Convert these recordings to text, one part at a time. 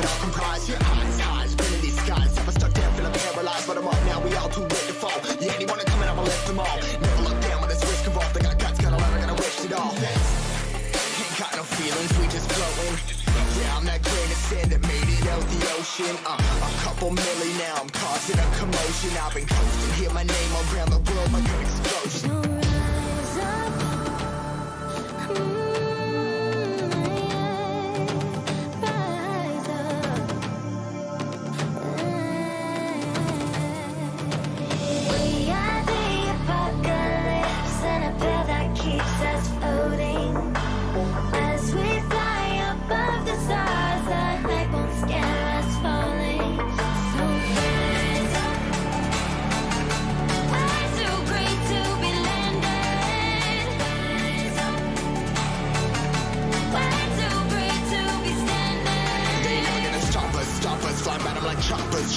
it all comprised. Your eyes, spinning these skies. Never stuck down, feeling paralyzed, but I'm up now. We all too late to fall. Yeah, anyone coming, I'ma lift them all. Never look down when it's risk involved. I got guts, got a lot, I gotta wish it all. Ain't got no feelings, we just floating. Yeah, I'm that grain of sand that made it out the ocean. A couple milli now, I'm causing a commotion. I've been coasting, hear my name around the world like an explosion.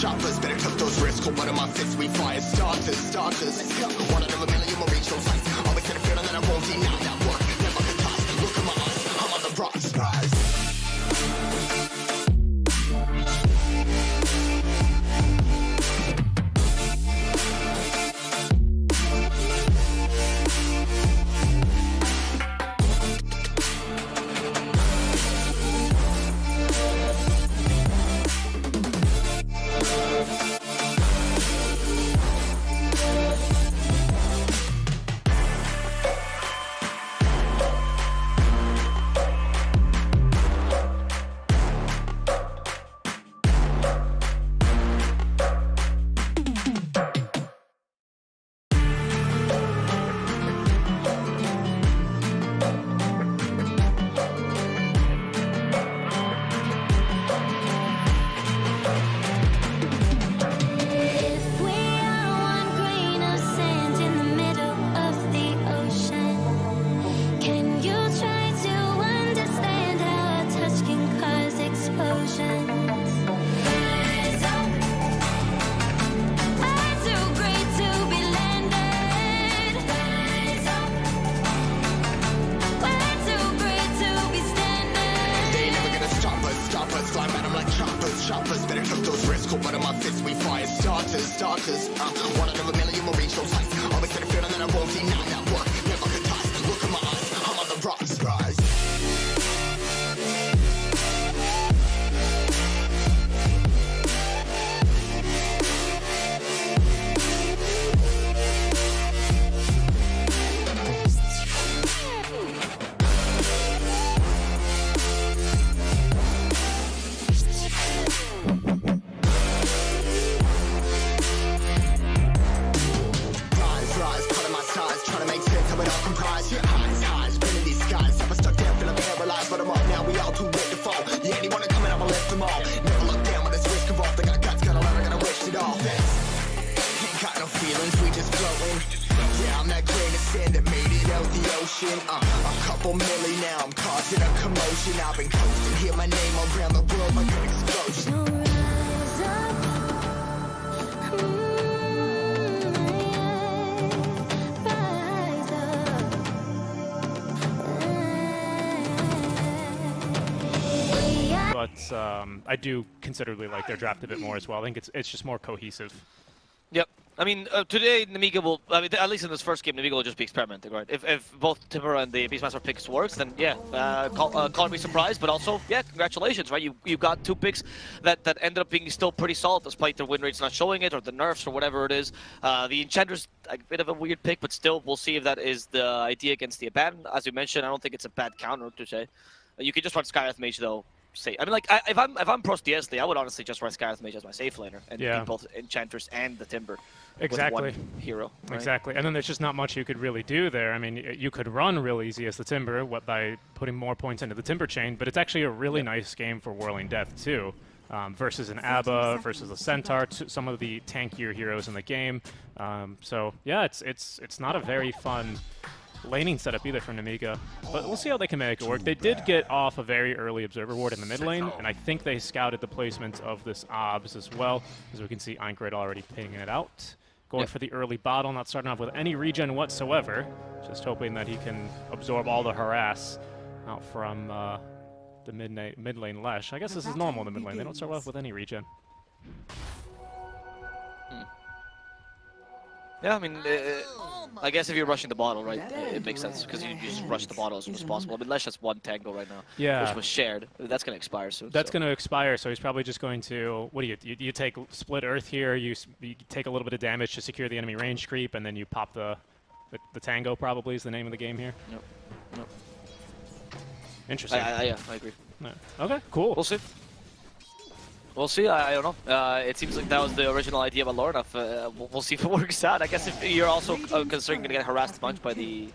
Choppers, better cut those risks. Hold one of my fists, we fire starters. Let's go. One out of a million will reach those heights. Always had a feeling that I won't deny that work. Never could toss. Look at my eyes, I'm on the rocks. Rise. Choppers, better cut those risks. Hold one of my fists, we fire starters. One out of a million will reach those heights. Always had a feeling that I won't deny that work. Never could toss. Look at my eyes, I'm on the rocks. Rise. A couple milli now, I'm causing a commotion. I've been coasting, hear my name around the world like an explosion. But I do considerably like their draft a bit more as well. I think it's just more cohesive. Yep. I mean, today Nemiga will, at least in this first game, Nemiga will just be experimenting, right? If both Timber and the Beastmaster picks works, then yeah, call me surprised, but also, yeah, congratulations, right? You got two picks that ended up being still pretty solid, despite their win rates not showing it, or the nerfs, or whatever it is. The Enchanter's a bit of a weird pick, but still, we'll see if that is the idea against the Abaddon. As you mentioned, I don't think it's a bad counter to say. You can just run Skywrath Mage, though. I mean, like, if I'm Prosti Esli, I would honestly just run Skywrath Mage as my safe laner and beat both Enchanters and the Timber. Exactly. With one hero. Right? Exactly. And then there's just not much you could really do there. I mean, you could run real easy as the Timber by putting more points into the Timber chain, but it's actually a really nice game for Whirling Death, too. Versus an Abba, versus a Centaur, some of the tankier heroes in the game. So, yeah, it's not a very fun laning setup either for Nemiga, but we'll see how they can make it work. They did get off a very early Observer Ward in the mid lane, and I think they scouted the placement of this OBS as well, as we can see Aincrad already pinging it out. Going for the early bottle, not starting off with any regen whatsoever, just hoping that he can absorb all the harass out from the mid lane Lesh. I guess this is normal in the mid lane. They don't start off with any regen. Yeah, I mean, I guess if you're rushing the bottle, right, it makes sense because you just rush the bottle as soon as possible. I mean, Lesh has one tango right now, which was shared. That's going to expire soon. That's going to expire, so he's probably just going to, what do you take split earth here, you take a little bit of damage to secure the enemy range creep, and then you pop the tango probably is the name of the game here. Yep. Interesting. Yeah, I agree. Yeah. Okay, cool. We'll see. We'll see. I don't know. It seems like that was the original idea by Lord. We'll see if it works out. I guess if you're also considering going to get harassed a bunch by the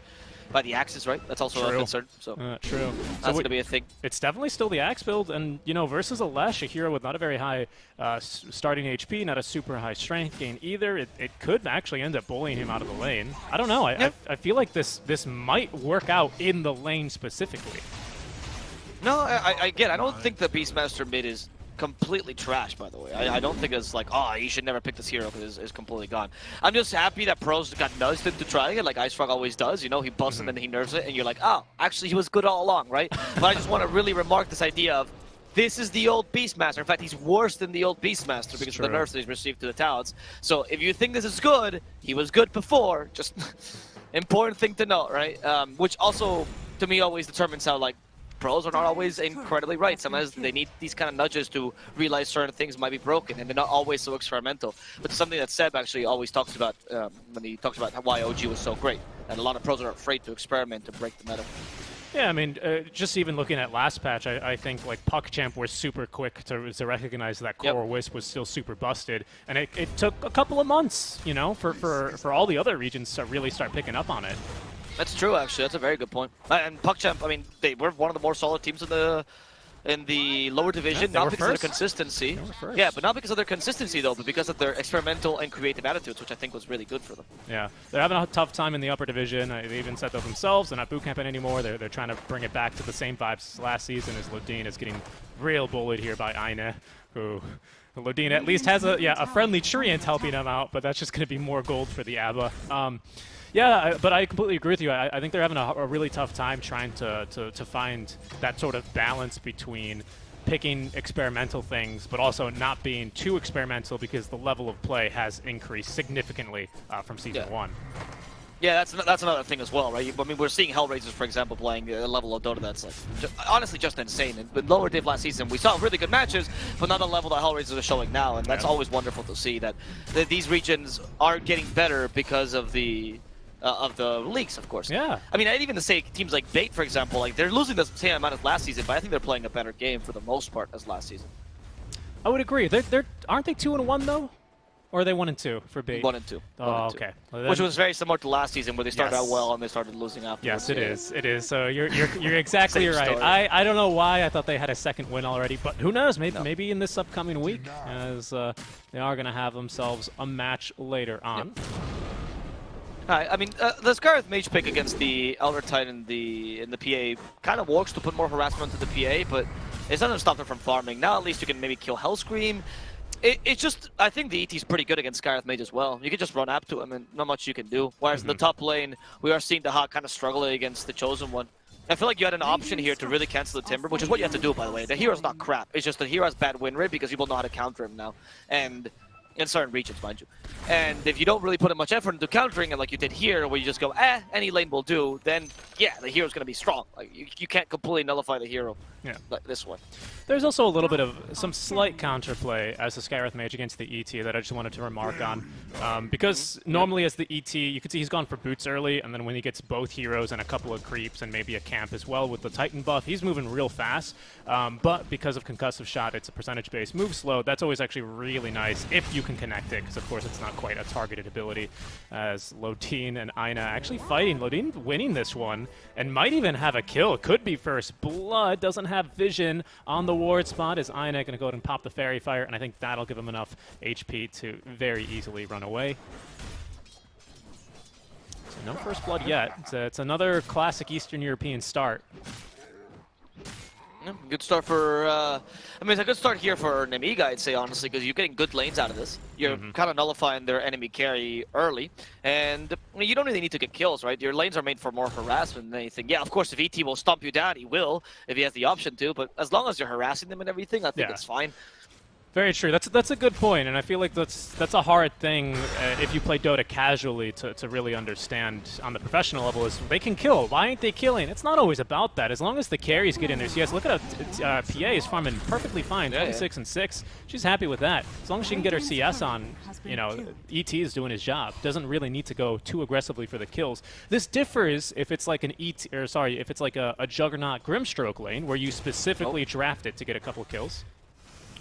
axes, right? That's also a concern. So true. That's going to be a thing. It's definitely still the axe build, and versus a Lesh, a hero with not a very high starting HP, not a super high strength gain either. It could actually end up bullying him out of the lane. I don't know. I feel like this might work out in the lane specifically. No, again, I don't think the Beastmaster mid is completely trash, by the way. I don't think it's like, oh, you should never pick this hero because it's completely gone. I'm just happy that pros got nudged into trying it like Ice Frog always does. He busts and then he nerfs it, and you're like, oh, actually he was good all along, right? But I just want to really remark this idea of this is the old Beastmaster. In fact, he's worse than the old Beastmaster because of the nerfs that he's received to the talents. So if you think this is good, he was good before. Just important thing to note, right? Which also, to me, always determines how, like, pros are not always incredibly right. Sometimes they need these kind of nudges to realize certain things might be broken, and they're not always so experimental. But something that Seb actually always talks about when he talks about why OG was so great, and a lot of pros are afraid to experiment to break the meta. Yeah, I mean, just even looking at last patch, I think like PuckChamp was super quick to recognize that Core Wisp was still super busted, and it took a couple of months, for all the other regions to really start picking up on it. That's true, actually. That's a very good point. And PuckChamp, I mean, they were one of the more solid teams in the lower division, not because of their consistency. Yeah, but not because of their consistency, though, but because of their experimental and creative attitudes, which I think was really good for them. Yeah, they're having a tough time in the upper division. They even said that themselves. They're not bootcamping anymore. They're trying to bring it back to the same vibes as last season, as Lodin is getting real bullied here by Aine, who... Lodin at least has a friendly Treant helping him out, but that's just going to be more gold for the ABBA. Yeah, but I completely agree with you. I think they're having a really tough time trying to find that sort of balance between picking experimental things, but also not being too experimental because the level of play has increased significantly from Season 1. Yeah, that's another thing as well, right? I mean, we're seeing Hellraisers, for example, playing a level of Dota that's, like, honestly just insane. And with lower div last season, we saw really good matches, but not the level that Hellraisers are showing now, and that's always wonderful to see, that these regions are getting better because of the leaks, of course. Yeah. I mean, I'd even say teams like Bait, for example, like they're losing the same amount as last season, but I think they're playing a better game for the most part as last season. I would agree. Aren't they 2-1 though? Or are they 1-2 for Bait? 1-2. Oh, okay. Well, which was very similar to last season, where they started out well and they started losing afterwards. Yes, it is. It is. So you're exactly right. I don't know why I thought they had a second win already, but who knows? Maybe in this upcoming week, as they are going to have themselves a match later on. Yep. I mean, the Scarlet Mage pick against the Elder Titan in the PA kind of works to put more harassment into the PA, but it doesn't stop them from farming. Now at least you can maybe kill Hellscream. It's just, I think the ET is pretty good against Scarlet Mage as well. You can just run up to him and not much you can do. Whereas in the top lane, we are seeing the Hawk kind of struggling against the Chosen One. I feel like you had an option here to really cancel the Timber, which is what you have to do, by the way. The hero's not crap. It's just the hero has bad win rate because people know how to counter him now. And in certain regions, mind you. And if you don't really put much effort into countering it like you did here, where you just go, any lane will do, then yeah, the hero's going to be strong. Like you can't completely nullify the hero like this one. There's also a little bit of some slight counterplay as the Skywrath Mage against the ET that I just wanted to remark on. Because normally as the ET, you can see he's gone for boots early, and then when he gets both heroes and a couple of creeps and maybe a camp as well with the Titan buff, he's moving real fast. But because of concussive shot, it's a percentage-based move slow. That's always actually really nice if you can connect it, because of course it's not quite a targeted ability, as Lodin and Aine actually fighting. Lodin winning this one and might even have a kill. Could be first blood. Doesn't have vision on the ward spot. Is Aine going to go ahead and pop the Fairy Fire, and I think that'll give him enough HP to very easily run away. So no first blood yet. It's another classic Eastern European start. Yeah, good start for, I mean, it's a good start here for Nemiga, I'd say, honestly, because you're getting good lanes out of this. You're kind of nullifying their enemy carry early, and you don't really need to get kills, right? Your lanes are made for more harassment than anything. Yeah, of course, if ET will stomp you down, he will, if he has the option to, but as long as you're harassing them and everything, I think it's fine. Very true. That's a good point, and I feel like that's a hard thing if you play Dota casually to really understand on the professional level. Is they can kill. Why ain't they killing? It's not always about that. As long as the carries get in there. CS, look at how PA is farming perfectly fine, 26 and 6. She's happy with that. As long as she can get her CS on, you know, ET is doing his job. Doesn't really need to go too aggressively for the kills. This differs if it's like an if it's like a Juggernaut Grimstroke lane where you specifically draft it to get a couple kills.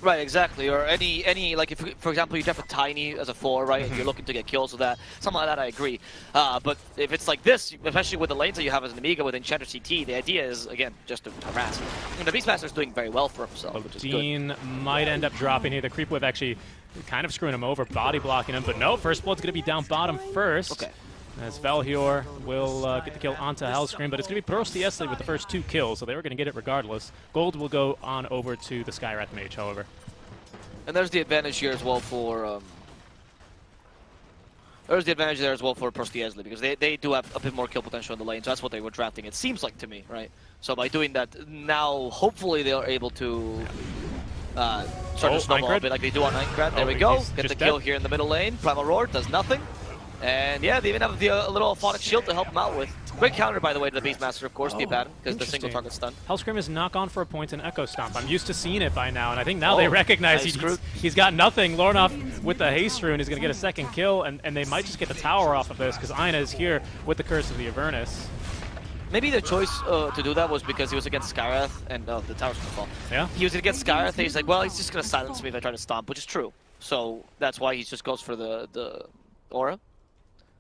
Right, exactly. Or any like if, for example, you draft a Tiny as a 4, right, and you're looking to get kills with that, something like that, I agree. But if it's like this, especially with the lanes that you have as an Nemiga with Enchanter CT, the idea is, again, just to harass. And the Beastmaster's doing very well for himself, which is good. Dean might end up dropping here. The Creep Wave actually kind of screwing him over, body blocking him, but no, First Blood's going to be down bottom first. Okay. As Valhior will get the kill onto Hellscream, but it's going to be Prosti Esli with the first 2 kills, so they were going to get it regardless. Gold will go on over to the Skywrath Mage, however. And there's the advantage here as well for there's the advantage there as well for Prosti Esli, because they do have a bit more kill potential in the lane, so that's what they were drafting, it seems like to me, right? So by doing that, now hopefully they are able to start to snowball a bit like they do on Ninecrad. There we go, get the kill here in the middle lane. Primal Roar does nothing. And yeah, they even have the little Phonic Shield to help them out with. Great counter, by the way, to the Beastmaster, of course, the Abaddon, because the single target stun. Hellscream is knock on for a point in Echo Stomp. I'm used to seeing it by now, and I think now they recognize he's got nothing. Lornoff with the Haste Rune is going to get a second kill, and they might just get the tower off of this, because Ina is here with the Curse of the Avernus. Maybe the choice to do that was because he was against Skywrath, and the tower's going to fall. Yeah. He was against Skywrath, and he's like, well, he's just going to silence me if I try to stomp, which is true. So that's why he just goes for the Aura.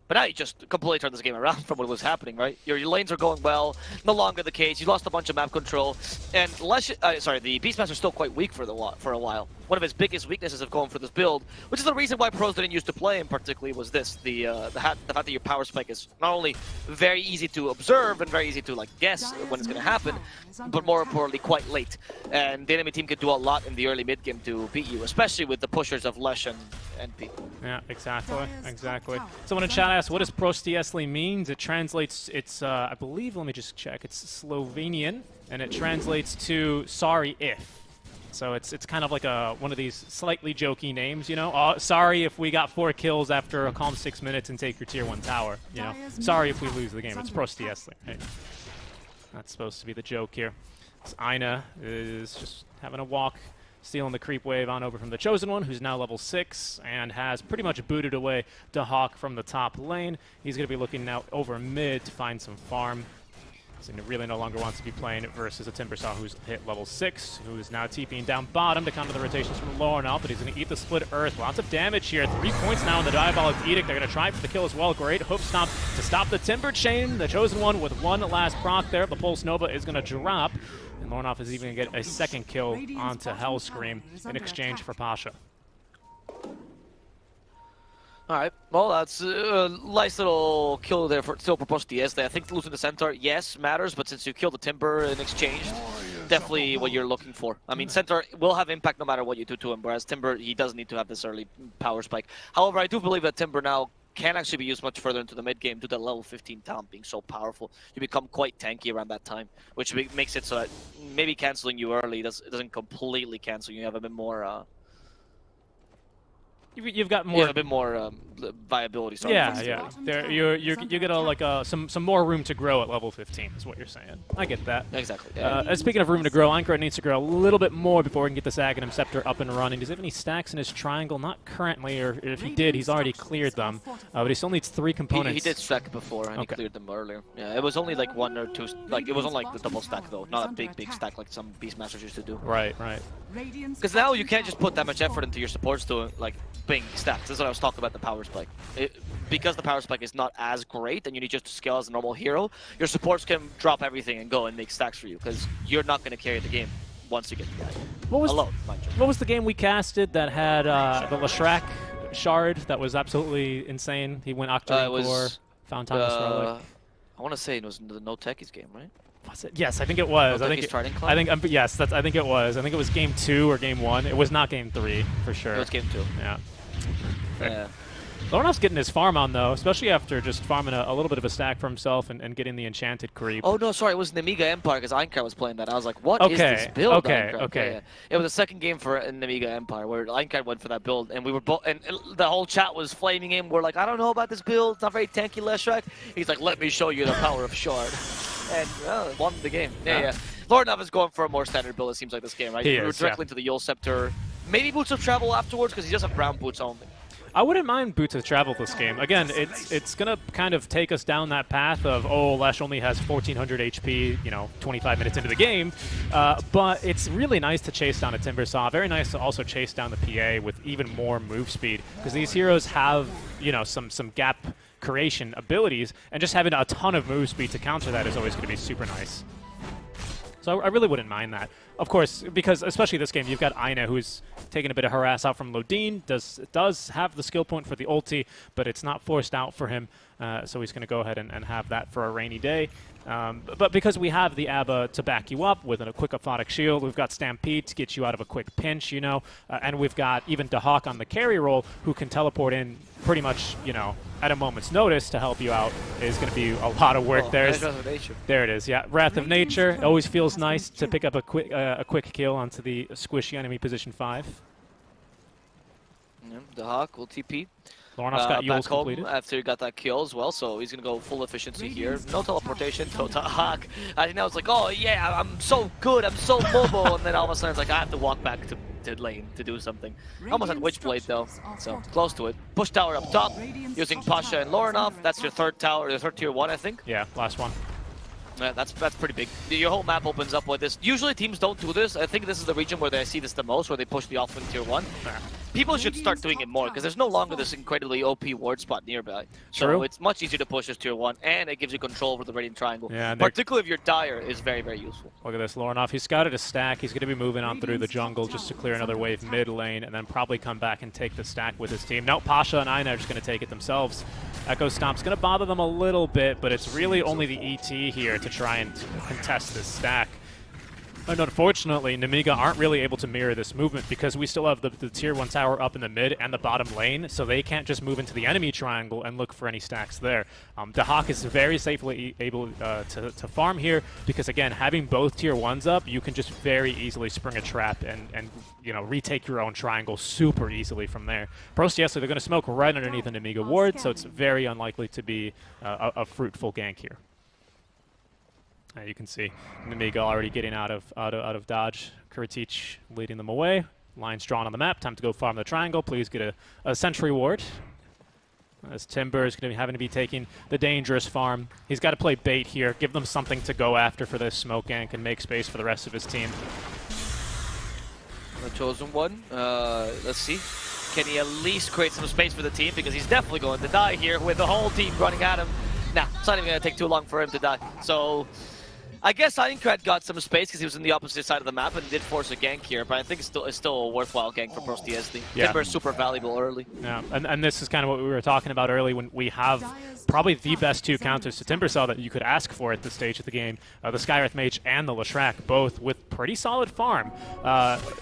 But now you just completely turned this game around from what was happening, right? Your lanes are going well, no longer the case. You lost a bunch of map control, and the Beastmaster's still quite weak for a while. One of his biggest weaknesses of going for this build, which is the reason why pros didn't used to play him particularly, was this: the fact that your power spike is not only very easy to observe and very easy to like guess when it's going to happen, but more importantly, quite late. And the enemy team could do a lot in the early mid game to beat you, especially with the pushers of Lesh and NP. Yeah, exactly. Someone in chat asked, what does Prosti Esli means? It translates, it's, I believe, let me just check, it's Slovenian, and it translates to sorry if. So it's kind of like one of these slightly jokey names, you know? Sorry if we got 4 kills after a calm 6 minutes and take your tier 1 tower, you know? Sorry if we lose the game. It's Prosti Esli, right? That's supposed to be the joke here. So Ina is just having a walk, stealing the creep wave on over from the Chosen One, who's now level 6, and has pretty much booted away Dahawk from the top lane. He's going to be looking now over mid to find some farm. So he really no longer wants to be playing versus a Timbersaw who's hit level 6, who is now TPing down bottom to counter the rotations from Lornoff, but he's going to eat the split earth. Lots of damage here. 3 points now in the Diabolic Edict. They're going to try for the kill as well. Great hoof stomp to stop the Timber Chain. The Chosen One with one last proc there. The Pulse Nova is going to drop, and Lornoff is even going to get a second kill onto Hellscream in exchange for Pasha. Alright, well, that's a nice little kill there for Prosti Esli. I think losing the Centaur, yes, matters, but since you killed the Timber in exchange, definitely what you're looking for. I mean, Centaur will have impact no matter what you do to him, whereas Timber, he doesn't need to have this early power spike. However, I do believe that Timber now can actually be used much further into the mid game due to the level 15 talent being so powerful. You become quite tanky around that time, which makes it so that maybe canceling you early doesn't completely cancel you. You have a bit more... You've got more. Yeah, a bit more viability. Sorry, yeah. You get some more room to grow at level 15. Is what you're saying. I get that. Exactly. Yeah. Speaking of room to grow, Aincrad needs to grow a little bit more before we can get this Aghanim Scepter up and running. Does he have any stacks in his triangle? Not currently, or if he did, he's already cleared them. But he still needs 3 components. He did stack it before, and he cleared them earlier. Yeah, it was only like 1 or 2. Like it wasn't like the double stack though. Not a big stack like some Beastmasters used to do. Right. Because now you can't just put that much effort into your supports to like bing stacks. This is what I was talking about the power spike. Because the power spike is not as great and you need just to scale as a normal hero, your supports can drop everything and go and make stacks for you because you're not going to carry the game once you get the guy. What was the game we casted that had the Leshrac shard that was absolutely insane? He went Octarine Core, found Thomas Relic. I want to say it was the No Techies game, right? Was it? Yes, I think it was. I think yes, I think it was. I think it was game 2 or game 1. It was not game 3 for sure. It was game 2. Yeah. Yeah. Lornoff's getting his farm on though, especially after just farming a little bit of a stack for himself and getting the enchanted creep. Oh no, sorry, it was Nemiga Empire because Einkar was playing that. I was like, what is this build? Okay. Yeah. It was the second game for Nemiga Empire where Einkar went for that build, and we were both, and the whole chat was flaming him. We're like, I don't know about this build. It's not very tanky, Leshrac. He's like, let me show you the power of Shard, and won the game. Yeah. Lornoff is going for a more standard build. It seems like this game, right? He we were is, directly to the Yule Scepter, maybe Boots of Travel afterwards because he does have brown boots only. I wouldn't mind Boots of Travel this game. Again, it's going to kind of take us down that path of, oh, Lesh only has 1,400 HP, 25 minutes into the game. But it's really nice to chase down a Timbersaw. Very nice to also chase down the PA with even more move speed. Because these heroes have, some gap creation abilities. And just having a ton of move speed to counter that is always going to be super nice. So I really wouldn't mind that. Of course, because especially this game, you've got Aina, who's taking a bit of harass out from Lodin, does have the skill point for the ulti, but it's not forced out for him, so he's going to go ahead and have that for a rainy day. But because we have the ABBA to back you up with a quick aphotic shield, we've got Stampede to get you out of a quick pinch, and we've got even Dahak on the carry role who can teleport in pretty much, at a moment's notice to help you out. Is going to be a lot of work there. There it is, yeah. Wrath of Nature. It always feels nice to pick up a quick kill onto the squishy enemy position 5. Dahak will TP. Lornoff's got Yules completed. After he got that kill as well, so he's going to go full efficiency here. No teleportation, no Dahak. I think I was like, oh yeah, I'm so good, I'm so mobile, and then all of a sudden it's like, I have to walk back to lane to do something. Almost had Witchblade though, so close to it. Push tower up top, using Pasha and Lornoff. That's your third tower, your third tier 1, I think. Yeah, last one. Yeah, that's pretty big. Your whole map opens up with this. Usually teams don't do this. I think this is the region where I see this the most, where they push the offlane tier 1. People should start doing it more, because there's no longer this incredibly OP ward spot nearby. So it's much easier to push this tier 1, and it gives you control over the Radiant Triangle. Yeah, particularly if your Dire is very, very useful. Look at this, Lornoff. He scouted a stack. He's going to be moving on through the jungle just to clear another wave mid lane, and then probably come back and take the stack with his team. Now Pasha and Aina are just going to take it themselves. Echo Stomp's going to bother them a little bit, but it's really only the ET here to try and contest this stack. And unfortunately, Nemiga aren't really able to mirror this movement because we still have the tier 1 tower up in the mid and the bottom lane, so they can't just move into the enemy triangle and look for any stacks there. Dahak is very safely able to farm here because, again, having both tier 1s up, you can just very easily spring a trap and retake your own triangle super easily from there. Prosti, Esli, they're going to smoke right underneath the Nemiga ward, so it's very unlikely to be a fruitful gank here. You can see Nemiga already getting out of dodge. Kuratich leading them away. Lines drawn on the map. Time to go farm the triangle. Please get a sentry ward. As Timber is going to be having to be taking the dangerous farm. He's got to play bait here. Give them something to go after for this smoke gank and make space for the rest of his team. The chosen one. Let's see. Can he at least create some space for the team? Because he's definitely going to die here with the whole team running at him. Nah, it's not even going to take too long for him to die. So I guess Einkrat got some space because he was on the opposite side of the map and did force a gank here, but I think it's still a worthwhile gank for Prosti Esli. Yeah. Timber is super valuable early. Yeah, and this is kind of what we were talking about early when we have probably the best 2 counters to Timbersaw that you could ask for at this stage of the game. The Skywrath Mage and the Leshrac, both with pretty solid farm.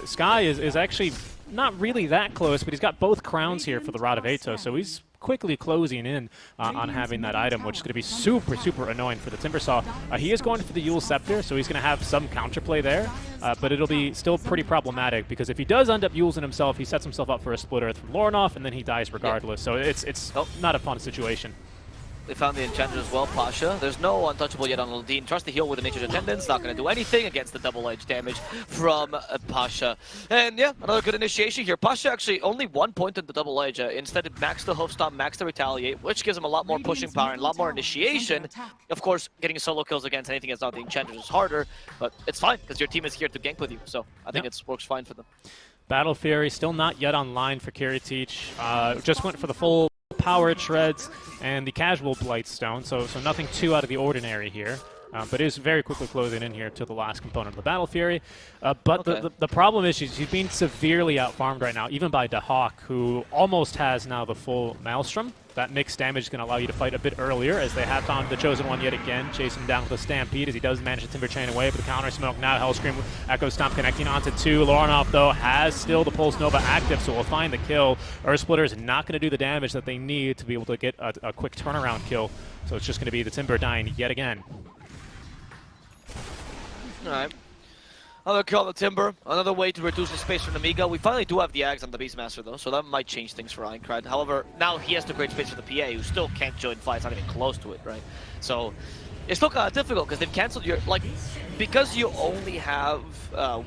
Sky is actually not really that close, but he's got both crowns here for the Rod of Atos, so he's quickly closing in on having that item, which is going to be super, super annoying for the Timbersaw. He is going for the Yule Scepter, so he's going to have some counterplay there, but it'll be still pretty problematic, because if he does end up Yulesing himself, he sets himself up for a split earth from Lornoff, and then he dies regardless, so it's not a fun situation. They found the Enchanter as well, Pasha. There's no untouchable yet on Lodin. Trust the heal with the Nature's Attendance. Not going to do anything against the double edge damage from Pasha. And yeah, another good initiation here. Pasha actually only 1 point in the double edge. Instead, it max the Hoof Stomp, max the Retaliate, which gives him a lot more pushing power and a lot more initiation. Of course, getting solo kills against anything that's not the Enchantress is harder, but it's fine because your team is here to gank with you. So I think it works fine for them. Battle Fury still not yet online for Kuratich. Just went for the full power shreds and the casual Blightstone, so nothing too out of the ordinary here, but is very quickly closing in here to the last component of the Battle Fury. But the problem is she's being severely out-farmed right now, even by Dahak, who almost has now the full Maelstrom. that mixed damage is going to allow you to fight a bit earlier, as they have found the Chosen One yet again, chase him down with a Stampede as he does manage to Timber Chain away, but the counter smoke now, Hell Scream, Echo Stomp connecting onto 2. Lorinov, though, has still the Pulse Nova active, so we'll find the kill. Earth Splitter is not going to do the damage that they need to be able to get a quick turnaround kill, so it's just going to be the Timber dying yet again. Alright. Another kill on the Timber, another way to reduce the space for Nemiga. We finally do have the Ags on the Beastmaster though, so that might change things for Aincrad. However, now he has to create space for the PA, who still can't join fights, not even close to it, right? So it's still kind of difficult because they've cancelled your, like, because you only have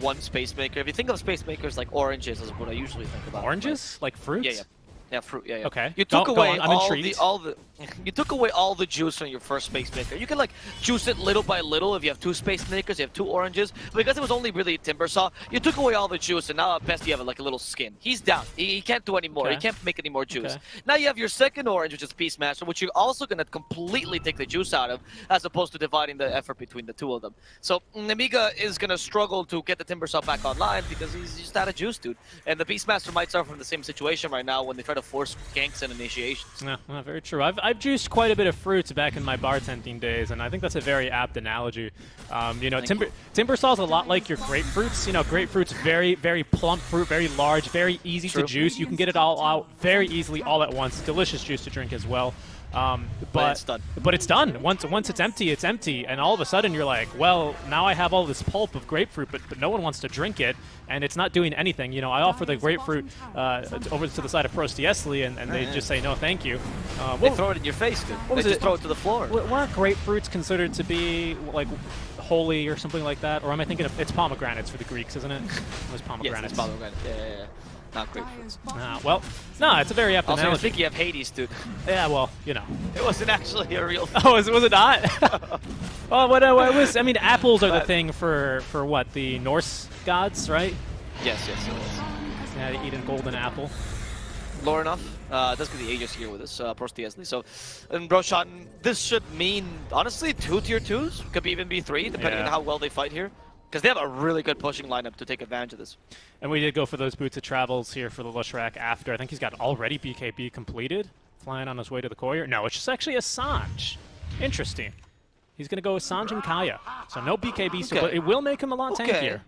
one Space Maker. If you think of Space Makers like oranges is what I usually think about. Oranges? Right? Like fruits? Yeah, yeah. Yeah, fruit. Yeah, yeah. Okay. You took away all the you took away all the juice from your first Space Maker. You can like juice it little by little if you have 2 Space Makers, you have 2 oranges. But because it was only really Timbersaw, you took away all the juice, and now at best you have like a little skin. He's down. He can't do any more. Okay. He can't make any more juice. Okay. Now you have your second orange, which is Beastmaster, which you're also gonna completely take the juice out of, as opposed to dividing the effort between the 2 of them. So Nemiga is gonna struggle to get the Timbersaw back online because he's just out of juice, dude. And the Beastmaster might suffer from the same situation right now when they try to force ganks and initiations. Yeah, well, very true. I've juiced quite a bit of fruits back in my bartending days, and I think that's a very apt analogy. You know, Timbersaw is a lot like your grapefruits. You know, grapefruit's very, very plump fruit, very large, very easy to juice. You can get it all out very easily all at once. Delicious juice to drink as well. But it's done. But it's done. Once it's empty, and all of a sudden you're like, well, now I have all this pulp of grapefruit, but no one wants to drink it, and it's not doing anything. You know, I offer the grapefruit over to the side of Prosti Esli, and they just say no, thank you. They throw it in your face, dude. They just throw it to the floor. Weren't grapefruits considered to be like holy or something like that? Or am I thinking of it's pomegranates for the Greeks, isn't it? It was pomegranates. Yes, it's pomegranate. Yeah. Not grapefruits. Well, no, it's a very apt also, analogy. I was thinking of Hades, dude. Yeah, well, you know. It wasn't actually a real thing. Oh, was it not? Well, what it was, I mean, apples are the thing for what, the Norse gods, right? Yes, it is. Yeah, they eat a golden apple. Lorinov does get the Aegis here with this Prosti Esli. So, and Broshan, this should mean, honestly, 2 tier 2s. Could even be 3, depending on how well they fight here. Because they have a really good pushing lineup to take advantage of this. And we did go for those Boots of Travels here for the Lushrak after. I think he's got already BKB completed. Flying on his way to the Courier. No, it's just actually a Sanj. Interesting. He's going to go with Sanj and Kaya. So no BKB, but it will make him a lot tankier.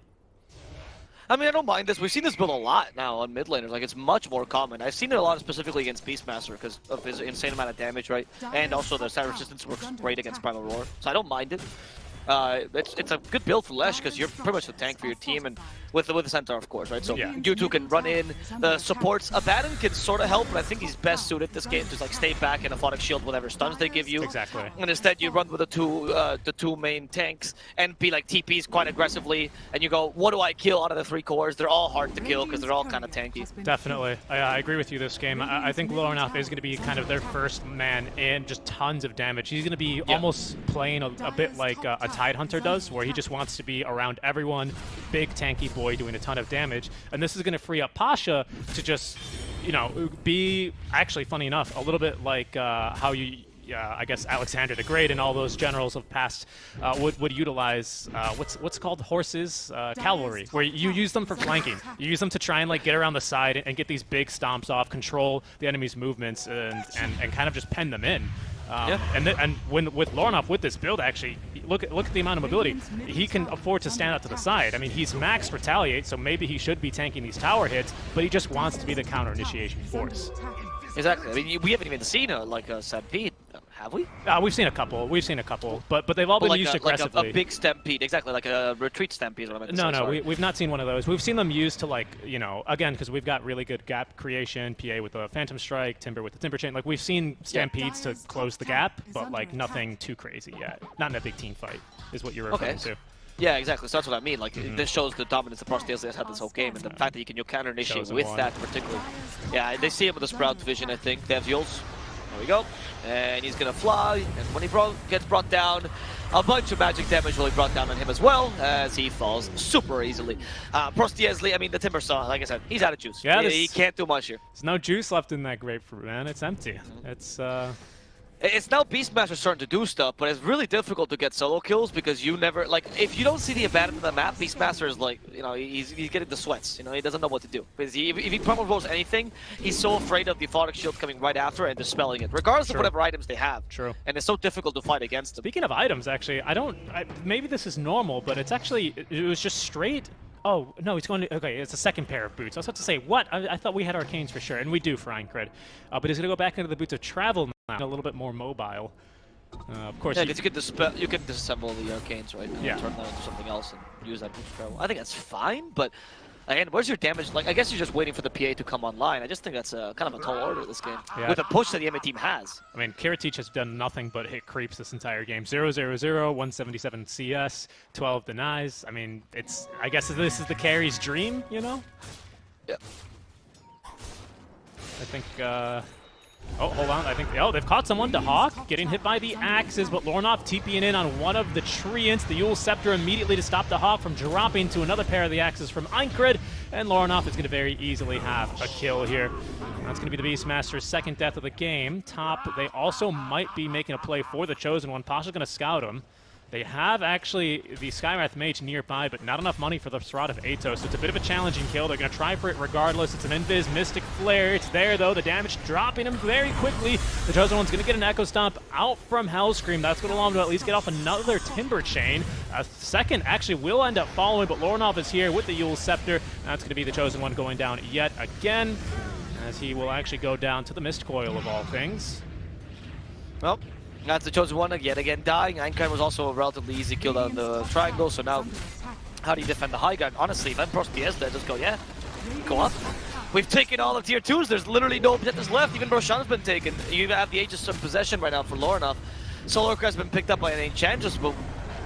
I mean, I don't mind this. We've seen this build a lot now on mid laners. Like, it's much more common. I've seen it a lot specifically against Beastmaster because of his insane amount of damage, right? And also the side resistance works great against Primal Roar. So I don't mind it. It's a good build for Lesh because you're pretty much the tank for your team, and with the Centaur, of course, right? So you 2 can run in. The supports, Abaddon can sort of help, but I think he's best suited this game to like stay back and Aphotic Shield whatever stuns they give you. Exactly. And instead you run with the two main tanks and be like TPs quite aggressively, and you go, what do I kill out of the 3 cores? They're all hard to kill because they're all kind of tanky. Definitely. I agree with you this game. I think Lorinov is going to be kind of their first man in, just tons of damage. He's going to be almost playing a bit like a Tidehunter does, where he just wants to be around everyone, big tanky boy doing a ton of damage. And this is going to free up Pasha to just, you know, be, actually, funny enough, a little bit like how you, I guess, Alexander the Great and all those generals of past would utilize, what's called horses? Cavalry, where you use them for flanking. You use them to try and like get around the side and get these big stomps off, control the enemy's movements, and kind of just pen them in. And with Lorinov with this build, actually, look at the amount of mobility. He can afford to stand out to the side. I mean, he's maxed Retaliate, so maybe he should be tanking these tower hits, but he just wants to be the counter initiation force. Exactly. I mean, we haven't even seen a Stampede, have we? We've seen a couple. But they've all been used aggressively. Like a big Stampede, exactly, like a retreat Stampede. Is what I meant to say. No, we've not seen one of those. We've seen them used to, like, you know, again, because we've got really good gap creation, PA with the Phantom Strike, Timber with the Timber Chain. Like, we've seen Stampedes to close the gap, but like nothing too crazy yet. Not in a big team fight, is what you're referring to. Yeah, exactly. So that's what I mean. Like, this shows the dominance the Prosti has had this whole game, and the fact that you can counter initiate with that particularly. Yeah, they see him with the Sprout Vision, I think. They have Yules. There we go. And he's going to fly, and when he gets brought down, a bunch of magic damage will be brought down on him as well, as he falls super easily. Prosti Esli, I mean, the Timbersaw, like I said, he's out of juice. Yeah, he can't do much here. There's no juice left in that grapefruit, man. It's empty. It's It's now Beastmaster starting to do stuff, but it's really difficult to get solo kills because you never, like, if you don't see the abandonment of the map, Beastmaster is like, you know, he's getting the sweats, you know, he doesn't know what to do. Because if he promo rolls anything, he's so afraid of the Aphotic Shield coming right after and dispelling it, regardless of whatever items they have. True. And it's so difficult to fight against them. Speaking of items, actually, maybe this is normal, but it's actually, it was just straight. Oh, no, he's going to, okay, it's a second pair of boots. I was about to say, what? I thought we had Arcanes for sure, and we do for Aincred. But he's going to go back into the boots of travel now, a little bit more mobile. Of course, yeah, because you can disassemble the Arcanes, right? And yeah. turn that into something else and use that boost travel. I think that's fine, but again, where's your damage? Like, I guess you're just waiting for the PA to come online. I just think that's kind of a tall order this game. Yeah. With the push that the MA team has. I mean, Kiritich has done nothing but hit creeps this entire game. 0-0-0, 177 CS, 12 denies. I mean, I guess this is the carry's dream, you know? Yeah. I think, oh, hold on. I think, oh, they've caught someone. Hawk getting hit by the axes, but Lornoff TPing in on one of the Treants. The Yule Scepter immediately to stop the Hawk from dropping to another pair of the axes from Aincred, and Lornoff is going to very easily have a kill here. That's going to be the Beastmaster's second death of the game. Top, they also might be making a play for the Chosen One. Pasha's going to scout him. They have actually the Skywrath Mage nearby, but not enough money for the Throt of Atos, so it's a bit of a challenging kill. They're going to try for it regardless. It's an Invis Mystic Flare. It's there, though. The damage dropping him very quickly. The Chosen One's going to get an Echo Stomp out from Hellscream. That's going to allow him to at least get off another Timber Chain. A second actually will end up following, but Lornoff is here with the Yule Scepter. That's going to be the Chosen One going down yet again, as he will actually go down to the Mist Coil of all things. Well, that's the Chosen One yet again dying. Aincred was also a relatively easy kill down the triangle, so now how do you defend the high ground? Honestly, if I'm Prosti Esli, I just go, yeah, go on. We've taken all of tier 2s, there's literally no objectives left, even Roshan's been taken. You have the Aegis of Possession right now for Lornoff. Solarca has been picked up by an Enchantress, but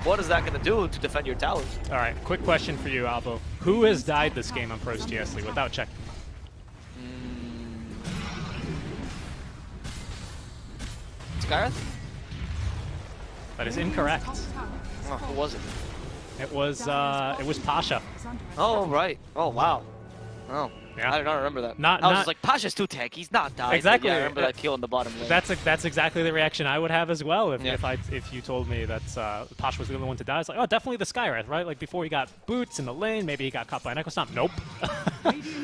what is that going to do to defend your towers? Alright, quick question for you, Albo. Who has died this game on Prosti Esli without checking? Skywrath? That is incorrect. Oh, who was it? It was Pasha. Oh, right. Oh, wow. Oh, yeah. I do not remember that. I was just like, Pasha's too tanky. He's not dying. Exactly. Yeah, I remember that kill in the bottom lane. That's exactly the reaction I would have as well if you told me that Pasha was the only one to die. It's like, oh, definitely the Skywrath, right? Like before he got boots in the lane, maybe he got caught by an Echo Stomp. Nope.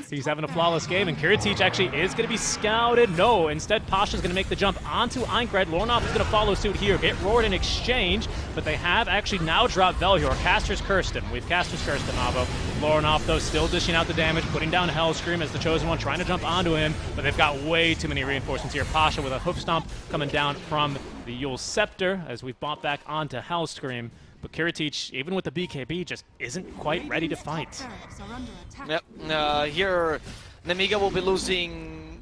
He's having a flawless game, and Kiritich actually is going to be scouted. No, instead Pasha's going to make the jump onto Aincred. Lornoff is going to follow suit here. Get roared in exchange, but they have actually now dropped Velhor. Caster's cursed him. We've Caster's cursed him, Avo. Lornoff, though, still dishing out the damage, putting down Hellscream as the Chosen One trying to jump onto him, but they've got way too many reinforcements here. Pasha with a hoof stomp coming down from the Yule Scepter as we've bought back onto Hellscream. But Kiritich, even with the BKB, just isn't quite ready to fight. Yep. Here, Nemiga will be losing.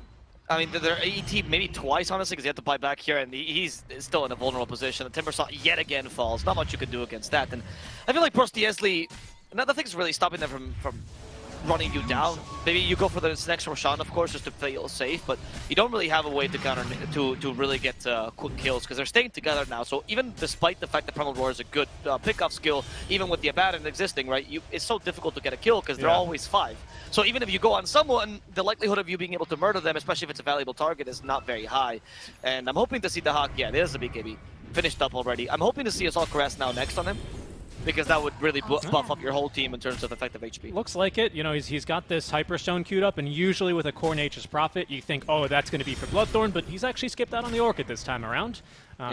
I mean, their ET maybe twice, honestly, because he had to buy back here, and he's still in a vulnerable position. The Timber Saw yet again falls. Not much you can do against that. And I feel like Prosti Esli, another thing's really stopping them from running you down. Maybe you go for the next Roshan, of course, just to feel safe, but you don't really have a way to counter to really get quick kills because they're staying together now. So even despite the fact that Primal Roar is a good pickoff skill, even with the Abaddon existing, right, it's so difficult to get a kill because they're always 5. So even if you go on someone, the likelihood of you being able to murder them, especially if it's a valuable target, is not very high. And I'm hoping to see the Hawk. Yeah, there's the BKB. Finished up already. I'm hoping to see Assault Caress now next on him, because that would really buff up your whole team in terms of effective HP. Looks like it. You know, he's got this Hyperstone queued up, and usually with a Core Nature's Prophet, you think, oh, that's going to be for Bloodthorn, but he's actually skipped out on the Orchid this time around.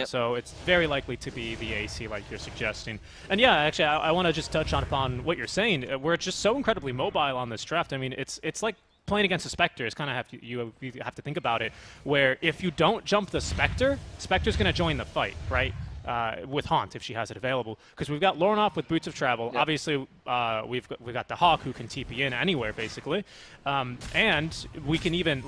So it's very likely to be the AC like you're suggesting. And yeah, actually, I want to just touch upon what you're saying. We're just so incredibly mobile on this draft. I mean, it's like playing against a Spectre. It's kind of you have to think about it, where if you don't jump the Spectre, Spectre's going to join the fight, right? With Haunt if she has it available, because we've got Lornoff with Boots of Travel. Yep. Obviously, we've got the Hawk who can TP in anywhere basically, and we can even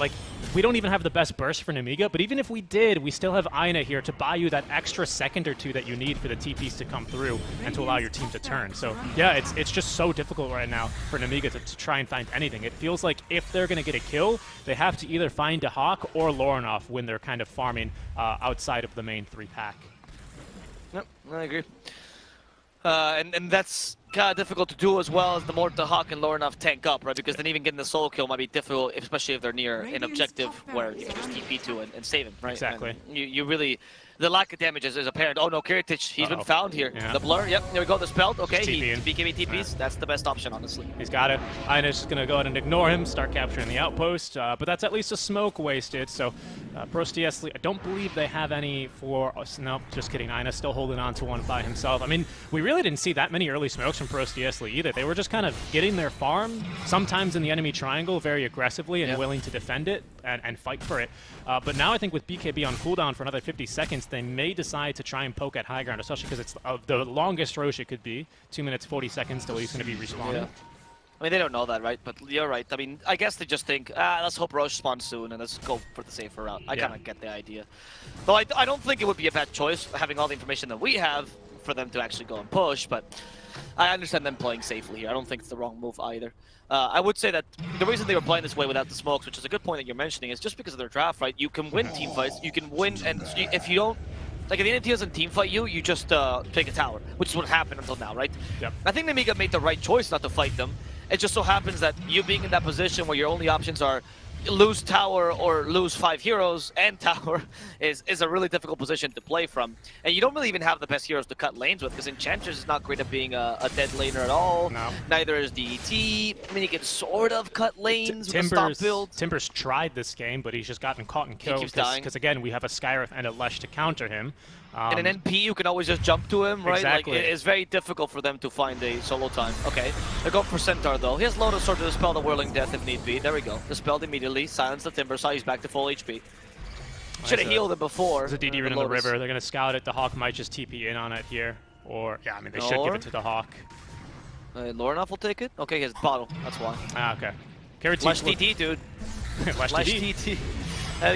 we don't even have the best burst for Nemiga, but even if we did, we still have Aina here to buy you that extra second or two that you need for the TPs to come through and to allow your team to turn. So yeah, it's just so difficult right now for Nemiga to try and find anything. It feels like if they're gonna get a kill, they have to either find a Hawk or Lornoff when they're kind of farming outside of the main 3-pack. Yep, I agree. And that's kind of difficult to do as well as the more the Hawk and Lorna tank up, right? Because then even getting the solo kill might be difficult, especially if they're near an objective where you can just TP to and save him, right? Exactly. And you really, the lack of damage is apparent. Oh no, Kiritich, he's been found here. Yeah. The blur, yep, there we go, the spelt. Okay, he TP in. BKB TPs. That's the best option, honestly. He's got it. Ina's just going to go ahead and ignore him, start capturing the outpost, but that's at least a smoke wasted, so Prosti, Esli, I don't believe they have any for us. Nope, just kidding. Ina's still holding on to one by himself. I mean, we really didn't see that many early smokes from Prosti, Esli either. They were just kind of getting their farm, sometimes in the enemy triangle, very aggressively and willing to defend it and fight for it. But now I think with BKB on cooldown for another 50 seconds, they may decide to try and poke at high ground, especially because it's the longest Rosh it could be. 2 minutes, 40 seconds till he's going to be respawning. Yeah. I mean, they don't know that, right? But you're right. I mean, I guess they just think, let's hope Rosh spawns soon and let's go for the safer route. I kind of get the idea. Though I don't think it would be a bad choice, having all the information that we have, for them to actually go and push, but I understand them playing safely here. I don't think it's the wrong move either. I would say that the reason they were playing this way without the smokes, which is a good point that you're mentioning, is just because of their draft, right? You can win team fights, you can win, and if you don't, like if the enemy team doesn't team fight you, you just take a tower, which is what happened until now, right? Yep. I think Nemiga made the right choice not to fight them. It just so happens that you being in that position where your only options are lose tower or lose 5 heroes and tower is a really difficult position to play from. And you don't really even have the best heroes to cut lanes with, because Enchantress is not great at being a dead laner at all. No. Neither is DET. I mean, he can sort of cut lanes with a stomp build. Timber's tried this game, but he's just gotten caught and killed. keeps dying. Because again, we have a Skyreth and a Lesh to counter him. And an NP, you can always just jump to him, right? Exactly. Like, it's very difficult for them to find a solo time. Okay, they're going for Centaur, though. He has Lotus Sword to dispel the Whirling Death if need be. There we go. Dispelled immediately. Silence the Timber. Saw he's back to full HP. Should have healed him before. There's a DD rune in the river. They're going to scout it. The Hawk might just TP in on it here. Or, yeah, I mean, they should give it to the Hawk. Lornoff will take it? Okay, he has bottle. That's why. Ah, okay. Carrot Lash TT, dude. Lash TT.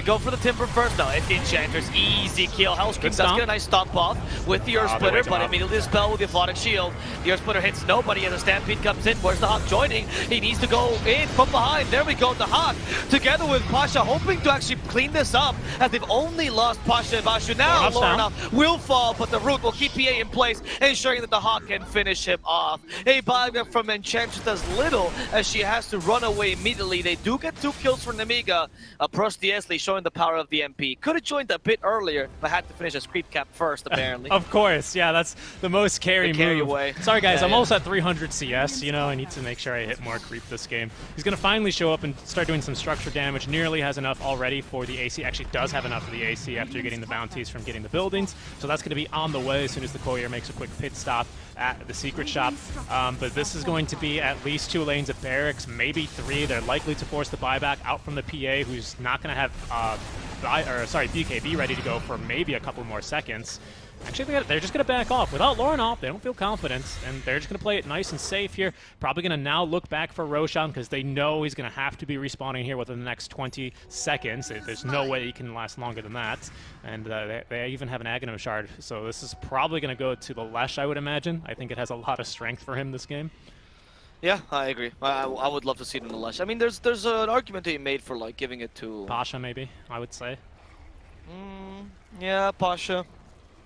Go for the Timber first. No, it's Enchantress. Easy kill. Hellscream does get a nice stomp off with the Earth Splitter, but immediately dispel with the Aphotic Shield. The Earth Splitter hits nobody as a Stampede comes in. Where's the Hawk joining? He needs to go in from behind. There we go. The Hawk together with Pasha hoping to actually clean this up, as they've only lost Pasha and Bashu. Now Lorna will fall, but the Root will keep PA in place, ensuring that the Hawk can finish him off. A buyback from Enchantress does little as she has to run away immediately. They do get 2 kills for Nemiga. Prosti, Esli showing the power of the MP. Could have joined a bit earlier, but had to finish a creep cap first, apparently. Of course, yeah, that's the most carry move. Away. Sorry guys, I'm almost at 300 CS, you know, I need to make sure I hit more creep this game. He's going to finally show up and start doing some structure damage. Nearly has enough already for the AC. Actually does have enough for the AC after getting the bounties from getting the buildings. So that's going to be on the way as soon as the courier makes a quick pit stop at the secret shop. But this is going to be at least 2 lanes of barracks, maybe 3. They're likely to force the buyback out from the PA, who's not going to have BKB ready to go for maybe a couple more seconds. Actually, they're just going to back off. Without Lauren off, they don't feel confident, and they're just going to play it nice and safe here. Probably going to now look back for Roshan, because they know he's going to have to be respawning here within the next 20 seconds. There's no way he can last longer than that. And they even have an Aghanim Shard, so this is probably going to go to the Lesh, I would imagine. I think it has a lot of strength for him this game. Yeah, I agree. I would love to see it in the Lesh. I mean, there's an argument to be made for like giving it to Pasha, maybe, I would say. Yeah, Pasha.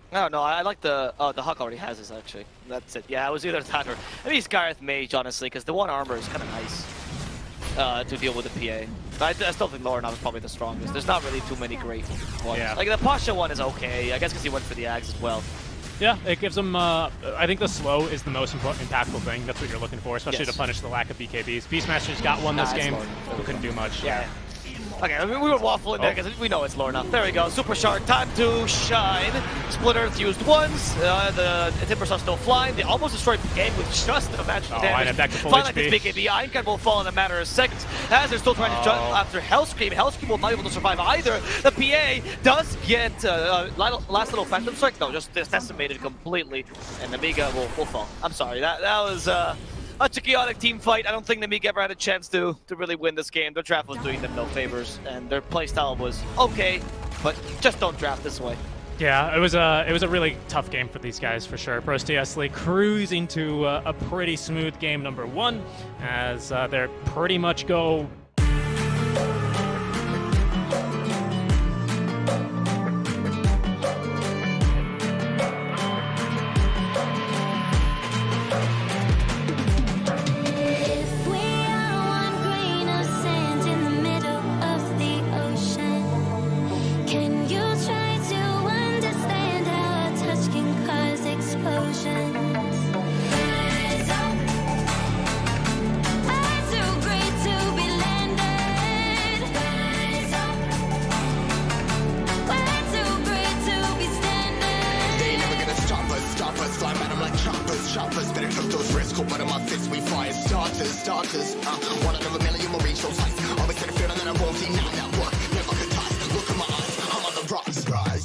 I don't know. I like the Hawk already has this actually. That's it. Yeah, it was either that or maybe Skyreth Mage, honestly, because the 1 armor is kind of nice to deal with the PA. But I still think Lorna is probably the strongest. There's not really too many great ones. Yeah. Like the Pasha one is okay. I guess because he went for the Ags as well. Yeah, it gives them, I think the slow is the most impactful thing. That's what you're looking for, especially to punish the lack of BKBs. Beastmaster's got one this game, who couldn't do much. Yeah. Okay, I mean, we were waffling there because we know it's Lorna. There we go. Super Shark, time to shine. Split Earth used once. The Timbers are still flying. They almost destroyed the game with just a match of damage. Back to full Finally, HP. this BKB Einkan will fall in a matter of seconds as they're still trying to jump after Hellscream. Hellscream will not be able to survive either. The PA does get last little Phantom Strike, though, just decimated completely, and Nemiga will fall. I'm sorry, that was such a chaotic team fight. I don't think Nemiga ever had a chance to really win this game. Their draft was doing them no favors, and their playstyle was okay, but just don't draft this way. Yeah, it was a really tough game for these guys for sure. Prosti, Esli cruising to a pretty smooth game number 1, as they're pretty much go cause one out of a million will reach those heights. Always had a feeling that I won't deny that work. Never could ties. Look at my eyes, I'm on the rise.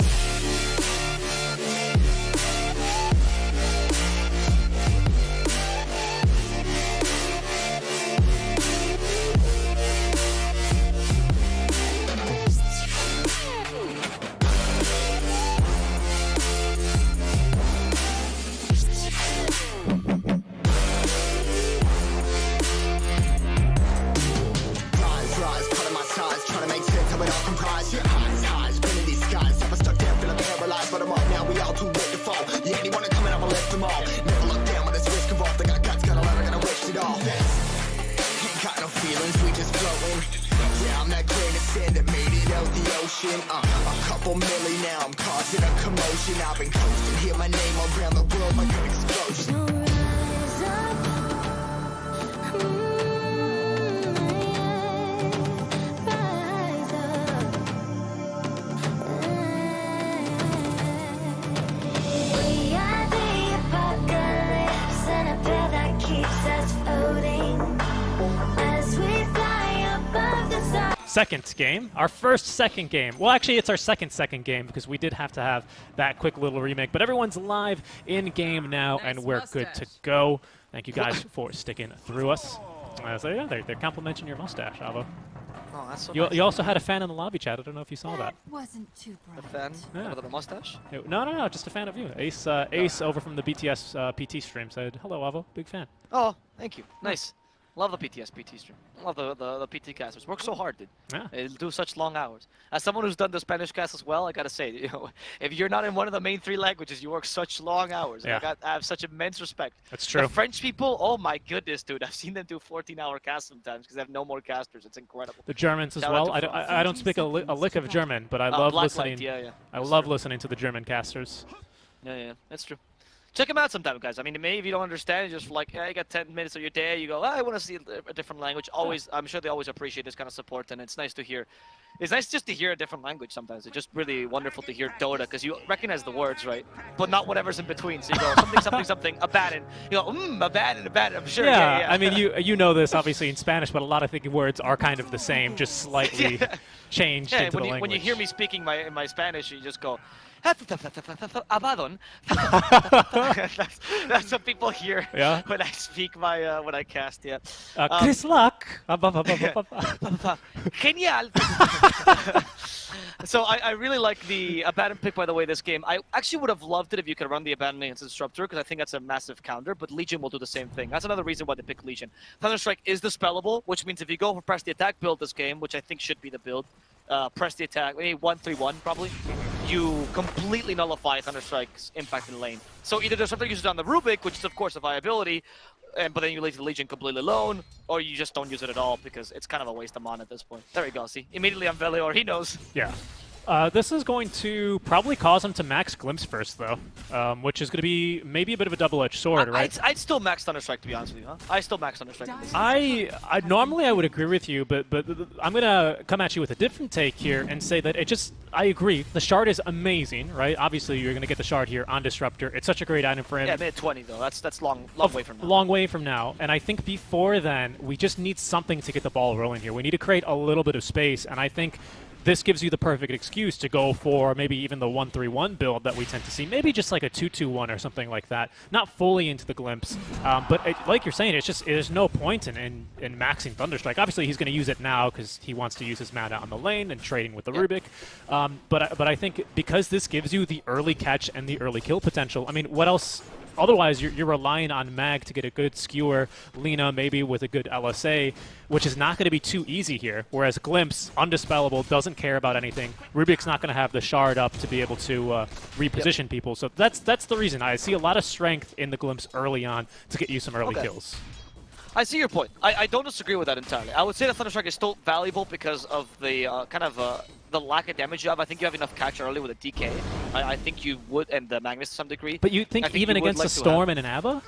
A couple million now, I'm causing a commotion. I've been coasting, hear my name around the world like an explosion. Rise up, rise up. We are the apocalypse, and a pill that keeps us floating as we fly above the stars. Second game, our first second game. Well, actually, it's our second game because we did have to have that quick little remake. But everyone's live in game now, and we're good to go. Thank you guys for sticking through us. So yeah, they're complimenting your mustache, Avo. Oh, that's so You nice. also had a fan in the lobby chat. I don't know if you saw that. Wasn't too A bright. fan Yeah. with a mustache? No, just a fan of you. Ace over from the BTS PT stream said, "Hello, Avo, big fan." Oh, thank you. Nice. Love the PT stream. Love the PT casters. Work so hard, dude. Yeah. They do such long hours. As someone who's done the Spanish cast as well, I gotta say, you know, if you're not in one of the main 3 languages, you work such long hours. Yeah. I have such immense respect. That's true. The French people, oh my goodness, dude. I've seen them do 14-hour casts sometimes because they have no more casters. It's incredible. The Germans as Shout out well. to I don't speak a lick of German, but I love Blacklight, listening. yeah. I That's love true. listening to the German casters. Yeah, that's true. Check them out sometime, guys. I mean, maybe if you don't understand, you're just like, yeah, you got 10 minutes of your day. You go, I want to see a different language. Always, I'm sure they always appreciate this kind of support, and it's nice to hear. It's nice just to hear a different language sometimes. It's just really wonderful to hear Dota, because you recognize the words, right? But not whatever's in between. So you go, something, Abaddon. You go, Abaddon. I'm sure, yeah. I mean, you know this obviously in Spanish, but a lot of the words are kind of the same, just slightly changed into the language. When you hear me speaking my Spanish, you just go, Abaddon. That's what people hear when I speak when I cast, yeah. Chris Luck. Genial. So I really like the Abaddon pick, by the way, this game. I actually would have loved it if you could run the Abaddon against Disruptor, because I think that's a massive counter, but Legion will do the same thing. That's another reason why they pick Legion. Thunderstrike is dispellable, which means if you go for press the attack build this game, which I think should be the build, press the attack, maybe 1-3-1 probably, you completely nullify Thunderstrike's impact in lane. So either Disruptor uses it on the Rubik, which is of course a viability, but then you leave the Legion completely alone, or you just don't use it at all because it's kind of a waste of mana at this point. There we go, see? Immediately on Velior, he knows. Yeah. This is going to probably cause him to max Glimpse first, though, which is going to be maybe a bit of a double-edged sword, right? I'd still max Thunderstrike, to be honest with you, huh? I still max Thunderstrike in this. I normally I would agree with you, but I'm going to come at you with a different take here and say that I agree. The shard is amazing, right? Obviously, you're going to get the shard here on Disruptor. It's such a great item for him. Yeah, mid-20, though. That's long way from now. Long way from now. And I think before then, we just need something to get the ball rolling here. We need to create a little bit of space, and I think this gives you the perfect excuse to go for maybe even the 1-3-1 build that we tend to see. Maybe just like a 2-2-1 or something like that. Not fully into the Glimpse. But like you're saying, there's no point in maxing Thunderstrike. Obviously, he's going to use it now because he wants to use his mana on the lane and trading with the Rubik. But I think because this gives you the early catch and the early kill potential, I mean, what else? Otherwise, you're relying on Mag to get a good skewer, Lina maybe with a good LSA, which is not going to be too easy here. Whereas Glimpse, undispellable, doesn't care about anything. Rubik's not going to have the shard up to be able to reposition people. So that's the reason. I see a lot of strength in the Glimpse early on to get you some early kills. I see your point. I don't disagree with that entirely. I would say that Thunderstrike is still valuable because of the the lack of damage you have. I think you have enough catch early with a DK. I think you would, and the Magnus to some degree. But you think even against a Storm and an ABBA?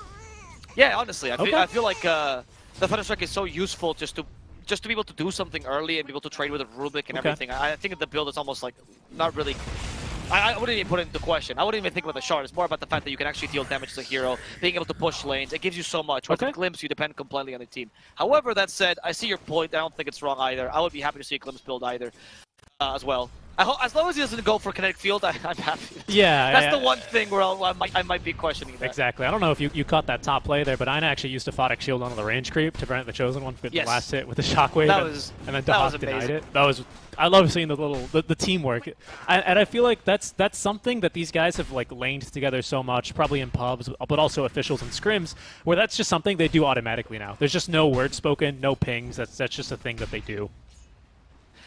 Yeah, honestly. I feel like the Thunderstrike is so useful just to be able to do something early and be able to trade with a Rubik and everything. I think the build is almost like not really I wouldn't even put it into question. I wouldn't even think about the shard. It's more about the fact that you can actually deal damage as a hero, being able to push lanes. It gives you so much. With Glimpse, you depend completely on the team. However, that said, I see your point. I don't think it's wrong either. I would be happy to see a Glimpse build either as well. As long as he doesn't go for kinetic field, I'm happy. Yeah, that's the one thing where I might be questioning that. Exactly. I don't know if you caught that top play there, but Ina actually used a Photic Shield on the range creep to prevent the Chosen One from getting the last hit with the Shockwave, and then Dahak denied it. I love seeing the teamwork, and I feel like that's something that these guys have like laned together so much, probably in pubs, but also officials and scrims, where that's just something they do automatically now. There's just no words spoken, no pings. That's just a thing that they do.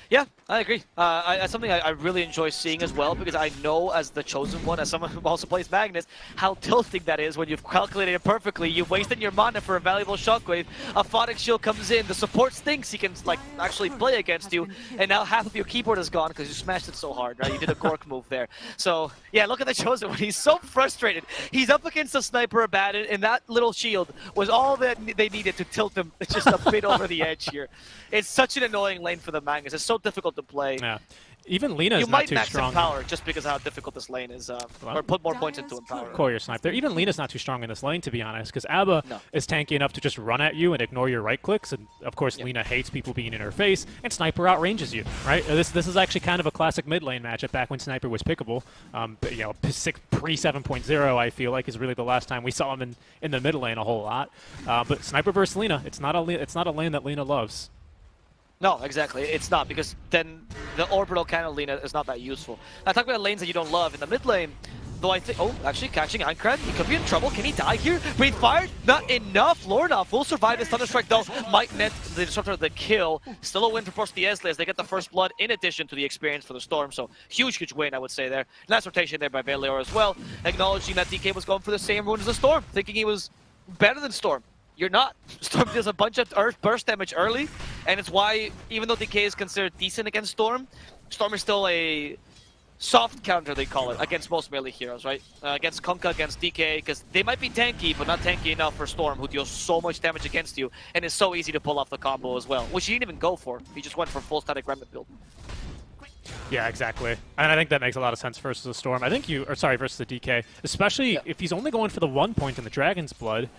Yeah, I agree. That's something I really enjoy seeing as well, because I know as the Chosen One, as someone who also plays Magnus, how tilting that is when you've calculated it perfectly. You've wasted your mana for a valuable Shockwave. A Photic Shield comes in, the support thinks he can like actually play against you, and now half of your keyboard is gone because you smashed it so hard, right? You did a Gork move there. So, yeah, look at the Chosen One. He's so frustrated. He's up against a sniper Abaddon, and that little shield was all that they needed to tilt him just a bit over the edge here. It's such an annoying lane for the Magnus. It's so difficult to play. Yeah. Even Lina is you not might too max strong. in power just because of how difficult this lane is, or put more points into power. Courier snipe there. Even Lina's not too strong in this lane, to be honest, because Abba is tanky enough to just run at you and ignore your right clicks, and of course Lina hates people being in her face, and Sniper outranges you, right? This is actually kind of a classic mid lane matchup back when Sniper was pickable. But, you know, pre 7.0, I feel like, is really the last time we saw him in the mid lane a whole lot. But Sniper versus Lina, it's not a lane that Lina loves. No, exactly. It's not, because then the orbital cannon Lina is not that useful. Now, talking about lanes that you don't love, in the mid lane, though I think... Oh, actually catching Aincrad. He could be in trouble. Can he die here? Breathe fired? Not enough. Lornoff will survive this Thunderstrike, though. Might net the Disruptor the kill. Still a win for Prosti Esli as they get the first blood in addition to the experience for the Storm. So, huge win, I would say there. Nice rotation there by Valeor as well. Acknowledging that DK was going for the same rune as the Storm, thinking he was better than Storm. You're not. Storm does a bunch of earth burst damage early, and it's why, even though DK is considered decent against Storm, Storm is still a soft counter, they call it, against most melee heroes, right? Against Kunkka, against DK, because they might be tanky, but not tanky enough for Storm, who deals so much damage against you, and it's so easy to pull off the combo as well, which he didn't even go for. He just went for full static remnant build. Yeah, exactly. And I think that makes a lot of sense versus the Storm. I think versus the DK, especially if he's only going for the 1 point in the Dragon's Blood.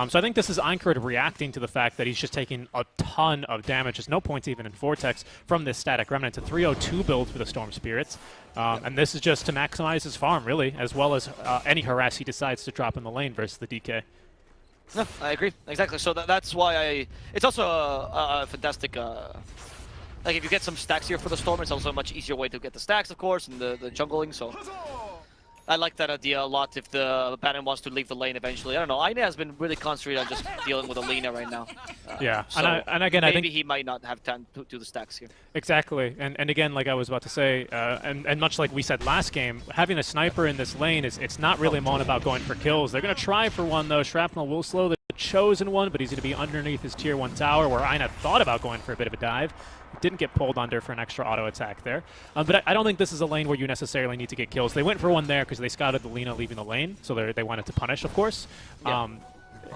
So I think this is Aincrad reacting to the fact that he's just taking a ton of damage, just no points even in Vortex, from this static remnant to 302 build for the Storm Spirits. And this is just to maximize his farm, really, as well as any harass he decides to drop in the lane versus the DK. No, I agree. Exactly. So that's why it's also a fantastic... Like, if you get some stacks here for the Storm, it's also a much easier way to get the stacks, of course, and the jungling, so... I like that idea a lot if the Baron wants to leave the lane eventually. I don't know, Aine has been really concentrated on just dealing with Alina right now. Yeah, so and again, maybe I think he might not have time to do the stacks here. Exactly, and again, like I was about to say, and much like we said last game, having a sniper in this lane, it's not really more about going for kills. They're going to try for one, though. Shrapnel will slow the Chosen One, but he's going to be underneath his tier 1 tower, where Aine thought about going for a bit of a dive. Didn't get pulled under for an extra auto attack there. But I don't think this is a lane where you necessarily need to get kills. They went for one there because they scouted the Lina leaving the lane, so they wanted to punish, of course. Yeah.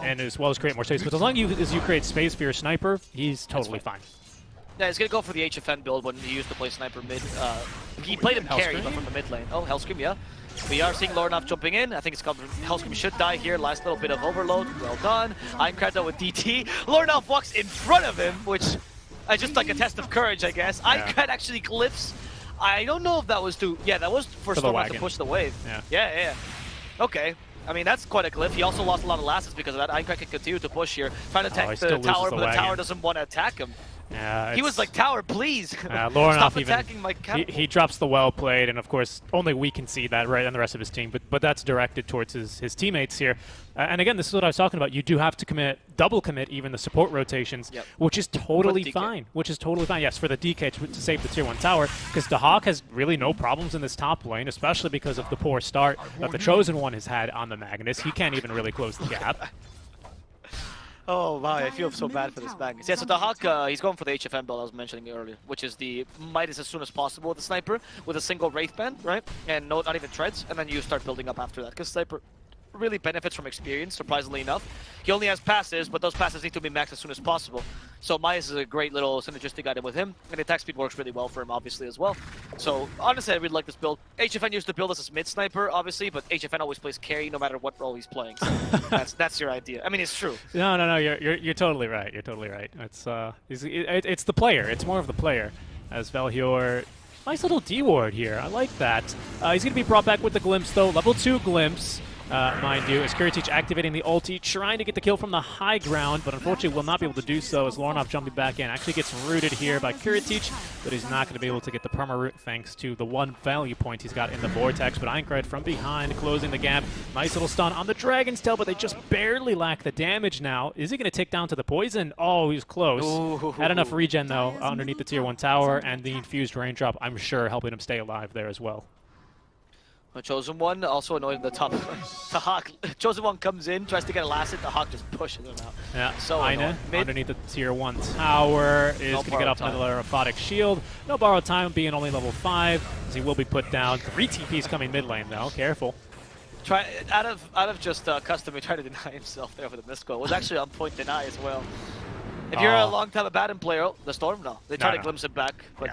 And as well as create more space. But as long as you create space for your sniper, he's totally fine. Yeah, he's going to go for the HFN build when he used to play sniper mid. He played him carry, but from the mid lane. Oh, Hellscream, yeah. We are seeing Lornoff jumping in. I think it's called Hellscream should die here. Last little bit of overload. Well done. Aincrad though with DT. Lornoff walks in front of him, which... just like a test of courage, I guess. Yeah. Aincrad actually glyphs. I don't know if that was yeah, that was for Storm to push the wave. Yeah. Okay. I mean, that's quite a glyph. He also lost a lot of lasses because of that. Aincrad can continue to push here, trying to tank the tower, but the tower doesn't want to attack him. Yeah, he was like, tower, please. Stop attacking my capital. He drops the well played, and of course, only we can see that, right, and the rest of his team. But that's directed towards his teammates here. And again, this is what I was talking about. You do have to double commit even the support rotations, which is totally fine. Yes, for the DK to save the tier 1 tower, because Dahak has really no problems in this top lane, especially because of the poor start that the Chosen One has had on the Magnus. He can't even really close the gap. Oh my, I feel so bad for this Magnus. Yeah, so Dahak, he's going for the HFN build I was mentioning earlier, which is the Midas as soon as possible with the Sniper, with a single Wraith Band, right? And not even treads, and then you start building up after that, because Sniper really benefits from experience, surprisingly enough. He only has passes, but those passes need to be maxed as soon as possible. So Myas is a great little synergistic item with him, and attack speed works really well for him, obviously, as well. So honestly, I really like this build. HFN used to build this as mid-sniper, obviously, but HFN always plays carry no matter what role he's playing. So that's your idea. I mean, it's true. No, you're totally right. You're totally right. It's the player. It's more of the player. As Velhior, nice little D-ward here. I like that. He's going to be brought back with the Glimpse, though. Level 2 Glimpse, mind you, as Kuritic activating the ulti, trying to get the kill from the high ground, but unfortunately will not be able to do so as Lornov jumping back in. Actually gets rooted here by Kuritic, but he's not going to be able to get the perma-root thanks to the one value point he's got in the Vortex. But Aincrad from behind, closing the gap. Nice little stun on the Dragon's Tail, but they just barely lack the damage now. Is he going to take down to the poison? Oh, he's close. Ooh. Had enough regen, though, underneath the Tier 1 tower, and the infused raindrop, I'm sure, helping him stay alive there as well. Chosen One also annoyed at the top. The Hawk, Chosen One comes in, tries to get a last hit, the Hawk just pushes him out. Yeah, so Aine underneath the Tier 1 tower is going to get off another robotic shield. No borrowed time, being only level 5, as he will be put down. 3 TPs coming mid lane, though. Careful. Out of just custom, he tried to deny himself there for the miscall. It was actually on point deny as well. If you're a long-time Abaddon player, the Storm, no. They tried to glimpse it back, but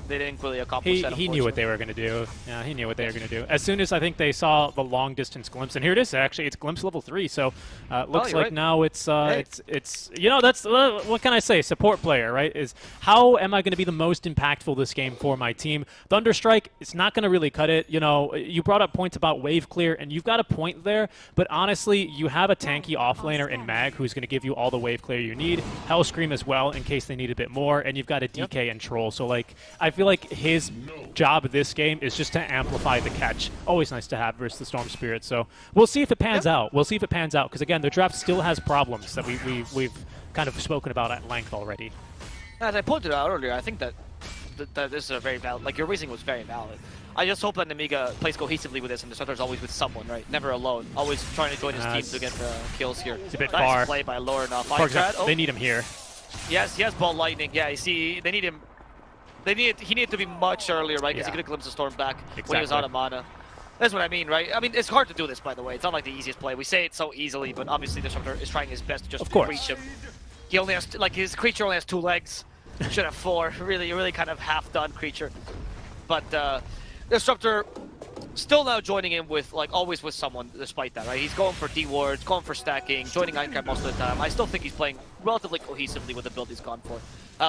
they didn't really accomplish that. He knew what they were going to do. Yeah, he knew what they were going to do. As soon as I think they saw the long distance glimpse, and here it is. Actually, it's glimpse level 3. So looks like now it's you know, that's what can I say? Support player, right? Is how am I going to be the most impactful this game for my team? Thunderstrike, it's not going to really cut it. You know, you brought up points about wave clear, and you've got a point there. But honestly, you have a tanky offlaner in Mag who's going to give you all the wave clear you need. Hellscream as well in case they need a bit more, and you've got a DK and Troll. So like I feel like his job this game is just to amplify the catch. Always nice to have versus the Storm Spirit. So we'll see if it pans out. We'll see if it pans out because again, the draft still has problems that we've kind of spoken about at length already. As I pointed out earlier, I think that this is a very valid. Like your reasoning was very valid. I just hope that Nemiga plays cohesively with this, and the starter's always with someone, right? Never alone. Always trying to join his team to get the kills here. It's a bit nice far. Play by Lorna. For example, they need him here. Yes, he has Ball Lightning. Yeah, you see, they need him. He needed to be much earlier, right? Because he could have glimpsed the Storm back when he was out of mana. That's what I mean, right? I mean, it's hard to do this, by the way. It's not like the easiest play. We say it so easily, but obviously the Disruptor is trying his best to just reach him. He only has, like, his creature only has 2 legs. Should have 4. Really kind of half-done creature. But Disruptor still now joining in with, like, always with someone despite that, right? He's going for D-wards, going for stacking, joining Aincrad most of the time. I still think he's playing relatively cohesively with the build he's gone for.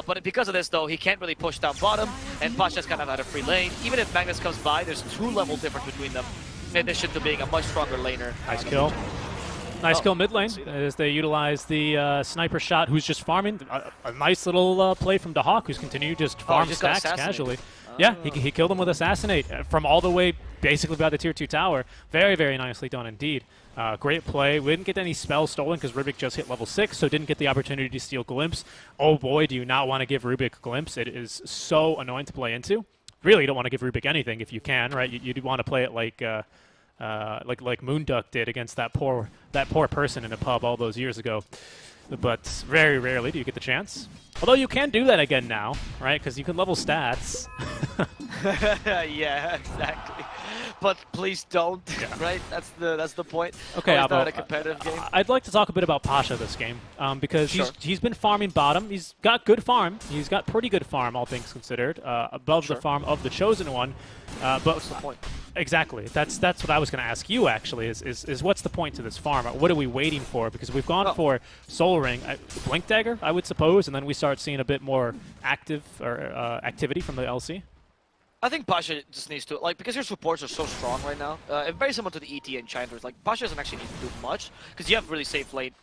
But because of this, though, he can't really push down bottom, and Pasha's kind of out of free lane. Even if Magnus comes by, there's 2 level difference between them, in addition to being a much stronger laner. Nice kill. Nice kill mid lane as they utilize the sniper shot, who's just farming. A nice little play from DeHawk, who's continued just farm stacks casually. Yeah, he killed him with Assassinate from all the way basically by the Tier 2 tower. Very, very nicely done indeed. Great play. We didn't get any spells stolen because Rubik just hit level 6, so didn't get the opportunity to steal Glimpse. Oh boy, do you not want to give Rubik Glimpse. It is so annoying to play into. Really, you don't want to give Rubik anything if you can, right? You do want to play it like Moonduck did against that poor person in a pub all those years ago. But very rarely do you get the chance. Although you can do that again now, right? Because you can level stats. Yeah, exactly. But please don't, right? That's the point. Okay, Abo, not a competitive game. I'd like to talk a bit about Pasha this game because he's been farming bottom. He's got good farm. He's got pretty good farm, all things considered, above the farm of the Chosen One. But what's the point? Exactly. That's what I was going to ask you. Actually, is what's the point to this farm? What are we waiting for? Because we've gone for Soul Ring, Blink Dagger, I would suppose, and then we start seeing a bit more active or activity from the LC. I think Pasha just needs to, like, because your supports are so strong right now, very similar to the ET Enchanters, like, Pasha doesn't actually need to do much, because you have really safe late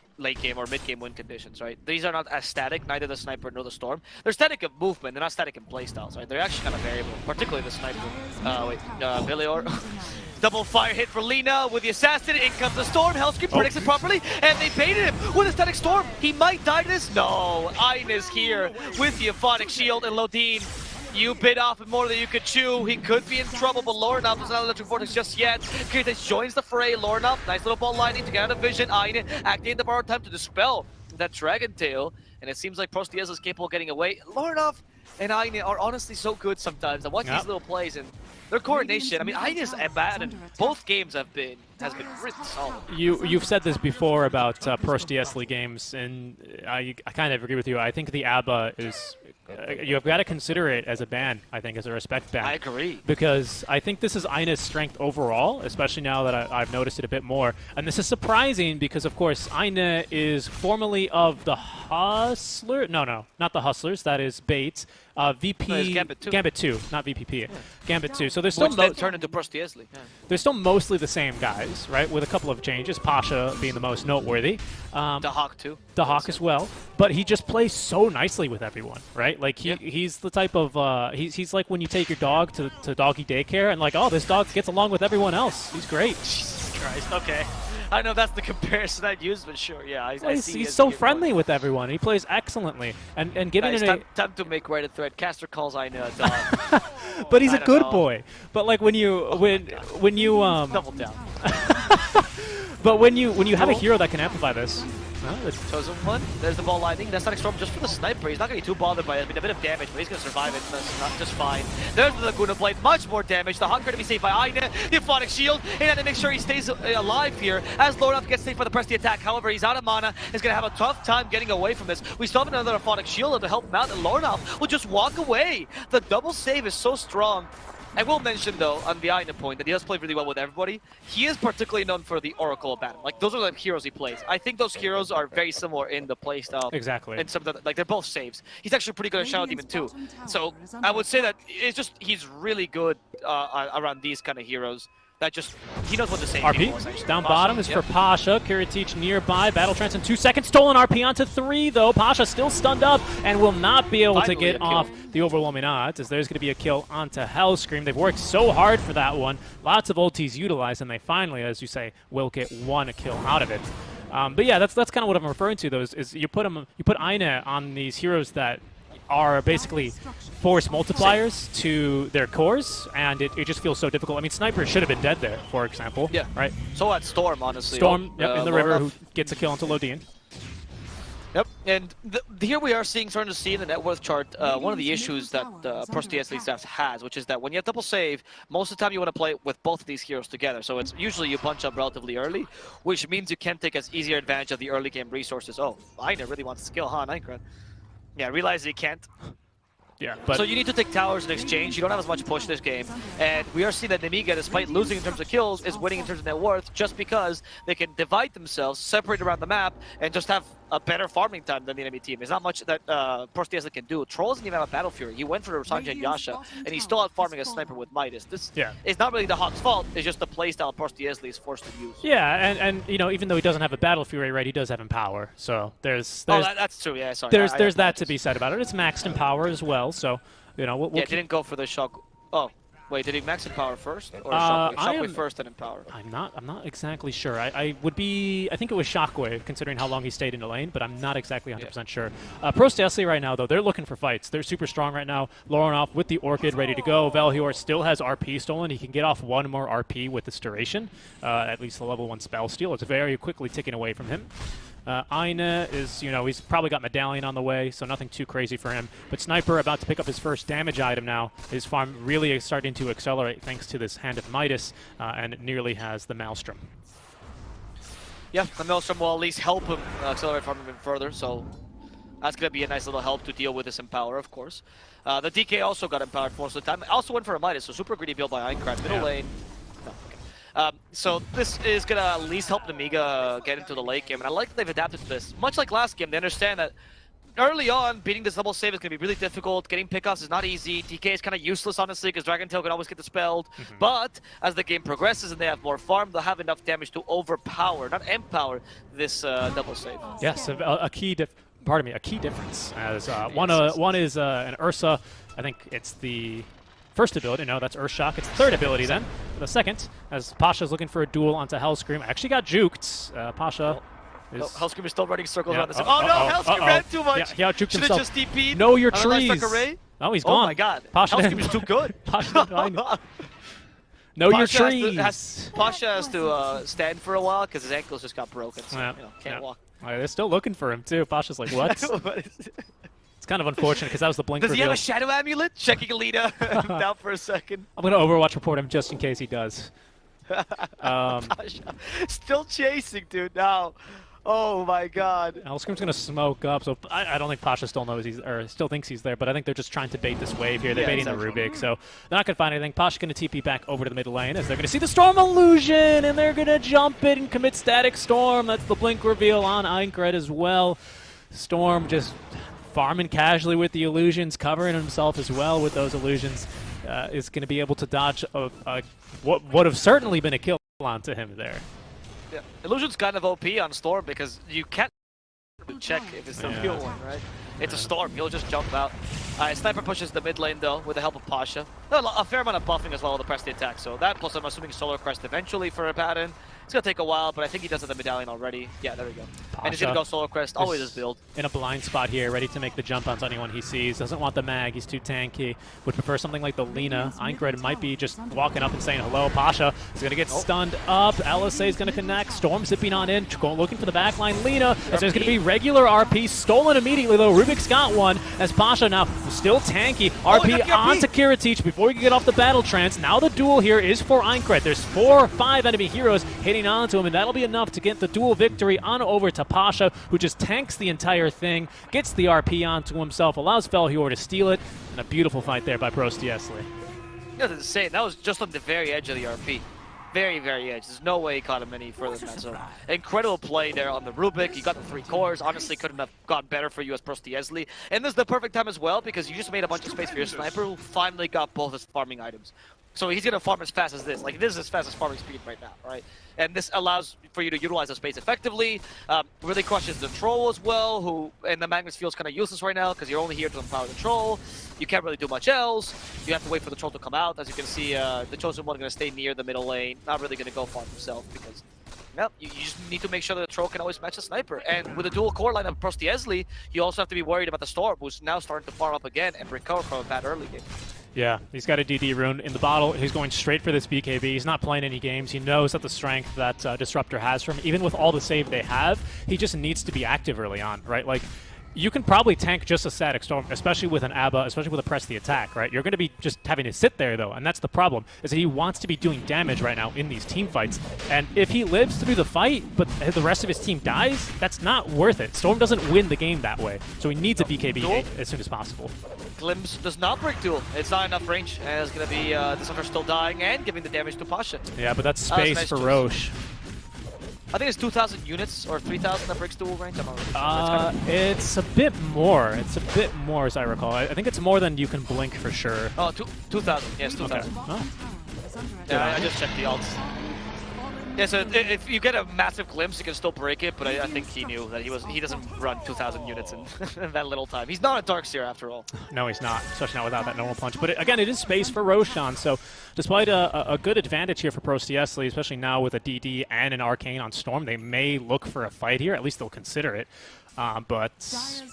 game or mid-game win conditions, right? These are not as static, neither the Sniper nor the Storm. They're static in movement, they're not static in playstyles, right? They're actually kind of variable, particularly the Sniper. Velior. Double fire hit for Lina with the Assassin, in comes the Storm, Hellscream predicts it properly, and they baited him with a static Storm! He might die to this? No! Aine is here with the Aphotic Shield, and Lodin, you bit off more than you could chew. He could be in trouble, but Lornov does not Electric Vortex just yet. Kuritic joins the fray. Lornov, nice little ball lightning to get out of vision. Aine activating the borrowed time to dispel that Dragon Tail, and it seems like Prosti is capable of getting away. Lornov and Aine are honestly so good sometimes. I watch these little plays and their coordination. I mean, Aine's Abaddon, both games have been has been really solid. You've said this before about Prosti Esli games, and I kind of agree with you. I think the ABBA is you've got to consider it as a ban. I think as a respect ban. I agree. Because I think this is Ina's strength overall, especially now that I've noticed it a bit more. And this is surprising because, of course, Ina is formerly of the Hustler. No, not the Hustlers. That is Bates. VP No, it's Gambit 2. Gambit 2, not VPP. Yeah. Gambit 2. So there's still Which then turned into Prosti Esli. Yeah. they're still mostly the same guys, right? With a couple of changes. Pasha being the most noteworthy. The Hawk too. The Hawk as well, but he just plays so nicely with everyone, right? Like he's the type of he's like when you take your dog to doggy daycare and like, oh, this dog gets along with everyone else. He's great. Jesus Christ. Okay. I know that's the comparison I'd use, but sure, yeah. I see. He's so friendly with everyone. He plays excellently, and giving Guys, it time to make Reddit thread. Caster calls Ina a dog. but he's I a don't good know. boy. But like when you Double down. but when you have a hero that can amplify this. Chosen one. There's the ball lightning. That's not Storm just for the sniper. He's not going to be too bothered by it. I mean, a bit of damage, but he's going to survive it. That's not just fine. There's the Laguna Blade. Much more damage. The Hawk going to be saved by Ina. The Euphonic Shield. He had to make sure he stays alive here as Lornoff gets saved by the Prosti attack. However, he's out of mana. He's going to have a tough time getting away from this. We still have another Euphonic Shield to help him out, and Lornoff will just walk away. The double save is so strong. I will mention, though, on the Ina point, that he does play really well with everybody. He is particularly known for the Oracle of Battle. Like, those are the heroes he plays. I think those heroes are very similar in the playstyle. Exactly. And some of the, like, they're both saves. He's actually pretty good at Shadow Demon, too. So, I would say that it's just, he's really good around these kind of heroes. That just, he knows what to say. RP, down bottom is for Pasha. Kiritich nearby. Battle trance in 2 seconds. Stolen RP onto 3, though. Pasha still stunned up and will not be able to get off the overwhelming odds, as there's going to be a kill onto Hellscream. They've worked so hard for that one. Lots of ultis utilized, and they finally, as you say, will get one kill out of it. But yeah, that's kind of what I'm referring to, though, is you put Ina on these heroes that are basically force multipliers to their cores, and it just feels so difficult. I mean, Sniper should have been dead there, for example. Yeah. Right? So at Storm, honestly. Storm in the river, who gets a kill onto Lodin. Yep, and here we are starting to see in the net worth chart one of the issues that Prosti Esli staff has, which is that when you have double save, most of the time you want to play with both of these heroes together. So it's usually you punch up relatively early, which means you can take as easier advantage of the early game resources. Oh, Ina really wants to skill, huh, Ninecrad? Yeah, realize he can't. Yeah, but so you need to take towers in exchange. You don't have as much push this game. And we are seeing that Nemiga, despite losing in terms of kills, is winning in terms of net worth just because they can divide themselves, separate around the map, and just have a better farming time than the enemy team. There's not much that Prosti Esli can do. Troll doesn't even have a Battle Fury. He went for Sanjay and Yasha, and he's still out farming a sniper with Midas. This is not really the Hawk's fault. It's just the playstyle Prosti Esli is forced to use. Yeah, and you know, even though he doesn't have a Battle Fury, right, he does have Empower. So there's that's true. Yeah, sorry. There's that to be said about it. It's maxed Empower as well. So you know, we'll didn't go for the shock. Oh. Wait, did he max Empower first? Or Shockwave first and Empower? I'm not exactly sure. I think it was Shockwave, considering how long he stayed in the lane, but I'm not exactly 100% sure. Prosti Esli right now, though, they're looking for fights. They're super strong right now. Lornoff with the Orchid ready to go. Velhior still has RP stolen. He can get off one more RP with this duration, at least the level 1 spell steal. It's very quickly ticking away from him. Ina is, you know, he's probably got Medallion on the way, so nothing too crazy for him. But Sniper about to pick up his first damage item now. His farm really is starting to accelerate thanks to this Hand of Midas, and it nearly has the Maelstrom. Yeah, the Maelstrom will at least help him accelerate farm even further, so that's going to be a nice little help to deal with this Empower, of course. The DK also got empowered most of the time. Also went for a Midas, so super greedy build by Einkrad. Middle lane. So this is going to at least help Nemiga get into the late game, and I like that they've adapted to this. Much like last game, they understand that early on, beating this double save is going to be really difficult. Getting pickoffs is not easy. DK is kind of useless, honestly, because Dragon Tail can always get dispelled. But as the game progresses and they have more farm, they'll have enough damage to overpower, not empower, this double save. Yes, a key difference. As one is an Ursa. I think it's the first ability. No, that's Earthshock. It's the third ability then. The second, as Pasha's looking for a duel onto Hellscream. Actually got juked. Pasha. Hellscream is still running circles around this. Oh no, Hellscream ran too much. Yeah, he outjuked himself. Just DP'd. Know your trees. Oh, he's gone. Oh my god. Hellscream is too good. Know your trees. Pasha has to stand for a while because his ankles just got broken. So, can't walk. They're still looking for him too. Pasha's like, what? It's kind of unfortunate because that was the blink reveal. Does he have a Shadow Amulet? Checking Alita down for a second. I'm going to Overwatch report him just in case he does. Pasha still chasing, dude. Now, oh my God. Now Scrim's gonna smoke up, so I don't think Pasha still knows still thinks he's there, but I think they're just trying to bait this wave here. They're baiting the Rubik, so they're not gonna find anything. Pasha's gonna TP back over to the mid lane as they're gonna see the Storm Illusion, and they're gonna jump it and commit Static Storm. That's the blink reveal on Aincred as well. Storm just farming casually with the illusions, covering himself as well with those illusions. Is going to be able to dodge what would have certainly been a kill onto him there. Yeah. Illusion's kind of OP on Storm because you can't check if it's the real one, right? It's a Storm, he'll just jump out. Sniper pushes the mid lane though with the help of Pasha. A fair amount of buffing as well to press the attack, so that plus I'm assuming Solar Crest eventually for a pattern. It's gonna take a while, but I think he does have the medallion already. Yeah, there we go. Pasha And he's gonna go Solar Crest, always his build. In a blind spot here, ready to make the jump onto anyone he sees. Doesn't want the mag, he's too tanky. Would prefer something like the Lina. Aincred might be just walking up and saying hello. Pasha is gonna get stunned up. LSA is gonna connect. Storm zipping on in, looking for the backline. Lina, as there's gonna be regular RP, stolen immediately though. Rubik's got one, as Pasha now still tanky. RP onto Kiritich before he can get off the battle trance. Now the duel here is for Aincred. There's 4 or 5 enemy heroes hitting onto him, and that'll be enough to get the duel victory on over to Pasha, who just tanks the entire thing, gets the RP onto himself, allows Felhior to steal it, and a beautiful fight there by Prosti Esli. Yeah, that's insane. That was just on the very edge of the RP. Very, very edge. There's no way he caught him any further than that. So, incredible play there on the Rubik. You got the 3 cores. Honestly, couldn't have gone better for you as Prosti Esli. And this is the perfect time as well because you just made a bunch of space for your sniper who finally got both his farming items. So he's gonna farm as fast as this. Like, this is as fast as farming speed right now, right? And this allows for you to utilize the space effectively. Really crushes the troll as well, who, and the Magnus feels kind of useless right now because you're only here to empower the troll. You can't really do much else. You have to wait for the troll to come out. As you can see, the Chosen One gonna stay near the middle lane. Not really gonna go farm himself because, well, you just need to make sure that the troll can always match the sniper. And with a dual core line of Prosti Esli, you also have to be worried about the Storm, who's now starting to farm up again and recover from a bad early game. Yeah, he's got a DD rune in the bottle. He's going straight for this BKB. He's not playing any games. He knows that the strength that Disruptor has from him, even with all the save they have, he just needs to be active early on, right? Like, you can probably tank just a static storm, especially with an ABBA, especially with a press the attack, right? You're going to be just having to sit there, though, and that's the problem, is that he wants to be doing damage right now in these team fights. And if he lives through the fight, but the rest of his team dies, that's not worth it. Storm doesn't win the game that way, so he needs a BKB as soon as possible. Glimpse does not break duel. It's not enough range, and it's going to be Disruptor still dying and giving the damage to Pasha. Yeah, but that's space nice for choice. Roche. I think it's 2,000 units or 3,000 that breaks duel range. I'm not really sure. It's a bit more. It's a bit more, as I recall. I think it's more than you can blink for sure. Oh, 2,000. Yes, 2,000. Okay. Oh. Yeah, I just checked the alts. Yeah, so if you get a massive glimpse, you can still break it, but I think he knew that he doesn't run 2,000 units in, in that little time. He's not a Darkseer after all. No, he's not, especially not without that normal punch. But again, it is space for Roshan, so despite a good advantage here for Prosti Esli, especially now with a DD and an Arcane on Storm, they may look for a fight here. At least they'll consider it. But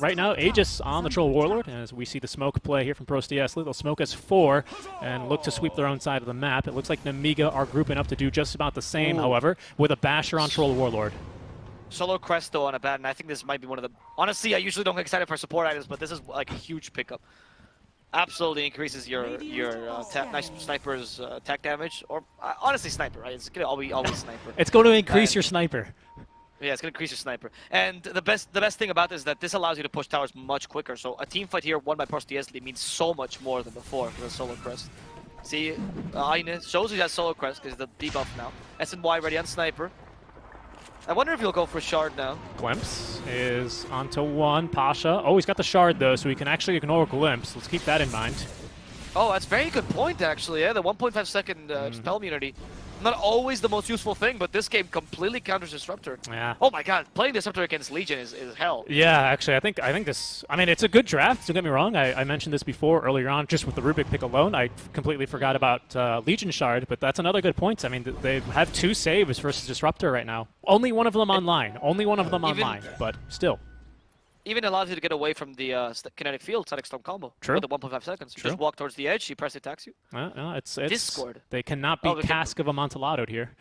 right now, Aegis on the Troll Warlord, as we see the smoke play here from Prosti Esli. They'll smoke as 4 and look to sweep their own side of the map. It looks like Nemiga are grouping up to do just about the same, however, with a Basher on Troll Warlord. Solo Crest though on a bat, and I think this might be one of the... Honestly, I usually don't get excited for support items, but this is like a huge pickup. Absolutely increases your nice sniper's attack damage, or honestly sniper, right? It's gonna always sniper. It's going to increase your sniper. Yeah, it's going to increase your sniper. And the best thing about this is that this allows you to push towers much quicker. So a team fight here won by Prosti Esli means so much more than before for the Solo Crest. See, Aine shows he has Solo Crest because the debuff now. SNY ready on sniper. I wonder if he'll go for Shard now. Glimpse is onto 1. Pasha. Oh, he's got the Shard, though, so he can actually ignore Glimpse. Let's keep that in mind. Oh, that's a very good point, actually. Yeah, the 1.5 second spell immunity. Not always the most useful thing, but this game completely counters Disruptor. Yeah. Oh my god, playing Disruptor against Legion is hell. Yeah, actually, I think this... I mean, it's a good draft, don't get me wrong. I mentioned this before earlier on, just with the Rubik pick alone. I completely forgot about Legion Shard, but that's another good point. I mean, they have 2 saves versus Disruptor right now. Only one of them online. Only one of them online, but still. Even allows you to get away from the kinetic field static storm combo. True. With the 1.5 seconds. You just walk towards the edge, he press attacks you. It's Discord. They cannot be Cask of Amontillado here.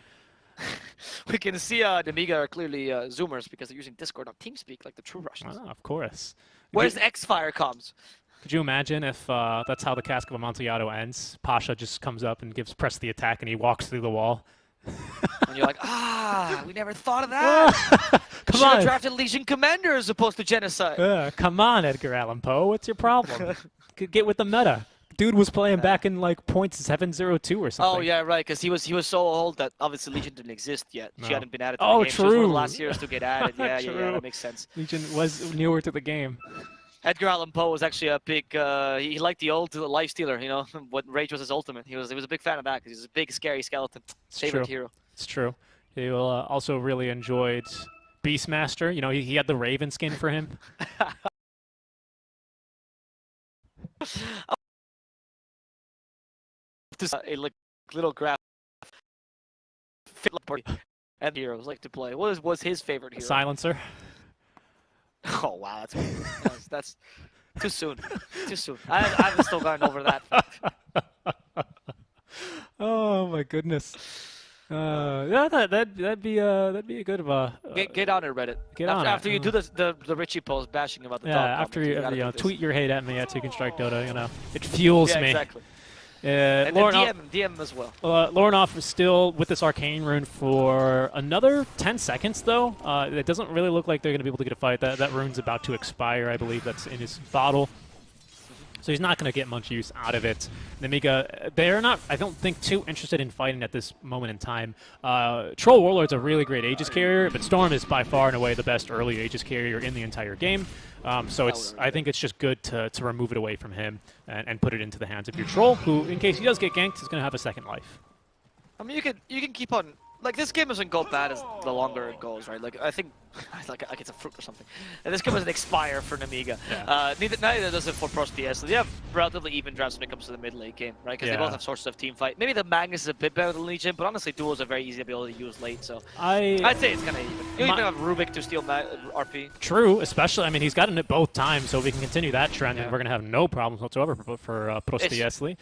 We can see Nemiga are clearly Zoomers because they're using Discord on TeamSpeak like the true Russians. Of course. Where's X-Fire comms? Could you imagine if that's how the Cask of Amontillado ends? Pasha just comes up and gives press the attack and he walks through the wall. And you're like, we never thought of that. Come Should have on. drafted Legion Commander as opposed to Genocide. Come on, Edgar Allan Poe. What's your problem? Get with the meta. Dude was playing back in like .702 or something. Oh yeah, right. Because he was so old that obviously Legion didn't exist yet. No. She hadn't been added to Oh, the game. She was one of true. the last heroes to get added. Yeah, True. that makes sense. Legion was newer to the game. Edgar Allan Poe was actually a big. He liked the old life stealer. You know, what Rage was his ultimate. He was a big fan of that because he was a big, scary skeleton. Favorite hero. It's true. He also really enjoyed Beastmaster. You know, he had the Raven skin for him. A little graph. And heroes like to play. What was his favorite hero? Silencer. Oh wow, that's too soon. Too soon. I haven't still gotten over that. Oh my goodness. Yeah, that'd be a good Get on it, Reddit. Get on after it. you do the Richie post bashing about the yeah. dog After comments, you gotta know, do this. tweet your hate at me at So You Can Strike Dota. You know, it fuels Yeah, me. exactly. And Lauren, DM as well. Lornoff is still with this arcane rune for another 10 seconds, though. It doesn't really look like they're going to be able to get a fight. That rune's about to expire, I believe. That's in his bottle. So he's not going to get much use out of it. Nemiga, they're not, I don't think, too interested in fighting at this moment in time. Troll Warlord's a really great Aegis carrier, but Storm is by far and away the best early Aegis carrier in the entire game. So I think it's just good to remove it away from him and put it into the hands of your Troll, who, in case he does get ganked, is going to have a second life. I mean, you can keep on. Like, this game doesn't go bad as the longer it goes, right? Like, I think like it's a fruit or something. And this game doesn't expire for Nemiga. Yeah. Neither does it for Prosti. So they have relatively even drafts when it comes to the mid late game, right? Because they both have sources of team fight. Maybe the Magnus is a bit better than Legion, but honestly, duos are very easy to be able to use late. So I'd say it's kind of even. You even have Rubik to steal RP. True, especially, I mean, he's gotten it both times, so we can continue that trend, and we're going to have no problems whatsoever for Prosti Esli.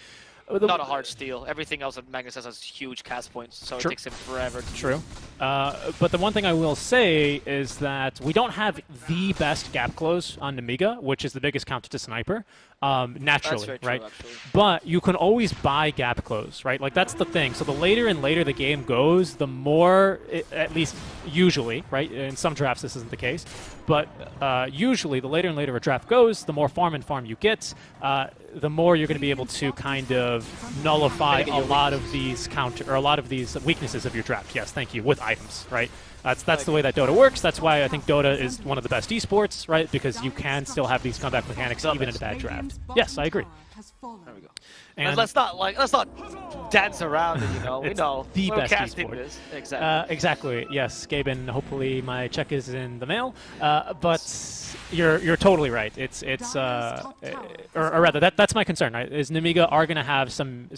Not a hard steal. Everything else that Magnus has huge cast points, so it takes him forever to True. But the one thing I will say is that we don't have the best gap close on Nemiga, which is the biggest counter to Sniper, naturally, very true, right? actually. But you can always buy gap close, right? Like, that's the thing. So the later and later the game goes, the more, at least usually, right? In some drafts this isn't the case, but usually the later and later a draft goes, the more farm and farm you get, the more you're going to be able to kind of nullify a lot of these weaknesses of your draft. Yes, thank you, with items, right? That's the way that Dota works. That's why I think Dota is one of the best esports, right? Because you can still have these comeback mechanics even in a bad draft. Yes, I agree. There we go. And let's not dance around it, you know. We know. The We're best casting esport. this. Exactly. Exactly. Yes, Gaben. Hopefully my check is in the mail. But you're totally right. It's or rather that's my concern. Right? Is Nemiga are going to have some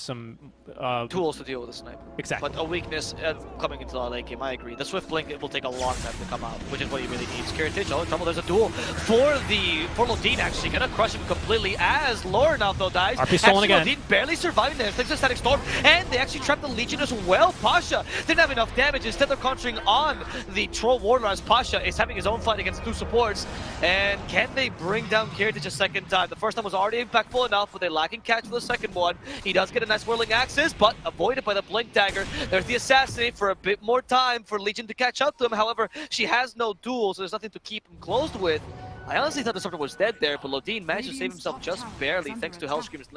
tools to deal with the sniper. Exactly. But a weakness coming into the late game, I agree. The Swift Blink, it will take a long time to come out, which is what he really needs. Kiritich, oh, in trouble, there's a duel for Lodin, actually. Gonna crush him completely as Lornoff, though, dies. RP stolen again. Lodin barely surviving there. Thanks to Static Storm, and they actually trapped the Legion as well. Pasha didn't have enough damage. Instead, they're conjuring on the Troll Warlord as Pasha is having his own fight against two supports. And can they bring down Kiritich a second time? The first time was already impactful enough, but they're lacking catch for the second one. He does get a nice whirling axis, but avoided by the Blink Dagger. There's the Assassinate for a bit more time for Legion to catch up to him. However, she has no duel, so there's nothing to keep him closed with. I honestly thought the Disruptor was dead there, but Lodin managed to save himself just barely thanks to Hellscream's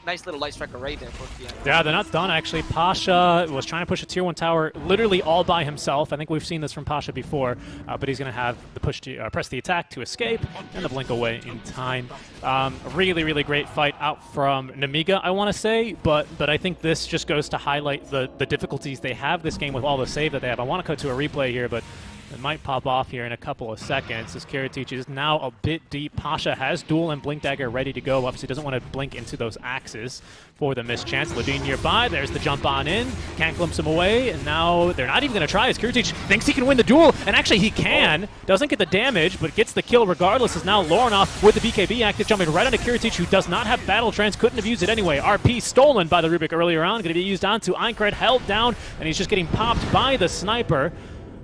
nice little light strike array there. Yeah, they're not done, actually. Pasha was trying to push a tier 1 tower literally all by himself. I think we've seen this from Pasha before, but he's going to have the push to press the attack to escape and the blink away in time. Really, really great fight out from Nemiga, I want to say, but I think this just goes to highlight the difficulties they have this game with all the save that they have. I want to cut to a replay here, but it might pop off here in a couple of seconds as Kiritich is now a bit deep. Pasha has duel and Blink Dagger ready to go. Obviously doesn't want to blink into those axes for the missed chance. Lodin nearby. There's the jump on in. Can't glimpse him away. And now they're not even going to try as Kiritich thinks he can win the duel. And actually he can. Doesn't get the damage, but gets the kill regardless. Is now Lornoff with the BKB active, jumping right onto Kiritich, who does not have Battle Trance. Couldn't have used it anyway. RP stolen by the Rubik earlier on. Going to be used onto Einkred. Held down. And he's just getting popped by the sniper.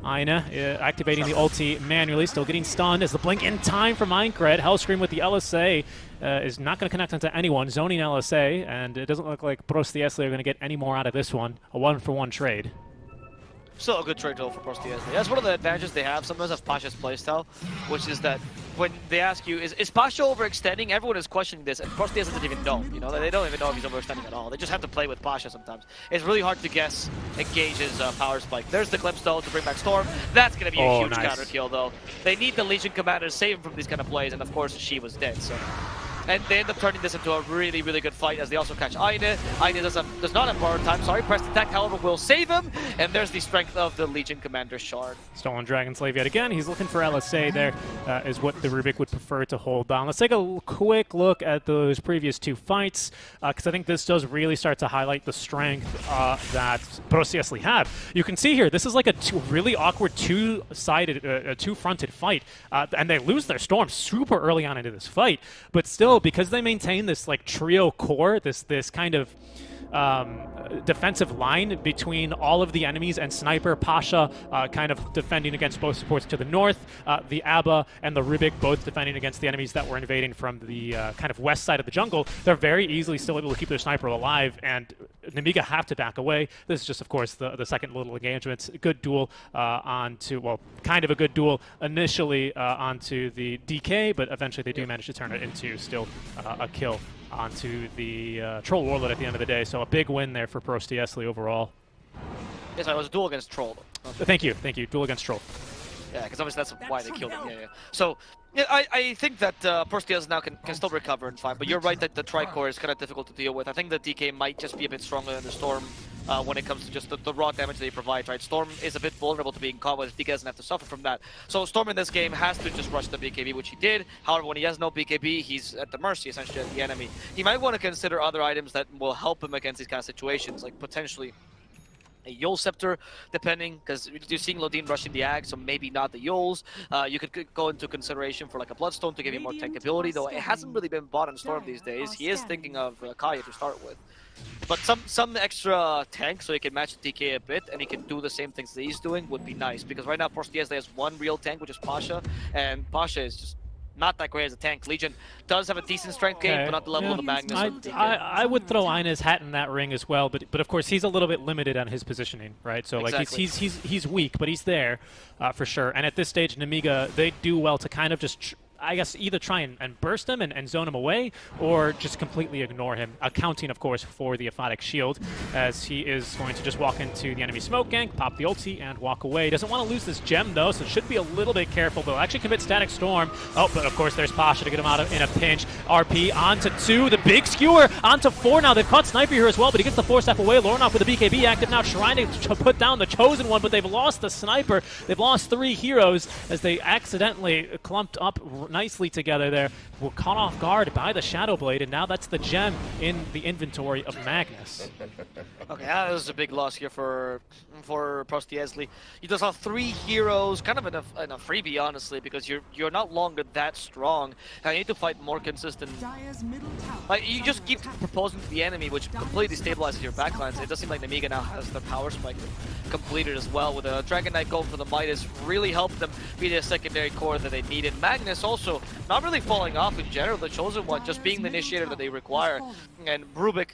Aina activating the ulti manually, still getting stunned as the blink in time from Einkred. Hellscream with the LSA is not going to connect onto anyone, zoning LSA, and it doesn't look like Prosti Esli are going to get any more out of this one. A 1-for-1 trade. Still a good trade though for Prosti. That's one of the advantages they have sometimes of Pasha's playstyle, which is that when they ask you, is Pasha overextending? Everyone is questioning this, and Prosti doesn't even know. You know, they don't even know if he's overextending at all. They just have to play with Pasha sometimes. It's really hard to guess and gauge his power spike. There's the Glimpse though to bring back Storm. That's gonna be a huge counter kill though. They need the Legion Commander to save him from these kind of plays, and of course she was dead. So. And they end up turning this into a really, really good fight as they also catch Aine. Aine does not have borrowed time, sorry. Pressed attack, however, will save him. And there's the strength of the Legion Commander Shard. Stolen Dragon Slave yet again. He's looking for LSA there, is what the Rubik would prefer to hold down. Let's take a quick look at those previous two fights, because I think this does really start to highlight the strength that Prosti Esli had. You can see here, this is like a really awkward two-sided, two-fronted fight, and they lose their Storm super early on into this fight, but still, because they maintain this like trio core, this kind of defensive line between all of the enemies and Sniper, Pasha kind of defending against both supports to the north, the Abba and the Rubik both defending against the enemies that were invading from the kind of west side of the jungle. They're very easily still able to keep their Sniper alive, and Nemiga have to back away. This is just, of course, the second little engagement. Good duel onto, well, kind of a good duel initially onto the DK, but eventually they do manage to turn it into still a kill onto the Troll Warlord at the end of the day. So a big win there for Prosti Esli overall. Yes, I was a duel against Troll. Thank you. Duel against Troll. Yeah, because obviously that's why they killed him. Yeah. So yeah, I think that Prosti Esli now can still recover and fine, but you're right that the Tricore is kind of difficult to deal with. I think the DK might just be a bit stronger than the Storm when it comes to just the raw damage they provide, right? Storm is a bit vulnerable to being caught, but DK doesn't have to suffer from that. So Storm in this game has to just rush the BKB, which he did. However, when he has no BKB, he's at the mercy, essentially, of the enemy. He might want to consider other items that will help him against these kind of situations, like potentially a Yule Scepter, depending, because you're seeing Lodin rushing the Ag, so maybe not the Yules. You could go into consideration for like a Bloodstone to give you more tankability, though it hasn't really been bought in Storm these days. He is thinking of Kaya to start with. But some extra tank so he can match the DK a bit and he can do the same things that he's doing would be nice. Because right now Prosti Esli has one real tank, which is Pasha, and Pasha is just not that great as a tank. Legion does have a decent strength game, but not the level of the Magnus. I would throw Aine's hat in that ring as well, but of course he's a little bit limited on his positioning, right? So exactly. like he's weak, but he's there for sure. And at this stage, Nemiga, they do well to kind of just I guess either try and burst him and zone him away, or just completely ignore him, accounting, of course, for the Aphatic Shield, as he is going to just walk into the enemy smoke gank, pop the ulti, and walk away. Doesn't want to lose this gem, though, so should be a little bit careful. They'll actually commit Static Storm. Oh, but of course there's Pasha to get him out in a pinch. RP onto 2, the big skewer onto 4 now. They've caught Sniper here as well, but he gets the 4-step away. Lornoff with the BKB active now, trying to put down the Chosen One, but they've lost the Sniper. They've lost 3 heroes as they accidentally clumped up nicely together there. Were caught off guard by the Shadow Blade, and now that's the gem in the inventory of Magnus. Okay, that was a big loss here for Prosti Esli. You just saw 3 heroes, kind of in a freebie, honestly, because you're not longer that strong. Now you need to fight more consistent. Like, you just keep proposing to the enemy, which completely stabilizes your backlines. It does seem like Nemiga now has the power spike completed as well, with a Dragon Knight going for the Midas really helped them be the secondary core that they needed. Magnus also not really falling off in general, the Chosen One just being the initiator that they require, and Rubik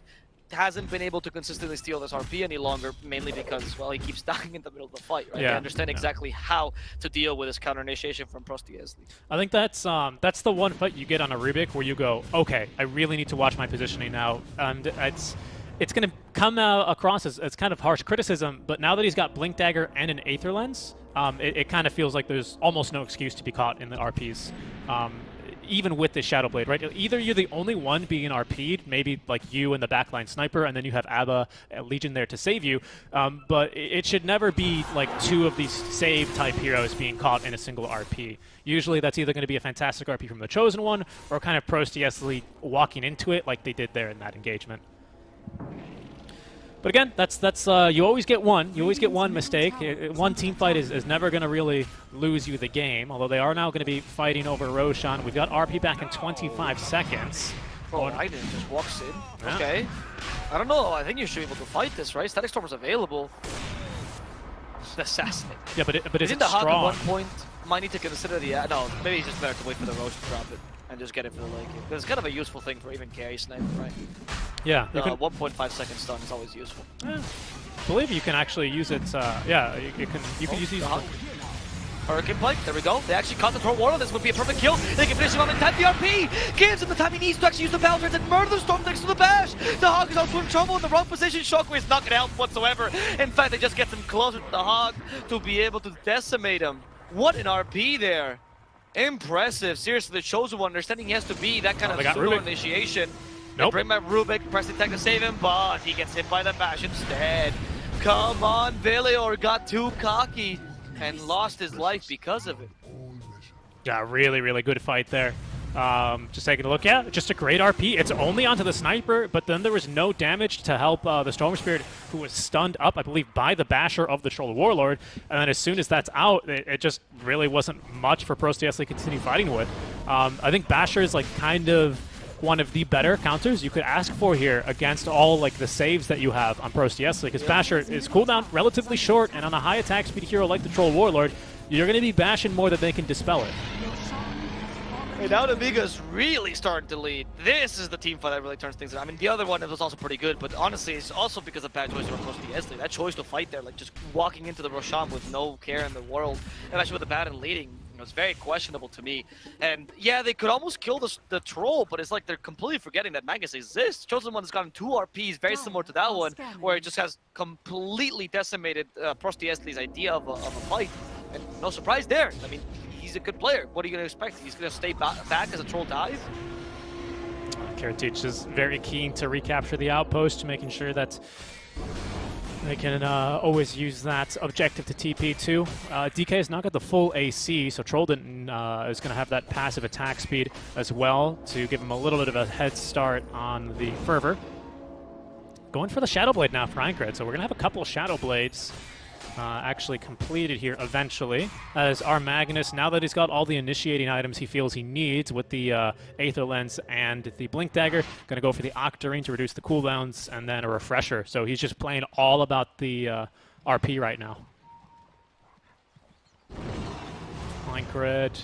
hasn't been able to consistently steal this RP any longer, mainly because, well, he keeps dying in the middle of the fight, right? Yeah. They understand exactly how to deal with this counter initiation from Prosti Esli. I think that's the one fight you get on a Rubik where you go, okay, I really need to watch my positioning now, and it's going to come across as kind of harsh criticism, but now that he's got Blink Dagger and an Aether Lens, it kind of feels like there's almost no excuse to be caught in the RPs. Even with this Shadow Blade, right? Either you're the only one being RP'd, maybe like you and the backline Sniper, and then you have Abba, Legion there to save you, but it should never be like 2 of these save-type heroes being caught in a single RP. Usually that's either going to be a fantastic RP from the Chosen One, or kind of Prosti Esli walking into it like they did there in that engagement. But again, that's you always get one. You always get one mistake. One team fight is never going to really lose you the game, although they are now going to be fighting over Roshan. We've got RP back in 25 seconds. Oh, Raiden just walks in. Yeah. Okay. I don't know. I think you should be able to fight this, right? Static Storm is available. Assassinate. Yeah, but is it the strong? Hawk at one point? Might need to consider the... no, maybe it's just better to wait for the Roshan to drop it. and just get it for the late game. Because it's kind of a useful thing for even carry sniper, right? Yeah. 1.5 second stun is always useful. I believe you can actually use it. Yeah, you can use these. Hurricane Pike, there we go. They actually caught the Troll Warlord. This would be a perfect kill. They can finish him off in time. The RP gives him the time he needs to actually use the Valorant and murder the Storm thanks to the bash. The Hawk is also in trouble in the wrong position. Shockwave's not going to help whatsoever. In fact, they just get him closer to the Hawk to be able to decimate him. What an RP there. Impressive. Seriously, the Chosen One, understanding he has to be that kind of pseudo initiation. Nope. Bring back Rubik, press the tech to save him, but he gets hit by the bash instead. Come on, Velior got too cocky and lost his life because of it. Yeah, really, really good fight there. Just taking a look at just a great RP. It's only onto the sniper, but then there was no damage to help the Storm Spirit, who was stunned up, I believe, by the basher of the Troll Warlord. And then as soon as that's out, it just really wasn't much for Prosti Esli to continue fighting with. I think basher is like kind of one of the better counters you could ask for here against all like the saves that you have on Prosti Esli, because basher is cooldown relatively short, and on a high attack speed hero like the Troll Warlord, you're going to be bashing more than they can dispel it. And now Nemiga's really starting to lead. This is the team fight that really turns things around. I mean, the other one was also pretty good, but honestly, it's also because of bad choice from Prosti Esli. That choice to fight there, like just walking into the Roshan with no care in the world, and actually with the bad and leading, it's very questionable to me. And yeah, they could almost kill the Troll, but it's like they're completely forgetting that Magus exists. Chosen One has gotten 2 RPs, very similar to that one, where it just has completely decimated Prosti Esli's idea of a fight. And no surprise there. I mean, he's a good player. What are you going to expect? He's going to stay back as a Troll dies? Kiritich is very keen to recapture the outpost, making sure that they can always use that objective to TP too. DK has not got the full AC, so Trollden is going to have that passive attack speed as well to give him a little bit of a head start on the Fervor. Going for the Shadow Blade now for Aincred, so we're going to have a couple of Shadow Blades actually completed here eventually, as our Magnus, now that he's got all the initiating items he feels he needs with the Aether Lens and the Blink Dagger, going to go for the Octarine to reduce the cooldowns and then a Refresher. So he's just playing all about the RP right now. Aincred,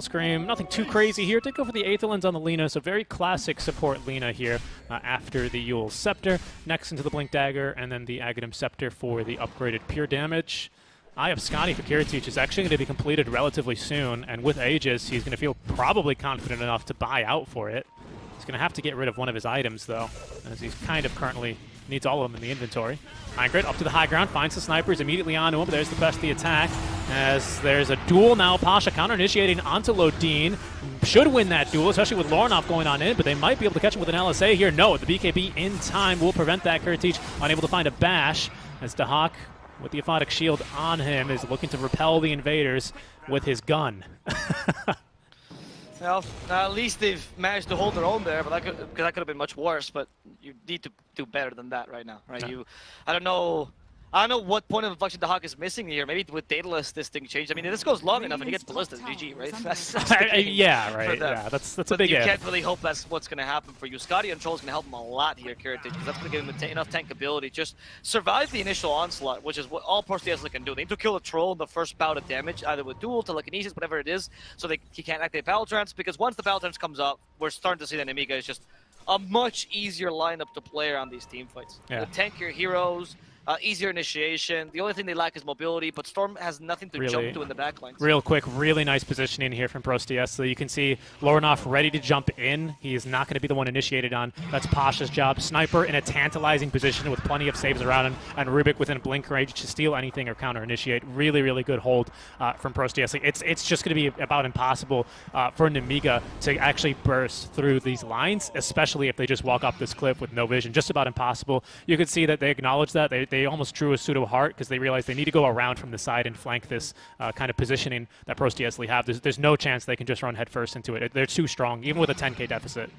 Scrim, nothing too crazy here. Did go for the Aether Lens on the Lina, so very classic support Lina here after the Eul's Scepter. Next into the Blink Dagger, and then the Aghanim Scepter for the upgraded pure damage. Eye of Scotty for Kiritich is actually going to be completed relatively soon, and with Aegis, he's going to feel probably confident enough to buy out for it. He's going to have to get rid of one of his items, though, as he's kind of currently needs all of them in the inventory. Aincred up to the high ground, finds the snipers immediately onto him, but there's the best of the attack, as there's a duel now. Pasha counter-initiating onto Lodin. Should win that duel, especially with Lorinov going on in, but they might be able to catch him with an LSA here. No, the BKB in time will prevent that. Kiritich unable to find a bash, as Dahak, with the Aphotic Shield on him, is looking to repel the invaders with his gun. Well, at least they've managed to hold their own there, but that could have been much worse. But you need to do better than that right now, right? Yeah. I don't know what point of inflection the Hawk is missing here. Maybe with Daedalus this thing changed. I mean, if this goes long enough and he gets ballistic, GG, right? That's yeah, right. Yeah, that's a big. You can't really hope that's what's going to happen for you. Scotty and Troll's going to help him a lot here, Kiritich, because that's going to give him enough tank ability. Just survive the initial onslaught, which is what all Prosti Esli can do. They need to kill a Troll in the first bout of damage, either with duel, telekinesis, whatever it is, so he can't activate Battle Trance. Because once the Battle Trance comes up, we're starting to see that Nemiga is just a much easier lineup to play around these team fights. Yeah. The tankier heroes. Easier initiation. The only thing they lack is mobility, but Storm has nothing to jump to in the backlines. Real quick, really nice positioning here from Prosti Esli. You can see Lorinov ready to jump in. He is not going to be the one initiated on. That's Pasha's job. Sniper in a tantalizing position with plenty of saves around him, and Rubik within blink range to steal anything or counter-initiate. Really, really good hold from Prosti Esli. It's just going to be about impossible for Nemiga to actually burst through these lines, especially if they just walk up this cliff with no vision. Just about impossible. You can see that they acknowledge that. They almost drew a pseudo heart because they realized they need to go around from the side and flank this kind of positioning that Prosti Esli have. There's no chance they can just run headfirst into it. They're too strong, even with a 10k deficit.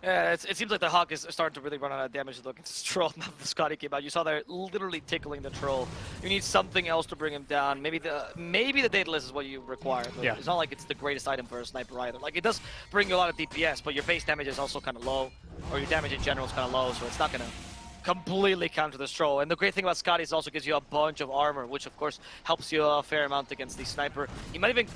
Yeah, it seems like the Hawk is starting to really run out of damage to look at this Troll. Now the Scotty came out. You saw they're literally tickling the Troll. You need something else to bring him down. Maybe the Daedalus is what you require. But yeah. It's not like it's the greatest item for a sniper either. Like, it does bring you a lot of DPS, but your base damage is also kind of low, or your damage in general is kind of low, so it's not going to completely counter the Stroll. And the great thing about Scotty is also gives you a bunch of armor, which of course helps you a fair amount against the sniper.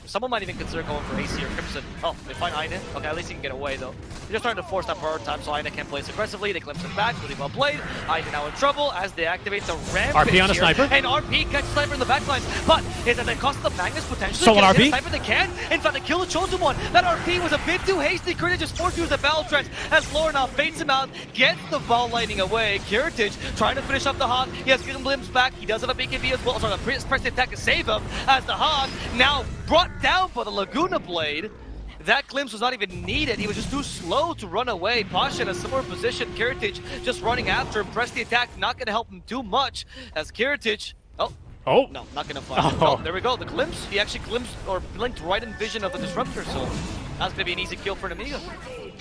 Someone might even consider going for AC or Crimson. Oh, they find Aine. Okay, at least he can get away though. They're just trying to force that forward time so Aine can place aggressively. They glimpse him back, really well played. Aine now in trouble as they activate the rampage RP on a here. sniper. And RP catches sniper in the backline. But is it the cost of the Magnus potentially? Someone Can they RP? get a sniper? They can. In fact, they kill the Chosen One. That RP was a bit too hasty. Kurtic just forced to use the battle trench as Lorna baits him out, gets the ball lighting away. Kurtic trying to finish up the Hog. He has Scrim glimpse back. He does have a BKB as well. Sorry, the press the attack to save him as the Hog now brought down by the Laguna Blade. That glimpse was not even needed. He was just too slow to run away. Pasha in a similar position. Kurtic just running after him. Press the attack, not going to help him too much as Kurtic. Oh, no, not going to fly. Oh, there we go. The glimpse. He actually glimpsed or blinked right in vision of the Disruptor. So that's going to be an easy kill for Nemiga.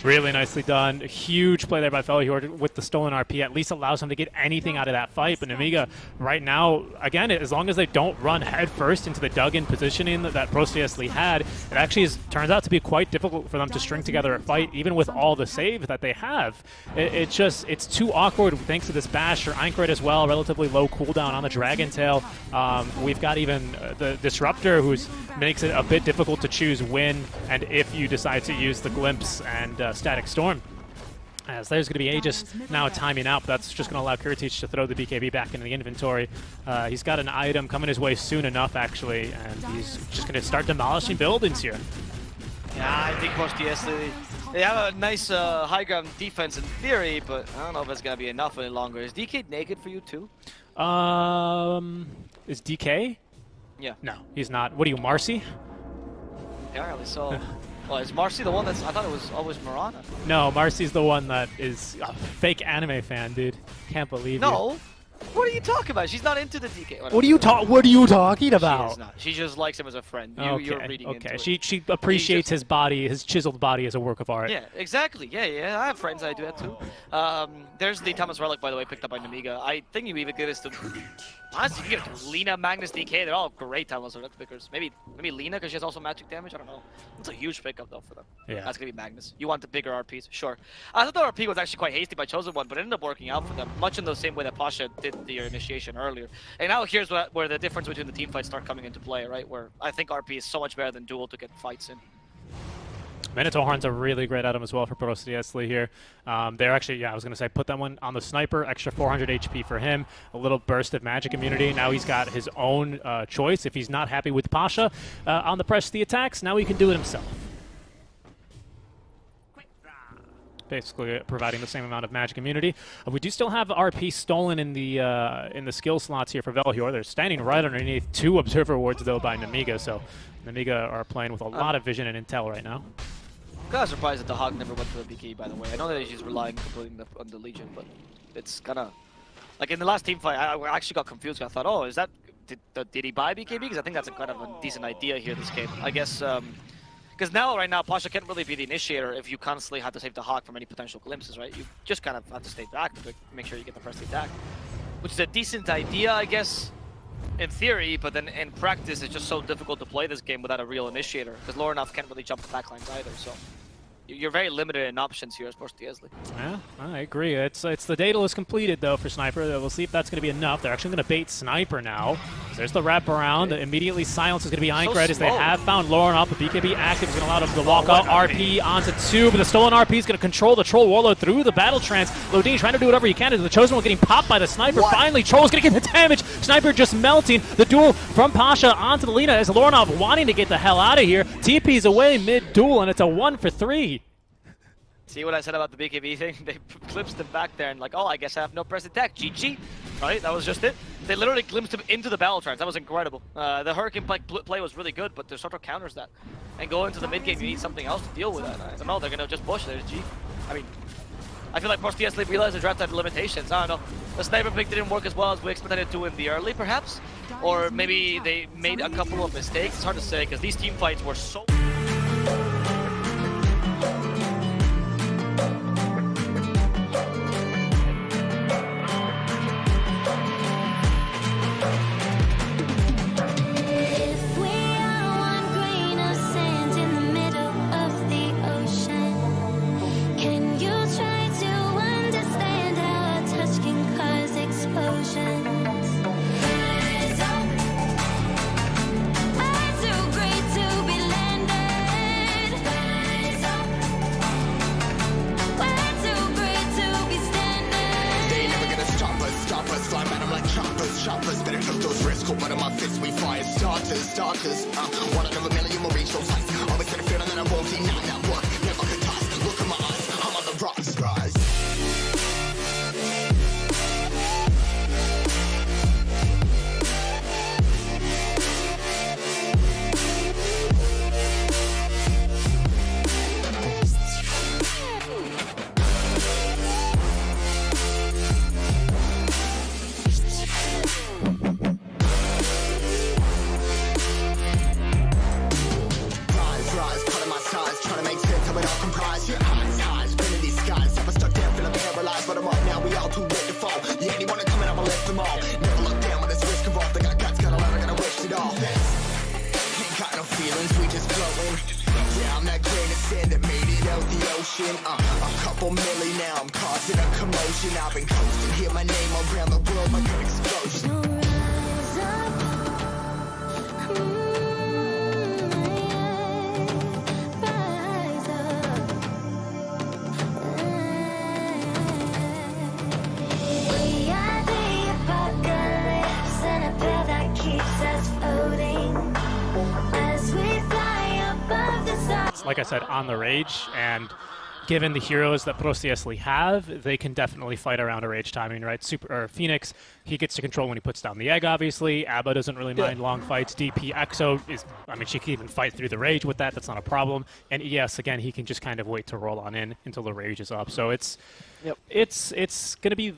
Really nicely done. A huge play there by Felhjord with the stolen RP. At least allows him to get anything out of that fight. But Nemiga, right now, again, as long as they don't run head first into the dug-in positioning that Prosti Esli had, it actually turns out to be quite difficult for them to string together a fight, even with all the save that they have. It's too awkward thanks to this bash. Or Aincrad as well, relatively low cooldown on the Dragon Tail. We've got even the Disruptor, who makes it a bit difficult to choose when and if you decide to use the Glimpse and Static Storm. As there's going to be Aegis now timing out, but that's just going to allow Kurtic to throw the BKB back into the inventory. He's got an item coming his way soon enough, actually, and he's just going to start demolishing buildings here. Yeah, I think Prosti Esli, they have a nice high ground defense in theory, but I don't know if it's going to be enough any longer. Is DK naked for you too? Is DK? Yeah. No, he's not. What are you, Marcy? Apparently so. Well, is Marcy the one that's... I thought it was always Marana. No, Marcy's the one that is a fake anime fan, dude. Can't believe No. you. What are you talking about? She's not into the DK. What are you talking about? She is not. She just likes him as a friend. You're reading into it. She appreciates his body, his chiseled body, as a work of art. Yeah, exactly. Yeah. I have friends that do that too. There's the Thomas Relic, by the way, picked up by Nemiga. I think you even give this to... Honestly, you can give it to Lina, Magnus, DK. They're all great Thomas Relic pickers. Maybe Lina, because she has also magic damage. I don't know. It's a huge pickup, though, for them. Yeah. That's going to be Magnus. You want the bigger RPs? Sure. I thought the RP was actually quite hasty by Chosen One, but it ended up working out for them, much in the same way that Pasha did the initiation earlier. And now here's where the difference between the team fights start coming into play, right? Where I think RP is so much better than Duel to get fights in. Minotaur Horn's a really great item as well for Prosti Esli here. They're actually, I was going to say, put that one on the Sniper, extra 400 HP for him, a little burst of magic immunity. Now he's got his own choice. If he's not happy with Pasha on the press the attacks, now he can do it himself. Basically providing the same amount of magic immunity. We do still have RP stolen in the skill slots here for Velhjord. They're standing right underneath 2 Observer Wards, though, by Nemiga, so Nemiga are playing with a lot of vision and intel right now. I'm kind of surprised that the Hog never went for the BKE, by the way. I know that he's relying completely on the Legion, but it's kind of... Like, in the last team fight, I actually got confused. I thought, oh, is that... Did he buy BKB? Because I think that's a kind of a decent idea here this game. I guess... Because right now, Pasha can't really be the initiator if you constantly have to save the Hawk from any potential glimpses, right? You just kind of have to stay back to make sure you get the press attack. Which is a decent idea, I guess, in theory, but then in practice, it's just so difficult to play this game without a real initiator. Because Lorinov can't really jump the backlines either, so... You're very limited in options here as Prosti Esli. Yeah, I agree. It's the Daedalus completed, though, for Sniper. We'll see if that's going to be enough. They're actually going to bait Sniper now. There's the wraparound. Immediately silence is going to be Aincrad as they have found Lorinov. The BKB active is going to allow them to walk out. RP onto 2, but the stolen RP is going to control the Troll Warlord through the battle trance. Lodin trying to do whatever he can. The Chosen One getting popped by the Sniper. Finally, Troll's going to get the damage. Sniper just melting. The duel from Pasha onto the Lina as Lorinov wanting to get the hell out of here. TP's away mid-duel, and it's a 1 for 3. See what I said about the BKB thing? They glimpsed him back there and like, oh, I guess I have no press attack. GG. Right? That was just it. They literally glimpsed him into the battle trance. That was incredible. The Hurricane play was really good, but there sort of counters that. And going into the mid game, you need something else to deal with that. I don't know. They're going to just push. There's G. I mean, I feel like Prosti Esli realized the draft had limitations. I don't know. The sniper pick didn't work as well as we expected it to in the early, perhaps. Or maybe they made a couple of mistakes. It's hard to say because these team fights were so... If we are one grain of sand in the middle of the ocean, can you try to understand how a touch can cut Scope out of my fist, we fire starters. One out of a million will reach those heights. Always had a feeling that I won't deny that work. Never could toss. Look at my eyes, I'm on the rocks, rise. A couple milli now, I'm causing a commotion. I've been coasting, hear my name around the world like an explosion. Rise up, rise up. We are the apocalypse, and a pill that keeps us floating as we fly above the stars. Like I said, on the Rage, and given the heroes that Prosti Esli have, they can definitely fight around a Rage timing, right? Phoenix, he gets to control when he puts down the egg, obviously. Abba doesn't really mind long fights. DP Exo is, I mean, she can even fight through the Rage with that. That's not a problem. And ES, again, he can just kind of wait to roll on in until the Rage is up. So it's going to be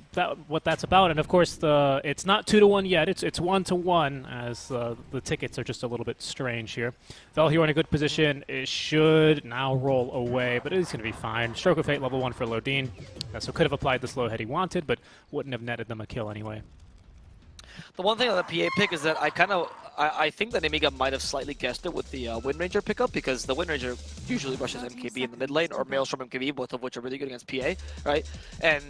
what that's about. And of course, it's not 2-1 yet. It's 1-1, as the tickets are just a little bit strange here. Valhir in a good position. It should now roll away, but it is going to be fine. Stroke of Fate level 1 for Lodin. So could have applied the slow head he wanted, but wouldn't have netted them a kill anyway. The one thing on the PA pick is that I think that Nemiga might have slightly guessed it with the Wind Ranger pickup, because the Wind Ranger usually rushes MKB in the mid lane, or Maelstrom MKB, both of which are really good against PA, right? And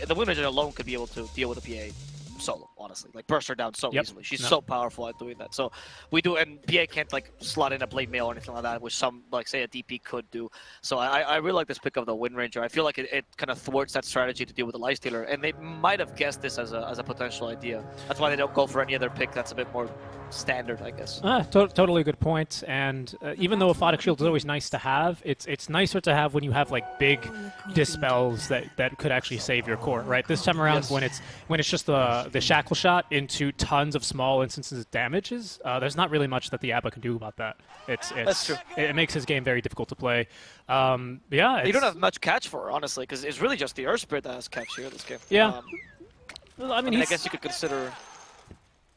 the Wind Ranger alone could be able to deal with a PA solo, honestly. Like, burst her down so easily. She's so powerful at doing that. So we do, and PA can't, like, slot in a Blade Mail or anything like that, which some, like, say a DP could do. So I really like this pick of the Wind Ranger. I feel like it kind of thwarts that strategy to deal with the Lifestealer, and they might have guessed this as a potential idea. That's why they don't go for any other pick that's a bit more standard, I guess. Totally good point. And even though Aphotic Shield is always nice to have, it's nicer to have when you have like big dispels that could actually save your core, right? This time around, when it's just the shackle shot into tons of small instances of damages, there's not really much that the Abba can do about that. That's true. It makes his game very difficult to play. You don't have much catch for her, honestly, because it's really just the Earth Spirit that has catch here in this game. Yeah. Well, I guess you could consider.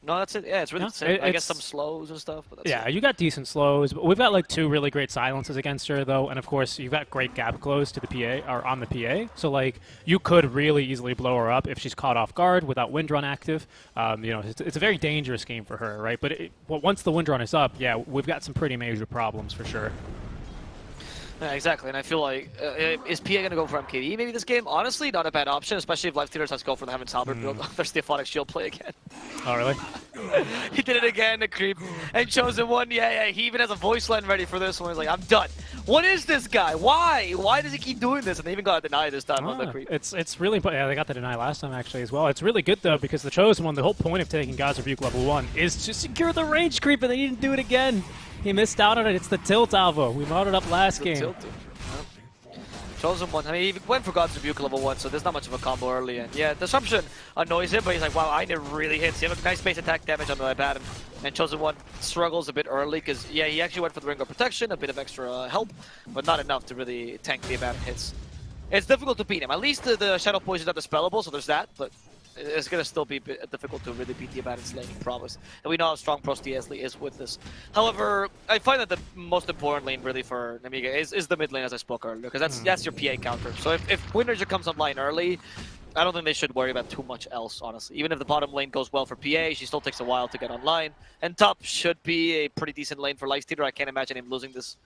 No, that's it. Yeah, it's really the same. I guess some slows and stuff. But that's it. You got decent slows. But we've got like 2 really great silences against her, though. And of course, you've got great gap close to the PA, or on the PA. So like, you could really easily blow her up if she's caught off guard without Windrun active. It's a very dangerous game for her, right? But once the Windrun is up, we've got some pretty major problems for sure. Yeah, exactly, and I feel like, is PA going to go for MKB maybe this game? Honestly, not a bad option, especially if Lifestealers has to go for the Heaven's Halberd build. There's the Aphotic Shield play again. Oh, really? He did it again, the creep, and Chosen One, he even has a voice line ready for this one. He's like, I'm done. What is this guy? Why? Why does he keep doing this? And they even got a deny this time on the creep. It's really, they got the deny last time actually as well. It's really good though, because the Chosen One, the whole point of taking God's Rebuke level 1 is to secure the rage creep, and they didn't do it again. He missed out on it. It's the tilt, Alvo. We modded up last game. Chosen One, I mean, he went for God's Rebuke level 1, so there's not much of a combo early. And yeah, Disruption annoys him, but he's like, wow, I need really hits. He has a nice base attack damage on the iPad, and Chosen One struggles a bit early, because he actually went for the Ring of Protection, a bit of extra help, but not enough to really tank the Abaddon hits. It's difficult to beat him. At least the Shadow Poison is not dispellable, so there's that, but it's going to still be difficult to really beat the Abaddon's laning prowess. And we know how strong Prosti Esli is with this. However, I find that the most important lane really for Nemiga is the mid lane, as I spoke earlier, because that's your PA counter. So if Wind Ranger comes online early, I don't think they should worry about too much else, honestly. Even if the bottom lane goes well for PA, she still takes a while to get online. And top should be a pretty decent lane for Lifestealer. I can't imagine him losing this.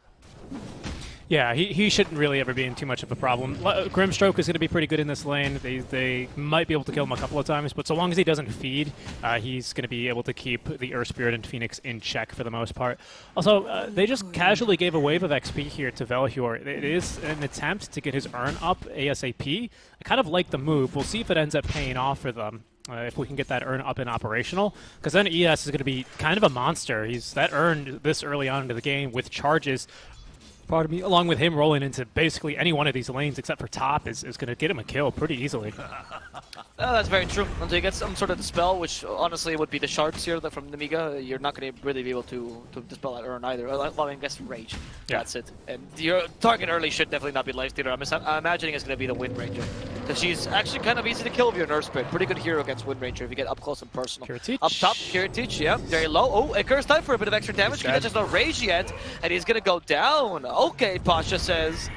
Yeah, he shouldn't really ever be in too much of a problem. Grimstroke is going to be pretty good in this lane. They might be able to kill him a couple of times, but so long as he doesn't feed, he's going to be able to keep the Earth Spirit and Phoenix in check for the most part. Also, they just casually gave a wave of XP here to Valhir. It is an attempt to get his Urn up ASAP. I kind of like the move. We'll see if it ends up paying off for them. if we can get that urn up and operational, because then ES is going to be kind of a monster. He's that urn this early on into the game with charges. Pardon me, along with him rolling into basically any one of these lanes except for top is going to get him a kill pretty easily. That's very true. Until you get some sort of dispel, which honestly would be the shards here from Nemiga, you're not going to really be able to dispel that urn either. Well, I mean, guess rage. Yeah. That's it. And your target early should definitely not be Lifestealer. I'm imagining it's going to be the Wind Ranger. Because she's actually kind of easy to kill if you're an Earth Spirit. Pretty good hero against Wind Ranger if you get up close and personal. Kiritich. Up top, Kiritich, yeah, very low. Oh, and Curse time for a bit of extra damage. He just no rage yet, and he's going to go down. Okay, Pasha says,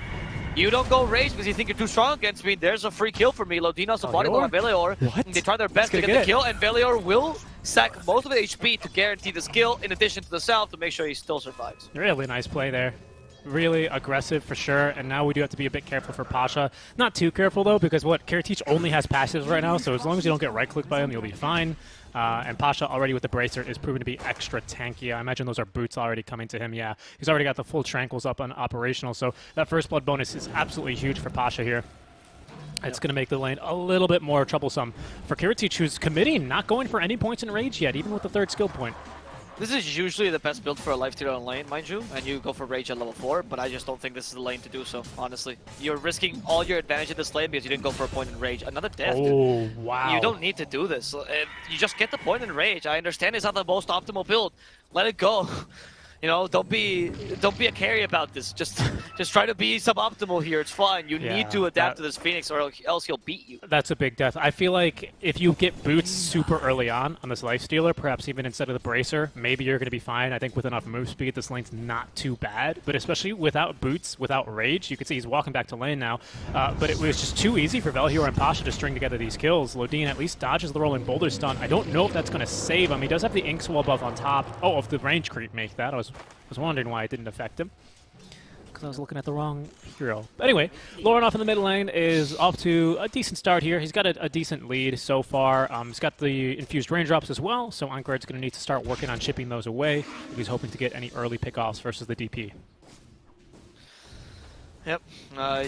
you don't go rage because you think you're too strong against me. There's a free kill for me. Lodinos a body blow on Velior. What? They try their best to get the kill, and Velior will sack most of the HP to guarantee this kill, in addition to the self to make sure he still survives. Really nice play there. Really aggressive for sure, and now we do have to be a bit careful for Pasha. Not too careful though, because Kiritich only has passives right now, so as long as you don't get right-clicked by him, you'll be fine. And Pasha already with the Bracer is proven to be extra tanky. I imagine those are boots already coming to him. Yeah, he's already got the full Tranquils up on operational, so that first blood bonus is absolutely huge for Pasha here. It's going to make the lane a little bit more troublesome for Kiritich, who's committing, not going for any points in rage yet, even with the third skill point. This is usually the best build for a Lifestealer on lane, mind you, and you go for Rage at level 4, but I just don't think this is the lane to do so, honestly. You're risking all your advantage in this lane because you didn't go for a point in Rage. Another death, Oh, dude. wow. You don't need to do this. You just get the point in Rage. I understand it's not the most optimal build. Let it go. You know, don't be a carry about this. Just try to be suboptimal here. It's fine. You need to adapt to this Phoenix, or else he'll beat you. That's a big death. I feel like if you get boots super early on this Lifestealer, perhaps even instead of the Bracer, maybe you're going to be fine. I think with enough move speed, this lane's not too bad. But especially without boots, without Rage, you can see he's walking back to lane now. But it was just too easy for Velhiro and Pasha to string together these kills. Lodine at least dodges the rolling boulder stun. I don't know if that's going to save him. He does have the Ink Swell buff on top. Oh, if the range creep make that. I was wondering why it didn't affect him, because I was looking at the wrong hero. But anyway, Lorenoff in the mid lane is off to a decent start here. He's got a decent lead so far. He's got the infused raindrops as well, so Ankred's going to need to start working on chipping those away if he's hoping to get any early pickoffs versus the DP. Yep,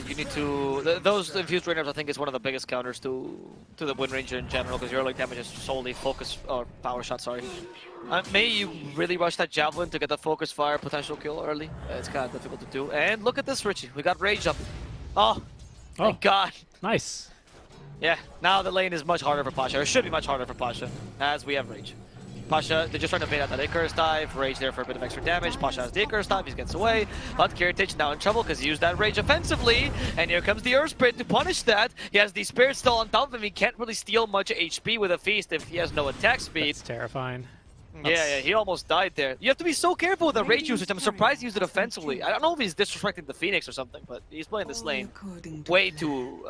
you need to... Those infused raindrops, I think, is one of the biggest counters to the Wind Ranger in general, because your early damage is solely focus, or power shot, sorry. May you really rush that Javelin to get the focus fire potential kill early? It's kind of difficult to do. And look at this, Richie. We got Rage up. Oh, thank God. Nice. Yeah, now the lane is much harder for Pasha, or should be much harder for Pasha, as we have Rage. Pasha, they're just trying to bait out that Icarus dive. Rage there for a bit of extra damage. Pasha has the Icarus dive, he gets away. But Kiritich now in trouble because he used that Rage offensively. And here comes the Earth Spirit to punish that. He has the Spirit still on top of him. He can't really steal much HP with a Feast if he has no attack speed. It's terrifying. Yeah, he almost died there. You have to be so careful with the Rage usage. I'm surprised he used it offensively. I don't know if he's disrespecting the Phoenix or something, but he's playing this lane way too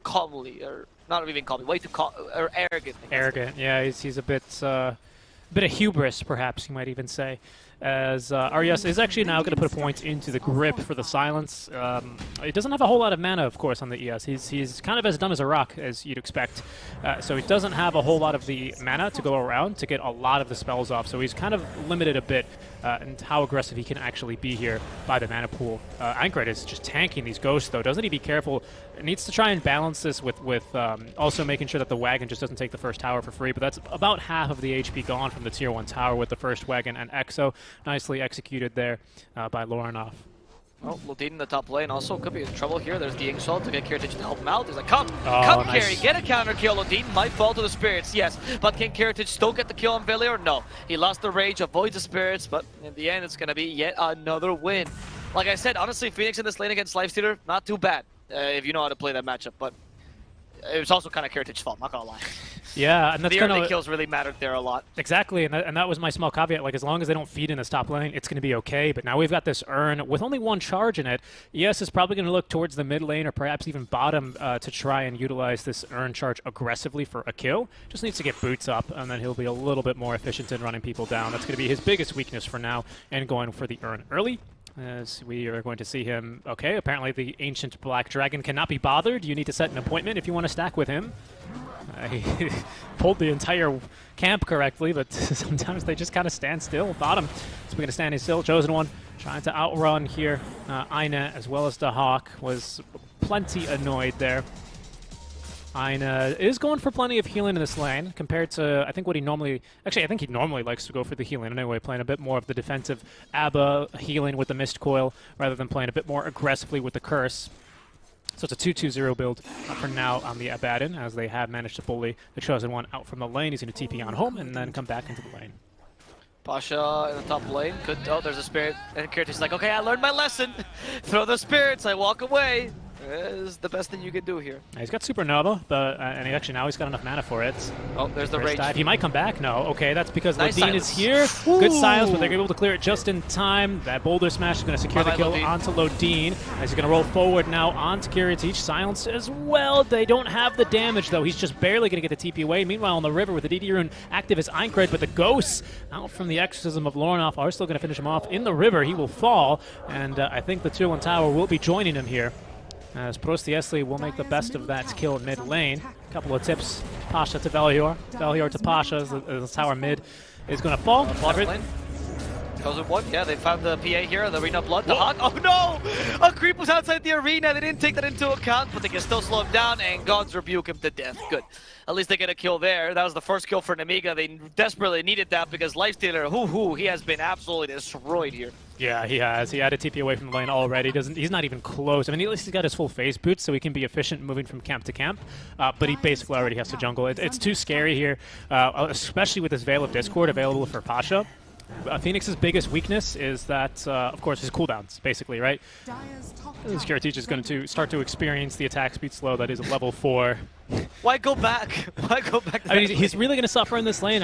calmly, or not even calmly, way too arrogant. Arrogant, yeah, he's a bit of hubris, perhaps you might even say, as Arias is actually now going to put a point into the grip for the silence. He doesn't have a whole lot of mana, of course, on the ES. He's kind of as dumb as a rock, as you'd expect. So he doesn't have a whole lot of the mana to go around to get a lot of the spells off. So he's kind of limited a bit in how aggressive he can actually be here by the mana pool. Ankred is just tanking these ghosts, though. Doesn't he be careful? Needs to try and balance this with also making sure that the wagon just doesn't take the first tower for free. But that's about half of the HP gone from the tier 1 tower with the first wagon and Exo. Nicely executed there by Lorenoff. Oh, Lodine in the top lane also could be in trouble here. There's the Inkshot to get Kiritich to help him out. He's like, come nice. carry, get a counter kill. Lodine might fall to the spirits, yes. But can Kiritich still get the kill on Velior? No. He lost the rage, avoids the spirits, but in the end, it's going to be yet another win. Like I said, honestly, Phoenix in this lane against Lifestealer, not too bad if you know how to play that matchup, but it was also kind of Kiritich's fault, not gonna lie. Yeah, and that's the kind early of kills really mattered there a lot. Exactly, and that was my small caveat. Like, as long as they don't feed in this top lane, it's going to be okay. But now we've got this urn with only one charge in it. ES is probably going to look towards the mid lane or perhaps even bottom to try and utilize this urn charge aggressively for a kill. Just needs to get boots up, and then he'll be a little bit more efficient in running people down. That's going to be his biggest weakness for now, and going for the urn early. As we are going to see him. Okay, apparently the ancient black dragon cannot be bothered. You need to set an appointment if you want to stack with him. He pulled the entire camp correctly, but sometimes they just kind of stand still. Bottom. So we're going to stand still. Chosen One trying to outrun here. Aina as well as the Hawk was plenty annoyed there. Aina is going for plenty of healing in this lane compared to, I think, what he normally... Actually, I think he normally likes to go for the healing anyway, playing a bit more of the defensive ABBA healing with the Mist Coil rather than playing a bit more aggressively with the Curse. So it's a 2-2-0 build for now on the Abaddon, as they have managed to bully the Chosen One out from the lane. He's going to TP on home and then come back into the lane. Pasha in the top lane. Could, oh, there's a spirit. And Kirti's like, okay, I learned my lesson. Throw the spirits, I walk away. Is the best thing you can do here. He's got Supernova, but and actually now he's got enough mana for it. Oh, there's the rage. Dive. He might come back. No, okay, that's because Nice Lodine is silence. here. Good silence, but they're able to clear it just in time. That Boulder Smash is going to secure the Bye-bye, kill Lodine. onto Lodine. As he's going to roll forward now onto Kiritich. Silence as well. They don't have the damage, though. He's just barely going to get the TP away. Meanwhile, on the river with the DD rune active is Einkred, but the ghosts out from the Exorcism of Lornoff are still going to finish him off. In the river, he will fall, and I think the Tier 1 tower will be joining him here. As Prosti Esli will make the best of that kill mid lane. A couple of tips. Pasha to Valior. Valior to Pasha as the tower mid is going to fall. Bottom lane. Chosen One, yeah, they found the PA here, the Arena Blood, the Hawk. Oh no! A creep was outside the arena, they didn't take that into account, but they can still slow him down, and Gods rebuke him to death. Good. At least they get a kill there. That was the first kill for Nemiga. They desperately needed that because Lifestealer, he has been absolutely destroyed here. Yeah, he has. He had a TP away from the lane already. He's not even close. I mean, at least he's got his full phase boots, so he can be efficient moving from camp to camp. But he basically already has to jungle. It's too scary here, especially with this Veil of Discord available for Pasha. Phoenix's biggest weakness is that, of course, his cooldowns, basically, right? This Kiritich is going to start to experience the attack speed slow that is a level 4. Why go back? Why go back to I mean, he's really going to suffer in this lane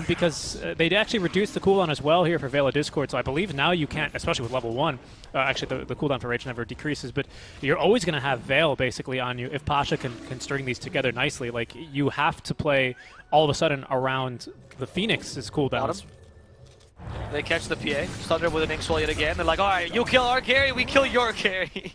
because they actually reduced the cooldown as well here for Veil of Discord, so I believe now you can't, especially with level 1, actually the cooldown for Rage never decreases, but you're always going to have Veil basically on you if Pasha can string these together nicely. Like, you have to play all of a sudden around the Phoenix's cooldowns. They catch the PA, Thunder with an Inkswell yet again. They're like, alright, you kill our carry, we kill your carry.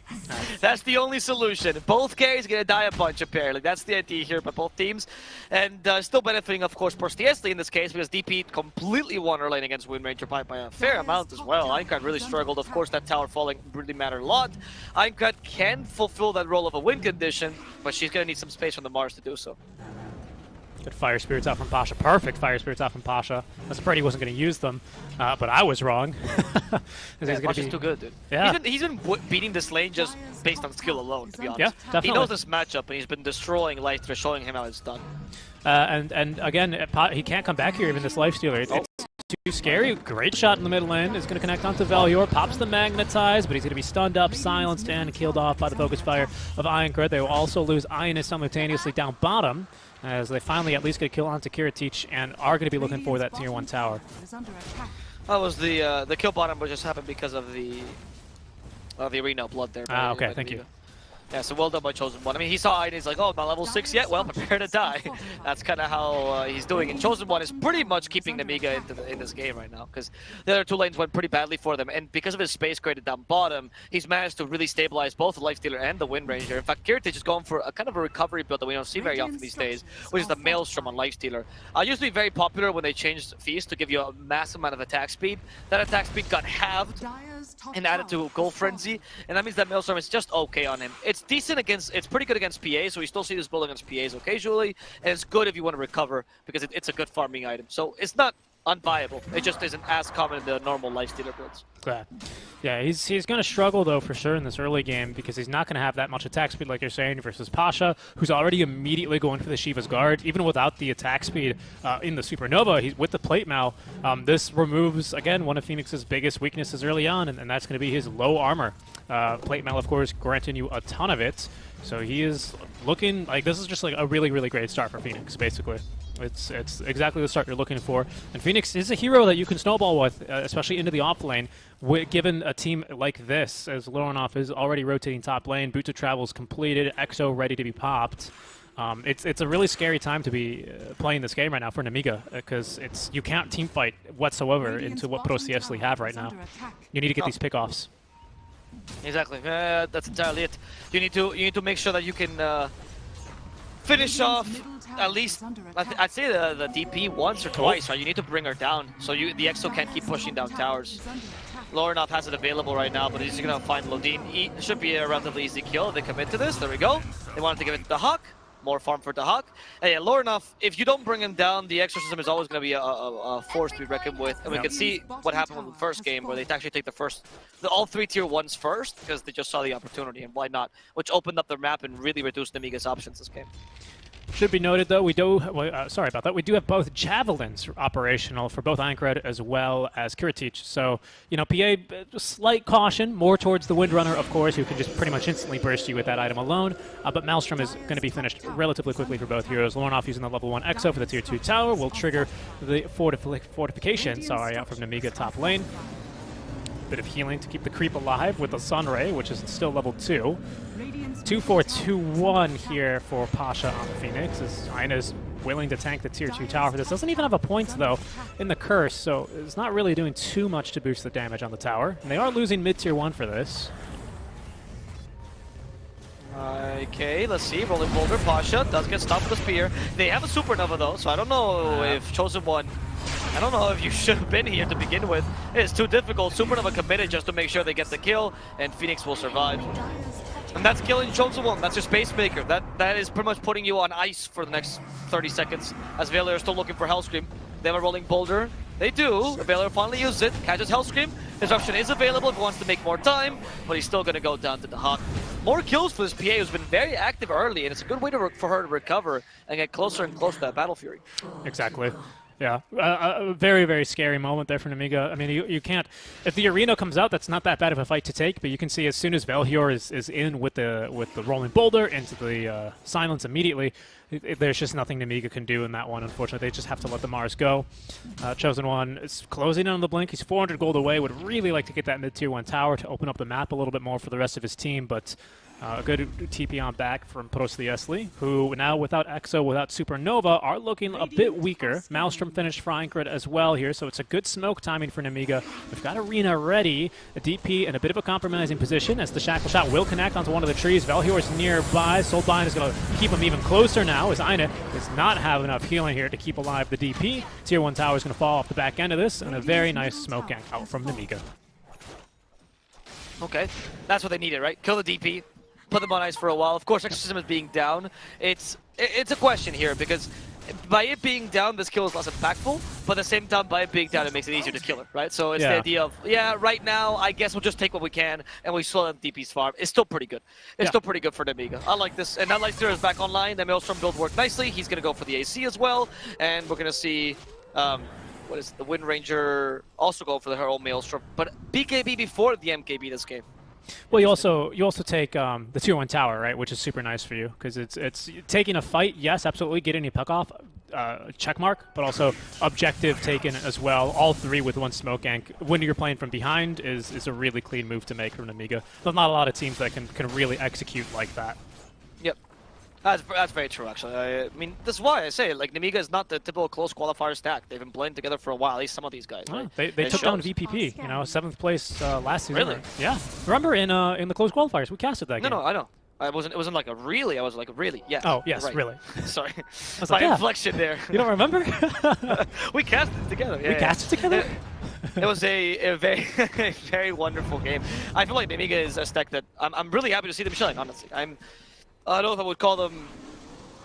That's the only solution. Both carries gonna die a bunch, apparently. That's the idea here by both teams. And still benefiting, of course, Prosti Esli in this case, because DP completely won her lane against Wind Ranger by a fair amount as well. Einkred really struggled. Of course, that tower falling really mattered a lot. Einkred can fulfill that role of a win condition, but she's gonna need some space from the Mars to do so. Good Fire Spirits out from Pasha. Perfect Fire Spirits out from Pasha. I was afraid he wasn't going to use them, but I was wrong. Yeah, Pasha's too good, dude. Yeah. He's been beating this lane just based on skill alone, to be honest. Yeah, definitely. He knows this matchup, and he's been destroying Lifestealer, showing him how it's done. And again, he can't come back here, even this Lifestealer. It's too scary. Great shot in the mid lane. Is going to connect onto Valior. Pops the Magnetize, but he's going to be stunned up, silenced, and killed off by the Focus Fire of Einkred. They will also lose Ionis simultaneously down bottom, as they finally at least get a kill onto Kiritich and are going to be looking for that Tier 1 tower. That was the kill bottom, but just happened because of the Arena Blood there. Okay, thank you. Yeah, so well done by Chosen One. I mean, he saw it and he's like, oh, not level 6 yet? Well, prepare to die. That's kind of how he's doing. And Chosen One is pretty much keeping Nemiga in this game right now, because the other two lanes went pretty badly for them. And because of his space created down bottom, he's managed to really stabilize both the Lifestealer and the Wind Ranger. In fact, Kiritich is going for a kind of a recovery build that we don't see very often these days, which is the Maelstrom on Lifestealer. Used to be very popular when they changed Feast to give you a massive amount of attack speed. That attack speed got halved and added to Goal Frenzy, and that means that Maelstrom is just okay on him. It's decent against, it's pretty good against PA, so we still see this build against PAs occasionally, and it's good if you want to recover, because it's a good farming item. So it's not unviable, it just isn't as common in the normal Lifestealer builds. Yeah, he's going to struggle, though, for sure in this early game, because he's not going to have that much attack speed, like you're saying, versus Pasha, who's already immediately going for the Shiva's Guard. Even without the attack speed in the Supernova, he's with the Plate Mail. This removes, again, one of Phoenix's biggest weaknesses early on, and that's going to be his low armor. Plate Mail, of course, granting you a ton of it. So he is looking like this is just like a really, really great start for Phoenix, basically. It's exactly the start you're looking for. And Phoenix is a hero that you can snowball with, especially into the off lane, given a team like this, as Lornoff is already rotating top lane, Boot to Travel is completed, EXO ready to be popped. It's a really scary time to be playing this game right now for Nemiga, because you can't team fight whatsoever into what Prosti Esli have right now. You need to get these pickoffs. Exactly, that's entirely it. You need to make sure that you can finish off at least, I'd say the DP once or twice, right? You need to bring her down, so the EXO can't keep pushing down towers. Lornoff has it available right now, but he's going to find Lodine. It should be a relatively easy kill. They commit to this. There we go. They wanted to give it to the Hawk. more farm for the Hawk. And yeah, lore enough, if you don't bring him down, the exorcism is always going to be a force to be reckoned with. And we can see what happened in the first game, where they actually take all 3 tier 1s first, because they just saw the opportunity, and why not? Which opened up their map and really reduced Nemiga's options this game. Should be noted, though, we do sorry about that. We do have both javelins operational for both Aincred as well as Kiritich. So, you know, PA, slight caution, more towards the Windrunner, of course, who can just pretty much instantly burst you with that item alone. But Maelstrom is going to be finished relatively quickly for both heroes. Lornoff using the level 1 Exo for the tier 2 tower will trigger the fortification, out from Nemiga top lane. Bit of healing to keep the creep alive with the Sunray, which is still level 2. 2-4-2-1 here for Pasha on Phoenix, as Ina's willing to tank the tier 2 tower for this. Doesn't even have a point, though, in the curse, so it's not really doing too much to boost the damage on the tower. And they are losing mid-tier 1 for this. Okay, let's see. Rolling Boulder, Pasha does get stopped with the spear. They have a Supernova, though, so I don't know if Chosen One... I don't know if you should have been here to begin with. It's too difficult. Supernova committed just to make sure they get the kill, and Phoenix will survive. And that's killing Chosen One. That's your Space Maker. That is pretty much putting you on ice for the next 30 seconds, as Veiler is still looking for Hellscream. They have a Rolling Boulder. They do. Veiler finally uses it. Catches Hellscream. Disruption is available if he wants to make more time, but he's still going to go down to the Hawk. More kills for this PA, who's been very active early, and it's a good way for her to recover and get closer and closer to that Battle Fury. Exactly. Yeah, a very, very scary moment there for Nemiga. I mean, you can't... If the arena comes out, that's not that bad of a fight to take, but you can see as soon as Velhior is in with the Rolling Boulder into the Silence immediately, there's just nothing Nemiga can do in that one, unfortunately. They just have to let the Mars go. Chosen One is closing in on the blink. He's 400 gold away. Would really like to get that mid-tier 1 tower to open up the map a little bit more for the rest of his team, but... a good TP on back from Prosti Esli, who now without Exo, without Supernova, are looking a bit weaker. Maelstrom finished for Aincred as well here, so it's a good smoke timing for Nemiga. We've got Arena ready, a DP in a bit of a compromising position as the Shackle Shot will connect onto one of the trees. Velhior is nearby. Soulbind is going to keep him even closer now, as Ina does not have enough healing here to keep alive the DP. Tier 1 tower is going to fall off the back end of this, and a very nice smoke gank out from Nemiga. Okay, that's what they needed, right? Kill the DP. Put them on ice for a while. Of course, Exorcism is being down. It's a question here, because by it being down, this kill is less impactful, but at the same time, by it being down, it makes it easier to kill her, right? So it's the idea of, right now, I guess we'll just take what we can, and we still let DP's farm. It's still pretty good. It's still pretty good for Nemiga. I like this. And now Leicester is back online. The Maelstrom build worked nicely. He's going to go for the AC as well, and we're going to see... what is it? The Wind Ranger also go for her own Maelstrom, but BKB before the MKB this game. Well, you also take the tier 1 tower, right, which is super nice for you because it's taking a fight. Yes, absolutely, getting a puck off, check mark, but also objective taken as well. All 3 with 1 smoke gank. When you're playing from behind is a really clean move to make from Nemiga. There's not a lot of teams that can really execute like that. Yep. That's very true, actually. I mean, this is why I say, like, Nemiga is not the typical close qualifier stack. They've been playing together for a while, at least some of these guys. Oh, right? They took down VPP, you know, 7th place last season. Really? Yeah. Remember in the close qualifiers, we casted that game. No, I know. It wasn't like a really, I was like, really? Yeah. Oh, yes, right. Really. Sorry. Was My like, inflection there. You don't remember? We casted it together. Yeah, we casted together? It was a very, very wonderful game. I feel like Nemiga is a stack that I'm really happy to see them shine, honestly. I don't know if I would call them...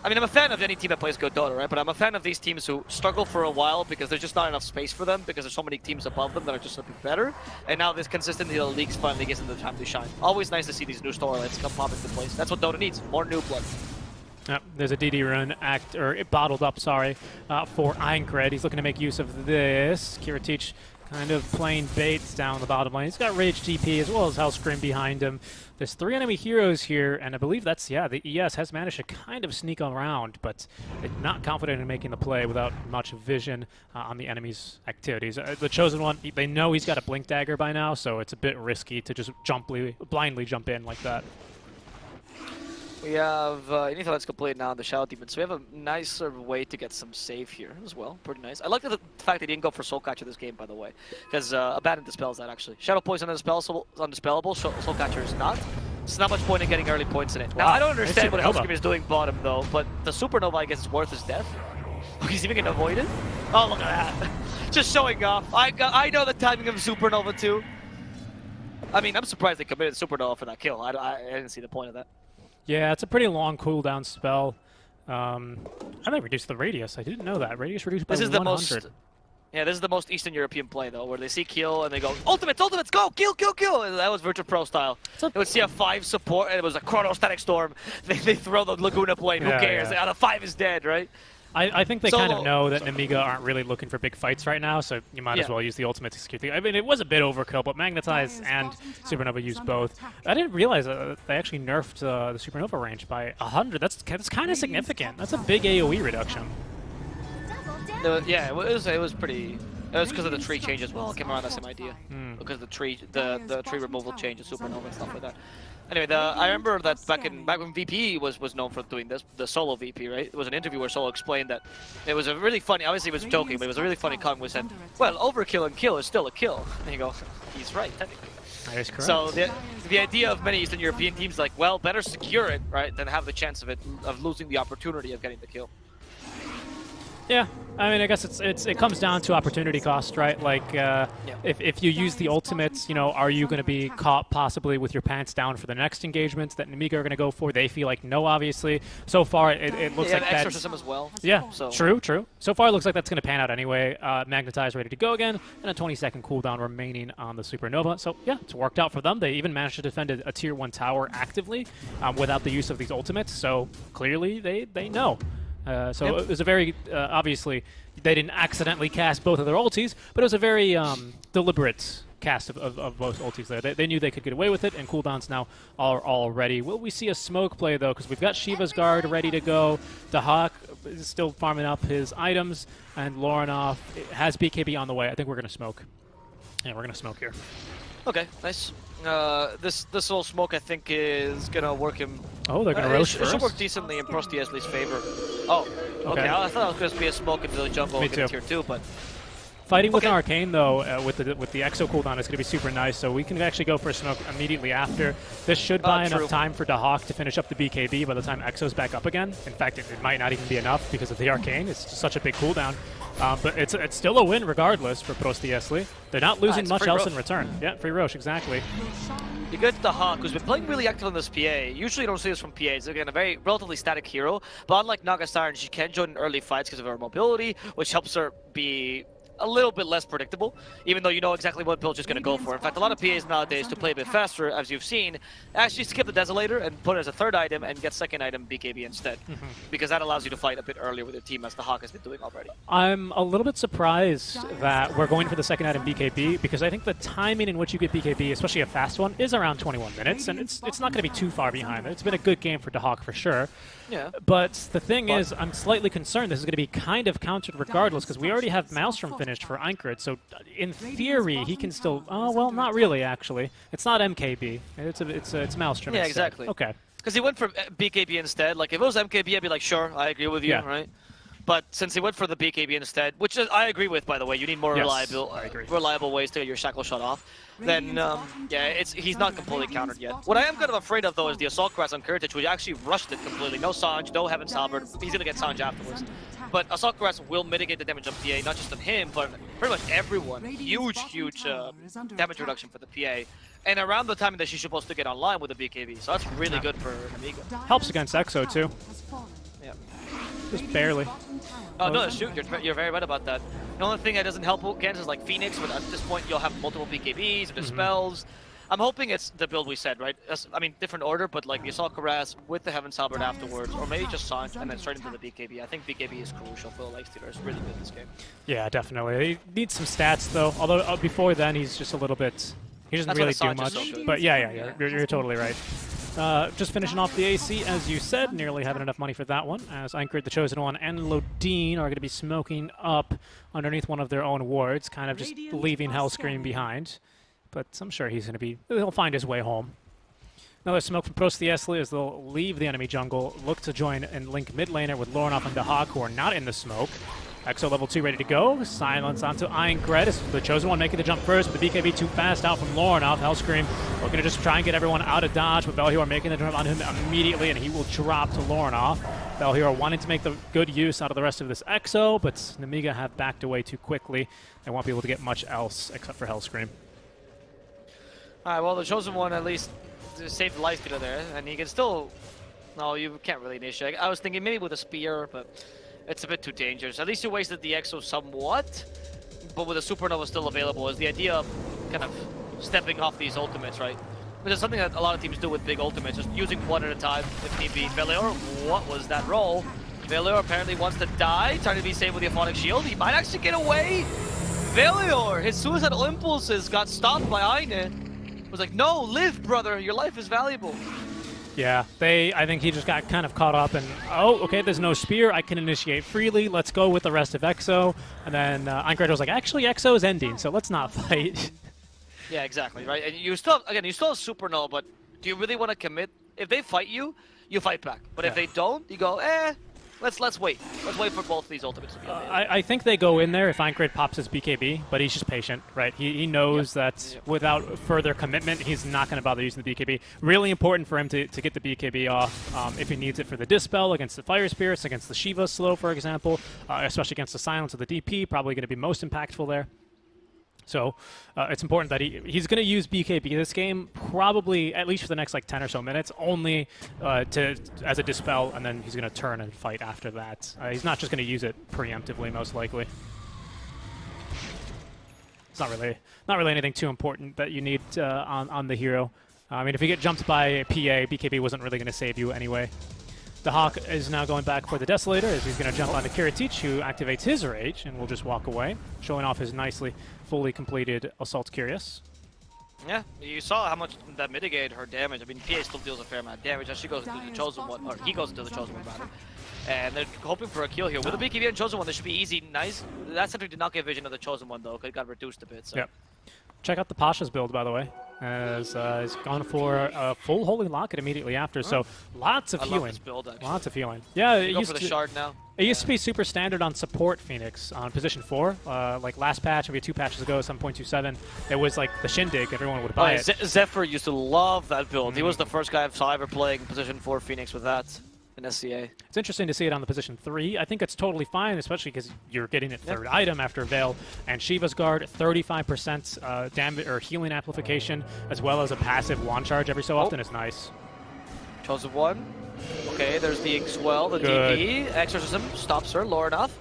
I mean, I'm a fan of any team that plays good Dota, right? But I'm a fan of these teams who struggle for a while because there's just not enough space for them because there's so many teams above them that are just a bit better. And now this consistency of the leagues finally gives them the time to shine. Always nice to see these new storylines come pop into place. That's what Dota needs, more new blood. Yep, there's a DD run bottled up, for Aincred. He's looking to make use of this. Kiritich kind of playing baits down the bottom lane. He's got Rage GP as well as Hellscream behind him. There's 3 enemy heroes here, and I believe that's, the ES has managed to kind of sneak around, but they're not confident in making the play without much vision on the enemy's activities. The Chosen One, they know he's got a Blink Dagger by now, so it's a bit risky to just blindly jump in like that. We have anything that's complete now in the Shadow Demon, so we have a nicer way to get some save here as well. Pretty nice. I like the fact they didn't go for Soul Catcher this game, by the way, because Abandon dispels that actually. Shadow Poison is undispellable, Soul Catcher is not. There's not much point in getting early points in it. Now, I don't understand what Hellscream is doing bottom, though, but the Supernova, I guess, is worth his death. He's even going to avoid it? Oh, look at that. Just showing off. I know the timing of Supernova, too. I mean, I'm surprised they committed Supernova for that kill. I didn't see the point of that. Yeah, it's a pretty long cooldown spell. How they reduced the radius? I didn't know that. Radius reduced by This is 100. the most. Yeah, this is the most Eastern European play though, where they see kill and they go ultimates, ultimates, go, kill, kill, kill. And that was Virtua Pro style. It would see a 5 support and it was a Chronostatic Storm. They throw the Laguna plane. Who cares? Yeah. The 5 is dead, right? I think they kind of know that Nemiga aren't really looking for big fights right now, so you might as well use the ultimate to secure things. I mean, it was a bit overkill, but Magnetize and Supernova used both. I didn't realize they actually nerfed the Supernova range by 100. That's kind of significant. That's a big AoE reduction. Yeah, it was pretty. It was because of the tree change as well. It came around the same idea. Because the tree removal change, the Supernova and stuff like that. Anyway, I remember that back when VP was known for doing this, the solo VP, right? It was an interview where Solo explained that it was a really funny. Obviously, he was joking, but it was a really funny comment where he said, "Well, overkill and kill is still a kill." And you go, "He's right, technically." That is correct. So the idea of many Eastern European teams like, well, better secure it, right, than have the chance of losing the opportunity of getting the kill. Yeah, I mean, I guess it comes down to opportunity cost, right? Like, if you use the ultimates, you know, are you going to be caught possibly with your pants down for the next engagement that Nemiga are going to go for? They feel like no, obviously. So far, it looks like that's... exorcism as well. Yeah, so. True. So far, it looks like that's going to pan out anyway. Magnetize ready to go again, and a 20-second cooldown remaining on the Supernova. So, yeah, it's worked out for them. They even managed to defend a Tier 1 tower actively without the use of these ultimates. So, clearly, they know. It was a very, obviously, they didn't accidentally cast both of their ultis, but it was a very deliberate cast of both ultis there. They knew they could get away with it, and cooldowns now are all ready. Will we see a smoke play, though? Because we've got Shiva's Guard ready to go. Dahak is still farming up his items, and Lorinov has BKB on the way. I think we're going to smoke. Yeah, we're going to smoke here. Okay, nice. This little smoke, I think, is gonna work him. Oh, they're gonna roast It first? should work decently in Prosti Esli's favor. Oh, okay. I thought it was gonna be a smoke into the jungle and get Tier 2, but fighting with an Arcane, though, with the Exo cooldown is going to be super nice, so we can actually go for a smoke immediately after. This should buy enough time for Dahak to finish up the BKB by the time Exo's back up again. In fact, it might not even be enough because of the Arcane. It's such a big cooldown. But it's still a win regardless for Prosti Esli. They're not losing much else in return. Yeah, free Roche, exactly. You get Dahak, who's been playing really active on this PA. Usually you don't see this from PAs. Again, a very relatively static hero, but unlike Naga Siren, she can join in early fights because of her mobility, which helps her be a little bit less predictable, even though you know exactly what build she's going to go for. In fact, a lot of PAs nowadays, to play a bit faster, as you've seen, actually skip the Desolator and put it as a third item and get second item BKB instead, because that allows you to fight a bit earlier with your team, as the Hawk has been doing already. I'm a little bit surprised that we're going for the second item BKB, because I think the timing in which you get BKB, especially a fast one, is around 21 minutes, and it's not going to be too far behind. It's been a good game for Dahak for sure. Yeah. But the thing is, I'm slightly concerned this is going to be kind of countered regardless, because we already have Maelstrom finished for Einkrid, so in theory he can still... Oh, well, not really, actually. It's not MKB. It's Maelstrom Yeah, instead. exactly. Okay. Because he went for BKB instead. Like, if it was MKB, I'd be like, sure, I agree with you, right? But since he went for the BKB instead, which I agree with, by the way, you need more reliable ways to get your shackle shot off, then, yeah, he's not completely countered yet. What I am kind of afraid of, though, is the Assault Cuirass on Kurtic, which actually rushed it completely. No Sanj, no Heaven's Halberd. He's going to get Sanj afterwards. But Assault Cuirass will mitigate the damage of PA, not just on him, but pretty much everyone. Huge damage reduction for the PA. And around the time that she's supposed to get online with the BKB, so that's really good for Nemiga. Helps against Exo, too. Yeah. Just barely. Oh, no, shoot, you're very right about that. The only thing that doesn't help against is like Phoenix, but at this point you'll have multiple BKBs, Dispels. I'm hoping it's the build we said, right? I mean, different order, but like the Assault Cuirass with the Heaven's Halberd afterwards, or maybe just Sanj and then straight into the BKB. I think BKB is crucial for the Lifestealer. It's really good in this game. Yeah, definitely. He needs some stats, though, although before then he's just a little bit... He doesn't really do much. So but yeah, you're totally right. Just finishing off the AC, as you said, nearly having enough money for that one, as Einkrid, the Chosen One, and Lodine are going to be smoking up underneath one of their own wards, kind of just leaving Hellscream behind. But I'm sure he'll find his way home. Another smoke from Prosti Esli as they'll leave the enemy jungle, look to join and link mid laner with Lorinov and Dahak, who are not in the smoke. Exo level 2 ready to go. Silence onto Einkrid. The Chosen One making the jump first, but the BKB too fast out from Lorinov. Hellscream looking to just try and get everyone out of dodge, but Belhero making the jump on him immediately, and he will drop to Lorinov. Belhero wanting to make the good use out of the rest of this Exo, but Nemiga have backed away too quickly. They won't be able to get much else except for Hellscream. Alright, well, the Chosen One at least saved the Lifestealer there, and he can still No, you can't really initiate. I was thinking maybe with a spear, but it's a bit too dangerous. At least you wasted the Exo somewhat, but with a Supernova still available is the idea of kind of stepping off these ultimates, right? Which is something that a lot of teams do with big ultimates, just using one at a time if need be. Velior, what was that roll? Velior apparently wants to die, trying to be safe with the Aphonic Shield. He might actually get away. Velior, his suicidal impulses got stopped by Aine. Was like, no, live, brother. Your life is valuable. Yeah, I think he just got kind of caught up and, oh, okay, there's no spear. I can initiate freely. Let's go with the rest of EXO. And then Aincrad was like, actually, EXO is ending, so let's not fight. Yeah, exactly, right? And you still, again, you still have Super Null, but do you really want to commit? If they fight you, you fight back. But if they don't, you go, let's wait. Let's wait for both of these ultimates to be available. I think they go in there if Aincrad pops his BKB, but he's just patient, right? He knows that without further commitment, he's not going to bother using the BKB. Really important for him to get the BKB off if he needs it for the Dispel against the Fire Spirits, against the Shiva slow, for example, especially against the Silence of the DP, probably going to be most impactful there. So it's important that he's going to use BKB this game, probably at least for the next like 10 or so minutes, only as a dispel, and then he's going to turn and fight after that. He's not just going to use it preemptively, most likely. It's not really anything too important that you need on the hero. I mean, if you get jumped by a PA, BKB wasn't really going to save you anyway. The Hawk is now going back for the Desolator as he's going to jump onto Kiritich, who activates his Rage and will just walk away, showing off his nicely fully completed Assault Curious. Yeah, you saw how much that mitigated her damage. I mean, PA still deals a fair amount of damage as she goes into the Chosen One, or he goes into the Chosen One, rather. And they're hoping for a kill here. With the BKB and Chosen One, this should be easy, nice. That Sentry did not get vision of the Chosen One, though, because it got reduced a bit. So. Yep. Check out the Pasha's build, by the way, as he's gone for a full Holy Locket immediately after, so lots of healing. Love this build, actually. Lots of healing. Yeah, it Go used for the to, shard now. It used to be super standard on support Phoenix on position 4. Like last patch, maybe 2 patches ago, 7.27, it was like the Shindig, everyone would buy it. Zephyr used to love that build. He was the first guy I saw ever playing position 4 Phoenix with that in SCA. It's interesting to see it on the position 3. I think it's totally fine, especially because you're getting it third item after Veil and Shiva's Guard, 35% damage or healing amplification, as well as a passive wand charge every so often is nice. Chosen One. Okay, there's the Swell, the DP. Exorcism stops her, low enough.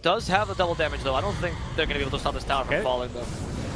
Does have the double damage though. I don't think they're going to be able to stop this tower from falling though.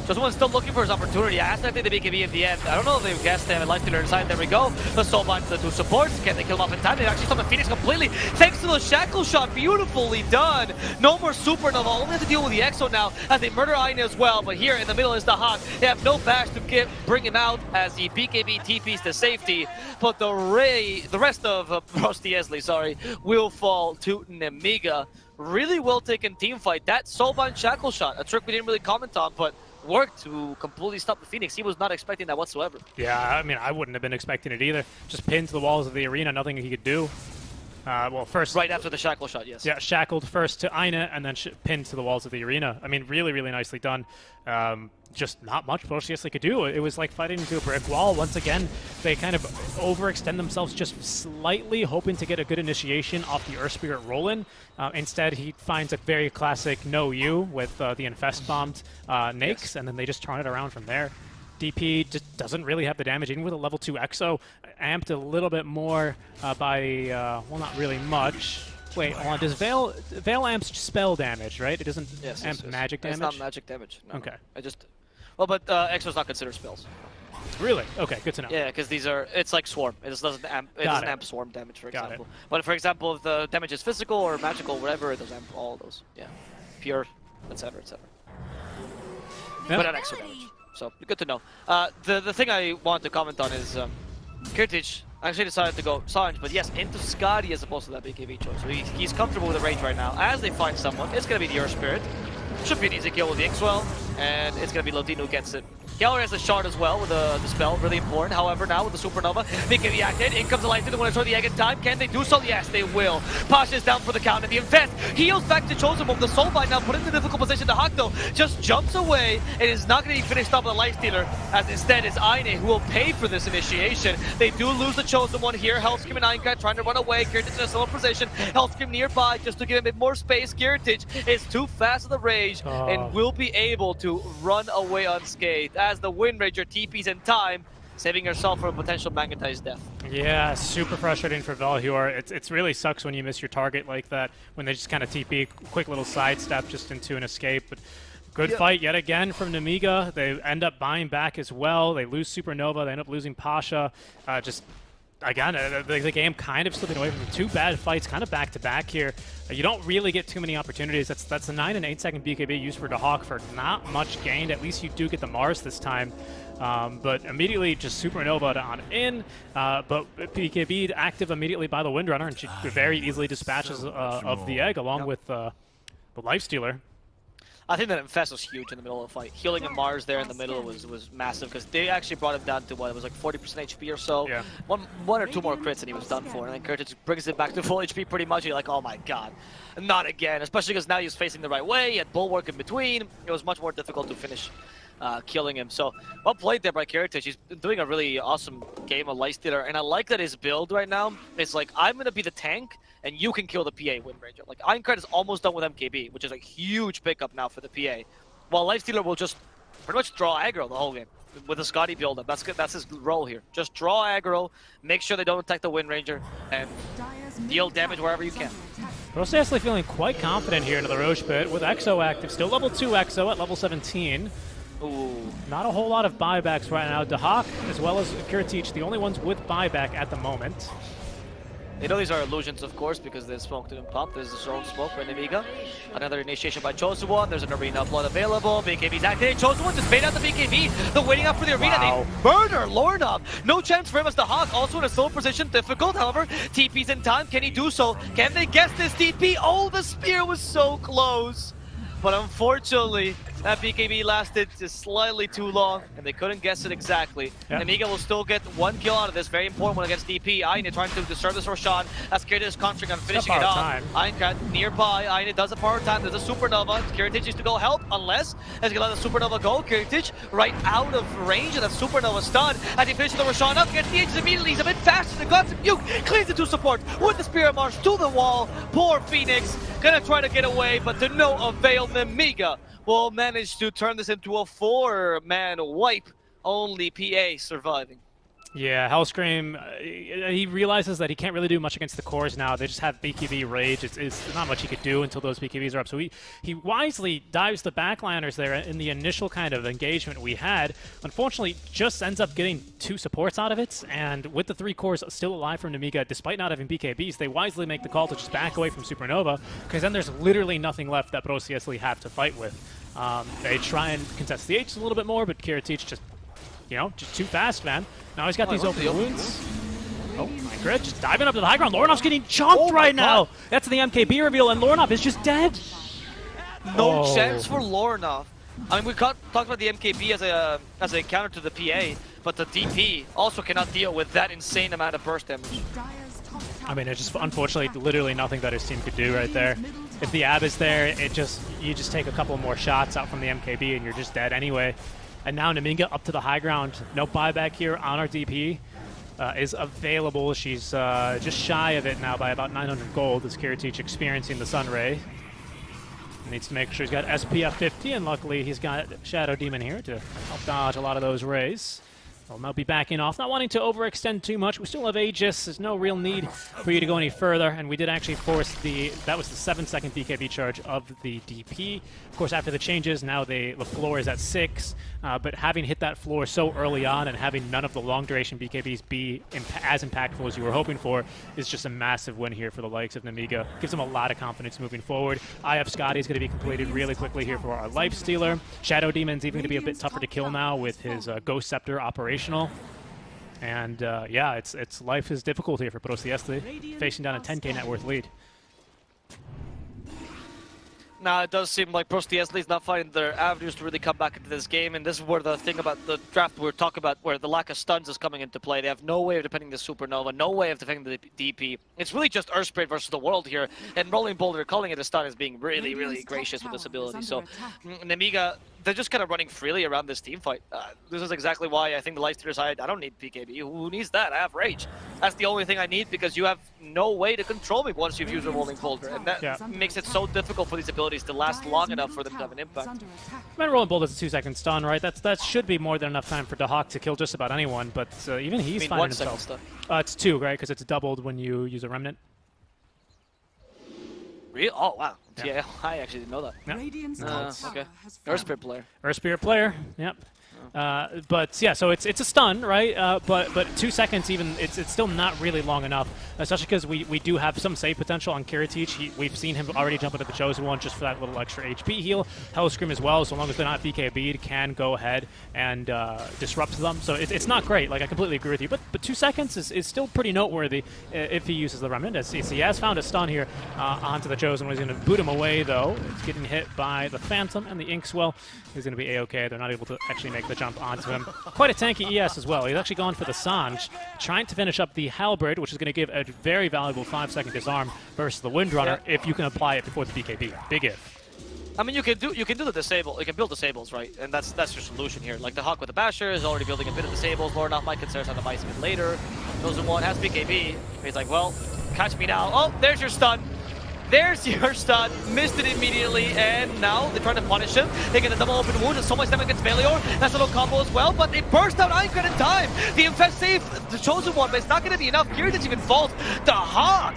Chosen One's still looking for his opportunity. Aspecting the BKB in the end. I don't know if they've guessed him. Lifestealer inside. There we go. The Soulbind to the 2 supports. Can they kill him off in time? They actually stopped the Phoenix completely. Thanks to the Shackle Shot. Beautifully done. No more Supernova. Only have to deal with the Exo now as they murder Aine as well. But here in the middle is the Hawk. They have no bash to bring him out as the BKB TPs to safety. But the rest of Prosti Esli, sorry, will fall to Nemiga. Really well taken team fight. That Soulbind Shackle Shot, a trick we didn't really comment on, but worked to completely stop the Phoenix. He was not expecting that whatsoever. Yeah, I mean, I wouldn't have been expecting it either. Just pinned to the walls of the arena, nothing he could do. Well, first... Right after the Shackle Shot, yes. Yeah, shackled first to Aine and then pinned to the walls of the arena. I mean, really, really nicely done. Just not much Prosti Esli could do. It was like fighting into a brick wall. Once again, they kind of overextend themselves just slightly, hoping to get a good initiation off the Earth Spirit roll-in. Instead, he finds a very classic no-you with the Infest-bombed Nakes, and then they just turn it around from there. DP just doesn't really have the damage, even with a level 2 Exo. Amped a little bit more by, well, not really much. Wait, hold on. Does Veil amps spell damage, right? It doesn't amp magic damage? It's not magic damage. No. Okay. I just... Well, but Exo's not considered spells. Really? Okay, good to know. Yeah, because these are... It's like Swarm. It just doesn't amp, amp Swarm damage, for example. But for example, if the damage is physical or magical, whatever, it does amp all those. Yeah. Pure, etc., etc. But not extra damage. So, good to know. The thing I wanted to comment on is Kiritich actually decided to go Sanj, but yes, into Skadi as opposed to that BKB choice. So he's comfortable with the range right now. As they find someone, it's going to be the Earth Spirit. Should be an easy kill with the X-Well, and it's going to be Lodino who gets it. Gallery has a shard as well with the Dispel, really important. However, now with the Supernova, they can be acted. In comes the Lightning, they want to throw the egg in time. Can they do so? Yes, they will. Pasha is down for the count, and the Infest heals back to Chosen One. The Soulbind now put in the difficult position. The Hawk, though, just jumps away and is not going to be finished off with the Lifestealer, as instead is Aine who will pay for this initiation. They do lose the Chosen One here. Hellscream and Aincrad trying to run away. Kiritich in a similar position. Hellscream nearby just to give him a bit more space. Kiritich is too fast with the rage and will be able to run away unscathed as the Wind Ranger TPs in time. saving yourself from a potential magnetized death. Yeah, super frustrating for Valhur. It's really sucks when you miss your target like that, when they just kind of TP, quick little sidestep just into an escape. But good fight yet again from Nemiga. They end up buying back as well. They lose Supernova. They end up losing Pasha. Again, the game kind of slipping away from them. 2 bad fights, kind of back-to-back here. You don't really get too many opportunities. That's a 9 and 8 second BKB used for Dahak for not much gained. At least you do get the Mars this time. But immediately just Supernova on in. But BKB active immediately by the Windrunner, and she very easily dispatches of the egg along with the Lifestealer. I think that Infest was huge in the middle of the fight. Healing a Mars there in the middle was massive because they actually brought him down to what, it was like 40% HP or so. Yeah. One or two more crits and he was done for. And then Kurtic brings it back to full HP pretty much. You're like, oh my god, not again. Especially because now he's facing the right way. He had Bulwark in between. It was much more difficult to finish killing him. So well played there by Kurtic. He's doing a really awesome game of Lifestealer. And I like that his build right now is like, I'm going to be the tank and you can kill the PA Wind Ranger. Like, Ironclad is almost done with MKB, which is a huge pickup now for the PA. While Lifestealer will just pretty much draw aggro the whole game with a Scotty build-up. That's good. That's his role here. Just draw aggro, make sure they don't attack the Wind Ranger, and deal damage wherever you can. Prosti Esli feeling quite confident here into the Roche pit with Exo active. Still level 2 Exo at level 17. Ooh. Not a whole lot of buybacks right now. Dahak as well as Kurtic, the only ones with buyback at the moment. They know these are illusions, of course, because the smoke didn't pop. There's his own smoke for Nemiga. Another initiation by Chosen One. There's an arena blood available. BKB's active. Chosen One just bait out the BKB. They're waiting out for the arena. Wow. They murder Lornov. No chance for him as the Hawk. Also in a slow position. Difficult, however. TP's in time. Can he do so? Can they guess this TP? Oh, the spear was so close. But unfortunately, that BKB lasted just slightly too long, and they couldn't guess it exactly. Yeah. Nemiga will still get 1 kill out of this, very important one against DP. Aine trying to disturb this Roshan, as Kurtic is concentrating on finishing it off. Ironclad nearby, Aine does a power time, there's a Supernova. Kurtic needs to go help, unless as he let the Supernova go. Kurtic right out of range, and that Supernova stun. As he finishes the Roshan up, gets the edges immediately, he's a bit faster than Gods of Nuke, cleans it to support with the Spirit March to the wall. Poor Phoenix, gonna try to get away, but to no avail. Nemiga will manage to turn this into a 4-man wipe. Only PA surviving. Yeah, Hellscream, he realizes that he can't really do much against the cores now. They just have BKB Rage. It's not much he could do until those BKBs are up. So he wisely dives the backliners there in the initial kind of engagement we had. Unfortunately, just ends up getting 2 supports out of it. And with the 3 cores still alive from Nemiga, despite not having BKBs, they wisely make the call to just back away from Supernova, because then there's literally nothing left that Prosti Esli have to fight with. They try and contest the H a little bit more, but Kurtic just, you know, just too fast, man. Now he's got these open wounds. Oh, my grid, just diving up to the high ground. Lornov's getting chomped right now. That's the MKB reveal, and Lornov is just dead. No chance for Lornov. I mean, we talked about the MKB as a counter to the PA, but the DP also cannot deal with that insane amount of burst damage. I mean, it's just unfortunately literally nothing that his team could do right there. If the AB is there, you just take a couple more shots out from the MKB and you're just dead anyway. And now Nemiga up to the high ground. No buyback here on our DP is available. She's just shy of it now by about 900 gold as Kurtic experiencing the Sun Ray. Needs to make sure he's got SPF 50, and luckily he's got Shadow Demon here to help dodge a lot of those rays. They'll now be backing off, not wanting to overextend too much. We still have Aegis. There's no real need for you to go any further, and we did actually force that was the 7-second BKB charge of the DP. Of course, after the changes, now the floor is at 6, but having hit that floor so early on and having none of the long-duration BKBs be as impactful as you were hoping for is just a massive win here for the likes of Nemiga. Gives them a lot of confidence moving forward. IF Scotty is going to be completed really quickly here for our Lifestealer. Shadow Demon's even going to be a bit tougher to kill now with his Ghost Scepter operational. And yeah, it's life is difficult here for Prosti Esli, facing down a 10k net worth lead. Now, it does seem like Prosti Esli is not finding their avenues to really come back into this game, and this is where the thing about the draft we're talking about, where the lack of stuns is coming into play. They have no way of defending the Supernova, no way of defending the DP. It's really just Earth Spirit versus the world here, and Rolling Boulder calling it a stun is being really, really gracious with this ability. So, Nemiga, they're just kind of running freely around this team fight. This is exactly why I think the Lifestealer side, I don't need PKB. Who needs that? I have Rage. That's the only thing I need, because you have no way to control me once you've used a Rolling Boulder, and that makes it so difficult for these abilities abilities to last long enough for them to have an impact. Man, Rolling Bolt is a 2-second stun, right? That should be more than enough time for Dahak to kill just about anyone, but even he's finding 1 second himself. stun. It's 2, right? Because it's doubled when you use a Remnant. Really? Oh, wow. Yeah. Yeah, I actually didn't know that. Yeah. Okay. Earth Spirit player. Earth Spirit player, yep. But yeah, so it's a stun, right? But 2 seconds even, it's still not really long enough, especially because we do have some save potential on Kiritich. We've seen him already jump into the Chosen One just for that little extra HP heal. Scrim as well, so long as they're not BKB'd, can go ahead and disrupt them. So it's not great, like I completely agree with you. But 2 seconds is still pretty noteworthy if he uses the Remnant. As he has found a stun here onto the Chosen One. He's going to boot him away though. It's getting hit by the Phantom and the Inkswell. He's going to be A-okay. They're not able to actually make the jump onto him. Quite a tanky ES as well. He's actually gone for the Sanj, trying to finish up the Halberd, which is going to give a very valuable 5-second disarm versus the Windrunner if you can apply it before the BKB. Big if. I mean, you can do the disable. You can build disables, right? And that's your solution here. Like the Hawk with the Basher is already building a bit of disables. Lord not my concerns on the Vice a bit later. Chosen One has BKB. He's like, well, catch me now. Oh, there's your stun. There's your stun, missed it immediately, and now they're trying to punish him. They get a double open wound and so much damage against Melior. That's a little combo as well, but they burst out Ironclad in time. The Infest save the Chosen One, but it's not going to be enough. Kiritich even falls. The Hawk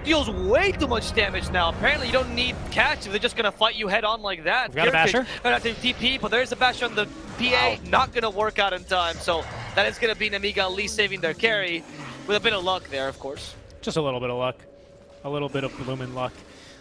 deals way too much damage now. Apparently you don't need catch if they're just going to fight you head on like that. We got a Basher? Not the TP, but there's a Basher on the PA. Not going to work out in time, so that is going to be Nemiga at least saving their carry with a bit of luck there, of course. Just a little bit of luck. A little bit of blooming luck.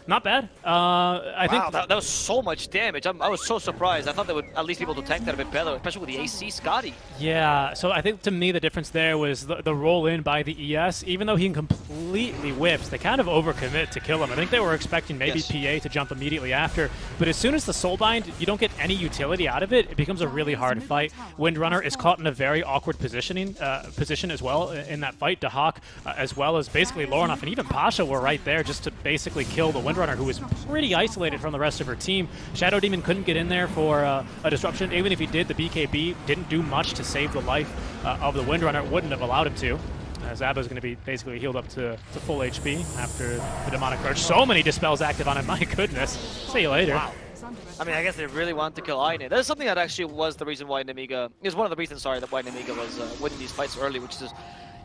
Not bad. I think that was so much damage. I was so surprised. I thought they would at least be able to tank that a bit better, especially with the AC Scotty. Yeah, so I think to me the difference there was the roll in by the ES. Even though he completely whiffs, they kind of overcommit to kill him. I think they were expecting maybe PA to jump immediately after, but as soon as the Soulbind, you don't get any utility out of it, it becomes a really hard fight. Windrunner is caught in a very awkward position as well in that fight. Dahak, as well as basically Lornoff and even Pasha were right there just to basically kill the Windrunner, who was pretty isolated from the rest of her team. Shadow Demon couldn't get in there for a disruption. Even if he did, the BKB didn't do much to save the life of the Windrunner. It wouldn't have allowed him to. Zabba's going to be basically healed up to full HP after the Demonic Purge. So many Dispels active on him, my goodness. See you later. Wow. I mean, I guess they really wanted to kill Aine. That is something that actually was the reason why Nemiga, is one of the reasons, sorry, that why Nemiga was winning these fights early, which is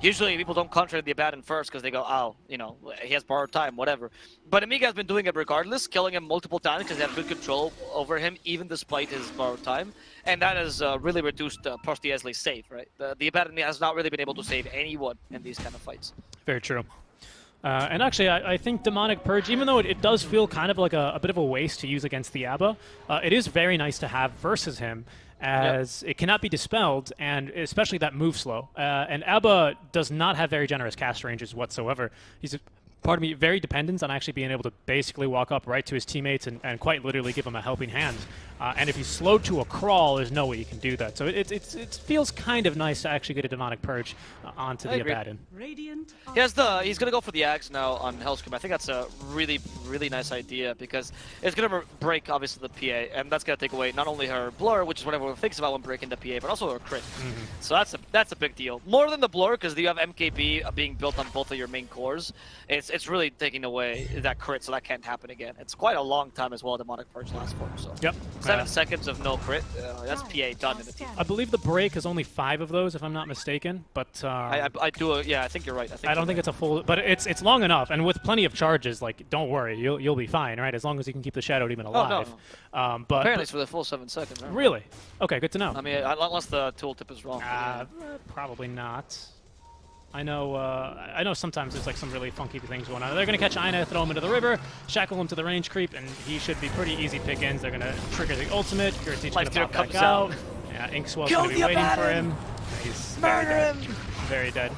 usually people don't contract the Abaddon first because they go, oh, you know, he has borrowed time, whatever. But Nemiga has been doing it regardless, killing him multiple times because they have good control over him, even despite his borrowed time. And that has really reduced Prosti Esli's save, right? The Abaddon has not really been able to save anyone in these kind of fights. Very true. And actually, I think Demonic Purge, even though it does feel kind of like a bit of a waste to use against the Abba, it is very nice to have versus him, as it cannot be dispelled, and especially that move slow. And Abba does not have very generous cast ranges whatsoever. He's, pardon me, very dependent on actually being able to basically walk up right to his teammates and quite literally give them a helping hand. And if he's slowed to a crawl, there's no way you can do that. So it feels kind of nice to actually get a Demonic Purge onto the Abaddon. He's going to go for the Axe now on Hellscream. I think that's a really, really nice idea because it's going to break, obviously, the PA, and that's going to take away not only her Blur, which is what everyone thinks about when breaking the PA, but also her crit. So that's a big deal. More than the Blur, because you have MKB being built on both of your main cores. It's really taking away that crit, so that can't happen again. It's quite a long time as well, Demonic Purge lasts for. So. Yep. 7 seconds of no crit, that's PA done in the team. I believe the break is only 5 of those, if I'm not mistaken. But I do. Yeah, I think you're right. I don't think it's a full, but it's long enough, and with plenty of charges. Like, don't worry, you'll be fine, right? As long as you can keep the Shadow Demon alive. Oh, no. But apparently it's for the full 7 seconds. Right? Really? Okay, good to know. I mean, unless the tooltip is wrong. Probably not. I know sometimes there's like some really funky things going on. They're going to catch Aina, throw him into the river, shackle him to the range creep, and he should be pretty easy pickings. They're going to trigger the ultimate. Kiritich going to pop back out. Yeah, Inkswell's going to be waiting for him. He's very dead. Very dead.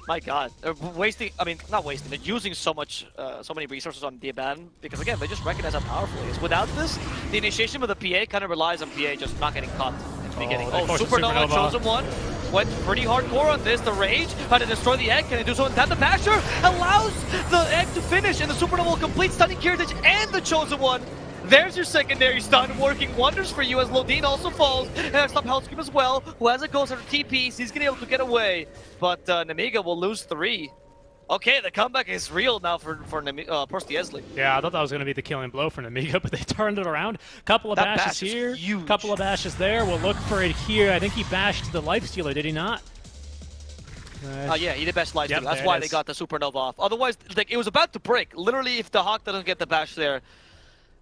My God, they're wasting. I mean, not wasting. They're using so many resources on the Abaddon because again, they just recognize how powerful he is. Without this, the initiation of the PA kind of relies on PA just not getting caught at the beginning. Oh, Supernova Chosen One went pretty hardcore on this. The Rage trying to destroy the egg. Can it do so in time? The Basher allows the egg to finish, and the Supernova will complete, stunning Kiritich and the Chosen One. There's your secondary stun, working wonders for you as Lodin also falls. And I stop Hellscream as well, who has a ghost under TPs. He's going to be able to get away. But Nemiga will lose 3. Okay, the comeback is real now for Prosti Esli. Yeah, I thought that was going to be the killing blow for Nemiga, but they turned it around. Couple of That bashes bash is here, huge. couple of bashes there. We'll look for it here. I think he bashed the lifestealer, did he not? Yeah, he did bash light. Yep, That's there why it they is. got the supernova off. Otherwise, like, it was about to break. Literally, if the Hawk doesn't get the bash there,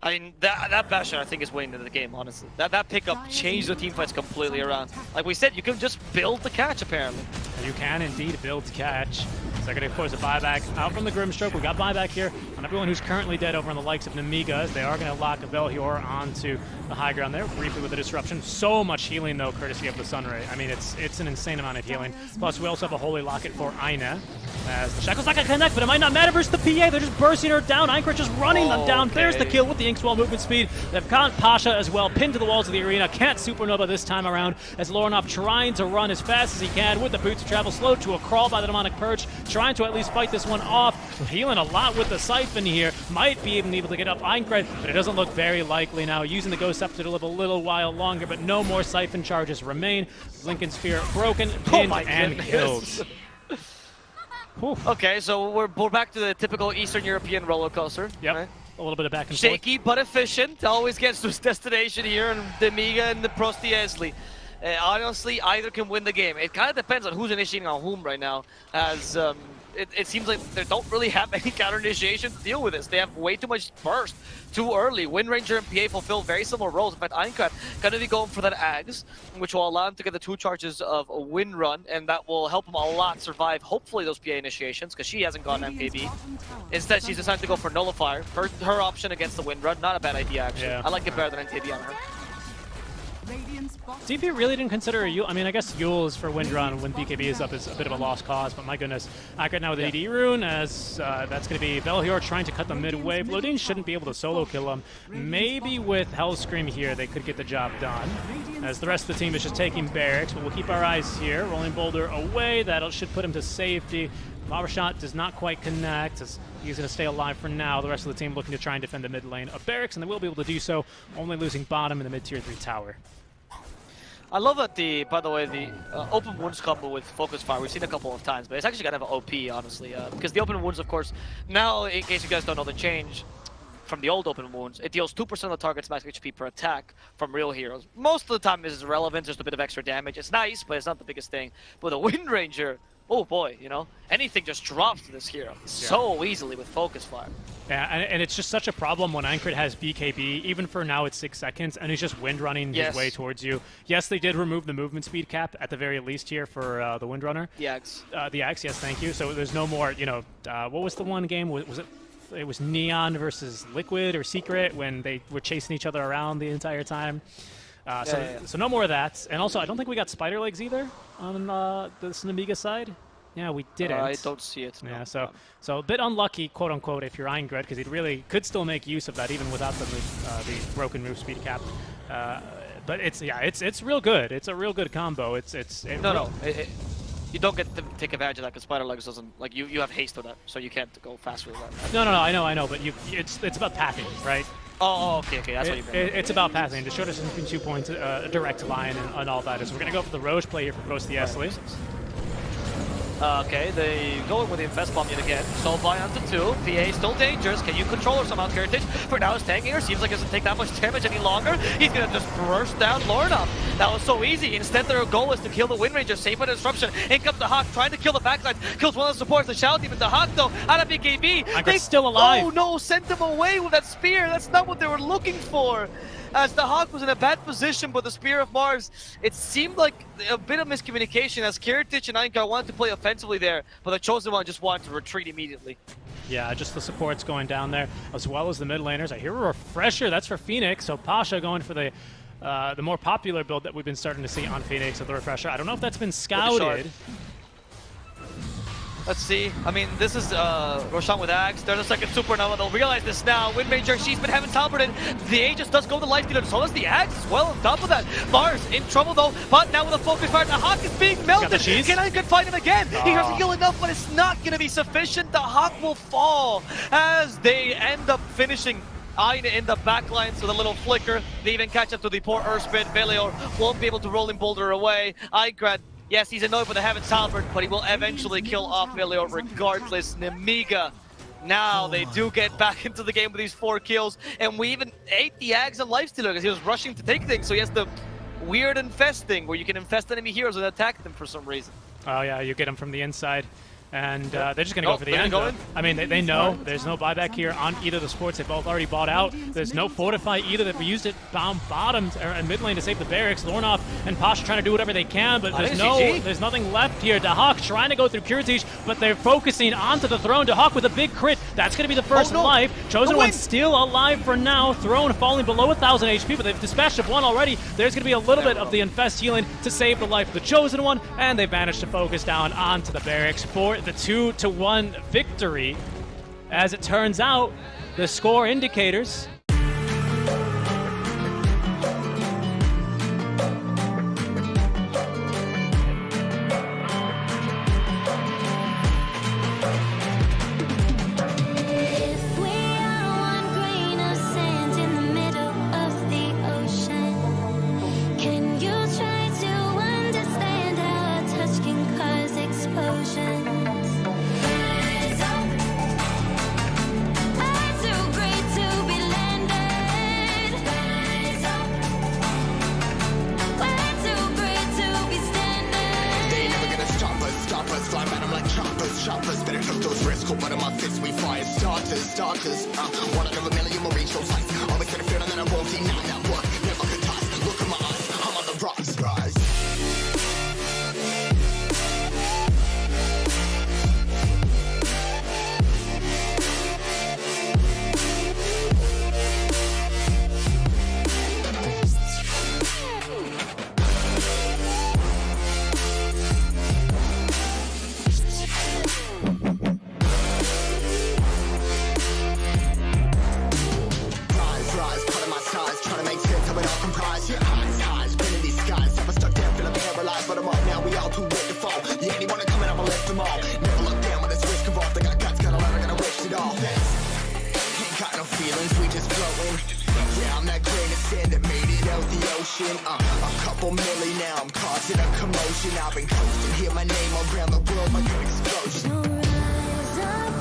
I mean, that basher, I think, is winning the game, honestly. That pickup changed the team fights completely around. Like we said, you can just build the catch, apparently. You can indeed build to catch. So going to force a buyback out from the Grimstroke. We got buyback here on everyone who's currently dead over on the likes of Nemiga, as they are going to lock Velhior onto the high ground there, briefly with the disruption. So much healing, though, courtesy of the Sunray. I mean, it's an insane amount of healing. Plus, we also have a Holy Locket for Aina, as the Shackle's not going to connect, but it might not matter versus the PA. They're just bursting her down. Einkrich just running them down. Okay. There's the kill with the Inkswell movement speed. They've got Pasha as well, pinned to the walls of the arena. Can't supernova this time around, as Lorinov trying to run as fast as he can with the boots of travel, slowed to a crawl by the Demonic Purge, trying to at least fight this one off. Healing a lot with the Siphon here. Might be even able to get up Einkrich, but it doesn't look very likely now. Using the Ghost Scepter to live a little while longer, but no more Siphon charges remain. Lincoln Sphere broken, pinned, and killed. Whew. Okay, so we're back to the typical Eastern European roller coaster. Yep. Right? A little bit of back and forth. Shaky but efficient. Always gets to his destination here in the Nemiga and the Prosti Esli. Honestly, either can win the game. It kind of depends on who's initiating on whom right now, as it seems like they don't really have any counter initiation to deal with this. They have way too much burst too early. Wind Ranger and PA fulfill very similar roles. In fact, Einkrich going to be going for that Ags, which will allow him to get the 2 charges of a Wind Run, and that will help him a lot survive, hopefully, those PA initiations, because she hasn't gone MKB. Instead, she's decided to go for Nullifier. Her option against the Wind Run, not a bad idea, actually. Yeah. I like it better than NKB on her. DP really didn't consider a Yule. I mean, I guess Yule is for Wind Run when BKB is up is a bit of a lost cause, but my goodness. Einkrich now with an AD rune, as that's going to be Velhior trying to cut the mid wave. Lodin shouldn't be able to solo kill him. Maybe with Hell's Scream here, they could get the job done, as the rest of the team is just taking barracks, but we'll keep our eyes here. Rolling Boulder away, that should put him to safety. Power shot does not quite connect, as he's going to stay alive for now. The rest of the team looking to try and defend the mid lane of barracks, and they will be able to do so, only losing bottom in the mid-tier 3 tower. I love that by the way, the open wounds combo with focus fire, we've seen a couple of times, but it's actually kind of an OP, honestly, because the open wounds, of course, now, in case you guys don't know the change from the old open wounds, it deals 2% of the target's max HP per attack from real heroes. Most of the time, this is irrelevant, just a bit of extra damage. It's nice, but it's not the biggest thing. But the Wind Ranger, oh boy, you know, anything just drops to this hero so easily with focus fire. Yeah, and it's just such a problem when Einkrich has BKB. Even for now, it's 6 seconds, and he's just wind running his way towards you. Yes, they did remove the movement speed cap at the very least here for the Windrunner. The Axe. The Axe, yes, thank you. So there's no more, you know, what was the one game? Was it? It was Neon versus Liquid or Secret when they were chasing each other around the entire time. So no more of that. And also, I don't think we got Spider Legs either on the Nemiga side. Yeah, we didn't. I don't see it. Yeah, no. so a bit unlucky, quote unquote, if you're Einkrich, because he really could still make use of that even without the broken move speed cap. But it's real good. It's a real good combo. You don't get to take advantage of that because Spider Legs doesn't, like, you have haste on that, so you can't go faster with that. No, I know, but it's about pathing, right? Oh, okay, that's what you mean. It's about pathing. The shortest between 2 points, a direct line, and all that is. We're gonna go for the Roche play here for Prosti Esli. Okay, they going with the Infest Bomb yet again. Soul Buy onto 2. PA still dangerous. Can you control her somehow, Heritage? For now, is tanking her. Seems like it doesn't take that much damage any longer. He's gonna just burst down Lorinov. That was so easy. Instead, their goal is to kill the Wind Ranger, save by disruption. In comes the Hawk, trying to kill the backside. Kills one of the supports, the Shadow Demon. The Hawk, though, out of BKB. They're still alive. Oh no, sent them away with that spear. That's not what they were looking for. As the Hawk was in a bad position, but the Spear of Mars, it seemed like a bit of miscommunication as Kiritich and Einkrich wanted to play offensively there, but the Chosen One just wanted to retreat immediately. Yeah, just the supports going down there, as well as the mid laners. I hear a refresher, that's for Phoenix, so Pasha going for the more popular build that we've been starting to see on Phoenix of the refresher. I don't know if that's been scouted. Let's see. I mean, this is Roshan with Axe. There's a second Supernova. They'll realize this now. Wind Ranger, she's been having Talberded. The Aegis does go to Life Stealer. So does the Axe as well. On top of that, Mars in trouble though. But now with a focus fire, the Hawk is being melted. Can I find him again? He doesn't heal enough, but it's not going to be sufficient. The Hawk will fall as they end up finishing Aina in the backlines with a little flicker. They even catch up to the poor Earthspin. Velhior won't be able to roll in Boulder away. Einkrich Yes, he's annoyed with the Heaven's Halberd, but he will eventually kill off Milio regardless. Nemiga, now they do get back into the game with these 4 kills, and we even ate the Ags and Lifestealer because he was rushing to take things, so he has the weird infest thing where you can infest enemy heroes and attack them for some reason. Oh yeah, you get them from the inside. And they're just going to go for the end. Go in? I mean, they know there's no buyback here on either of the supports. They both already bought out. There's no Fortify either. That we used it bottom and mid lane to save the barracks. Lornoff and Pasha trying to do whatever they can, but there's nothing left here. Dahak trying to go through Puritage, but they're focusing onto the Throne. Dahak with a big crit. That's going to be the first life. Chosen One still alive for now. Throne falling below 1,000 HP, but they've dispatched one already. There's going to be a little bit of the infest healing to save the life of the Chosen One, and they've managed to focus down onto the barracks for the 2-1 victory. As it turns out, the score indicators If we are one grain of sand in the middle of the ocean, can you try to understand how a touch can cause explosions? Rise up. I'm too great to be landed. Rise up. We're too great to be standing. They ain't never gonna stop us, fly at 'em like choppers, better took those risks, cold blood in my fists, we fire starters, one out of a million will reach those heights, always gonna feel that I won't deny that work, never could toss, look at my eyes, I'm on the rocks, rise. Rise, cut my size, trying to make sense of it all comprised. Yeah, eyes, been in these skies. Never stuck down, feeling paralyzed, but I'm up now. We all too late to fall. Yeah, anyone coming up, I left them all. Never look down when it's risk involved. I got guts, got a lot, I gotta wish it all. Ain't got no feelings, we just flowing. Yeah, I'm that grain of sand that made it out the ocean. A couple milli now, I'm causing a commotion. I've been coasting, hear my name around the world like an explosion. So rise up.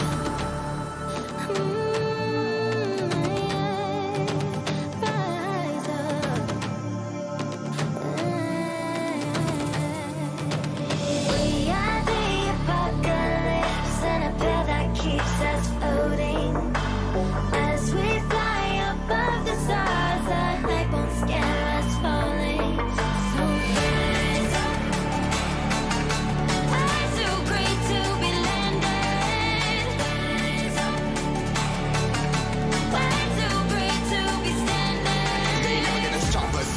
Rise up. We are the apocalypse, and a pill that keeps us floating. As we fly above the stars, the hype won't scare us falling. So rise up. I'm too great to be landed. Rise up. We're too great to be standing. They ain't never gonna stop us,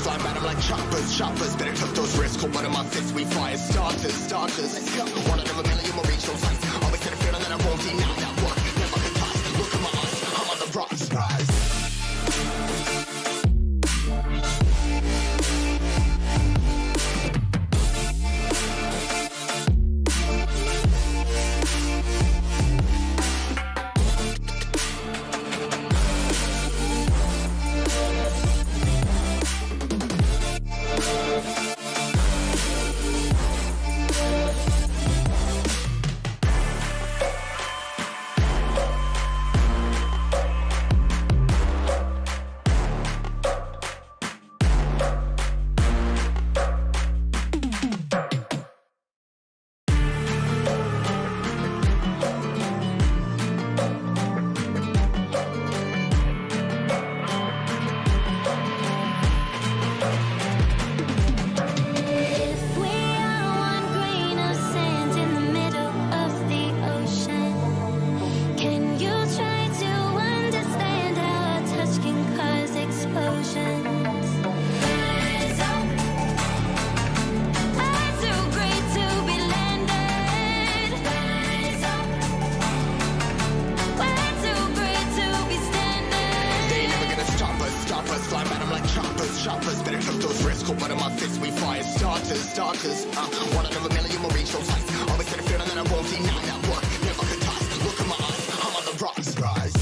fly at 'em like choppers, better took those risks, cold blood in my fists, we fire starters, let's go, one out of a million will reach those heights, always gonna feel that I won't deny that work, never could toss, look at my eyes, I'm on the rocks, rise. If we are one grain of sand in the middle of the ocean, can you try to understand how a touch can cause explosions? Rise up. I'm too great to be landed. Rise up. We're too great to be standing. They ain't never gonna stop us, fly at 'em like choppers, better took those risks, cold blood in my fists, we fire starters, one out of a million will reach those heights, always gonna feel that I won't deny that work, never could toss, look at my eyes, I'm on the rocks, rise.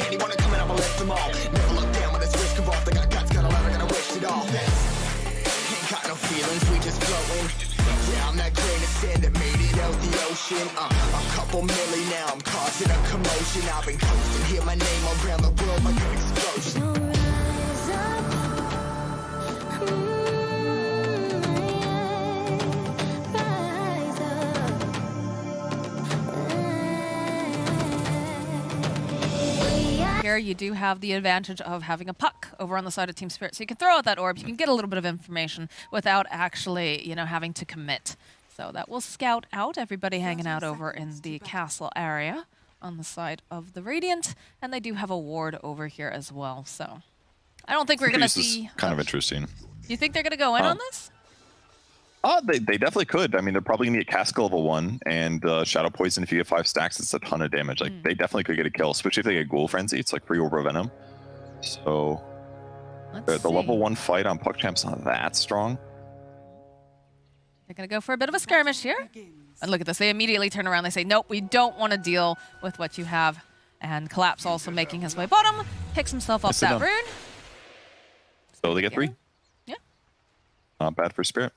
Yeah, anyone coming, I'ma lift them all. Never look down when it's risk involved. I got guts, got a lot, I gotta wish it all. Ain't got no feelings, we just floating. Yeah, I'm that grain of sand that made it out the ocean. A couple milli now, I'm causing a commotion. I've been coasting, hear my name around the world like an explosion. Rise up. Rise up. Here you do have the advantage of having a puck over on the side of Team Spirit, so you can throw out that orb, you can get a little bit of information without actually, you know, having to commit. So that will scout out everybody hanging out over in the castle area on the side of the Radiant, and they do have a ward over here as well. So I don't think we're going to see. Kind of interesting. You think they're going to go in on this? They definitely could. I mean, they're probably going to get Cask level 1 and Shadow Poison. If you get 5 stacks, it's a ton of damage. Like, they definitely could get a kill, especially if they get Ghoul Frenzy. It's like free Orb of Venom. So the level 1 fight on Puck Champ's not that strong. They're going to go for a bit of a skirmish here. And look at this. They immediately turn around. They say, nope, we don't want to deal with what you have. And Collapse also making his way bottom. Picks himself up that rune. So they get 3. Yeah. Not bad for Spirit.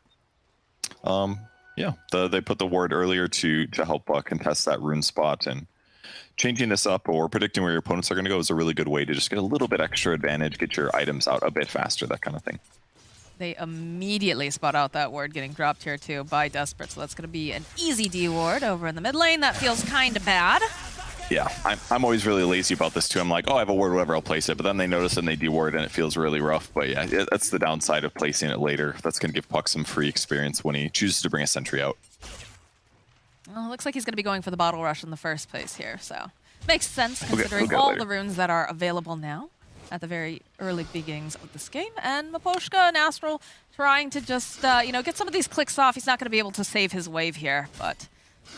Yeah, they put the ward earlier to help contest that rune spot, and changing this up or predicting where your opponents are going to go is a really good way to just get a little bit extra advantage, get your items out a bit faster, that kind of thing. They immediately spot out that ward getting dropped here too by Desperate, so that's going to be an easy D ward over in the mid lane. That feels kind of bad. Yeah, I'm always really lazy about this too. I'm like, oh, I have a ward, whatever, I'll place it. But then they notice and they deward, and it feels really rough. But yeah, that's the downside of placing it later. That's going to give Puck some free experience when he chooses to bring a sentry out. Well, it looks like he's going to be going for the bottle rush in the first place here, so makes sense considering all the runes that are available now at the very early beginnings of this game. And Miposhka and Astral trying to just, you know, get some of these clicks off. He's not going to be able to save his wave here, but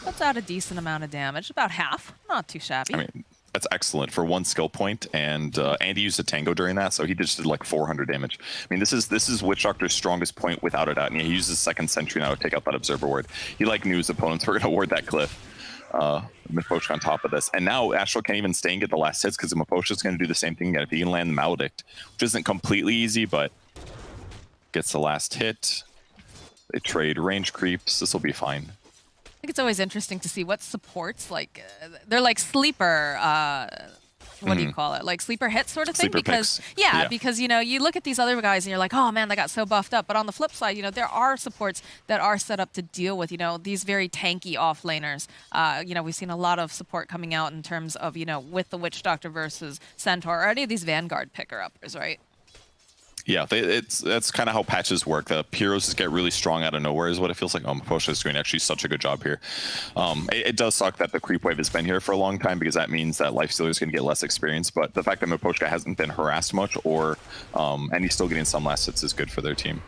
puts out a decent amount of damage, about half. Not too shabby. I mean, that's excellent for 1 skill point, and Andy used a tango during that, so he just did like 400 damage. I mean, this is Witch Doctor's strongest point without a doubt, and he uses second sentry now to take out that observer ward. He knew his opponents were going to ward that cliff. Miposhka on top of this, and now Astral can't even stay and get the last hits because Miposhka's going to do the same thing again if he can land the Maledict, which isn't completely easy, but gets the last hit. They trade range creeps. This will be fine. I think it's always interesting to see what supports, like, they're like sleeper, what do you call it? Like sleeper hits sort of thing? Sleeper because, picks. yeah, because, you know, you look at these other guys and you're like, oh man, they got so buffed up. But on the flip side, you know, there are supports that are set up to deal with, you know, these very tanky offlaners. You know, we've seen a lot of support coming out in terms of, you know, with the Witch Doctor versus Centaur or any of these Vanguard picker-uppers, right? Yeah, that's kind of how patches work. The heroes just get really strong out of nowhere is what it feels like. Miposhka is doing actually such a good job here. It does suck that the creep wave has been here for a long time because that means that Lifestealer is going to get less experience. But the fact that Miposhka hasn't been harassed much, and he's still getting some last hits, is good for their team.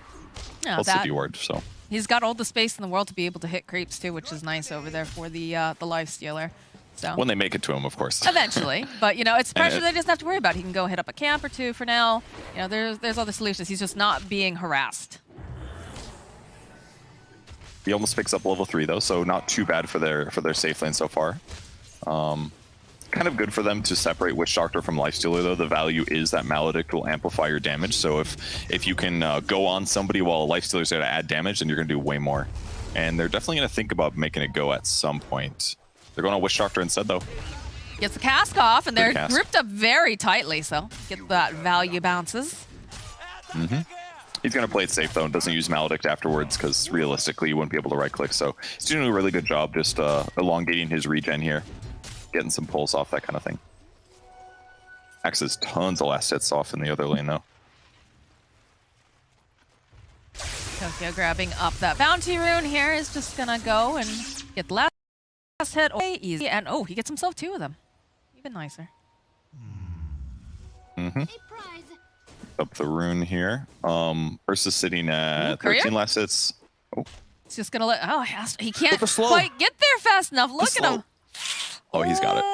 Yeah, Plus the D-ward, so. He's got all the space in the world to be able to hit creeps too, which is nice over there for the Lifestealer. So. When they make it to him, of course. Eventually, but you know, it's pressure they doesn't have to worry about. He can go hit up a camp or 2 for now. You know, there's other solutions. He's just not being harassed. He almost picks up level 3 though, so not too bad for their safe lane so far. Kind of good for them to separate Witch Doctor from Lifestealer though. The value is that Maledict will amplify your damage. So if you can go on somebody while Lifestealer's there to add damage, then you're gonna do way more. And they're definitely gonna think about making it go at some point. They're going on Witch Doctor instead, though. Gets the cask off, and they're grouped up very tightly, so get that value bounces. He's going to play it safe, though, and doesn't use Maledict afterwards, because realistically, you wouldn't be able to right-click. So he's doing a really good job just elongating his regen here, getting some pulls off, that kind of thing. Axes tons of last hits off in the other lane, though. Tokyo grabbing up that bounty rune here is just going to go and get the last hit easy, and he gets himself 2 of them. Even nicer. Up the rune here. Ursa's sitting at 13 last hits. He's just gonna let. He can't quite get there fast enough. Look at him. Oh, he's got it.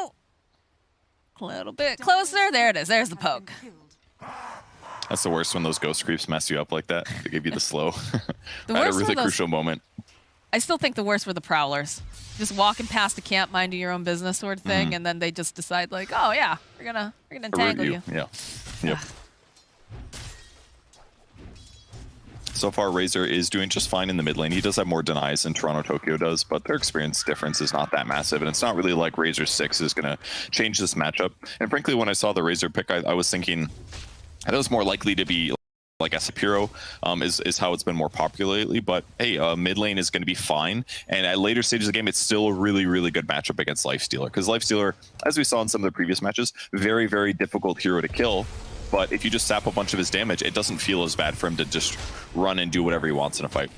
A little bit closer. There it is. There's the poke. That's the worst when those ghost creeps mess you up like that. They give you the slow. The At a worst really are those crucial moment. I still think the worst were the Prowlers. Just walking past a camp, minding your own business sort of thing, and then they just decide like, oh yeah, we're gonna entangle you. Yeah. Yep. So far, Razor is doing just fine in the mid lane. He does have more denies than Toronto Tokyo does, but their experience difference is not that massive, and it's not really like Razor 6 is going to change this matchup. And frankly, when I saw the Razor pick, I was thinking that it was more likely to be like Esapiro is how it's been more popular lately. But hey, mid lane is going to be fine, and at later stages of the game, it's still a really, really good matchup against Lifestealer, because Lifestealer, as we saw in some of the previous matches, very, very difficult hero to kill. But if you just sap a bunch of his damage, it doesn't feel as bad for him to just run and do whatever he wants in a fight.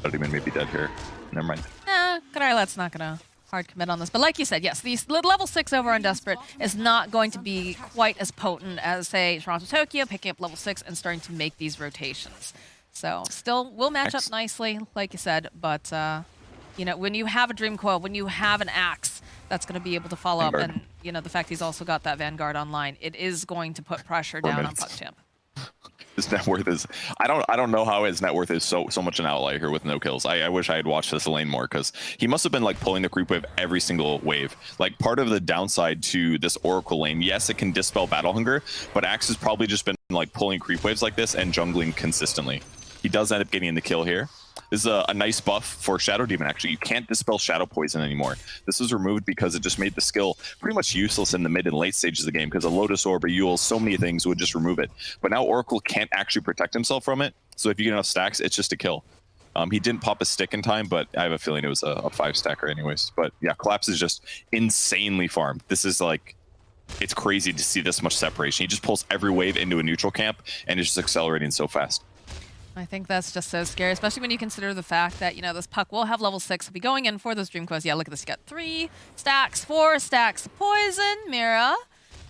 Shadowdemon may be dead here. Never mind. Nah, Krylat's not gonna hard commit on this. But like you said, yes, the level 6 over on Desperate is not going to be quite as potent as, say, Toronto Tokyo picking up level 6 and starting to make these rotations. So still will match up nicely, like you said, but you know, when you have a Dream Coil, when you have an Axe that's going to be able to follow up, and you know, the fact he's also got that Vanguard online, it is going to put pressure down on PuckChamp. His net worth is, I don't know how his net worth is so much an outlier here with no kills. I wish I had watched this lane more, because he must have been like pulling the creep wave every single wave. Like, part of the downside to this Oracle lane, yes, it can dispel battle hunger, but Axe has probably just been like pulling creep waves like this and jungling consistently. He does end up getting the kill here. This is a nice buff for Shadow Demon, actually. You can't dispel Shadow Poison anymore. This was removed because it just made the skill pretty much useless in the mid and late stages of the game, because a Lotus Orb, a Eul, so many things would just remove it. But now Oracle can't actually protect himself from it, so if you get enough stacks, it's just a kill. He didn't pop a stick in time, but I have a feeling it was a 5-stacker anyways. But yeah, Collapse is just insanely farmed. This is like, it's crazy to see this much separation. He just pulls every wave into a neutral camp, and it's just accelerating so fast. I think that's just so scary, especially when you consider the fact that, you know, this Puck will have level 6. He'll be going in for those Dream Coils. Yeah, look at this. You got 3 stacks, 4 stacks of poison. Mira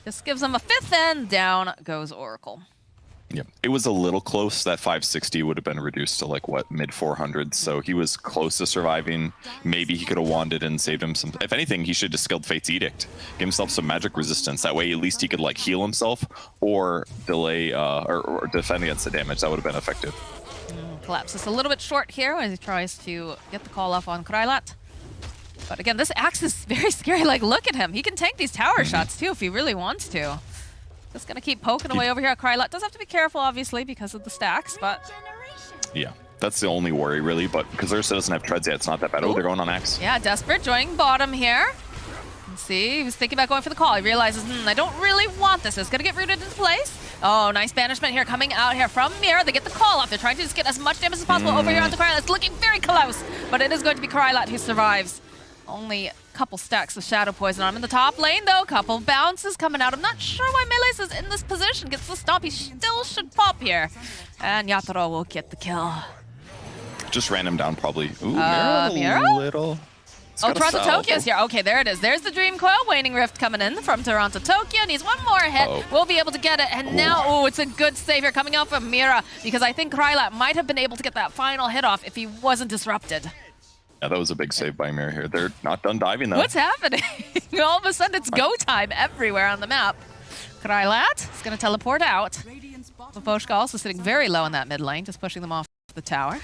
just gives him a 5th, and down goes Oracle. Yep. It was a little close. That 560 would have been reduced to like, what, mid 400s. So he was close to surviving. Maybe he could have wanded and saved him some. If anything, he should have skilled Fate's Edict. Give himself some magic resistance. That way, at least he could like heal himself or delay or defend against the damage. That would have been effective. Collapse is a little bit short here as he tries to get the call off on Krylat. But again, this Axe is very scary. Like, look at him. He can tank these tower shots too if he really wants to. Just gonna keep poking away over here at Krylat. Does have to be careful, obviously, because of the stacks, but yeah, that's the only worry, really. But because Ursa doesn't have treads yet, it's not that bad. Oh, they're going on Axe. Yeah, Desperate joining bottom here. Let's see, he was thinking about going for the call. He realizes, I don't really want this. It's gonna get rooted into place. Oh, nice banishment here coming out here from Mira. They get the call off. They're trying to just get as much damage as possible over here onto Krylat. It's looking very close, but it is going to be Krylat who survives. Only a couple stacks of Shadow Poison on him in the top lane, though. Couple bounces coming out. I'm not sure why Melee's is in this position. Gets the stomp. He still should pop here. And Yatoro will get the kill. Just ran him down, probably. Ooh, Mira? Little. Oh, Toronto Tokyo's here. Okay, there it is. There's the Dream Coil. Waning Rift coming in from Toronto Tokyo. Needs one more hit. We'll be able to get it. And now, oh, it's a good save here coming out from Mira, because I think Krylat might have been able to get that final hit off if he wasn't disrupted. Yeah, that was a big save by Mira here. They're not done diving, though. What's happening? All of a sudden, it's go time everywhere on the map. Krylat is going to teleport out. Maposhka also sitting very low in that mid lane, just pushing them off the tower.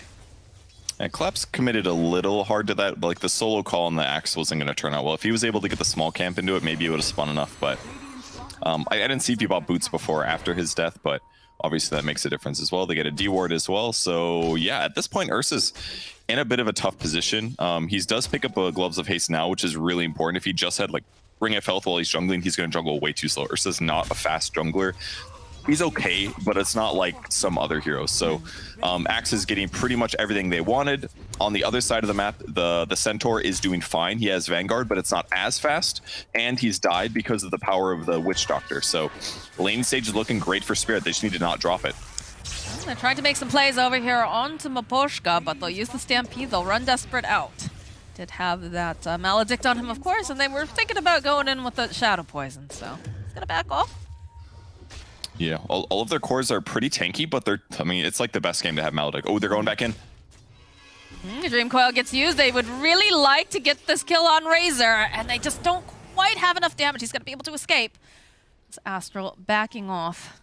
And Collapse committed a little hard to that. Like, the solo call on the Axe wasn't going to turn out well. If he was able to get the small camp into it, maybe it would have spun enough. But I didn't see if he bought boots before or after his death, but obviously that makes a difference as well. They get a D-ward as well. So, yeah, at this point, Ursa's in a bit of a tough position. He does pick up a Gloves of Haste now, which is really important. If he just had, like, Ring of Health while he's jungling, he's going to jungle way too slow. Ursa's not a fast jungler. He's okay, but it's not like some other heroes. So Axe is getting pretty much everything they wanted. On the other side of the map, the Centaur is doing fine. He has Vanguard, but it's not as fast. And he's died because of the power of the Witch Doctor. So the laning stage is looking great for Spirit. They just need to not drop it. They're trying to make some plays over here onto Maposhka, but they'll use the Stampede. They'll run Desperate out. Did have that Maledict on him, of course, and they were thinking about going in with the Shadow Poison. So he's going to back off. Yeah, all of their cores are pretty tanky, but I mean, it's like the best game to have Maledict. Oh, they're going back in. Dream Coil gets used. They would really like to get this kill on Razor, and they just don't quite have enough damage. He's going to be able to escape. It's Astral backing off.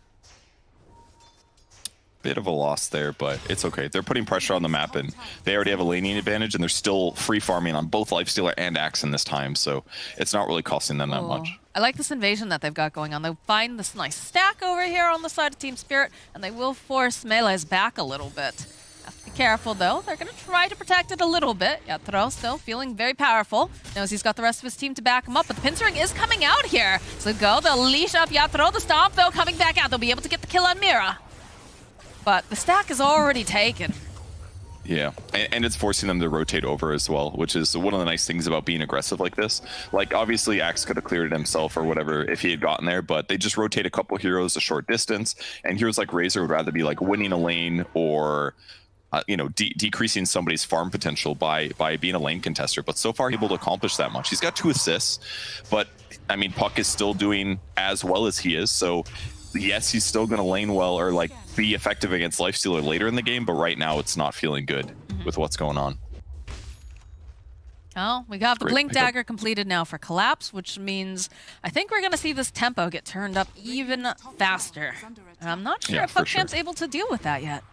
Bit of a loss there, but it's okay. They're putting pressure on the map, and they already have a laning advantage, and they're still free farming on both Lifestealer and Axen this time, so it's not really costing them that much. I like this invasion that they've got going on. They'll find this nice stack over here on the side of Team Spirit, and they will force Melee's back a little bit. Have to be careful, though. They're going to try to protect it a little bit. Yatro still feeling very powerful. Knows he's got the rest of his team to back him up, but the pincering is coming out here. So go, they'll leash up Yatro. The stomp, though, coming back out. They'll be able to get the kill on Mira. But the stack is already taken. Yeah, and it's forcing them to rotate over as well, which is one of the nice things about being aggressive like this. Like, obviously, Axe could have cleared it himself or whatever if he had gotten there, but they just rotate a couple heroes a short distance, and heroes like Razor would rather be like winning a lane or decreasing somebody's farm potential by being a lane contester. But so far, able to accomplish that much. He's got 2 assists, but I mean, Puck is still doing as well as he is, so yes, he's still going to lane well or like be effective against Lifestealer later in the game, but right now it's not feeling good with what's going on. Oh, we got the Great Blink pickup. Dagger completed now for Collapse, which means I think we're going to see this tempo get turned up even faster. And I'm not sure Yeah, if for PuckChamp's able to deal with that yet.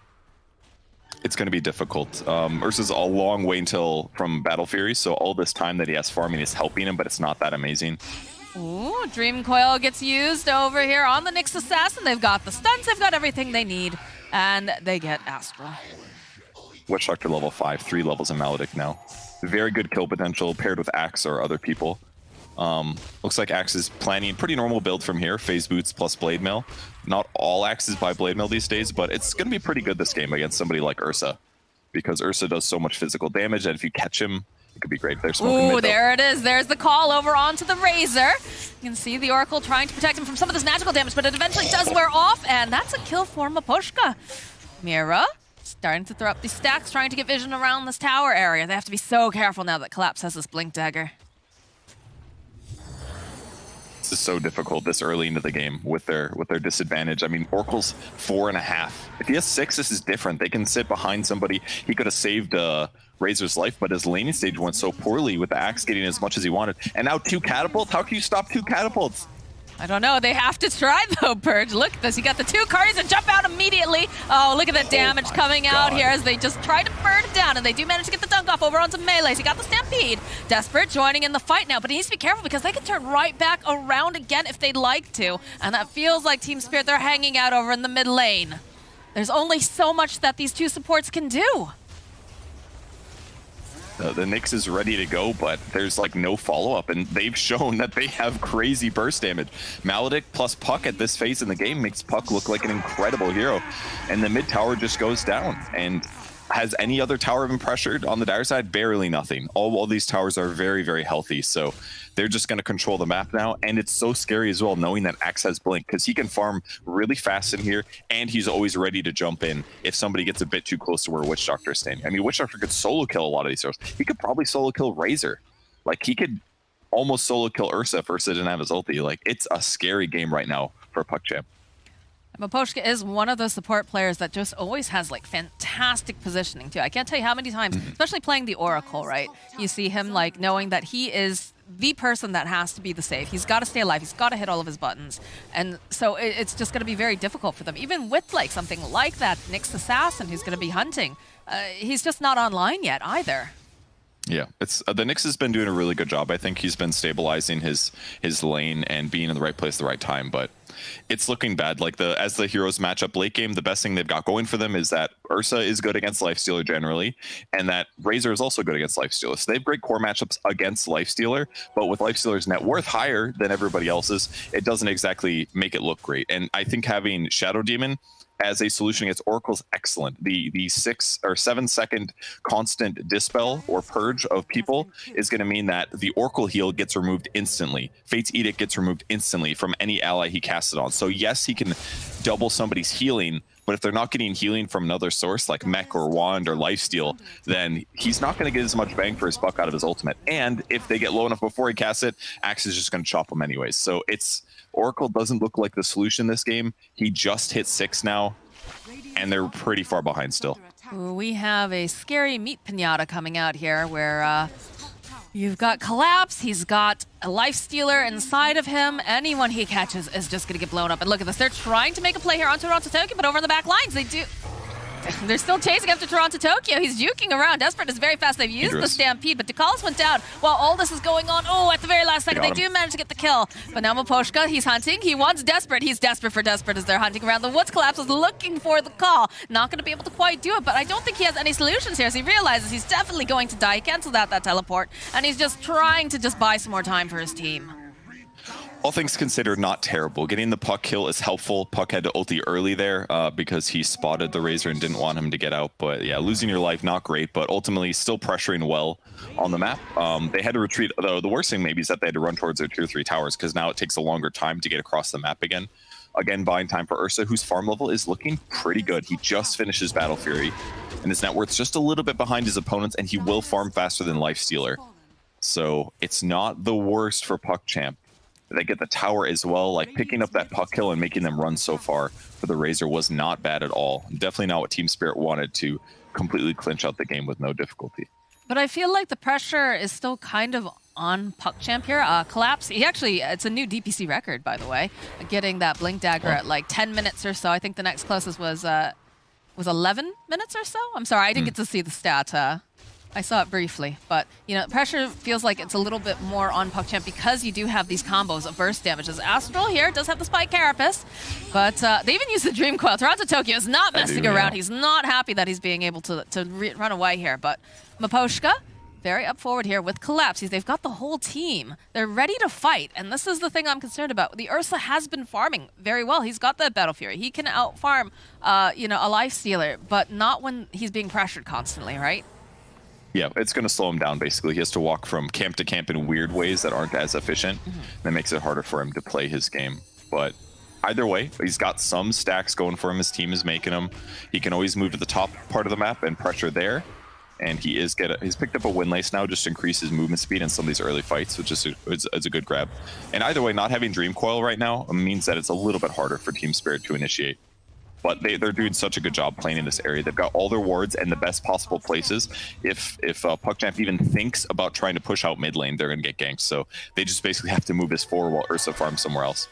It's going to be difficult. Ursa's a long way until from Battle Fury, so all this time that he has farming is helping him, but it's not that amazing. Ooh, Dream Coil gets used over here on the Nyx Assassin. They've got the stuns, they've got everything they need, and they get Astral. Witch Doctor level 5, 3 levels of Maledict now. Very good kill potential paired with Axe or other people. Looks like Axe is planning pretty normal build from here. Phase Boots plus Blade Mail. Not all Axes buy Blade Mail these days, but it's going to be pretty good this game against somebody like Ursa, because Ursa does so much physical damage, and if you catch him, it could be great. They're smoking Ooh, mid, though. there it is. There's the call over onto the Razor. You can see the Oracle trying to protect him from some of this magical damage, but it eventually does wear off, and that's a kill for Maposhka. Mira starting to throw up these stacks, trying to get vision around this tower area. They have to be so careful now that Collapse has this Blink Dagger. This is so difficult this early into the game with their disadvantage. I mean, Oracle's 4.5. If he has 6, this is different. They can sit behind somebody. He could have saved Razor's life, but his laning stage went so poorly with the Axe getting as much as he wanted. And now 2 catapults? How can you stop 2 catapults? I don't know. They have to try, though, Purge. Look at this. He got the 2 carries and jump out immediately. Oh, look at the damage coming out here as they just try to burn it down, and they do manage to get the dunk off over onto Melee. He got the Stampede. Desperate joining in the fight now, but he needs to be careful because they can turn right back around again if they'd like to, and that feels like Team Spirit, they're hanging out over in the mid lane. There's only so much that these 2 supports can do. The Nyx is ready to go, but there's like no follow-up, and they've shown that they have crazy burst damage. Maledict plus Puck at this phase in the game makes Puck look like an incredible hero, and the mid tower just goes down. And has any other tower been pressured on the dire side? Barely nothing. All these towers are very, very healthy, so they're just going to control the map now, and it's so scary as well knowing that Axe has Blink, because he can farm really fast in here, and he's always ready to jump in if somebody gets a bit too close to where Witch Doctor is standing. I mean, Witch Doctor could solo kill a lot of these heroes. He could probably solo kill Razor. Like, he could almost solo kill Ursa if Ursa didn't have his ulti. Like, it's a scary game right now for PuckChamp. Maposhka is one of those support players that just always has like fantastic positioning too. I can't tell you how many times, especially playing the Oracle, right? You see him like knowing that he is the person that has to be the save. He's got to stay alive. He's got to hit all of his buttons. And so it's just going to be very difficult for them. Even with like something like that Nyx Assassin who's going to be hunting, he's just not online yet either. Yeah, it's the Nyx has been doing a really good job. I think he's been stabilizing his lane and being in the right place at the right time, but it's looking bad. Like as the heroes match up late game, the best thing they've got going for them is that Ursa is good against Lifestealer generally, and that Razor is also good against Lifestealer. So they have great core matchups against Lifestealer, but with Lifestealer's net worth higher than everybody else's, it doesn't exactly make it look great. And I think having Shadow Demon as a solution against Oracle is excellent. The 6 or 7 second constant dispel or purge of people is going to mean that the Oracle heal gets removed instantly. Fate's Edict gets removed instantly from any ally he casts it on. So yes, he can double somebody's healing, but if they're not getting healing from another source like Mech or Wand or Lifesteal, then he's not going to get as much bang for his buck out of his ultimate. And if they get low enough before he casts it, Axe is just going to chop him anyways. So Oracle doesn't look like the solution this game. He just hit 6 now, and they're pretty far behind still. Ooh, we have a scary meat pinata coming out here where You've got Collapse, he's got a Life Stealer inside of him. Anyone he catches is just going to get blown up. And look at this, they're trying to make a play here on Toronto Tokyo, but over in the back lines, they're still chasing after Toronto Tokyo. He's juking around. Desperate is very fast. They've used the Stampede, but Dekalis went down while all this is going on. Oh, at the very last second, they do manage to get the kill. But now Maposhka, he's hunting. He wants Desperate. He's desperate for Desperate as they're hunting around the woods. Collapse is looking for the call. Not going to be able to quite do it, but I don't think he has any solutions here as he realizes he's definitely going to die. He cancels out that teleport, and he's just trying to just buy some more time for his team. All things considered, not terrible. Getting the Puck kill is helpful. Puck had to ulti early there because he spotted the Razor and didn't want him to get out. But yeah, losing your life, not great, but ultimately still pressuring well on the map. They had to retreat, though the worst thing maybe is that they had to run towards their tier 3 towers because now it takes a longer time to get across the map again. Again, buying time for Ursa, whose farm level is looking pretty good. He just finished his Battle Fury, and his net worth's just a little bit behind his opponents, and he will farm faster than Lifestealer. So it's not the worst for Puck Champ. They get the tower as well. Like picking up that puck kill and making them run so far for the Razor was not bad at all. Definitely not what Team Spirit wanted to completely clinch out the game with no difficulty. But I feel like the pressure is still kind of on Puck Champ here. Collapse, it's a new DPC record, by the way, getting that Blink Dagger at like 10 minutes or so. I think the next closest was 11 minutes or so. I'm sorry, I didn't get to see the stat. I saw it briefly, but you know, pressure feels like it's a little bit more on Puck Champ because you do have these combos of burst damages. Astral here does have the Spike Carapace, but they even use the Dream Coil. Toronto Tokyo is not messing around. He's not happy that he's being able to run away here, but Maposhka, very up forward here with Collapse. They've got the whole team. They're ready to fight, and this is the thing I'm concerned about. The Ursa has been farming very well. He's got that Battle Fury. He can out-farm, you know, a Life Stealer, but not when he's being pressured constantly, right? Yeah, it's going to slow him down, basically. He has to walk from camp to camp in weird ways that aren't as efficient. That makes it harder for him to play his game. But either way, he's got some stacks going for him. His team is making him. He can always move to the top part of the map and pressure there. And he's picked up a win lace now, just to increase his movement speed in some of these early fights, which is a good grab. And either way, not having Dream Coil right now means that it's a little bit harder for Team Spirit to initiate. But they're doing such a good job playing in this area. They've got all their wards and the best possible places. If Puck Champ even thinks about trying to push out mid lane, they're going to get ganked. So they just basically have to move this forward while Ursa farms somewhere else.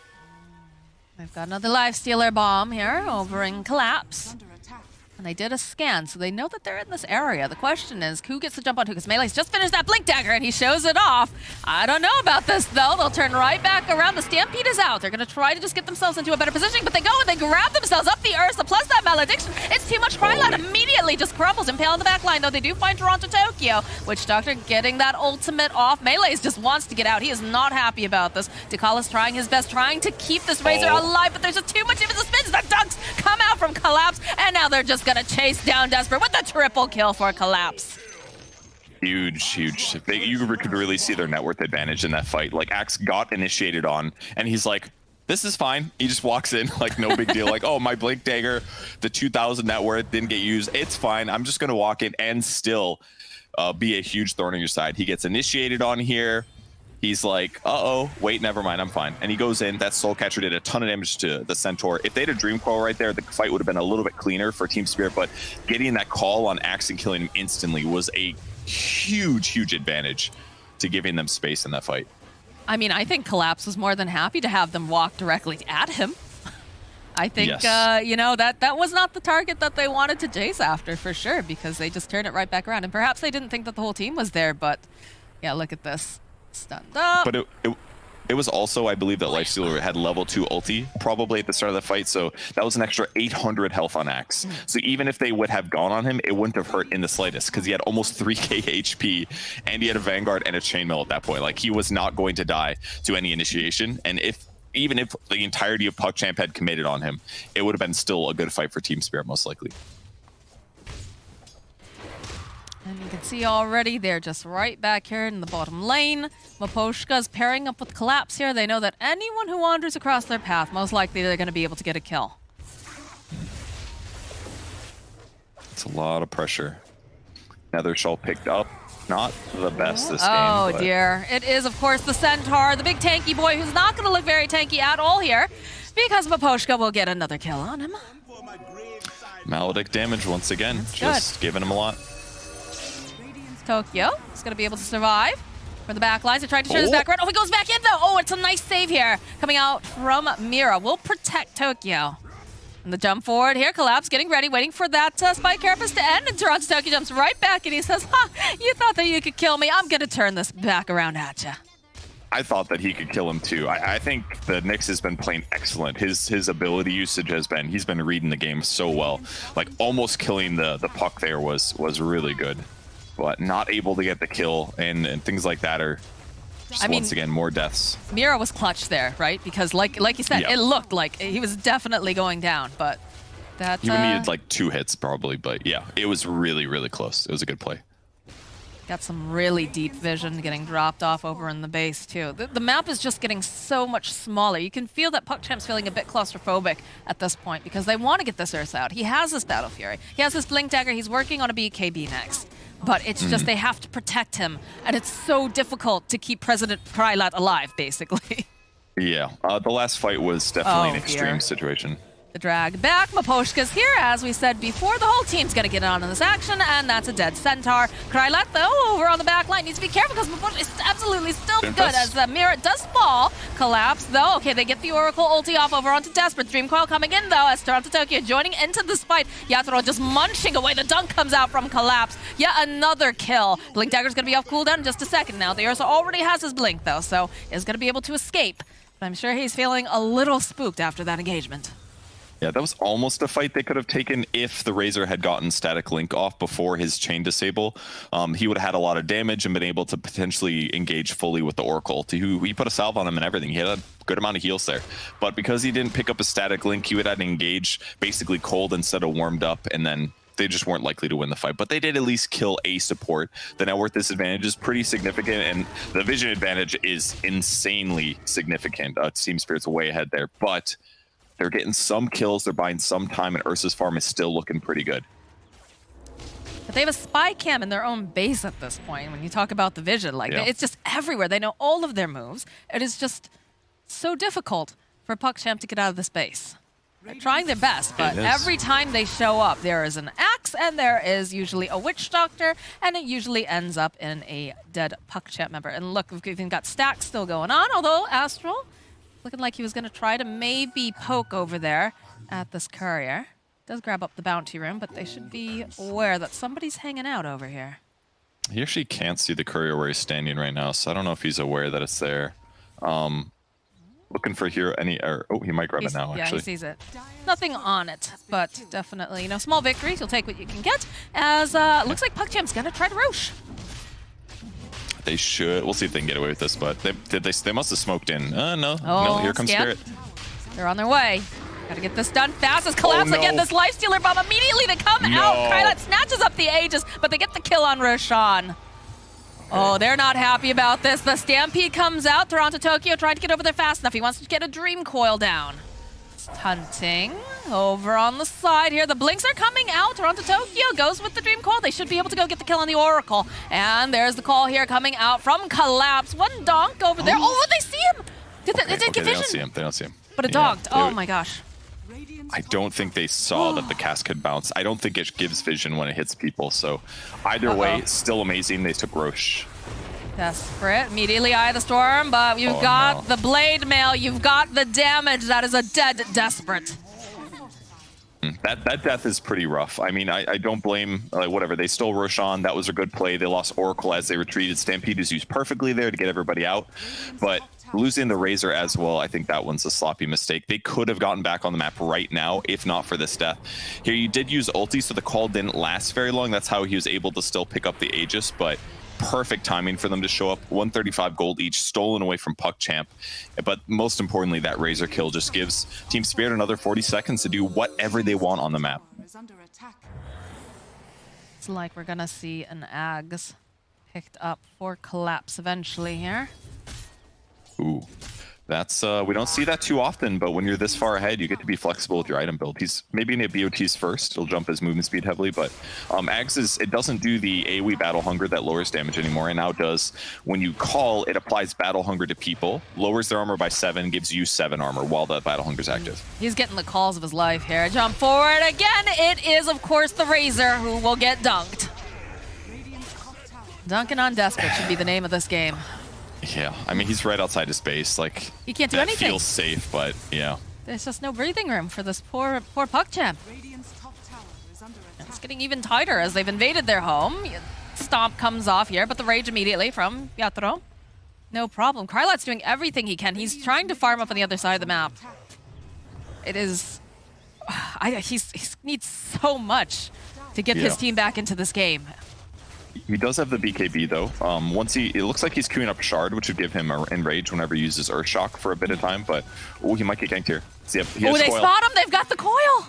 They've got another Life Stealer bomb here over in Collapse. And they did a scan, so they know that they're in this area. The question is, who gets to jump on who? Because Melee's just finished that Blink Dagger, and he shows it off. I don't know about this, though. They'll turn right back around. The Stampede is out. They're going to try to just get themselves into a better position, but they go and they grab themselves up the Ursa, plus that Malediction. It's too much. Crylout immediately just crumbles. Impale in the back line, though. They do find Toronto Tokyo. Witch Doctor getting that ultimate off. Melee's just wants to get out. He is not happy about this. Dekalis trying his best, trying to keep this Razor alive, but there's just too much of the spins. The dunks come out from Collapse, and now they're just going to chase down Desperate with a triple kill for Collapse. Huge. You could really see their net worth advantage in that fight. Like, Axe got initiated on, and he's like, this is fine. He just walks in like no big deal. Like, oh, my Blink Dagger, the 2,000 net worth didn't get used. It's fine. I'm just going to walk in and still be a huge thorn on your side. He gets initiated on here. He's like, uh-oh, wait, never mind, I'm fine. And he goes in. That Soul Catcher did a ton of damage to the Centaur. If they had a Dream Coil right there, the fight would have been a little bit cleaner for Team Spirit, but getting that call on Axe and killing him instantly was a huge advantage to giving them space in that fight. I mean, I think Collapse was more than happy to have them walk directly at him. I think, yes. you know, that was not the target that they wanted to chase after, for sure, because they just turned it right back around. And perhaps they didn't think that the whole team was there, but yeah, look at this. Stunned up. But it was also, I believe, that Lifestealer had level 2 ulti probably at the start of the fight, so that was an extra 800 health on Axe. So even if they would have gone on him, it wouldn't have hurt in the slightest, because he had almost 3k HP, and he had a Vanguard and a Chainmail at that point. Like, he was not going to die to any initiation, and even if the entirety of Puck Champ had committed on him, it would have been still a good fight for Team Spirit, most likely. And you can see already they're just right back here in the bottom lane. Maposhka's pairing up with Collapse here. They know that anyone who wanders across their path, most likely they're going to be able to get a kill. It's a lot of pressure. Nether Shawl picked up. Not the best this game. Oh dear. It is, of course, the Centaur, the big tanky boy, who's not going to look very tanky at all here, because Maposhka will get another kill on him. Maledict damage once again. Just giving him a lot. Tokyo is going to be able to survive. For the back lines, they're trying to turn this back around. Oh, he goes back in though. Oh, it's a nice save here. Coming out from Mira. Will protect Tokyo. And the jump forward here, Collapse getting ready, waiting for that spike carapace to end. And Toronto Tokyo jumps right back and he says, "Ha, you thought that you could kill me. I'm gonna turn this back around at you." I thought that he could kill him too. I think the Nyx has been playing excellent. His ability usage has been, he's been reading the game so well. Like almost killing the puck there was really good. But not able to get the kill and things like that are just once again more deaths. Mira was clutch there, right? Because like you said, it looked like he was definitely going down, but that he needed like 2 hits probably, but yeah, it was really close. It was a good play. got some really deep vision getting dropped off over in the base too. The map is just getting so much smaller. You can feel that PuckChamp's feeling a bit claustrophobic at this point because they want to get this Ursa out. He has this Battle Fury. He has this Blink Dagger. He's working on a BKB next. But it's just they have to protect him, and it's so difficult to keep President Krylat alive, basically. Yeah, the last fight was definitely an extreme situation. The drag back, Maposhka's here. As we said before, the whole team's going to get on in this action, and that's a dead Centaur. Krylat, though, over on the back line, needs to be careful because Maposhka is absolutely still good as the mirror does fall. Collapse, though. Okay, they get the Oracle ulti off over onto Desperate. Dream Coil coming in, though, as Toronto Tokyo joining into this fight. Yatoro just munching away. The dunk comes out from Collapse. Yet another kill. Blink Dagger's going to be off cooldown in just a second now. The Ursa already has his Blink, though, so is going to be able to escape. But I'm sure he's feeling a little spooked after that engagement. Yeah, that was almost a fight they could have taken if the Razor had gotten Static Link off before his chain disable. He would have had a lot of damage and been able to potentially engage fully with the Oracle. He put a salve on him and everything. He had a good amount of heals there. But because he didn't pick up a Static Link, he would have had to engage basically cold instead of warmed up, and then they just weren't likely to win the fight. But they did at least kill a support. The net worth disadvantage is pretty significant, and the vision advantage is insanely significant. Team Spirit's way ahead there, but they're getting some kills, they're buying some time, and Ursa's farm is still looking pretty good. But they have a spy cam in their own base at this point. When you talk about the vision, like it's just everywhere. They know all of their moves. It is just so difficult for PuckChamp to get out of this base. They're trying their best, but every time they show up, there is an axe, and there is usually a Witch Doctor, and it usually ends up in a dead PuckChamp member. And look, we've even got stacks still going on, although Astral looking like he was going to try to maybe poke over there at this courier. Does grab up the bounty room, but they should be aware that somebody's hanging out over here. He actually can't see the courier where he's standing right now, so I don't know if he's aware that it's there. Looking for here oh, he might grab it now, actually. Yeah, he sees it. Nothing on it, but definitely, small victories. You'll take what you can get, as looks like PuckChamp's going to try to Roche. They should. We'll see if they can get away with this, but they must have smoked in. No, here comes Scamp. Spirit. They're on their way. Gotta get this done fast as Collapse again. This Lifestealer bomb immediately they come out. Krylat snatches up the Aegis, but they get the kill on Roshan. Oh, they're not happy about this. The Stampede comes out. Toronto Tokyo trying to get over there fast enough. He wants to get a Dream Coil down. Hunting over on the side here. The Blinks are coming out. Toronto Tokyo goes with the Dream Coil. They should be able to go get the kill on the Oracle. And there's the call here coming out from Collapse. One donk over there. Oh, they see him! Did they get vision? They don't see him. But it donked. Oh my gosh. I don't think they saw that the cast could bounce. I don't think it gives vision when it hits people. So either way, still amazing. They took Roche. Desperate. Immediately eye the storm, but you've got the blade mail. You've got the damage. That is a dead Desperate. That death is pretty rough. I mean, I don't blame, whatever. They stole Roshan. That was a good play. They lost Oracle as they retreated. Stampede is used perfectly there to get everybody out. But losing the Razor as well, I think that one's a sloppy mistake. They could have gotten back on the map right now, if not for this death. Here, you did use ulti, so the call didn't last very long. That's how he was able to still pick up the Aegis, but perfect timing for them to show up. 135 gold each, stolen away from PuckChamp. But most importantly, that Razor kill just gives Team Spirit another 40 seconds to do whatever they want on the map. It's like we're gonna see an Ags picked up for Collapse eventually here. Ooh. That's we don't see that too often, but when you're this far ahead, you get to be flexible with your item build. He's maybe in a BOTs first. It'll jump his movement speed heavily, but Ags it doesn't do the AoE Battle Hunger that lowers damage anymore. It now does, when you call, it applies Battle Hunger to people, lowers their armor by 7, gives you 7 armor while that Battle Hunger is active. He's getting the calls of his life here. Jump forward again. It is, of course, the Razor who will get dunked. Duncan on Desperate should be the name of this game. Yeah, I mean, he's right outside his base. Like, He can't do that anything. feels safe, but yeah. There's just no breathing room for this poor puck champ. It's getting even tighter as they've invaded their home. Stomp comes off here, but the rage immediately from Yatro. No problem. Krylat's doing everything he can. He's trying to farm up on the other side of the map. It is... he needs so much to get his team back into this game. He does have the BKB though. It looks like he's queuing up Shard, which would give him Enrage whenever he uses Earthshock for a bit of time, but he might get ganked here. See, he has They coil. spot him. They've got the coil.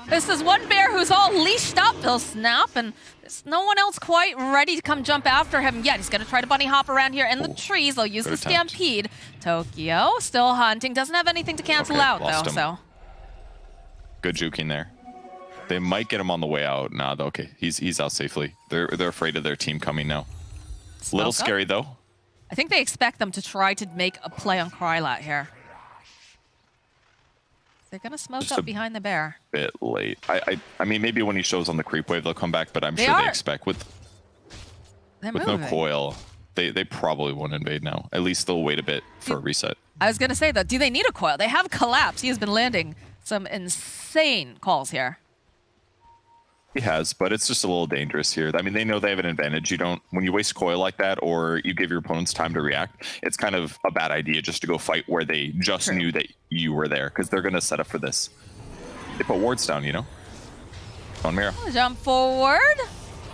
This is one bear who's all leashed up. He'll snap, and there's no one else quite ready to come jump after him yet. He's going to try to bunny hop around here in the trees. They'll use the attempt. Stampede. Tokyo still hunting. Doesn't have anything to cancel out, lost though. him. So Good juking there. They might get him on the way out. Nah, okay, he's out safely. They're afraid of their team coming now. Little Smoke up. scary though. I think they expect them to try to make a play on Krylat here. They're going to smoke Just up a behind the bear. Bit late. I mean, maybe when he shows on the creep wave, they'll come back, but I'm They sure are. they expect with They're no moving. coil, they probably won't invade now. At least they'll wait a bit for a reset. I was going to say, though, do they need a coil? They have Collapse. He has been landing some insane calls here. He has, but it's just a little dangerous here. I mean, they know they have an advantage. When you waste coil like that, or you give your opponents time to react, it's kind of a bad idea just to go fight where they just knew that you were there, because they're going to set up for this. They put wards down, On Mira. Jump forward.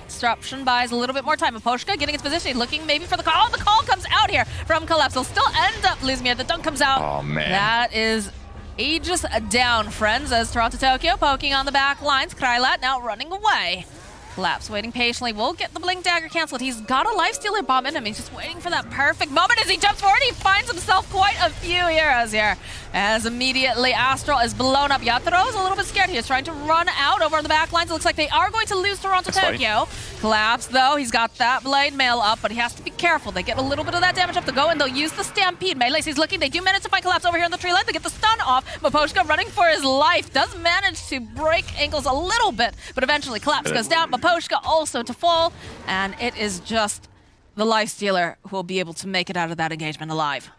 Disruption buys a little bit more time. Aposhka getting its position, looking maybe for the call. The call comes out here from Collapse. They'll still end up losing here. The dunk comes out. Oh, man. That is aegis down, friends, as Toronto Tokyo poking on the back lines. Krylat now running away. Collapse waiting patiently. Will get the Blink Dagger canceled. He's got a Lifestealer bomb in him. He's just waiting for that perfect moment as he jumps forward. He finds himself quite a few heroes here. As immediately Astral is blown up. Yatoro is a little bit scared. He is trying to run out over the back lines. It looks like they are going to lose Toronto Tokyo. Collapse, though. He's got that Blade Mail up, but he has to be careful. They get a little bit of that damage up to go, and they'll use the Stampede. Melee, he's looking. They do manage to find Collapse over here in the tree line. They get the stun off. Maposhka running for his life. Does manage to break ankles a little bit, but eventually Collapse goes down. Maposhka also to fall, and it is just the Lifestealer who will be able to make it out of that engagement alive.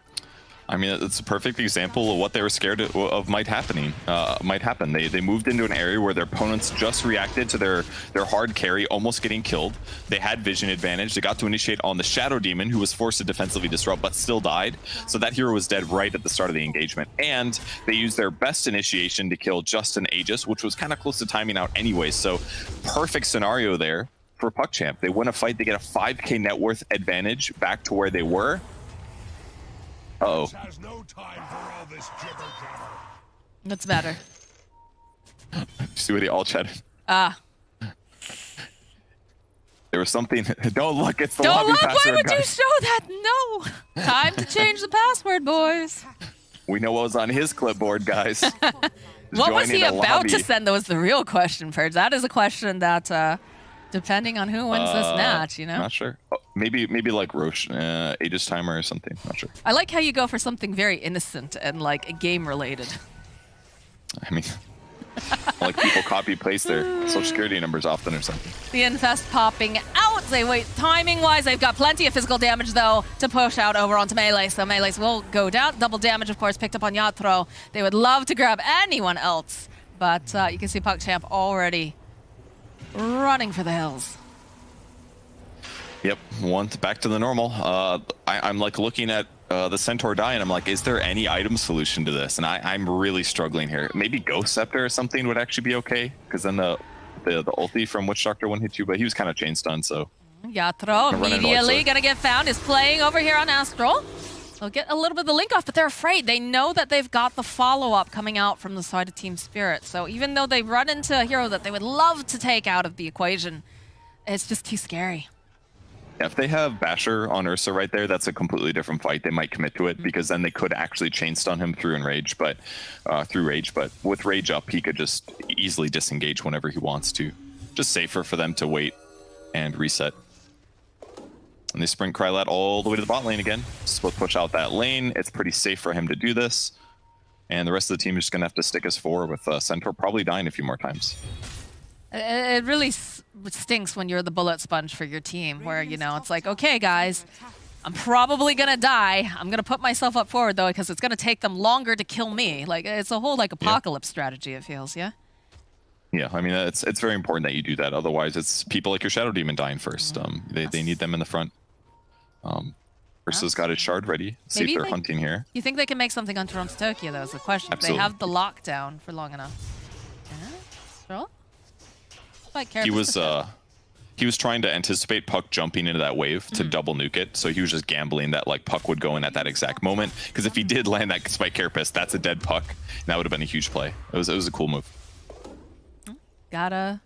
I mean, it's a perfect example of what they were scared of might happen. They moved into an area where their opponents just reacted to their hard carry almost getting killed. They had vision advantage. They got to initiate on the Shadow Demon, who was forced to defensively disrupt, but still died. So that hero was dead right at the start of the engagement. And they used their best initiation to kill just an Aegis, which was kind of close to timing out anyway. So perfect scenario there for PuckChamp. They win a fight, they get a 5k net worth advantage back to where they were. Uh-oh. What's the matter? See what he all chatted? There was something. Don't look, it's the Don't lobby look, password, why would you guys. show that? No. Time to change the password, boys. We know what was on his clipboard, guys. What was he Joining the about lobby. to send? That was the real question, Purge. That is a question that, depending on who wins this match, Not sure. Oh, maybe like Roche, Aegis Timer or something. Not sure. I like how you go for something very innocent and like game-related. I mean, like people copy paste their social security numbers often or something. The Infest popping out. They wait timing-wise. They've got plenty of physical damage, though, to push out over onto Melee. So Melees will go down. Double damage, of course, picked up on Yatro. They would love to grab anyone else, but you can see PuckChamp already running for the hills. Yep, back to the normal. I'm like looking at the Centaur die, and I'm like, is there any item solution to this? And I'm really struggling here. Maybe Ghost Scepter or something would actually be okay, because then the ulti from Witch Doctor wouldn't hit you, but he was kind of chain stunned, so. Yatro immediately gonna get found. Is playing over here on Astral. They'll get a little bit of the link off, but they're afraid. They know that they've got the follow-up coming out from the side of Team Spirit. So even though they run into a hero that they would love to take out of the equation, it's just too scary. Yeah, if they have Basher on Ursa right there, that's a completely different fight. They might commit to it, because then they could actually chain stun him through Rage. But with Rage up, he could just easily disengage whenever he wants to. Just safer for them to wait and reset. And they sprint Krylat all the way to the bot lane again. Split push out that lane. It's pretty safe for him to do this. And the rest of the team is just going to have to stick us forward with Centaur probably dying a few more times. It really stinks when you're the bullet sponge for your team, where, you know, it's like, okay, guys, I'm probably gonna die. I'm gonna put myself up forward, though, because it's gonna take them longer to kill me. Like, it's a whole, like, apocalypse strategy, it feels, yeah? Yeah, I mean, it's very important that you do that. Otherwise, it's people like your Shadow Demon dying first. They need them in the front. Ursa's got his shard ready. See if they're hunting here. You think they can make something on Toronto Tokyo, though, is the question. Absolutely. They have the lockdown for long enough. Yeah, he was trying to anticipate Puck jumping into that wave to double nuke it, so he was just gambling that like Puck would go in at that exact moment. Because if he did land that spike carapace, that's a dead Puck. And that would have been a huge play. It was a cool move. Gotta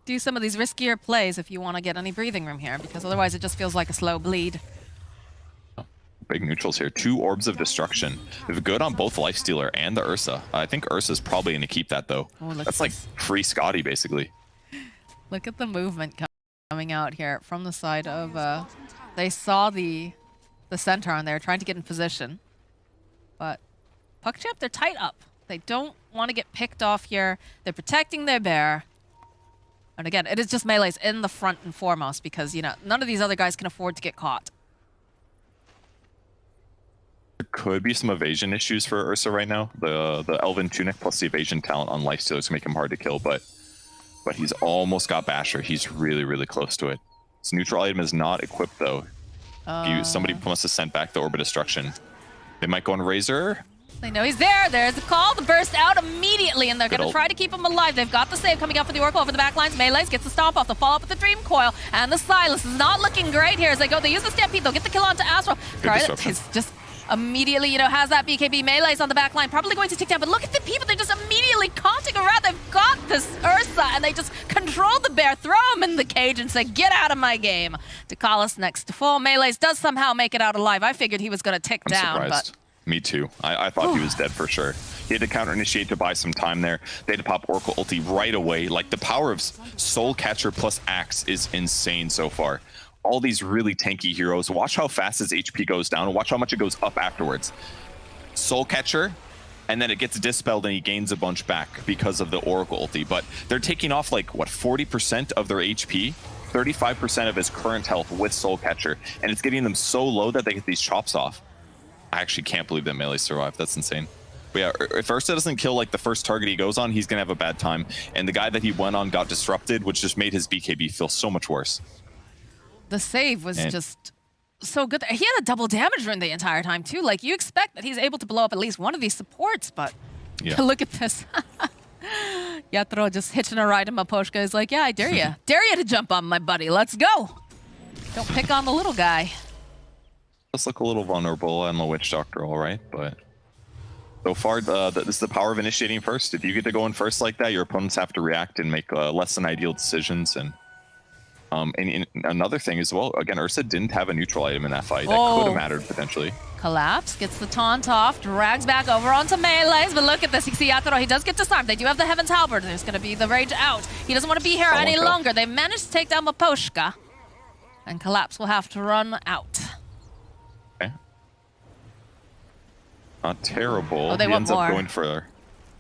do some of these riskier plays if you want to get any breathing room here, because otherwise it just feels like a slow bleed. Big neutrals here. 2 orbs of destruction. They're good on both Lifestealer and the Ursa. I think Ursa's probably going to keep that, though. Oh, that's like free Scotty, basically. Look at the movement coming out here from the side of... they saw the center on there, trying to get in position. But PuckChamp, they're tight up. They don't want to get picked off here. They're protecting their bear. And again, it is just melees in the front and foremost, because, you know, none of these other guys can afford to get caught. There could be some evasion issues for Ursa right now. The Elven Tunic plus the evasion talent on Lifestealers make him hard to kill, but he's almost got Basher. He's really, really close to it. His neutral item is not equipped, though. Somebody must have sent back the Orb of Destruction. They might go on Razor. They know he's there. There's the call. The burst out immediately, and they're going to try to keep him alive. They've got the save coming out for the Oracle over the back lines. Melees gets the stomp off. The follow-up with the Dream Coil, and the Silas is not looking great here as they go. They use the Stampede. They'll get the kill onto Astral. He's just immediately, you know, has that BKB. Melees on the back line. Probably going to take down, but look at the people. They're just immediately conting around. They've got this Ursa, and they just control the bear, throw him in the cage, and say, get out of my game. Dakalis next to full. Melees does somehow make it out alive. I figured he was going to tick down, surprised. But... Me too. I thought he was dead for sure. He had to counter initiate to buy some time there. They had to pop Oracle ulti right away. Like, the power of Soul Catcher plus Axe is insane so far. All these really tanky heroes. Watch how fast his HP goes down, and watch how much it goes up afterwards. Soul Catcher, and then it gets dispelled and he gains a bunch back because of the Oracle ulti. But they're taking off, like, what, 40% of their HP? 35% of his current health with Soul Catcher. And it's getting them so low that they get these chops off. I actually can't believe that Melee survived. That's insane. But yeah, if Ursa doesn't kill like the first target he goes on, he's gonna have a bad time. And the guy that he went on got disrupted, which just made his BKB feel so much worse. The save was just so good. He had a double damage rune the entire time too. Like, you expect that he's able to blow up at least one of these supports, but look at this. Yatro just hitching a ride, and Maposhka is like, yeah, I dare you. Dare you to jump on my buddy. Let's go. Don't pick on the little guy. Does look a little vulnerable on the Witch Doctor, all right, but so far, this is the power of initiating first. If you get to go in first like that, your opponents have to react and make less than ideal decisions. And another thing as well, again, Ursa didn't have a neutral item in that fight. That could have mattered potentially. Collapse, gets the taunt off, drags back over onto Melees, but look at this. You see Yatoro, he does get disarmed. They do have the Heaven's Halberd. There's going to be the Rage out. He doesn't want to be here any longer. They've managed to take down Maposhka, and Collapse will have to run out. Not terrible. Oh, they he want ends more. Up going for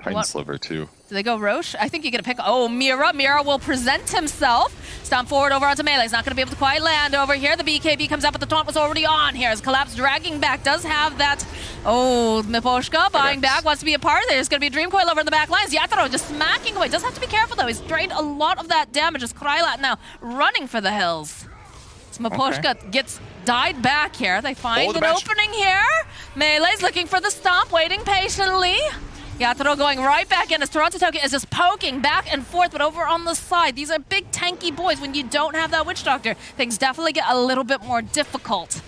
Titan Sliver too. Do they go Roche? I think you get a pick. Oh, Mira. Mira will present himself. Stomp forward over onto Melee. He's not going to be able to quite land over here. The BKB comes up, but the taunt was already on here. As Collapse dragging back. Does have that. Oh, Miposhka buying back. Wants to be a part. There's going to be a Dream Coil over in the back lines. Yatoro just smacking away. Does have to be careful, though. He's drained a lot of that damage. As Krylat now running for the hills. Maposhka gets died back here. They find an opening here. Melee's looking for the stomp, waiting patiently. Yatoro going right back in as Toronto Tokyo is just poking back and forth, but over on the side, these are big tanky boys. When you don't have that Witch Doctor, things definitely get a little bit more difficult.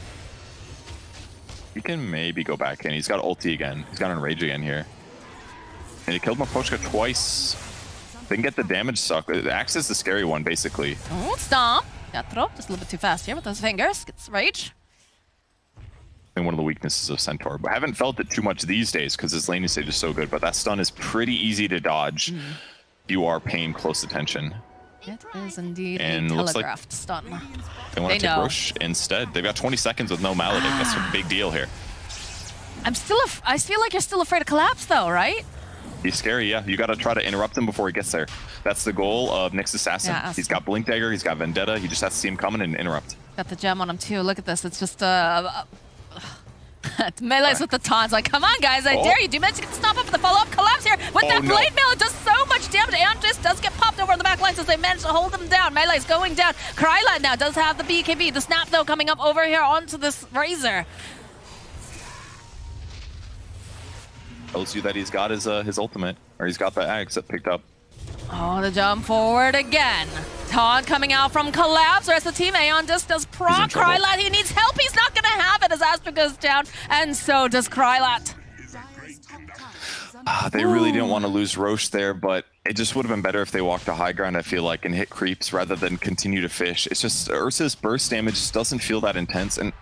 He can maybe go back in. He's got ulti again. He's got Enrage again here. And he killed Maposhka twice. They can get the damage suck. The Axe is the scary one, basically. Oh, stomp. Yatoro, just a little bit too fast here with those fingers. Gets Rage. And one of the weaknesses of Centaur. But I haven't felt it too much these days because his laning stage is so good. But that stun is pretty easy to dodge. You are paying close attention. It is indeed and a looks telegraphed stun. They want to take Roche instead. They've got 20 seconds with no Maledict. That's a big deal here. I feel like you're still afraid of Collapse though, right? He's scary, yeah. You got to try to interrupt him before he gets there. That's the goal of Nyx Assassin. Yeah, he's got Blink Dagger, he's got Vendetta. He just has to see him coming and interrupt. Got the gem on him too. Look at this. It's just Melee's with the taunts. Like, come on, guys, I dare you. Do you manage to get the stop up with the follow-up collapse here? With that blade mail, it does so much damage. And just does get popped over on the back lines as they manage to hold him down. Melee's going down. Krylat now does have the BKB. The snap, though, coming up over here onto this Razor. Tells you that he's got his ultimate, or he's got the axe that picked up. Oh, the jump forward again. Taunt coming out from Collapse. The rest of the team, Aeon just does proc. Krylat, he needs help. He's not going to have it as Astra goes down, and so does Krylat. They really didn't want to lose Roche there, but it just would have been better if they walked to high ground, I feel like, and hit creeps rather than continue to fish. It's just Ursa's burst damage just doesn't feel that intense, and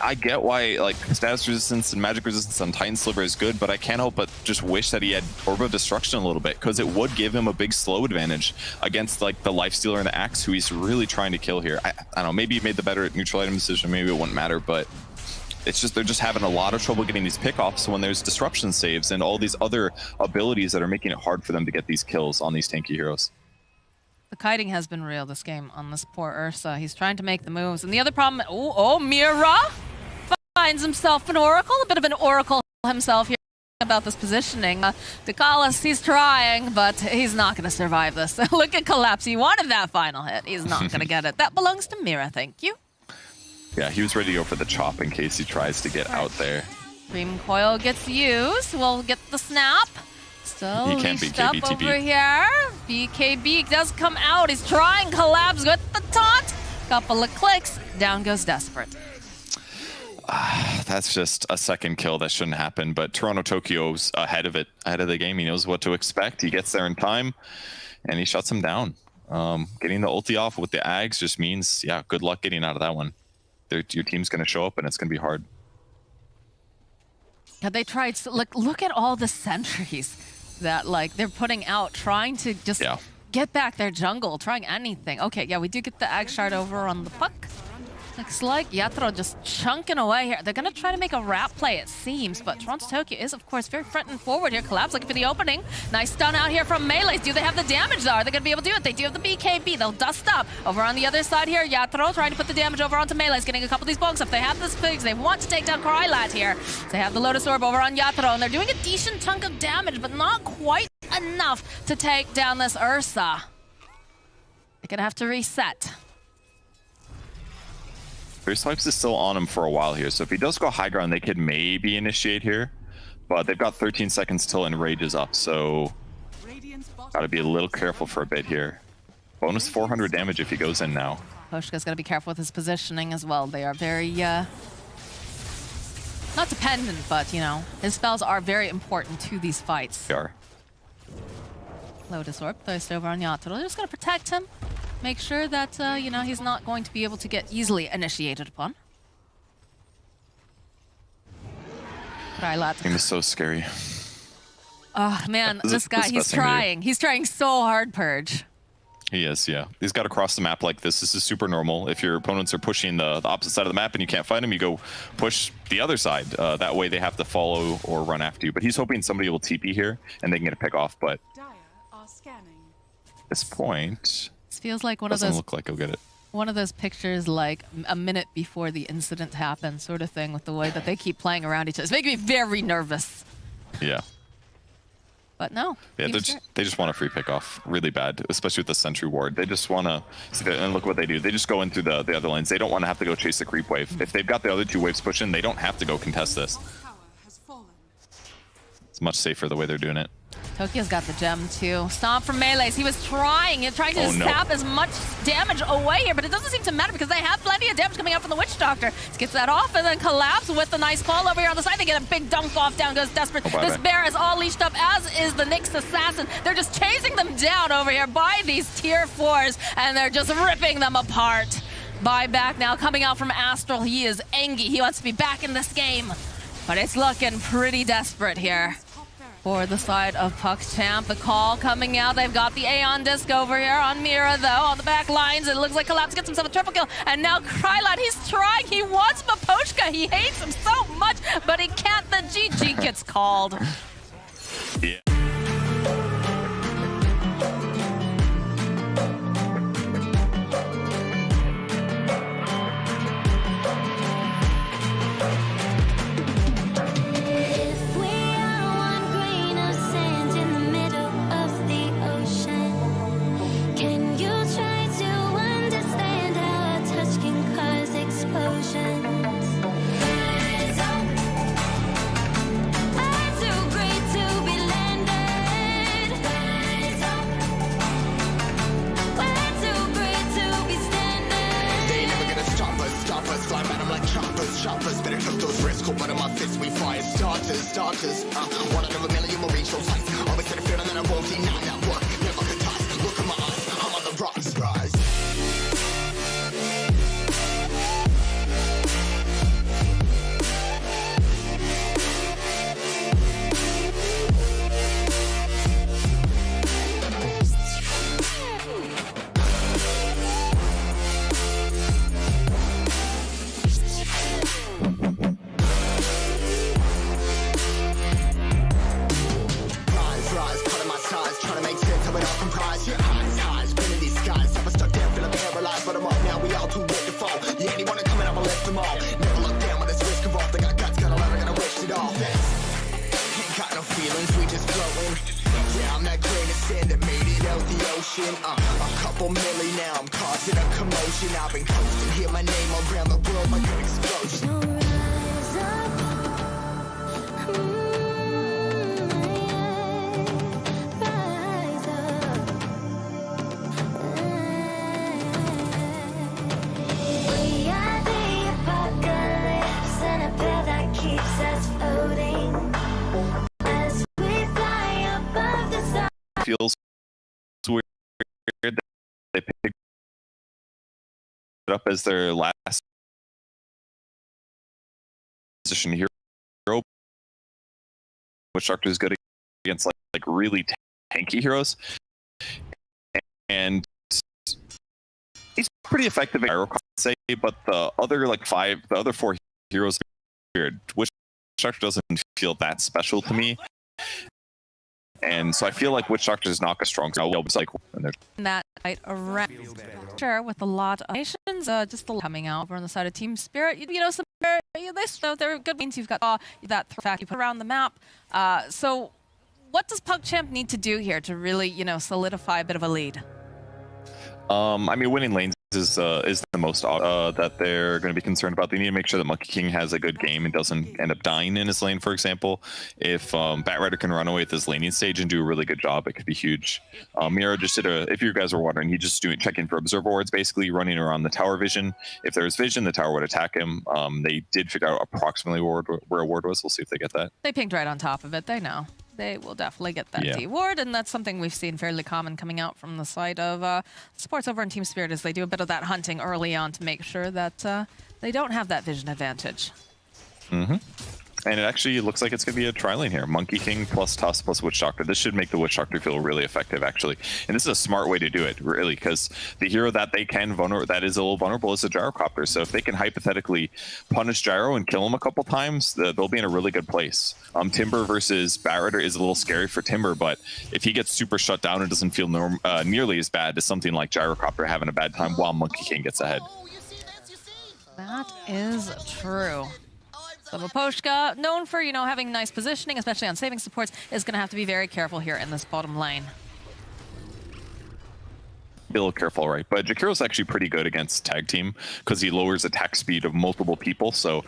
I get why like status resistance and magic resistance on Titan Sliver is good, but I can't help but just wish that he had Orb of Destruction a little bit, because it would give him a big slow advantage against like the Lifestealer and the Axe, who he's really trying to kill here. I don't know, maybe he made the better neutral item decision, maybe it wouldn't matter, but it's just they're just having a lot of trouble getting these pickoffs when there's disruption saves and all these other abilities that are making it hard for them to get these kills on these tanky heroes. The kiting has been real this game on this poor Ursa. He's trying to make the moves. And the other problem, Mira finds himself an Oracle, a bit of an Oracle himself here about this positioning. Dekalis, he's trying, but he's not going to survive this. Look at Collapse. He wanted that final hit. He's not going to get it. That belongs to Mira, thank you. Yeah, he was ready to go for the chop in case he tries to get out there. Dream Coil gets used. We'll get the snap. Still He can't leashed beat up KBTB. over here. BKB does come out. He's trying. Collapse with the taunt. Couple of clicks. Down goes Desperate. That's just a second kill that shouldn't happen, but Toronto Tokyo's ahead of the game. He knows what to expect. He gets there in time, and he shuts him down. Getting the ulti off with the Ags just means, yeah, good luck getting out of that one. Your team's going to show up, and it's going to be hard. Yeah, they tried. Look at all the sentries that like they're putting out, trying to just get back their jungle, trying anything. Okay, yeah, we do get the Ag Shard over on the puck. Looks like Yatro just chunking away here. They're going to try to make a wrap play, it seems, but Toronto Tokyo is, of course, very front and forward here. Collapse looking for the opening. Nice stun out here from Melees. Do they have the damage, though? Are they going to be able to do it? They do have the BKB. They'll dust up. Over on the other side here, Yatro trying to put the damage over onto Melees, getting a couple of these bonks up. They have this pigs. They want to take down Krylat here. They have the Lotus Orb over on Yatro, and they're doing a decent chunk of damage, but not quite enough to take down this Ursa. They're going to have to reset. Their swipes is still on him for a while here, so if he does go high ground, they could maybe initiate here, but they've got 13 seconds till Enrage is up, so gotta be a little careful for a bit here. Bonus 400 damage if he goes in now. Poshka's got to be careful with his positioning as well. They are very, not dependent, but, you know, his spells are very important to these fights. They are. Lotus Orb, Thirst over on Yatoro. They're just going to protect him. Make sure that, you know, he's not going to be able to get easily initiated upon. Krylat. Game is so scary. Oh, man, this guy, he's trying. He's trying so hard, Purge. He is, yeah. He's got to cross the map like this. This is super normal. If your opponents are pushing the opposite side of the map and you can't find them, you go push the other side. That way they have to follow or run after you. But he's hoping somebody will TP here and they can get a pick off. But at this point, this feels like one of doesn't those. Look like he'll get it. One of those pictures, like a minute before the incident happened, sort of thing, with the way that they keep playing around each other. It's making me very nervous. Yeah. But no. Yeah, they just want a free pick off really bad, especially with the Sentry Ward. They just want to see and look what they do. They just go in through the other lanes. They don't want to have to go chase the creep wave. If they've got the other two waves pushing, they don't have to go contest this. It's much safer the way they're doing it. Tokyo's got the gem too. Stomp from Melees. He was trying to sap as much damage away here, but it doesn't seem to matter because they have plenty of damage coming out from the Witch Doctor. Gets that off and then Collapse with the nice call over here on the side. They get a big dunk off. Down goes Desperate. This bear is all leashed up, as is the Nyx Assassin. They're just chasing them down over here by these tier 4s, and they're just ripping them apart. Buyback now coming out from Astral. He is angry. He wants to be back in this game, but it's looking pretty desperate here. For the side of Puck's champ, the call coming out. They've got the Aeon disc over here on Mira, though. On the back lines, it looks like Collapse gets himself a triple kill. And now Krylat, he's trying. He wants Maposhka. He hates him so much, but he can't. The GG gets called. Yeah. starters. One out of a million will reach those heights. Always had a feeling that I won't deny that work. Never could toss. Look at my eyes, I'm on the rise. Rise, cutting my sides, trying to make sense of it all comprised. Yeah, highs, spinning these skies. Never stuck down, feeling paralyzed, but I'm up now. We all too late to fall. Yeah, anyone coming, I'ma lift them all. Never look down when there's risk involved. I got guts, got a lot, I gotta wish it all. Ain't got no feelings, we just flowing. Yeah, I'm that grain of sand that made it out the ocean. A couple milli now, I'm causing a commotion. I've been coasting, hear my name around the world like an explosion. Rise up. Rise up. We are the apocalypse, and a pill that keeps us floating as we fly above the sun. Feels weird that they picked it up as their last position hero, which Doctor is good against like really tanky heroes, and he's pretty effective at gyro, I'd say. But the other four heroes are weird. Witch Doctor doesn't feel that special to me. And so I feel like Witch Doctor is not a strong it's like That fight around sure with a lot of nations, just the coming out over on the side of Team Spirit. You know, some they're good means you've got that fact you put around the map. So what does PugChamp need to do here to really, you know, solidify a bit of a lead? I mean, winning lanes is the most that they're going to be concerned about. They need to make sure that Monkey King has a good game and doesn't end up dying in his lane, for example. If Batrider can run away with his laning stage and do a really good job, it could be huge. Miro just did if you guys were wondering, he just checking for observer wards, basically running around the tower vision. If there was vision, the tower would attack him. They did figure out approximately where a ward was. We'll see if they get that. They pinged right on top of it. They know. They will definitely get that D ward, and that's something we've seen fairly common coming out from the side of supports over in Team Spirit, is they do a bit of that hunting early on to make sure that they don't have that vision advantage. Mm-hmm. And it actually looks like it's going to be a tri-lane here. Monkey King plus Tusk plus Witch Doctor. This should make the Witch Doctor feel really effective, actually. And this is a smart way to do it, really, because the hero that they can that is a little vulnerable is a Gyrocopter. So if they can hypothetically punish Gyro and kill him a couple times, they'll be in a really good place. Timber versus Batrider is a little scary for Timber, but if he gets super shut down, it doesn't feel nearly as bad as something like Gyrocopter having a bad time while Monkey King gets ahead. That is true. So Maposhka, known for, you know, having nice positioning, especially on saving supports, is going to have to be very careful here in this bottom lane. Be a little careful, right? But Jakiro's actually pretty good against tag team because he lowers attack speed of multiple people. So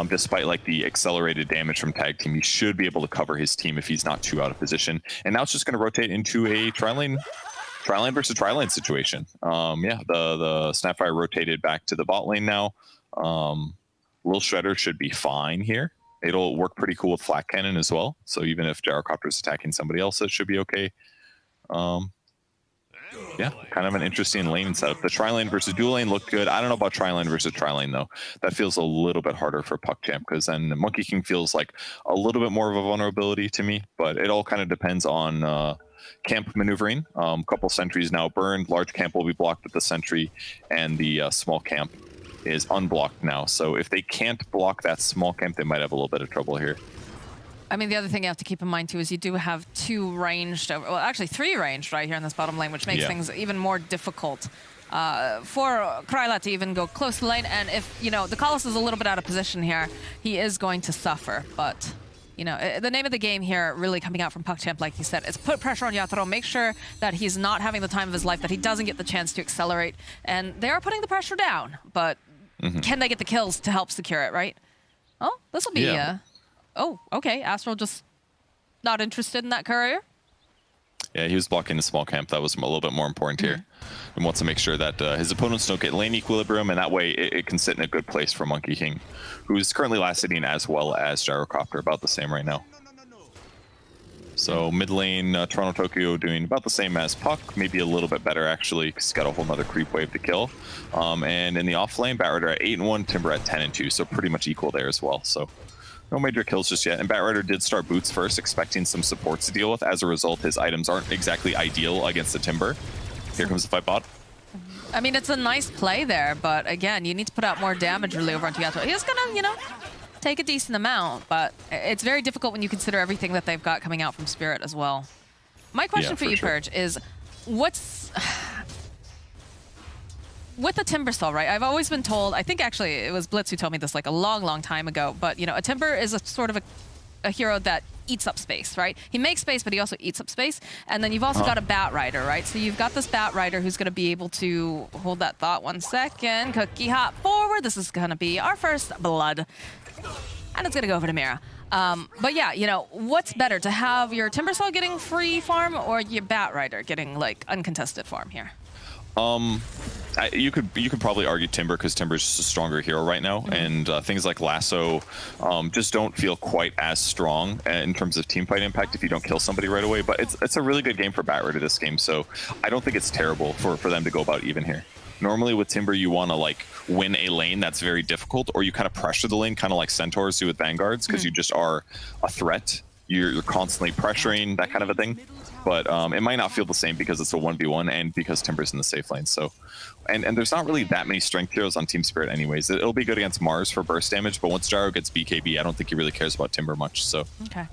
despite like the accelerated damage from tag team, he should be able to cover his team if he's not too out of position. And now it's just going to rotate into a tri-lane versus tri-lane situation. Yeah, the Snapfire rotated back to the bot lane now. Lil Shredder should be fine here. It'll work pretty cool with Flat Cannon as well. So even if Gyrocopter is attacking somebody else, it should be okay. Yeah, kind of an interesting lane setup. The tri-lane versus dual lane looked good. I don't know about tri-lane versus tri-lane, though. That feels a little bit harder for PugChamp, because then Monkey King feels like a little bit more of a vulnerability to me. But it all kind of depends on camp maneuvering. Couple sentries now burned. Large camp will be blocked with the sentry, and the small camp is unblocked now. So if they can't block that small camp, they might have a little bit of trouble here. I mean, the other thing you have to keep in mind, too, is you do have two ranged, well, actually 3 ranged right here in this bottom lane, which makes things even more difficult for Kryla to even go close to lane. And if, you know, the Colossus is a little bit out of position here, he is going to suffer. But, you know, the name of the game here, really coming out from PugChamp, like you said, is put pressure on Yatoro, make sure that he's not having the time of his life, that he doesn't get the chance to accelerate. And they are putting the pressure down, but can they get the kills to help secure it, right? Oh, this will be... Oh, okay. Astral just not interested in that courier? Yeah, he was blocking the small camp. That was a little bit more important here. And wants to make sure that his opponents don't get lane equilibrium, and that way it can sit in a good place for Monkey King, who's currently last hitting as well as Gyrocopter, about the same right now. So mid lane, Toronto Tokyo doing about the same as Puck, maybe a little bit better actually, because he's got a whole nother creep wave to kill. And in the off lane, Batrider at 8-1, Timber at 10-2, so pretty much equal there as well. So no major kills just yet. And Batrider did start boots first, expecting some supports to deal with. As a result, his items aren't exactly ideal against the Timber. Here comes the fight bot. I mean, it's a nice play there, but again, you need to put out more damage really over onto Yato. He's gonna, you know, take a decent amount, but it's very difficult when you consider everything that they've got coming out from Spirit as well. My question for you, sure. Purge, is what's... With a Timber Soul, right? I've always been told, I think actually it was Blitz who told me this like a long, long time ago, but you know, a Timber is a sort of a hero that eats up space, right? He makes space, but he also eats up space. And then you've also got a Batrider, right? So you've got this Batrider who's going to be able to hold that thought 1 second. Cookie hop forward. This is going to be our first blood. And it's going to go over to Mira. But yeah, you know, what's better, to have your Timber Soul getting free farm or your Batrider getting like uncontested farm here? You could probably argue Timber, because Timber's just a stronger hero right now, and things like Lasso just don't feel quite as strong in terms of team fight impact if you don't kill somebody right away. But it's a really good game for Batrider this game, so I don't think it's terrible for them to go about even here. Normally with Timber, you want to like win a lane that's very difficult, or you kind of pressure the lane, kind of like Centaurs do with Vanguards, because you just are a threat. You're constantly pressuring, that kind of a thing. But it might not feel the same because it's a 1v1 and because Timber's in the safe lane. So, and there's not really that many strength heroes on Team Spirit anyways. It'll be good against Mars for burst damage, but once Gyro gets BKB, I don't think he really cares about Timber much. So. Okay.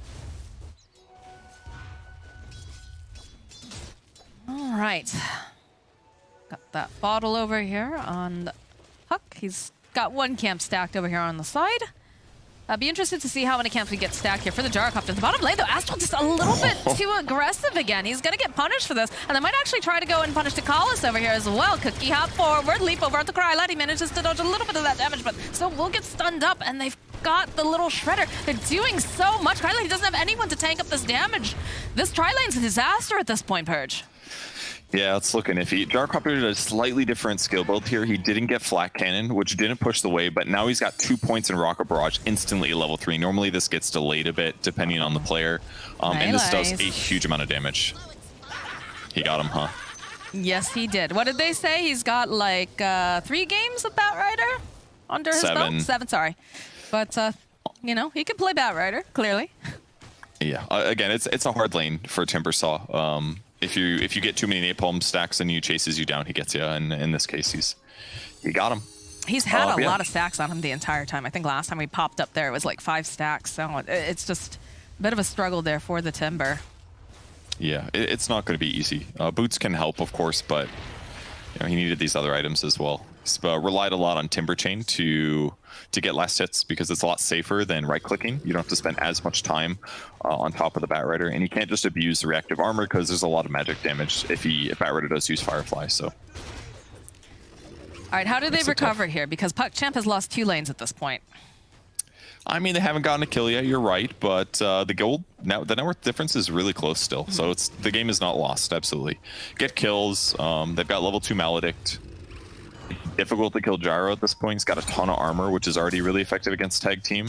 All right. Got that bottle over here on Huck. He's got 1 camp stacked over here on the side. I'd be interested to see how many camps we get stacked here for the Gyrocopter. The bottom lane, though, Astral just a little bit too aggressive again. He's going to get punished for this. And they might actually try to go and punish Takalis over here as well. Cookie hop forward, leap over onto Crylight. He manages to dodge a little bit of that damage, but still will get stunned up. And they've got the little Shredder. They're doing so much. Crylight doesn't have anyone to tank up this damage. This Tri-Lane's a disaster at this point, Purge. Yeah, it's looking iffy. Gyrocopter did a slightly different skill build here. He didn't get Flat Cannon, which didn't push the wave, but now he's got 2 points in Rocket Barrage instantly at level 3. Normally this gets delayed a bit depending on the player, and this does a huge amount of damage. He got him, huh? Yes, he did. What did they say? He's got like 3 games of Batrider under his belt? 7, sorry. But, you know, he can play Batrider, clearly. Yeah, again, it's a hard lane for Timbersaw. If you get too many napalm stacks and he chases you down, he gets you. And in this case, he got him. He's had a lot of stacks on him the entire time. I think last time we popped up there, it was like 5 stacks. So it's just a bit of a struggle there for the Timber. Yeah, it's not going to be easy. Boots can help, of course, but you know, he needed these other items as well. He's relied a lot on Timber Chain to get last hits, because it's a lot safer than right-clicking. You don't have to spend as much time on top of the Batrider, and you can't just abuse the reactive armor because there's a lot of magic damage if Batrider does use Firefly. So. All right, how do they recover here? Because PuckChamp has lost 2 lanes at this point. I mean, they haven't gotten a kill yet, you're right, but the net worth difference is really close still. So the game is not lost, absolutely. Get kills, they've got level 2 Maledict. Difficult to kill Gyro at this point. He's got a ton of armor, which is already really effective against tag team.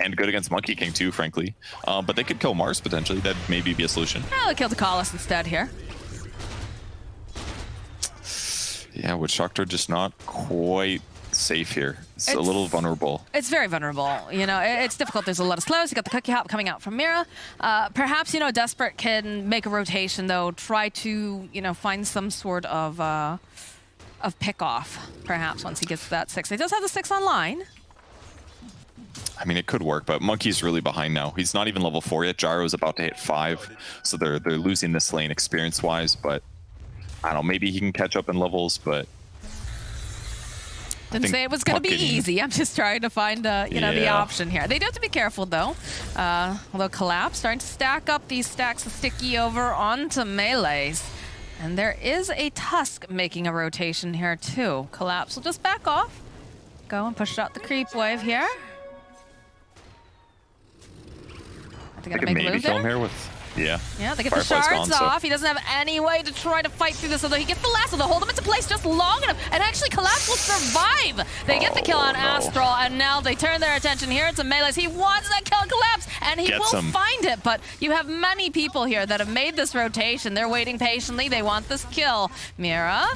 And good against Monkey King too, frankly. But they could kill Mars potentially. That'd maybe be a solution. Oh, they killed Takalis instead here. Yeah, with Shocktor just not quite safe here. It's a little vulnerable. It's very vulnerable. You know, it's difficult. There's a lot of slows. You got the Cookie Hop coming out from Mira. Perhaps, you know, Desperate can make a rotation though. Try to, you know, find some sort of pick off, perhaps, once he gets to that 6. He does have the 6 online. I mean, it could work, but Monkey's really behind now. He's not even level 4 yet. Gyro's about to hit 5, so they're losing this lane experience-wise, but I don't know, maybe he can catch up in levels, but... Didn't say it was going to be easy. I'm just trying to find, you know, the option here. They do have to be careful, though. Although Collapse starting to stack up these stacks of Sticky over onto melees. And there is a Tusk making a rotation here, too. Collapse will just back off. Go and push out the creep wave here. I think I could maybe kill him here with Yeah. Yeah, they get the Firefly's shards gone, so- off. He doesn't have any way to try to fight through this, although he gets the last, so they'll hold him into place just long enough. And actually, Collapse will survive. They get the kill on no. Astral, and now they turn their attention here to Melees. He wants that kill on Collapse, and he Gets will him. find it. But you have many people here that have made this rotation. They're waiting patiently. They want this kill. Mira.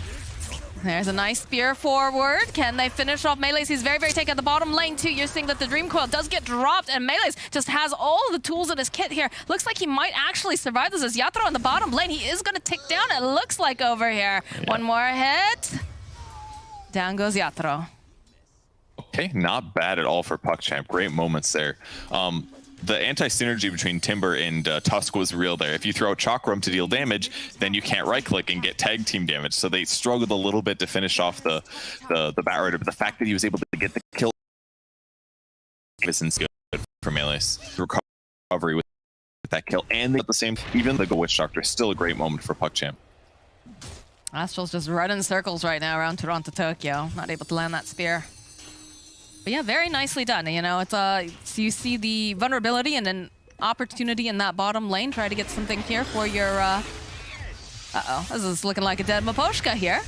There's a nice spear forward. Can they finish off Melees? He's very, very taken at the bottom lane, too. You're seeing that the Dream Coil does get dropped, and Melees just has all the tools in his kit here. Looks like he might actually survive this as Yatoro on the bottom lane. He is going to tick down, it looks like, over here. Yeah. One more hit. Down goes Yatoro. Okay, not bad at all for PuckChamp. Great moments there. The anti-synergy between Timber and Tusk was real there. If you throw out Chakram to deal damage, then you can't right-click and get tag team damage. So they struggled a little bit to finish off the Batrider, but the fact that he was able to get the kill is good for Melees. Recovery with that kill, and they got the same, even the Witch Doctor, still a great moment for PuckChamp. Astral's just running circles right now around Toronto, Tokyo. Not able to land that spear. But yeah, very nicely done. You know, it's so you see the vulnerability and an opportunity in that bottom lane. Try to get something here for your. Uh-oh, this is looking like a dead Maposhka here.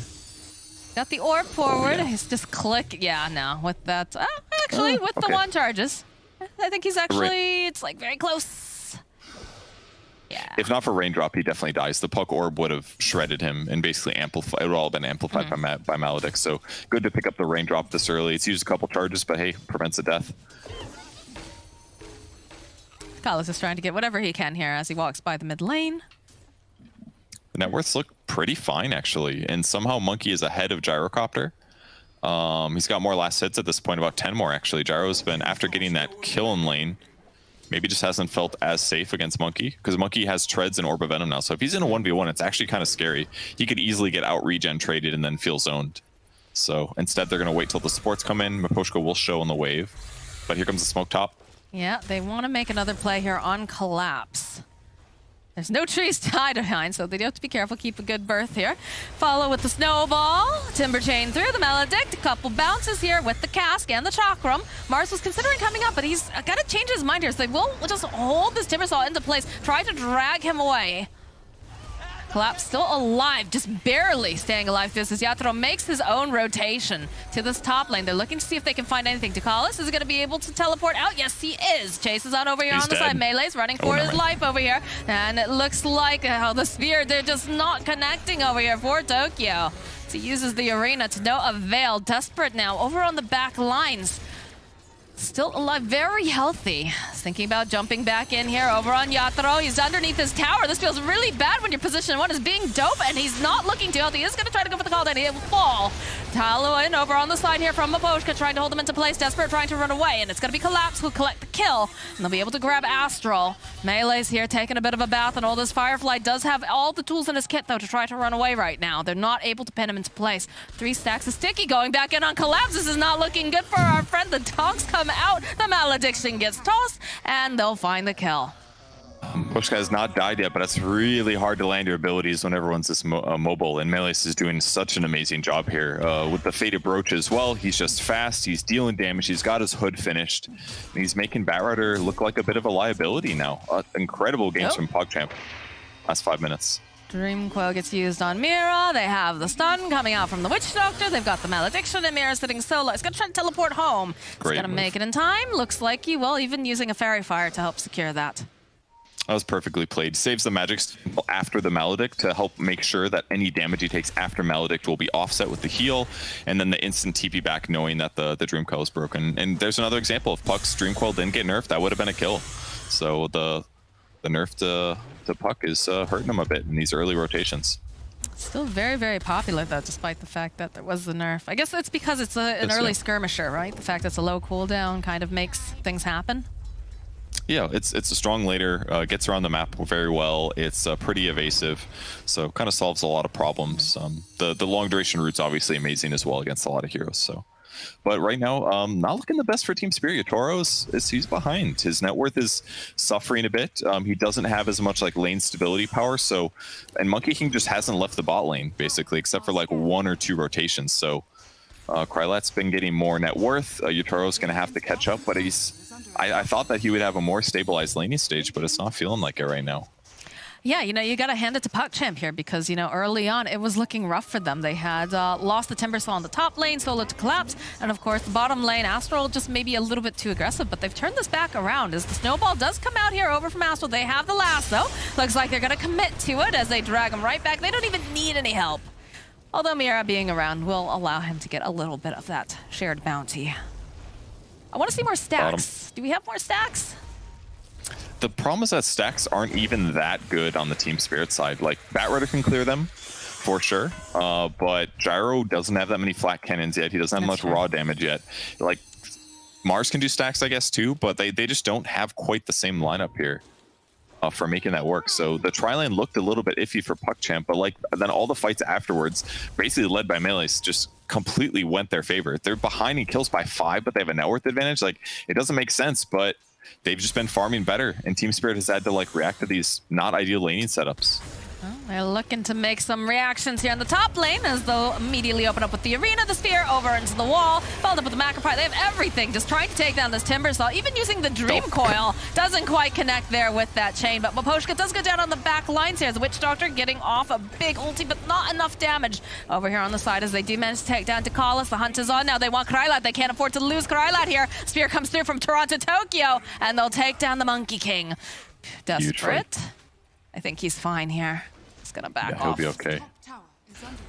Got the orb forward. yeah. He's just click. Yeah, no, with that. Actually, with the okay. one charges, I think he's actually. It's like very close. Yeah. If not for Raindrop, he definitely dies. The Puck Orb would have shredded him and basically amplified. It would all been amplified by Maledict. So good to pick up the Raindrop this early. It's used a couple charges, but hey, prevents a death. Carlos is trying to get whatever he can here as he walks by the mid lane. The net worths look pretty fine, actually. And somehow Monkey is ahead of Gyrocopter. He's got more last hits at this point, about 10 more, actually. Gyro's been, after getting that kill in lane, maybe just hasn't felt as safe against Monkey, because Monkey has Treads and Orb of Venom now. So if he's in a 1v1, it's actually kind of scary. He could easily get out regen traded and then feel zoned. So instead, they're going to wait till the supports come in. Maposhka will show on the wave. But here comes the smoke top. Yeah, they want to make another play here on Collapse. There's no trees to hide behind, so they do have to be careful, keep a good berth here. Follow with the snowball, Timber Chain through the Maledict, a couple bounces here with the cask and the Chakram. Mars was considering coming up, but he's got to change his mind here, so they will just hold this Timbersaw into place, try to drag him away. Collapse still alive, just barely staying alive. This as Yatoro makes his own rotation to this top lane. They're looking to see if they can find anything. Takalis is going to be able to teleport out. Yes, he is. Chases on over here He's on the dead. side. Melee's running for his life over here. And it looks like the spear, they're just not connecting over here for Tokyo. So he uses the arena to no avail. Desperate now over on the back lines. Still alive, very healthy. He's thinking about jumping back in here over on Yatoro. He's underneath his tower. This feels really bad when your position one is being dope, and he's not looking too healthy. He is going to try to go for the call down. He will fall. Talo in over on the side here from Maposhka, trying to hold him into place. Desperate, trying to run away, and it's going to be Collapse who'll collect the kill, and they'll be able to grab Astral. Melee's here taking a bit of a bath, and all this Firefly does have all the tools in his kit, though, to try to run away right now. They're not able to pin him into place. 3 stacks of Sticky going back in on Collapse. This is not looking good for our friend. The dogs come out, the Malediction gets tossed, and they'll find the kill. Pushka has not died yet, but it's really hard to land your abilities when everyone's this mobile, and Melees is doing such an amazing job here. With the Faded Brooch as well, he's just fast, he's dealing damage, he's got his hood finished, and he's making Batrider look like a bit of a liability now. Incredible games from PuckChamp. Last 5 minutes. Dream Coil gets used on Mira. They have the stun coming out from the Witch Doctor. They've got the Malediction, and Mira sitting solo. He's going to try to teleport home. Great He's going to move. make it in time. Looks like he will, even using a Fairy Fire to help secure that. That was perfectly played. Saves the magic after the Maledict to help make sure that any damage he takes after Maledict will be offset with the heal, and then the instant TP back knowing that the Dream Coil is broken. And there's another example. If Puck's Dream Coil didn't get nerfed, that would have been a kill. So the nerf to Puck is hurting him a bit in these early rotations. Still very, very popular, though, despite the fact that there was the nerf. I guess it's because it's an early skirmisher, right? The fact that it's a low cooldown kind of makes things happen. Yeah, it's a strong later, gets around the map very well. It's pretty evasive, so kind of solves a lot of problems. The long duration route's obviously amazing as well against a lot of heroes. So, but right now, not looking the best for Team Spirit. Toro's he's behind. His net worth is suffering a bit. He doesn't have as much like lane stability power. So, and Monkey King just hasn't left the bot lane basically, except for like 1 or 2 rotations. So, Krylat's been getting more net worth. Yotoro's going to have to catch up, but I thought that he would have a more stabilized laning stage, but it's not feeling like it right now. Yeah, you know, you got to hand it to PuckChamp here because, you know, early on it was looking rough for them. They had lost the Timbersaw on the top lane, solo to collapse, and of course the bottom lane, Astral just maybe a little bit too aggressive, but they've turned this back around as the snowball does come out here over from Astral. They have the lasso. Looks like they're going to commit to it as they drag him right back. They don't even need any help. Although Mira being around will allow him to get a little bit of that shared bounty. I want to see more stacks. Do we have more stacks? The problem is that stacks aren't even that good on the Team Spirit side. Like, Batrider can clear them, for sure, but Gyro doesn't have that many flat cannons yet. He doesn't have much raw damage yet. Like, Mars can do stacks, I guess, too, but they just don't have quite the same lineup here for making that work. So the tri-lane looked a little bit iffy for PuckChamp, but like then all the fights afterwards, basically led by Melees, just completely went their favor. They're behind in kills by 5, but they have a net worth advantage. Like, it doesn't make sense, but they've just been farming better, and Team Spirit has had to like react to these not ideal laning setups. Well, they're looking to make some reactions here in the top lane as they'll immediately open up with the arena, the sphere, over into the wall, followed up with the Macropie. They have everything just trying to take down this Timbersaw. Even using the Dream Coil doesn't quite connect there with that chain, but Miposhka does go down on the back lines here as the Witch Doctor getting off a big ulti, but not enough damage over here on the side as they do manage to take down Takalis. The hunt is on now. They want Krylat. They can't afford to lose Krylat here. Spear comes through from Toronto, Tokyo, and they'll take down the Monkey King. Desperate. I think he's fine here. He's gonna back off. He'll be okay.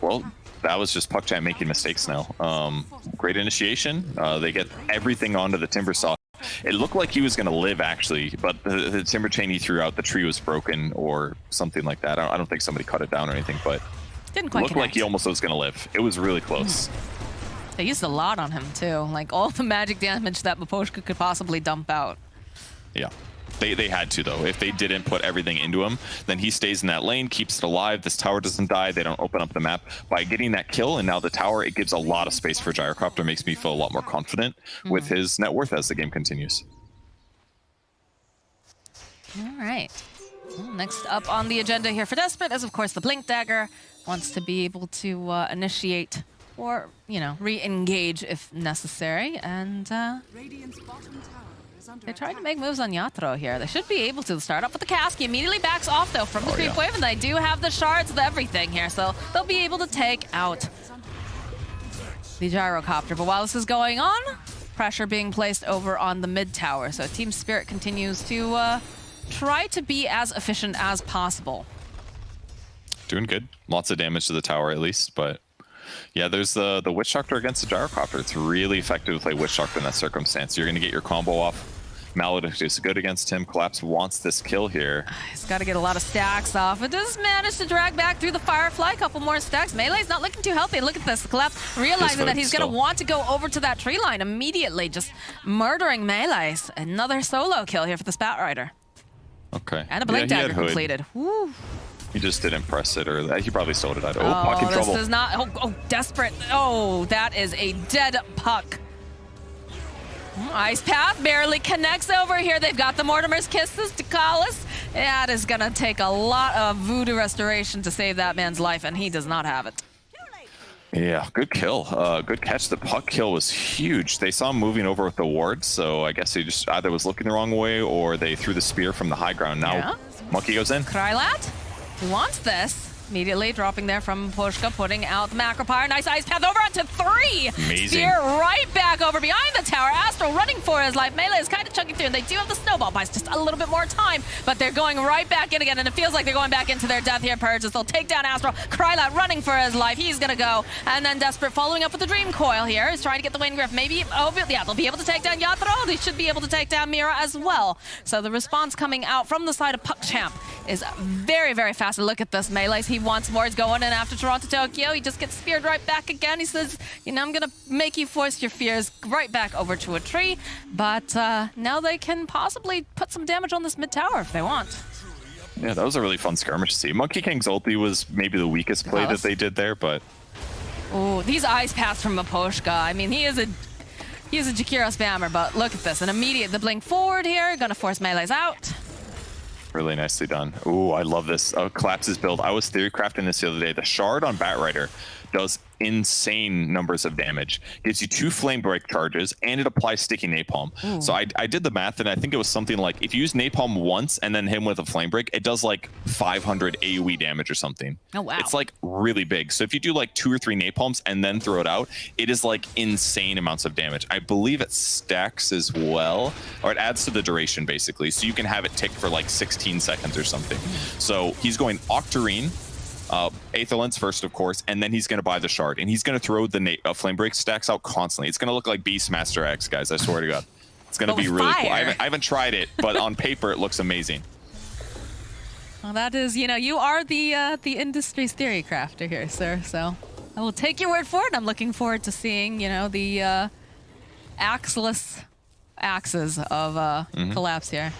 Well, that was just PuckChamp making mistakes now. Great initiation. They get everything onto the Timbersaw. It looked like he was going to live, actually, but the Timber chain he threw out, the tree was broken or something like that. I don't think somebody cut it down or anything, but didn't quite it looked like he almost was going to live. It was really close. They used a lot on him, too. Like, all the magic damage that Miposhka could possibly dump out. Yeah. They had to, though. If they didn't put everything into him, then he stays in that lane, keeps it alive. This tower doesn't die. They don't open up the map. By getting that kill and now the tower, it gives a lot of space for Gyrocopter. Makes me feel a lot more confident with his net worth as the game continues. All right. Well, next up on the agenda here for Desperate is, of course, the Blink Dagger. Wants to be able to initiate or, you know, re-engage if necessary. And they're trying to make moves on Yatoro here. They should be able to start up with the cask. He immediately backs off, though, from the creep wave, and they do have the shards of everything here, so they'll be able to take out the Gyrocopter. But while this is going on, pressure being placed over on the mid tower. So Team Spirit continues to try to be as efficient as possible. Doing good. Lots of damage to the tower, at least, but yeah, there's the Witch Doctor against the Gyrocopter. It's really effective to play Witch Doctor in that circumstance. You're going to get your combo off. Maledict is good against him. Collapse wants this kill here. He's got to get a lot of stacks off. It does manage to drag back through the Firefly. A couple more stacks. Melee's not looking too healthy. Look at this. Collapse realizing that he's going to want to go over to that tree line immediately, just murdering Melee's. Another solo kill here for the Spat Rider. Okay. And a Blink Dagger completed. Woo. He just didn't press it, or he probably sold it out. Oh, Oh, Puck in trouble. this is not. Oh, Desperate. Oh, that is a dead Puck. Ice Path barely connects over here. They've got the Mortimer's Kisses to Collis. That is going to take a lot of voodoo restoration to save that man's life, and he does not have it. Yeah, good kill. Good catch. The Puck kill was huge. They saw him moving over with the ward, so I guess he just either was looking the wrong way or they threw the spear from the high ground. Now, Monkey goes in. Krylat, who wants this? Immediately dropping there from Pushka, putting out the Macropire. Nice Ice Path over onto 3. Amazing. Spear right back over behind the tower. Astral running for his life. Melee is kind of chugging through, and they do have the snowball. Buys just a little bit more time, but they're going right back in again, and it feels like they're going back into their death here, Purges. They'll take down Astral. Krylat running for his life. He's going to go. And then Desperate following up with the Dream Coil here. He's trying to get the Wind Griff. Maybe, yeah, they'll be able to take down Yatoro. They should be able to take down Mira as well. So the response coming out from the side of PuckChamp is very, very fast. And look at this. Melee's, he wants more. He's going in after Toronto, Tokyo. He just gets speared right back again. He says, you know, I'm going to make you voice your fears right back over to a tree. But now they can possibly put some damage on this mid tower if they want. Yeah, that was a really fun skirmish to see. Monkey King's ulti was maybe the weakest play that they did there, but... Oh, these Ice Paths from Miposhka. I mean, he is a Jakiro spammer, but look at this. An immediate, the blink forward here. Going to force Melee's out. Really nicely done. Ooh, I love this. Collapse's build. I was theory crafting this the other day. The shard on Batrider does insane numbers of damage. Gives you 2 flame break charges, and it applies sticky napalm. So I did the math, and I think it was something like if you use napalm once and then hit him with a flame break, it does like 500 AoE damage or something. Oh, wow. It's like really big. So if you do like 2 or 3 napalms and then throw it out, it is like insane amounts of damage. I believe it stacks as well, or it adds to the duration basically. So you can have it tick for like 16 seconds or something. So he's going Octarine, Aetherlance first, of course, and then he's going to buy the shard, and he's going to throw the flame break stacks out constantly. It's going to look like Beastmaster X, guys. I swear to God, it's going to be really cool. I haven't tried it, but on paper it looks amazing. Well, that is, you know, you are the industry's theory crafter here, sir. So I will take your word for it. I'm looking forward to seeing, you know, the axeless axes of Collapse here.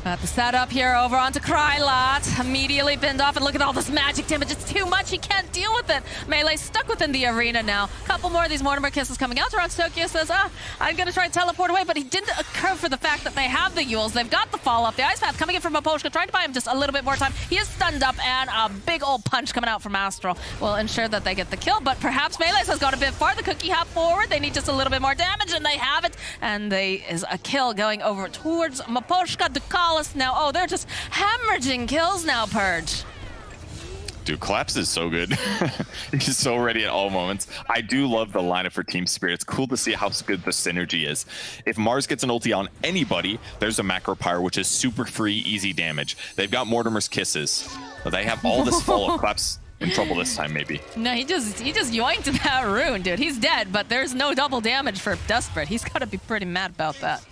At the setup here over onto Krylot. Immediately binned off, and look at all this magic damage. It's too much. He can't deal with it. Melee stuck within the arena now. Couple more of these Mortimer kisses coming out. Toronto Tokyo says, I'm going to try and teleport away, but he didn't occur for the fact that they have the Yules. They've got the follow-up. The Ice Path coming in from Maposhka, trying to buy him just a little bit more time. He is stunned up, and a big old punch coming out from Astral will ensure that they get the kill, but perhaps Melee's has gone a bit far. The cookie hop forward. They need just a little bit more damage, and they have it. And they is a kill going over towards Maposhka. Dukalis now. Oh, they're just hemorrhaging kills now, Purge. Dude, Collapse is so good. He's so ready at all moments. I do love the lineup for Team Spirit. It's cool to see how good the synergy is. If Mars gets an ulti on anybody, there's a Macro Pyre, which is super free, easy damage. They've got Mortimer's Kisses. They have all this follow-up. Collapse in trouble this time, maybe. No, he just yoinked that rune, dude. He's dead, but there's no double damage for Desperate. He's got to be pretty mad about that.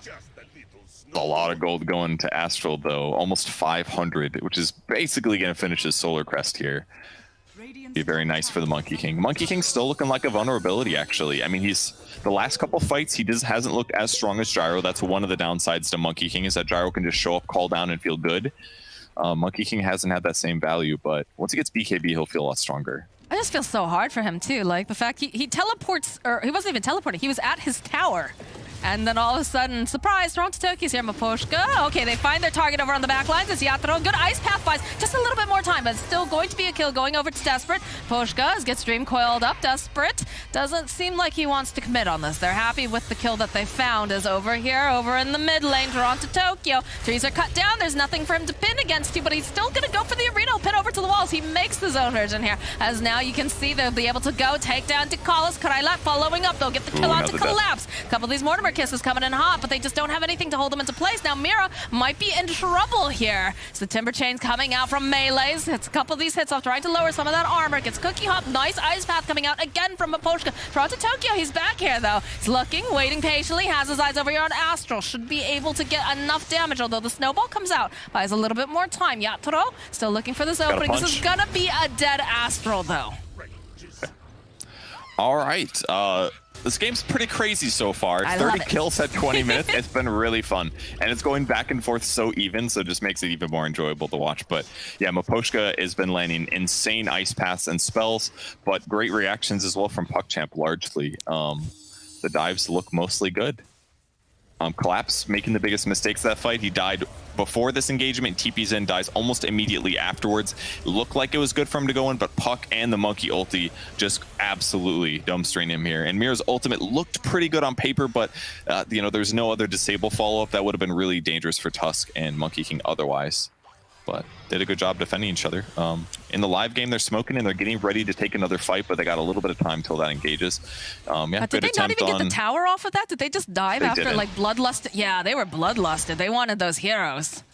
A lot of gold going to Astral, though. Almost 500, which is basically going to finish his Solar Crest here. Be very nice for the Monkey King. Monkey King's still looking like a vulnerability, actually. I mean, the last couple fights, he hasn't looked as strong as Gyro. That's one of the downsides to Monkey King, is that Gyro can just show up, call down, and feel good. Monkey King hasn't had that same value, but once he gets BKB, he'll feel a lot stronger. I just feel so hard for him, too. Like, the fact he teleports, or he wasn't even teleporting, he was at his tower. And then all of a sudden, surprise, Toronto Tokyo's here, Maposhka. Okay, they find their target over on the back lines. It's Yatoro. Good Ice Path buys just a little bit more time, but still going to be a kill going over to Desperate. Maposhka gets Dream coiled up. Desperate doesn't seem like he wants to commit on this. They're happy with the kill that they found. Is over here, over in the mid lane, Toronto Tokyo. Trees are cut down. There's nothing for him to pin against you, but he's still going to go for the arena. He'll pin over to the walls. He makes the zone version here. As now you can see they'll be able to go take down Dukalis. Krylot following up. They'll get the kill out to Collapse. A couple of these Mortimer kisses coming in hot, but they just don't have anything to hold them into place. Now Mira might be in trouble here. So the Timber Chain's coming out from Melees. It's a couple of these hits off, trying to lower some of that armor. Gets Cookie Hop. Nice Ice Path coming out again from Maposhka. Toronto Tokyo, he's back here though. He's looking, waiting patiently, has his eyes over here on Astral. Should be able to get enough damage, although the snowball comes out. Buys a little bit more time. Yatoro still looking for this opening. This is gonna be a dead Astral though. All right. This game's pretty crazy so far. 30 kills at 20 minutes. It's been really fun. And it's going back and forth so even, so it just makes it even more enjoyable to watch. But yeah, Maposhka has been landing insane ice paths and spells, but great reactions as well from PuckChamp largely. The dives look mostly good. Collapse making the biggest mistakes of that fight. He died before this engagement. TP's in, dies almost immediately afterwards. It looked like it was good for him to go in, but Puck and the Monkey ulti just absolutely dumbstering him here. And Mira's ultimate looked pretty good on paper, but you know, there's no other disable follow-up that would have been really dangerous for Tusk and Monkey King otherwise. But did a good job defending each other. In the live game, they're smoking and they're getting ready to take another fight, but they got a little bit of time till that engages. Yeah, but did they not even get the tower off of that? Did they just dive after like bloodlust? Yeah, they were bloodlusted. They wanted those heroes.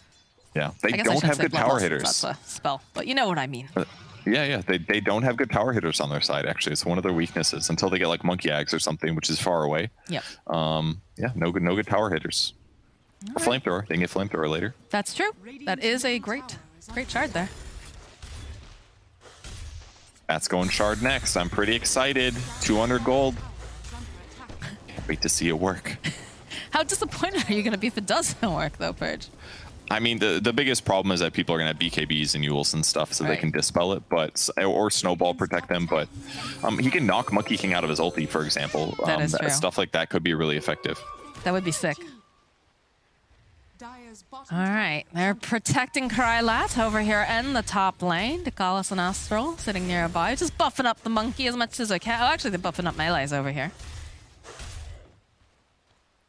Yeah, they don't have good tower hitters. That's a spell, but you know what I mean. Yeah, they don't have good tower hitters on their side, actually. It's one of their weaknesses until they get like Monkey Axe or something, which is far away. Yep. Yeah, no good tower hitters. A flamethrower. They can get flamethrower later. That's true. That is a great shard there. That's going shard next. I'm pretty excited. 200 gold. Can't wait to see it work. How disappointed are you going to be if it doesn't work, though, Purge? I mean, the biggest problem is that people are going to have BKBs and Yules and stuff, so they can dispel it, but or Snowball protect them. But he can knock Monkey King out of his ulti, for example. That is true. Stuff like that could be really effective. That would be sick. All right, they're protecting Krylat over here in the top lane. Dekalis and Astral sitting nearby, just buffing up the monkey as much as I can. Oh, actually, they're buffing up melees over here.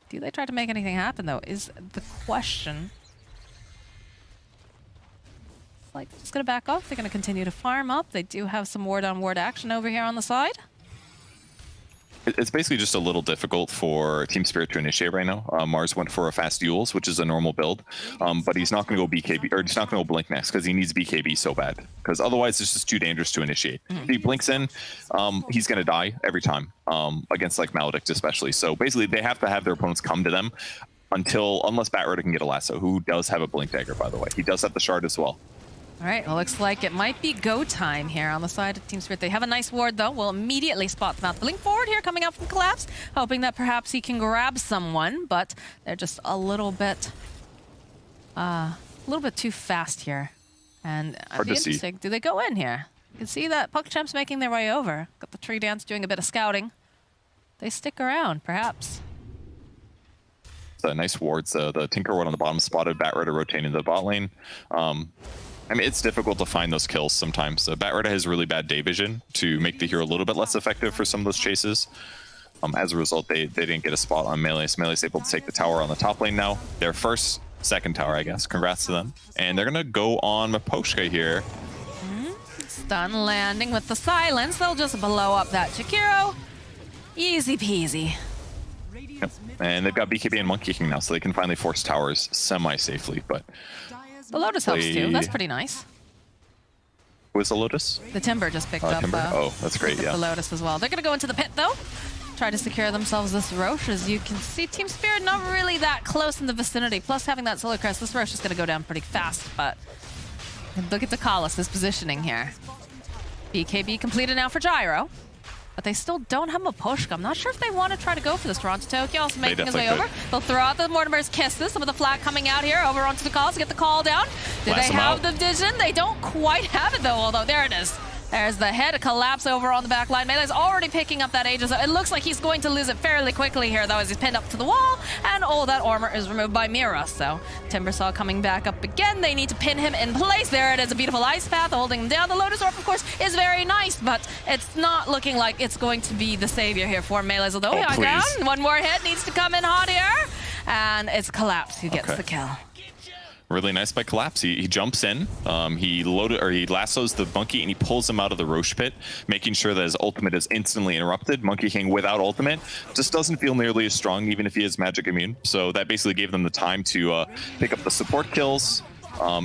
Do they try to make anything happen, though, is the question. It's like, just going to back off. They're going to continue to farm up. They do have some ward-on-ward action over here on the side. It's basically just a little difficult for Team Spirit to initiate right now. Mars went for a fast Yules, which is a normal build, but he's not going to go BKB, or he's not going to go Blink next because he needs BKB so bad. Because otherwise, it's just too dangerous to initiate. If he blinks in, he's going to die every time against like Maledict especially. So basically, they have to have their opponents come to them unless Batrider can get a lasso, who does have a Blink Dagger, by the way. He does have the shard as well. All right, well, looks like it might be go time here on the side of Team Spirit. They have a nice ward, though. We'll immediately spot them out. Blink forward here, coming out from Collapse, hoping that perhaps he can grab someone, but they're just a little bit too fast here. And I'd be interesting. Do they go in here? You can see that PuckChamp's making their way over. Got the tree dance doing a bit of scouting. They stick around, perhaps. Nice wards. The Tinker ward on the bottom spotted Batrider rotating the bot lane. I mean, it's difficult to find those kills sometimes. Batrider has really bad day vision to make the hero a little bit less effective for some of those chases. As a result, they didn't get a spot on Melee. So Melee's able to take the tower on the top lane now. Their second tower, I guess. Congrats to them. And they're going to go on Miposhka here. Stun landing with the silence. They'll just blow up that Chikiro. Easy peasy. Yep. And they've got BKB and Monkey King now, so they can finally force towers semi-safely, but... The Lotus helps too. That's pretty nice. Who was the Lotus? The Timber just picked up. Oh, that's great, yeah. The Lotus as well. They're going to go into the pit, though. Try to secure themselves this Roche. As you can see, Team Spirit not really that close in the vicinity. Plus, having that Solar Crest, this Roche is going to go down pretty fast. But look at Dekalis, his positioning here. BKB completed now for Gyro. But they still don't have Miposhka. I'm not sure if they want to try to go for this. Toronto Tokyo also making his way over. They'll throw out the Mortimer's Kisses. Some of the flag coming out here over onto the calls to get the call down. Do they have the vision? They don't quite have it though, although there it is. There's the head, a collapse over on the back line. Melee's already picking up that Aegis. It looks like he's going to lose it fairly quickly here, though, as he's pinned up to the wall. And all that armor is removed by Mira. So Timbersaw coming back up again. They need to pin him in place. There it is, a beautiful ice path holding him down. The Lotus Orb, of course, is very nice, but it's not looking like it's going to be the savior here for Melee's. Although, down. One more hit needs to come in hot here. And it's Collapse who gets the kill. Really nice by Collapse. He jumps in, he lassos the Monkey and he pulls him out of the Roche pit, making sure that his ultimate is instantly interrupted. Monkey King without ultimate just doesn't feel nearly as strong, even if he is magic immune. So that basically gave them the time to pick up the support kills.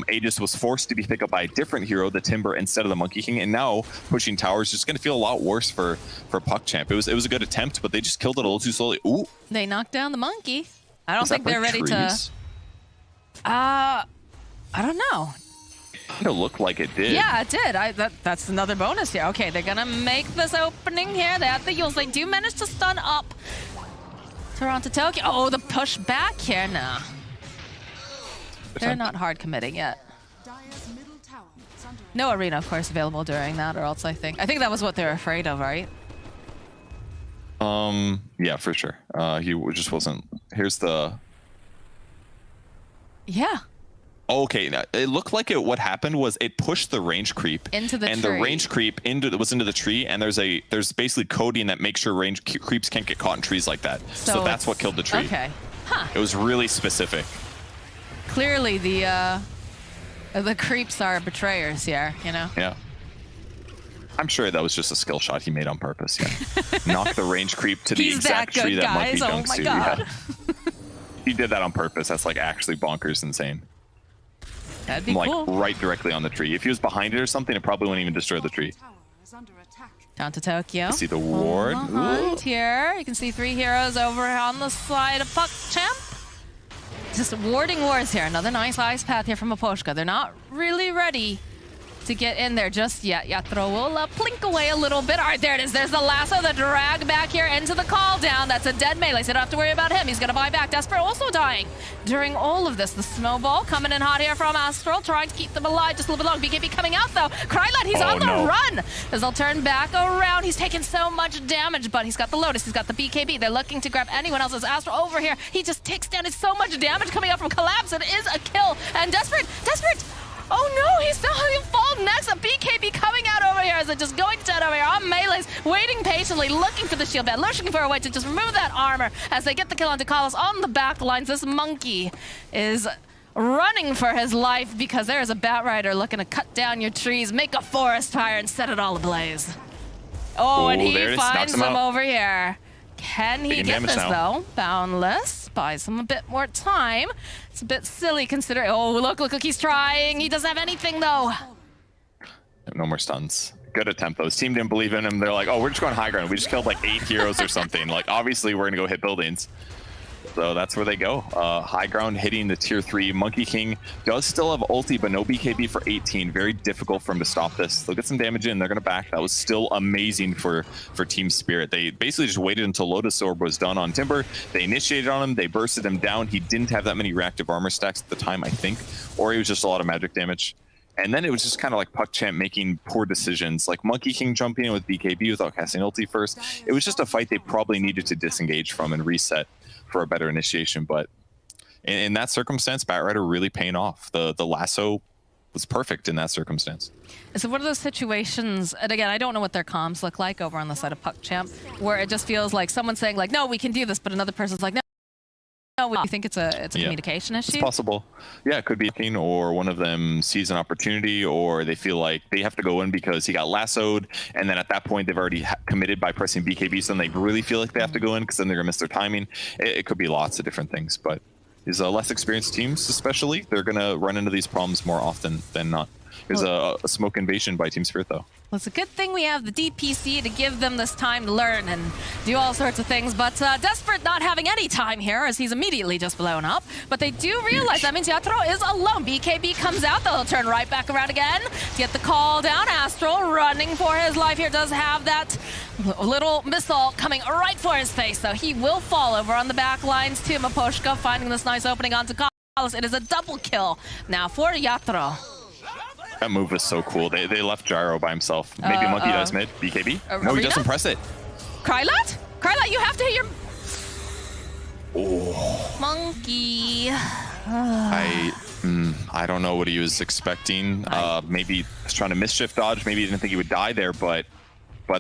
Aegis was forced to be picked up by a different hero, the Timber, instead of the Monkey King, and now pushing towers is just going to feel a lot worse for PuckChamp. It was a good attempt, but they just killed it a little too slowly. Ooh! They knocked down the Monkey. I don't think they're ready to... I don't know. It looked like it did. Yeah, it did. That's another bonus here. Okay, they're gonna make this opening here. They have the Yules. They do manage to stun up Toronto Tokyo. Oh, the push back here. Nah. They're not hard committing yet. No arena, of course, available during that, or else I think that was what they're afraid of, right? Yeah, for sure. He just wasn't. Here's the... Yeah. Okay, now, it looked like what happened was it pushed the range creep into the tree. And the range creep was into the tree, and there's basically coding that makes sure range creeps can't get caught in trees like that. So that's what killed the tree. Okay. Huh. It was really specific. Clearly the creeps are betrayers here, you know? Yeah. I'm sure that was just a skill shot he made on purpose, yeah. Knock the range creep to the exact tree that Monkey dunks to. Yeah. He did that on purpose. That's like actually bonkers insane. That'd be cool. Like right directly on the tree. If he was behind it or something, it probably wouldn't even destroy the tree. Down to Tokyo. You see the ward. Here, you can see 3 heroes over on the side of PuckChamp. Just warding wards here. Another nice ice path here from Miposhka. They're not really ready to get in there just yet. Yatro will plink away a little bit. All right, there it is. There's the lasso, the drag back here into the call down. That's a dead melee, so you don't have to worry about him. He's going to buy back. Desperate also dying during all of this. The snowball coming in hot here from Astral, trying to keep them alive just a little bit long. BKB coming out, though. Krylat, he's on the run as they'll turn back around. He's taking so much damage, but he's got the Lotus. He's got the BKB. They're looking to grab anyone else's Astral over here. He just takes down. It's so much damage coming out from Collapse. It is a kill. And Desperate! Oh no, he's still having fall next. A BKB coming out over here as it just going dead over here on melees, waiting patiently, looking for the shield bed, looking for a way to just remove that armor as they get the kill on Dakalos on the back lines. This monkey is running for his life because there is a Bat Rider looking to cut down your trees, make a forest fire, and set it all ablaze. Oh, and he finds them over here. Can he get this, though? Boundless buys him a bit more time. It's a bit silly considering... Oh, look, he's trying. He doesn't have anything, though. No more stuns. Good attempt, though. His team didn't believe in him. They're like, oh, we're just going high ground. We just killed like 8 heroes or something. Like, obviously, we're going to go hit buildings. So that's where they go. High ground hitting the tier 3. Monkey King does still have ulti, but no BKB for 18. Very difficult for him to stop this. They'll get some damage in. They're going to back. That was still amazing for Team Spirit. They basically just waited until Lotus Orb was done on Timber. They initiated on him. They bursted him down. He didn't have that many reactive armor stacks at the time, I think. Or he was just a lot of magic damage. And then it was just kind of like PuckChamp making poor decisions, like Monkey King jumping in with BKB without casting ulti first. It was just a fight they probably needed to disengage from and reset for a better initiation. But in that circumstance, Bat Rider really paying off. The lasso was perfect in that circumstance. So what are those situations, and again, I don't know what their comms look like over on the side of PuckChamp, where it just feels like someone's saying like, no, we can do this, but another person's like, no. You think it's a communication issue? It's possible. Yeah, it could be, or one of them sees an opportunity, or they feel like they have to go in because he got lassoed, and then at that point they've already committed by pressing BKB, so then they really feel like they have to go in because then they're gonna miss their timing. It could be lots of different things, but these less experienced teams, especially, they're gonna run into these problems more often than not. There's a smoke invasion by Team Spirit, though. Well, it's a good thing we have the DPC to give them this time to learn and do all sorts of things. But Desperate not having any time here as he's immediately just blown up. But they do realize that means Yatro is alone. BKB comes out, they'll turn right back around again. Get the call down. Astral running for his life here. Does have that little missile coming right for his face, so he will fall over on the back lines too. Maposhka finding this nice opening onto Carlos. It is a double kill now for Yatro. That move was so cool. They left Gyro by himself. Maybe Monkey does mid. BKB? No, he doesn't press it. Krylat? Krylat, you have to hit your... Oh. Monkey. I don't know what he was expecting. Maybe he was trying to mischief dodge. Maybe he didn't think he would die there, but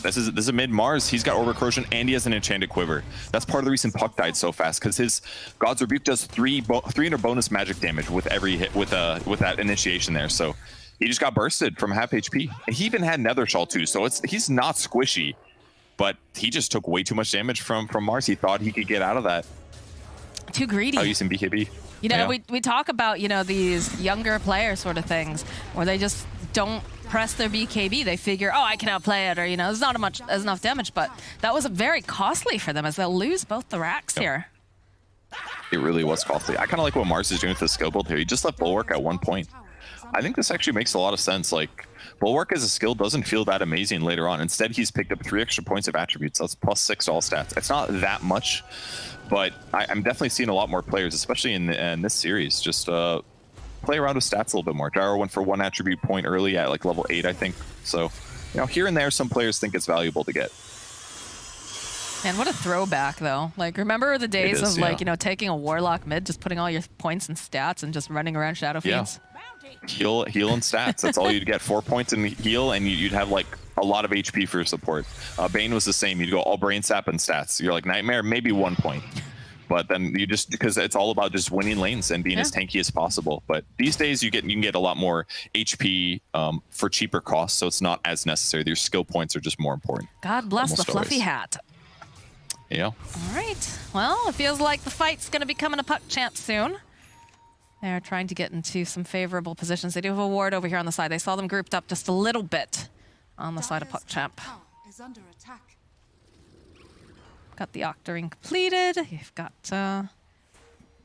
this is a mid Mars. He's got Orb Corrosion and he has an enchanted quiver. That's part of the reason Puck died so fast, because his God's Rebuke does 300 bonus magic damage with every hit with that initiation there. So he just got bursted from half HP. And he even had Nether Shawl too, so he's not squishy, but he just took way too much damage from Mars. He thought he could get out of that. Too greedy. Oh, using BKB. You know, we talk about, you know, these younger player sort of things where they just don't press their BKB. They figure, oh, I can outplay it, or, you know, there's not enough damage, but that was very costly for them as they'll lose both the racks here. It really was costly. I kind of like what Mars is doing with the skill build here. He just left Bulwark at 1 point. I think this actually makes a lot of sense. Like, Bulwark as a skill doesn't feel that amazing later on. Instead, he's picked up 3 extra points of attributes. That's +6 to all stats. It's not that much, but I'm definitely seeing a lot more players, especially in this series, just play around with stats a little bit more. Gyro went for 1 attribute point early at like level 8, I think. So, you know, here and there, some players think it's valuable to get. Man, what a throwback, though. Like, remember the days of, like, you know, taking a Warlock mid, just putting all your points and stats and just running around Shadow Fiends? Heal and stats. That's all you'd get. 4 points in heal, and you'd have, like, a lot of HP for your support. Bane was the same. You'd go all brain sap and stats. You're like Nightmare, maybe 1 point. But then you just, because it's all about just winning lanes and being as tanky as possible. But these days you can get a lot more HP for cheaper costs, so it's not as necessary. Your skill points are just more important. God bless the fluffy hat. Yeah. All right. Well, it feels like the fight's going to be coming to PuckChamp soon. They're trying to get into some favorable positions. They do have a ward over here on the side. They saw them grouped up just a little bit on the side of PuckChamp. Got the Octarine completed. You've got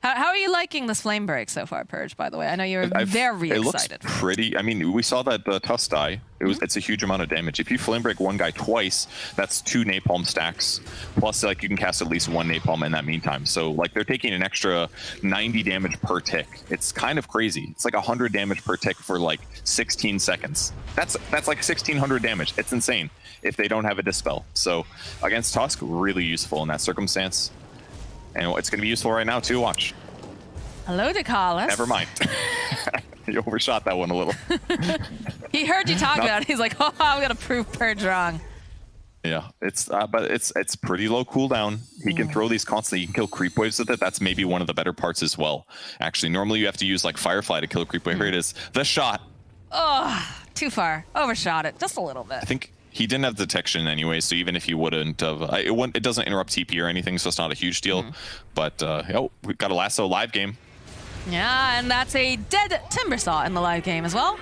How are you liking this flame break so far, Purge, by the way? I know you're very it excited. looks pretty. I mean, we saw that the Tusk die. It's a huge amount of damage. If you flame break one guy twice, that's 2 napalm stacks. Plus, like, you can cast at least 1 napalm in that meantime. So, like, they're taking an extra 90 damage per tick. It's kind of crazy. It's like 100 damage per tick for like 16 seconds. That's like 1,600 damage. It's insane if they don't have a dispel. So, against Tusk, really useful in that circumstance. And it's going to be useful right now, too. Watch. Hello, DeCalis. Never mind. You overshot that one a little. He heard you talk about it. He's like, oh, I'm going to prove Purge wrong. Yeah, but it's pretty low cooldown. He can throw these constantly. You can kill creep waves with it. That's maybe one of the better parts as well. Actually, normally you have to use like Firefly to kill a creep wave. Here it is. The shot. Oh, too far. Overshot it. Just a little bit. I think he didn't have detection anyway, so even if he wouldn't have, it doesn't interrupt TP or anything, so it's not a huge deal. But we've got a lasso live game. Yeah, and that's a dead Timbersaw in the live game as well.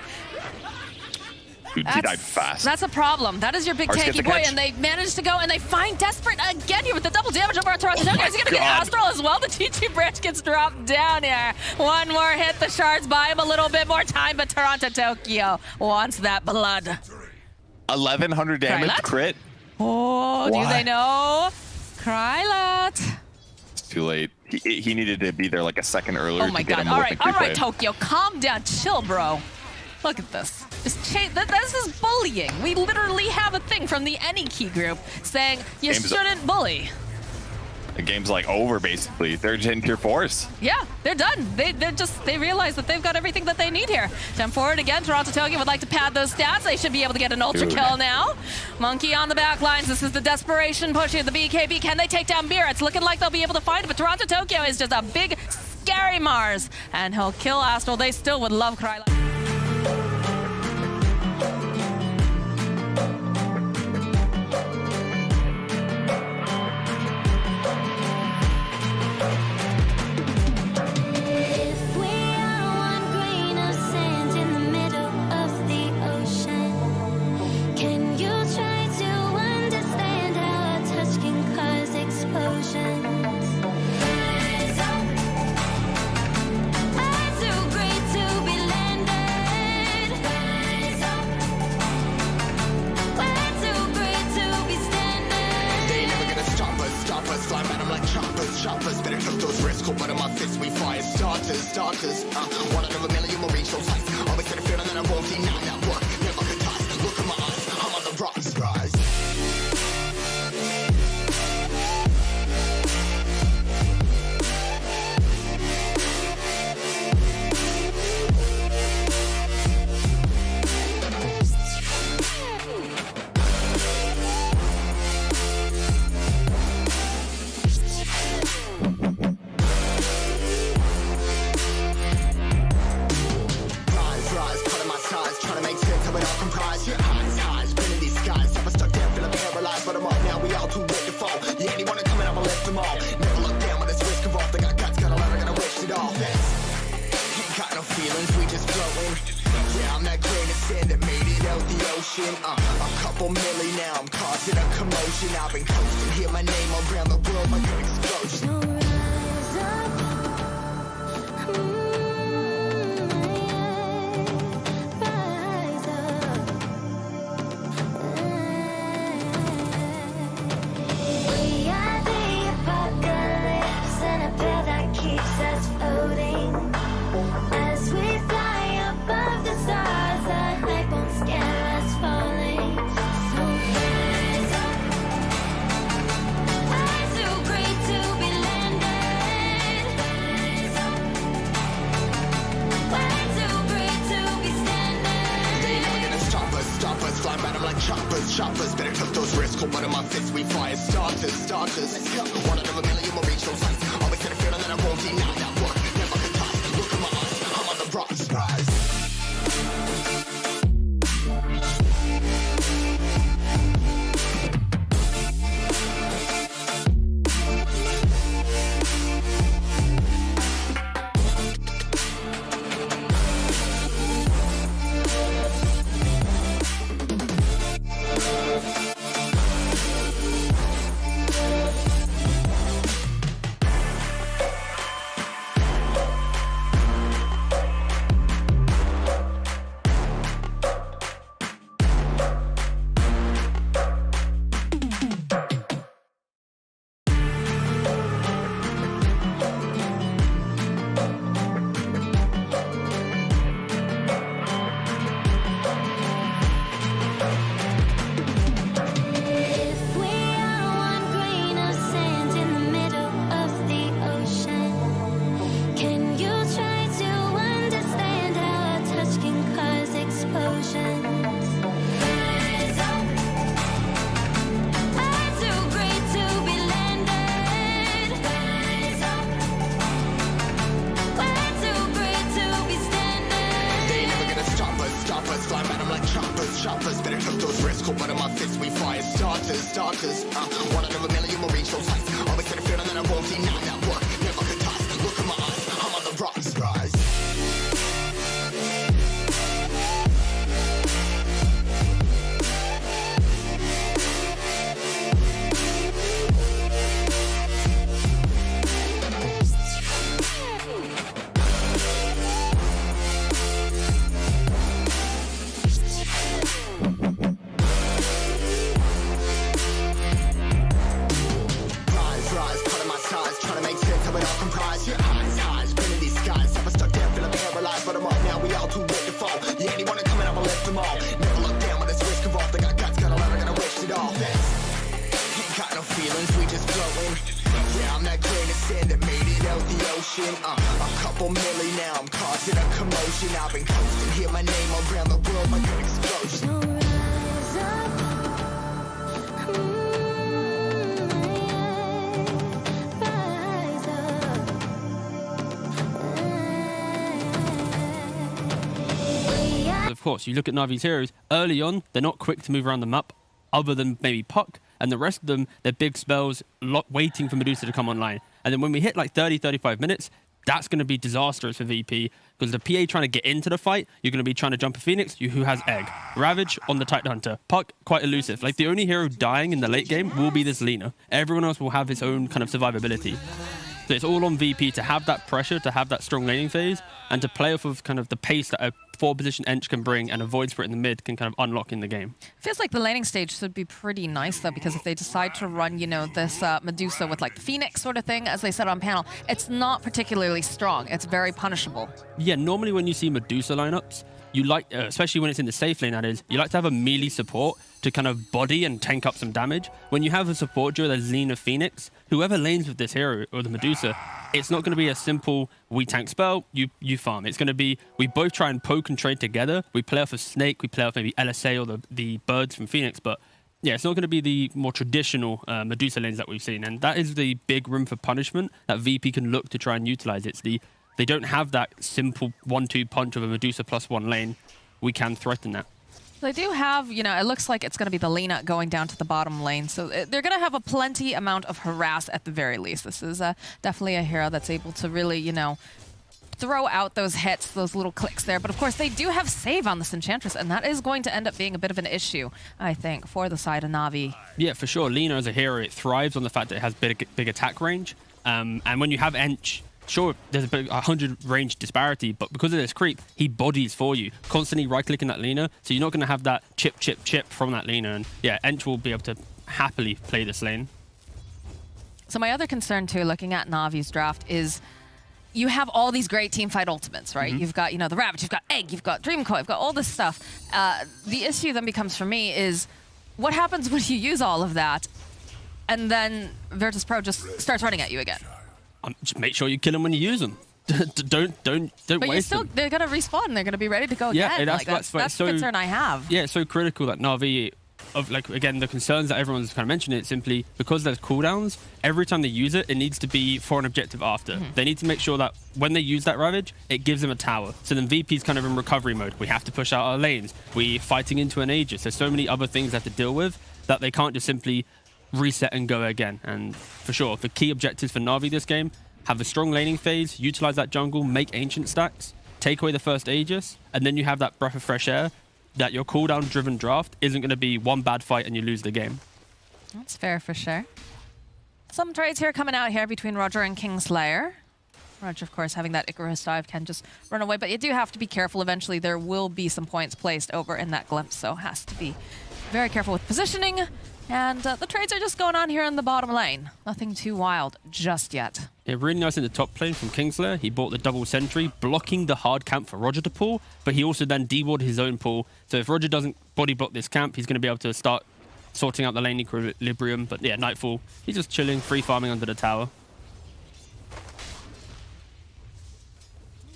Dude, he died fast. That's a problem. That is your big Ours gets tanky a boy, catch. and they managed to go, and they find Desperate again here with the double damage over on Toronto. Is he going to get Astral as well? The T2 branch gets dropped down here. One more hit. The shards buy him a little bit more time, but Toronto Tokyo wants that blood. 1,100 damage Krylat? crit. Oh, Why? do they know? Krylat. It's too late. He needed to be there like a second earlier Oh my to get god. him All with the right, all creep right, wave. Tokyo. Calm down. Chill, bro. Look at this. This is bullying. We literally have a thing from the Any Key group saying you Game's shouldn't bully. The game's like over, basically. They're in tier 4s. Yeah, they're done. They realize that they've got everything that they need here. Jump forward again. Toronto Tokyo would like to pad those stats. They should be able to get an ultra Dude. kill now. Monkey on the back lines. This is the desperation push here. The BKB. Can they take down Beer? It's looking like they'll be able to find it, but Toronto Tokyo is just a big, scary Mars. And he'll kill Astral. They still would love Kryla. If we are one grain of sand in the middle of the ocean, can you try to understand how a touch can cause explosions? Rise up. I'm too great to be landed. Rise up. We're too great to be standing. They ain't never gonna stop us, fly at 'em like choppers, better took those risks, cold blood in my fists, we fire starters, one out of a million will reach those heights, always had a feeling that I won't deny that work, never could toss, look at my eyes, I'm on the rocks, rise. Rise, cutting my size, trying to make sense of it all comprised. Your eyes, spinning these skies. Never stuck down, feeling paralyzed, but I'm up now. We all too late to fall. Yeah, anyone coming, I'ma lift them all. Never look down when it's risk involved. They got guts, got a lot, I gotta wish it all. Ain't got no feelings, we just floating. Yeah, I'm that grain of sand that made it out the ocean. A couple milli now, I'm causing a commotion. I've been coasting, hear my name around the world like an explosion. So rise up. Rise up. We are the apocalypse and a pill that keeps us floating. As we fly above the stars, the hype won't scare us falling. So rise up. I'm too great to be landed. Rise up. We're too great to be standing. They ain't never gonna stop us, fly at 'em like choppers, better took those risks, cold blood in my fists, we fire starters, one out of a million will reach those heights, always had a feeling that I won't deny that work, never could toss, look at my eyes, I'm on the rocks, rise. fire starters. One out of a million will reach those heights. Always had a feeling that I won't deny that work. Never could toss. Look at my eyes, I'm on the rise. Rise, cutting my size, trying to make sense of it all comprised. Yeah, highs, spinning these skies. If I stuck down, feeling paralyzed, but I'm up now. We all too late to fall. Yeah, anyone coming, I'ma lift them all. Never look down when it's risk involved. I got guts, got a lot, I gotta wish it all. Ain't got no feelings, we just flowing. Yeah, I'm that grain of sand that made it out the ocean. A couple milli now, I'm causing a commotion. I've been coasting, hear my name around the world like an explosion. Of course, you look at Navi's heroes, early on, they're not quick to move around the map, other than maybe Puck, and the rest of them, they're big spells, waiting for Medusa to come online. And then when we hit like 30, 35 minutes, that's going to be disastrous for VP, because the PA trying to get into the fight, you're going to be trying to jump a Phoenix, who has Egg. Ravage on the Titan Hunter. Puck, quite elusive. Like, the only hero dying in the late game will be this Lina. Everyone else will have his own kind of survivability. So it's all on VP to have that pressure, to have that strong laning phase, and to play off of kind of the pace that a 4-position Ench can bring and a Void Spirit in the mid can kind of unlock in the game. Feels like the laning stage should be pretty nice, though, because if they decide to run, you know, this Medusa with like the Phoenix sort of thing, as they said on panel, it's not particularly strong. It's very punishable. Yeah, normally when you see Medusa lineups, you like, especially when it's in the safe lane, that is, you like to have a melee support to kind of body and tank up some damage. When you have a support duo that's Lina Phoenix, whoever lanes with this hero or the Medusa, it's not going to be a simple we tank spell, you farm. It's going to be we both try and poke and trade together. We play off a Snake, we play off maybe LSA or the birds from Phoenix, but yeah, it's not going to be the more traditional Medusa lanes that we've seen, and that is the big room for punishment that VP can look to try and utilize. They don't have that simple 1-2 punch of a Medusa +1 lane. We can threaten that. They do have, you know, it looks like it's going to be the Lina going down to the bottom lane. So they're going to have a plenty amount of harass at the very least. This is definitely a hero that's able to really, you know, throw out those hits, those little clicks there. But of course, they do have save on this Enchantress, and that is going to end up being a bit of an issue, I think, for the side of Navi. Yeah, for sure. Lina as a hero, it thrives on the fact that it has big attack range. And when you have Ench, sure, there's a 100 range disparity, but because of this creep, he bodies for you, constantly right-clicking that Lina, so you're not going to have that chip from that Lina, and yeah, Ench will be able to happily play this lane. So my other concern, too, looking at Navi's draft is you have all these great teamfight ultimates, right? You've got, you know, the Ravage, you've got Egg, you've got Dreamcoil, you've got all this stuff. The issue then becomes for me is what happens when you use all of that, and then Virtus Pro just starts running at you again? Just make sure you kill them when you use them. don't but waste them. They're going to respawn and they're going to be ready to go Yeah, again. that's the concern I have. Yeah, it's so critical that Na'Vi, of like, again, the concerns that everyone's kind of mentioning, it's simply because there's cooldowns, every time they use it needs to be for an objective after. They need to make sure that when they use that Ravage, it gives them a tower. So then VP's kind of in recovery mode. We have to push out our lanes. We're fighting into an Aegis. There's so many other things they have to deal with that they can't just simply reset and go again. And for sure, the key objectives for Na'Vi this game: have a strong laning phase, utilize that jungle, make ancient stacks, take away the first Aegis, and then you have that breath of fresh air that your cooldown driven draft isn't going to be one bad fight and you lose the game. That's fair for sure. Some trades here coming out here between Roger and Kingslayer. Roger, of course, having that Icarus dive can just run away, but you do have to be careful. Eventually, there will be some points placed over in that glimpse, so has to be very careful with positioning. And the trades are just going on here in the bottom lane. Nothing too wild just yet. Yeah, really nice in the top lane from Kingslayer. He bought the double sentry, blocking the hard camp for Roger to pull, but he also then dewarded his own pull. So if Roger doesn't body block this camp, he's going to be able to start sorting out the lane equilibrium. But yeah, Nightfall, he's just chilling, free farming under the tower.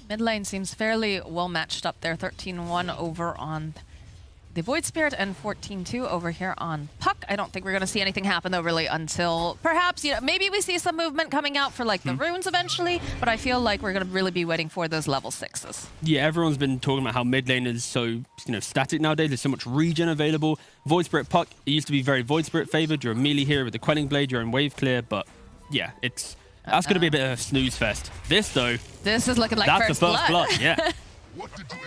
Mid lane seems fairly well matched up there. 13-1 over on the Void Spirit and 14-2 over here on Puck. I don't think we're going to see anything happen, though, really, until perhaps, maybe we see some movement coming out for, like, the runes eventually, but I feel like we're going to really be waiting for those level 6s. Yeah, everyone's been talking about how mid lane is so, static nowadays. There's so much regen available. Void Spirit Puck, it used to be very Void Spirit favored. You're a melee hero with the Quelling Blade, you're in wave clear, but yeah, that's going to be a bit of a snooze fest. This, though, this is looking like that's first the first blood. Yeah.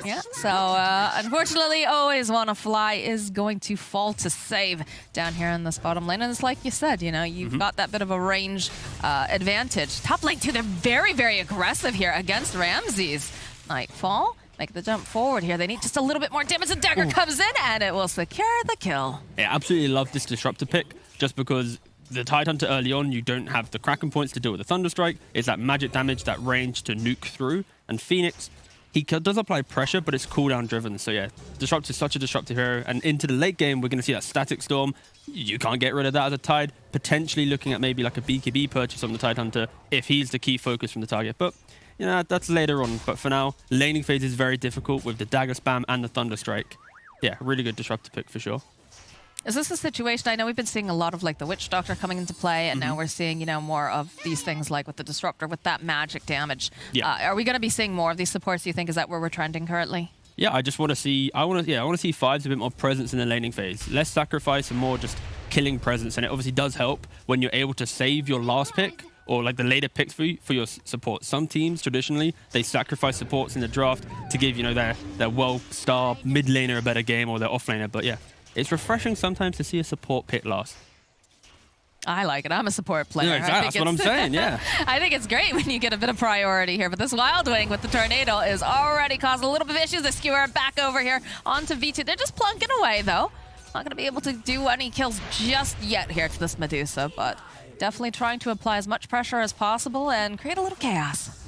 Yeah, so unfortunately, Always Wanna Fly is going to fall to save down here in this bottom lane. And it's like you said, you've got that bit of a range advantage. Top lane, too, they're very, very aggressive here against Ramses. Nightfall, make the jump forward here. They need just a little bit more damage. The dagger comes in, and it will secure the kill. Yeah, absolutely love this Disruptor pick, just because the Tidehunter early on, you don't have the Kraken points to deal with the Thunderstrike. It's that magic damage, that range to nuke through. And Phoenix, he does apply pressure, but it's cooldown driven. So yeah, Disrupt is such a disruptive hero. And into the late game, we're going to see that Static Storm. You can't get rid of that as a Tide. Potentially looking at maybe like a BKB purchase on the Tidehunter if he's the key focus from the target. But that's later on. But for now, laning phase is very difficult with the Dagger Spam and the Thunderstrike. Yeah, really good Disruptor pick for sure. Is this a situation? I know we've been seeing a lot of like the Witch Doctor coming into play, and now we're seeing, more of these things like with the Disruptor, with that magic damage. Yeah. Are we going to be seeing more of these supports, do you think? Is that where we're trending currently? Yeah, I just want to see, I want to see Fives a bit more presence in the laning phase. Less sacrifice and more just killing presence. And it obviously does help when you're able to save your last pick or like the later picks for your support. Some teams, traditionally, they sacrifice supports in the draft to give, their well-star mid laner a better game or their off laner. But yeah, it's refreshing sometimes to see a support pick last. I like it. I'm a support player. Yeah, exactly. That's what I'm saying, yeah. I think it's great when you get a bit of priority here, but this Wild Wing with the Tornado is already causing a little bit of issues. The Skewer back over here onto V2. They're just plunking away, though. Not going to be able to do any kills just yet here to this Medusa, but definitely trying to apply as much pressure as possible and create a little chaos.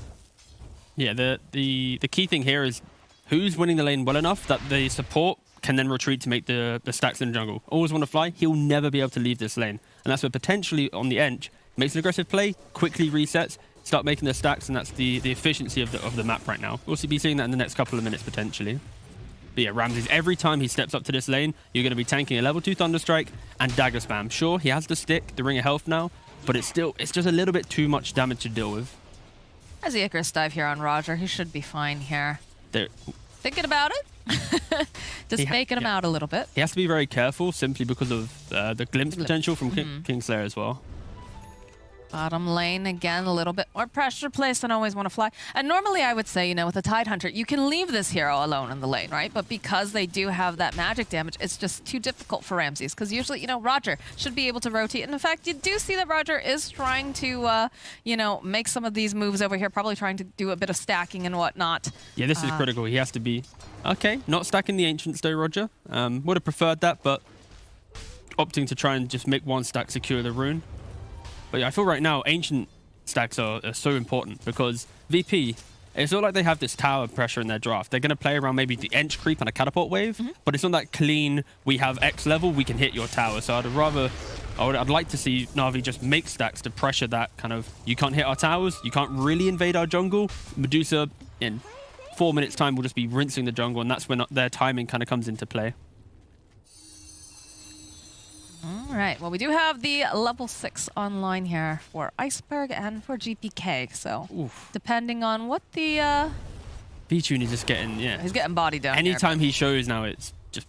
Yeah, the key thing here is who's winning the lane well enough that the support can then retreat to make the stacks in the jungle. Always Want to Fly, he'll never be able to leave this lane. And that's where potentially on the edge, makes an aggressive play, quickly resets, start making the stacks, and that's the efficiency of the map right now. We'll be seeing that in the next couple of minutes potentially. But yeah, Ramses, every time he steps up to this lane, you're going to be tanking a level 2 Thunderstrike and Dagger Spam. Sure, he has the stick, the Ring of Health now, but it's just a little bit too much damage to deal with. There's the Icarus dive here on Roger. He should be fine here. Thinking about it? Just faking him out a little bit. He has to be very careful simply because of the glimpse potential from Kingslayer as well. Bottom lane, again, a little bit more pressure placed on Always Want to Fly. And normally I would say, with a Tidehunter, you can leave this hero alone in the lane, right? But because they do have that magic damage, it's just too difficult for Ramses. Because usually, Roger should be able to rotate. And in fact, you do see that Roger is trying to, make some of these moves over here, probably trying to do a bit of stacking and whatnot. Yeah, this is critical. He has to be... Okay, not stacking the Ancients though, Roger. Would have preferred that, but opting to try and just make one stack secure the rune. But yeah, I feel right now Ancient stacks are so important because VP, it's not like they have this tower pressure in their draft. They're going to play around maybe the Ench creep and a catapult wave, but it's not that clean, we have X level, we can hit your tower. So I'd like to see Na'Vi just make stacks to pressure that kind of, you can't hit our towers, you can't really invade our jungle. Medusa in 4 minutes time will just be rinsing the jungle, and that's when their timing kind of comes into play. All right. Well, we do have the level 6 online here for Iceberg and for GPK. So, depending on what the... V-Tune is just getting, he's getting body down anytime he shows now, it's just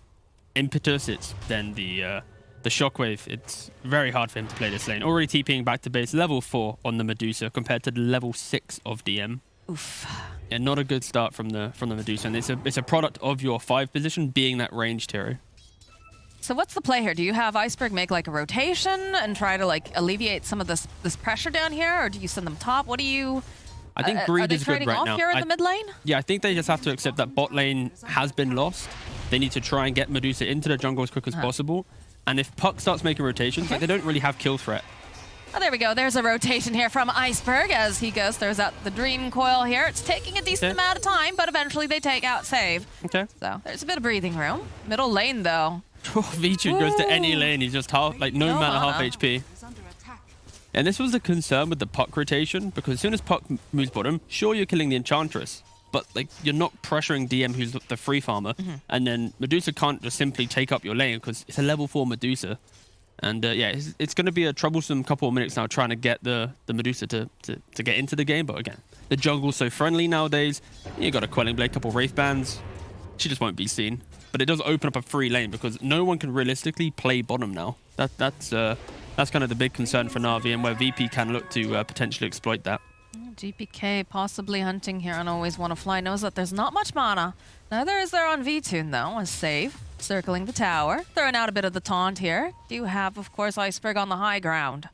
impetus. It's then the shockwave. It's very hard for him to play this lane. Already TPing back to base level 4 on the Medusa compared to the level 6 of DM. Oof. Yeah, not a good start from the Medusa. And it's a product of your 5 position being that ranged hero. So what's the play here? Do you have Iceberg make like a rotation and try to like alleviate some of this pressure down here, or do you send them top? What do you? I think Greed is good right now. Are they trading off here in the mid lane? Yeah, I think they just have to accept that bot lane has been lost. They need to try and get Medusa into the jungle as quick as possible. And if Puck starts making rotations, like they don't really have kill threat. Oh, there we go. There's a rotation here from Iceberg as he throws out the Dream Coil here. It's taking a decent amount of time, but eventually they take out save. Okay. So there's a bit of breathing room. Middle lane, though. V-Tune goes to any lane. He's just no matter half HP. And this was the concern with the Puck rotation, because as soon as Puck moves bottom, sure, you're killing the Enchantress. but like you're not pressuring DM, who's the free farmer, and then Medusa can't just simply take up your lane because it's a level 4 Medusa. And yeah, it's going to be a troublesome couple of minutes now trying to get the Medusa to get into the game. But again, the jungle's so friendly nowadays. You got a Quelling Blade, couple Wraith Bands. She just won't be seen. But it does open up a free lane because no one can realistically play bottom now. That's kind of the big concern for Na'Vi, and where VP can look to potentially exploit that. GPK possibly hunting here and Always Wanna Fly. Knows that there's not much mana. Neither is there on V-Tune though. A save. Circling the tower. Throwing out a bit of the taunt here. Do have, of course, Iceberg on the high ground.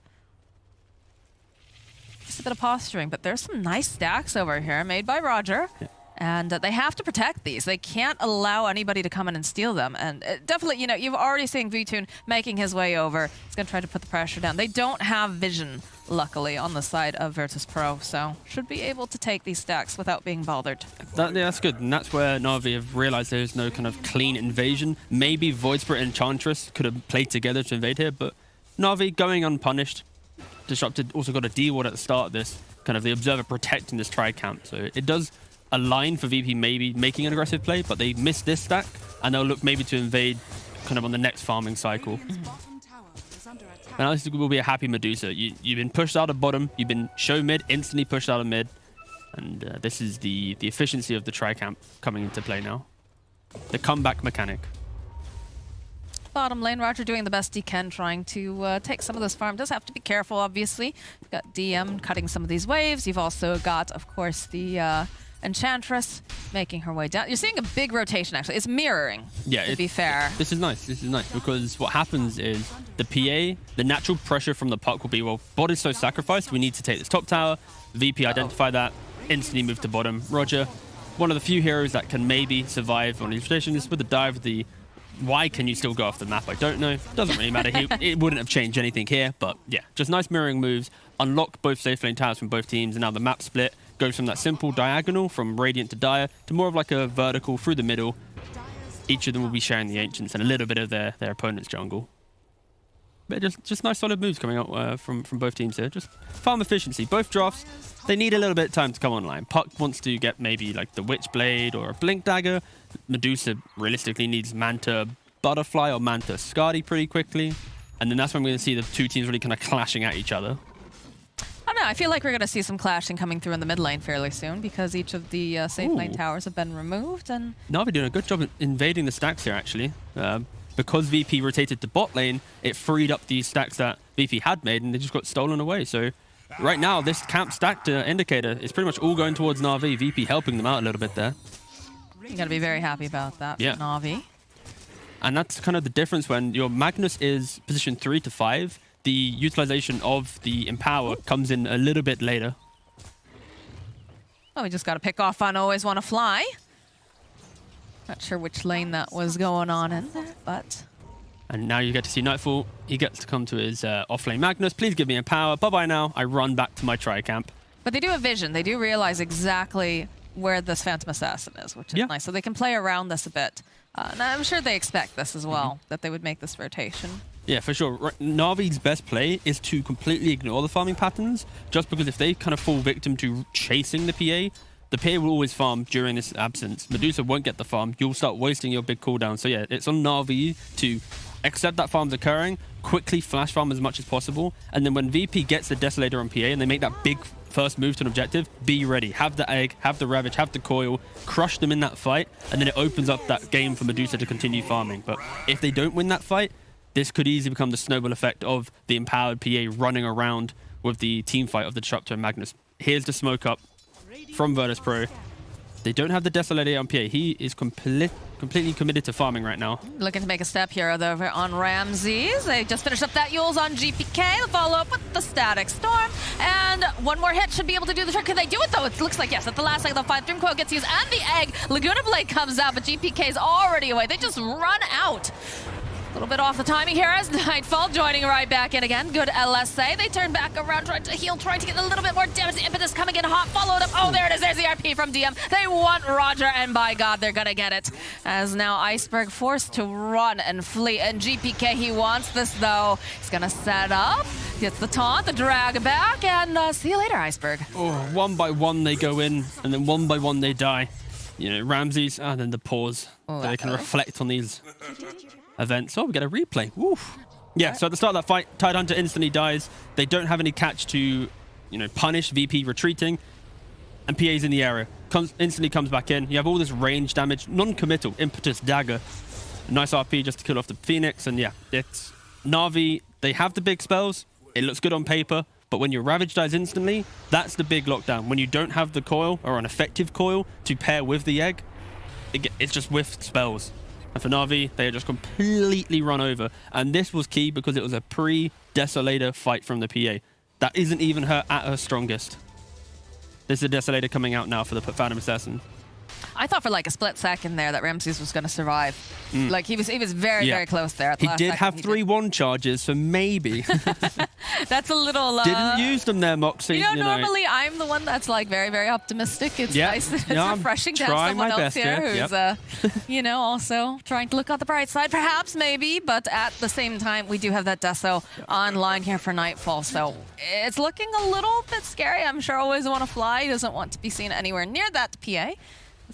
Just a bit of posturing, but there's some nice stacks over here made by Roger. Yeah. And they have to protect these. They can't allow anybody to come in and steal them. And definitely, you know, you've already seen V-Tune making his way over. He's going to try to put the pressure down. They don't have vision, luckily, on the side of Virtus Pro. So should be able to take these stacks without being bothered. Yeah, that's good. And that's where Na'Vi have realized there's no kind of clean invasion. Maybe Void Spirit and Enchantress could have played together to invade here, but Na'Vi going unpunished. Disrupted also got a D-ward at the start of this. Kind of the Observer protecting this tri-camp. So it does align for VP maybe making an aggressive play, but they missed this stack, and they'll look maybe to invade kind of on the next farming cycle. And now this will be a happy Medusa. You've been pushed out of bottom, you've been show mid, instantly pushed out of mid, and this is the efficiency of the tri-camp coming into play now. The comeback mechanic. Bottom lane, Roger doing the best he can, trying to take some of this farm. Does have to be careful, obviously. You've got DM cutting some of these waves. You've also got, of course, the Enchantress making her way down. You're seeing a big rotation, actually. It's mirroring, to be fair. This is nice. This is nice because what happens is the PA, the natural pressure from the puck will be, well, bot is so sacrificed, we need to take this top tower. VP identify that, instantly move to bottom. Roger, one of the few heroes that can maybe survive on these rotations with the dive, why can you still go off the map? I don't know. Doesn't really matter. It wouldn't have changed anything here, but yeah, just nice mirroring moves. Unlock both safe lane towers from both teams, and now the map split goes from that simple diagonal from Radiant to Dire to more of like a vertical through the middle. Each of them will be sharing the Ancients and a little bit of their opponent's jungle. But just nice solid moves coming out from both teams here. Just farm efficiency. Both drafts, they need a little bit of time to come online. Puck wants to get maybe like the Witch Blade or a Blink Dagger. Medusa realistically needs Manta Butterfly or Manta Skadi pretty quickly. And then that's when we're going to see the two teams really kind of clashing at each other. I don't know. I feel like we're going to see some clashing coming through in the mid lane fairly soon because each of the safe lane towers have been removed. And Na'Vi doing a good job of invading the stacks here, actually. Because VP rotated to bot lane, it freed up these stacks that VP had made, and they just got stolen away. So right now, this camp stacked indicator is pretty much all going towards Na'Vi. VP helping them out a little bit there. you got to be very happy about that, yeah. Na'Vi. And that's kind of the difference when your Magnus is position 3 to 5. The utilization of the Empower comes in a little bit later. Oh, we just got to pick off on Always Wanna Fly. Not sure which lane that was going on in there, but... And now you get to see Nightfall. He gets to come to his off-lane Magnus. Please give me Empower. Bye-bye now. I run back to my tri-camp. But they do have vision. They do realize exactly where this Phantom Assassin is, which is nice. So they can play around this a bit. And I'm sure they expect this as well, that they would make this rotation. Yeah, for sure. Na'Vi's best play is to completely ignore the farming patterns, just because if they kind of fall victim to chasing the PA will always farm during this absence. Medusa won't get the farm. You'll start wasting your big cooldown. So yeah, it's on Na'Vi to accept that farm's occurring, quickly flash farm as much as possible, and then when VP gets the Desolator on PA and they make that big first move to an objective, be ready. Have the egg, have the Ravage, have the coil, crush them in that fight, and then it opens up that game for Medusa to continue farming. But if they don't win that fight, this could easily become the snowball effect of the empowered PA running around with the team fight of the Disruptor and Magnus. Here's the smoke up from Virtus Pro. They don't have the Desolator on PA. He is completely committed to farming right now. Looking to make a step here over on Ramses. They just finished up that Yules on GPK. Follow up with the Static Storm. And one more hit should be able to do the trick. Can they do it though? It looks like yes. At the last second, the Dream Coil gets used and the egg. Laguna Blade comes out, but GPK's already away. They just run out. A little bit off the timing here as Nightfall joining right back in again. Good LSA. They turn back around, trying to heal, trying to get a little bit more damage. The impetus coming in hot, followed up. Oh, there it is. There's the RP from DM. They want Roger, and by God, they're going to get it. As now Iceberg forced to run and flee. And GPK, he wants this, though. He's going to set up, gets the taunt, the drag back, and see you later, Iceberg. Oh, one by one they go in, and then one by one they die. You know, Ramses, and then the pause. Oh, so they can reflect on these events. Oh, we get a replay. Woof. Yeah, so at the start of that fight, Tidehunter instantly dies. They don't have any catch to, you know, punish VP retreating. And PA's in the area. Instantly comes back in. You have all this range damage. Non-committal. Impetus dagger. A nice RP just to kill off the Phoenix. And yeah, it's Na'Vi. They have the big spells. It looks good on paper. But when your Ravage dies instantly, that's the big lockdown. When you don't have the coil or an effective coil to pair with the egg, it's just whiff spells. And for Na'Vi, they are just completely run over. And this was key because it was a pre-Desolator fight from the PA. That isn't even her at her strongest. This is a Desolator coming out now for the Phantom Assassin. I thought for like a split second there that Ramses was going to survive. Like he was very, very close there. At the He last did second. have 3-1 charges, so maybe. That's a little... Didn't use them there, Moxie. You know, normally I'm the one that's like very, very optimistic. It's Yeah. nice. It's Yeah, I'm refreshing to have trying someone my else best here here. who's, you know, also trying to look on the bright side, perhaps, maybe. But at the same time, we do have that Deso online here for Nightfall. So it's looking a little bit scary. I'm sure always want to fly. He doesn't want to be seen anywhere near that PA.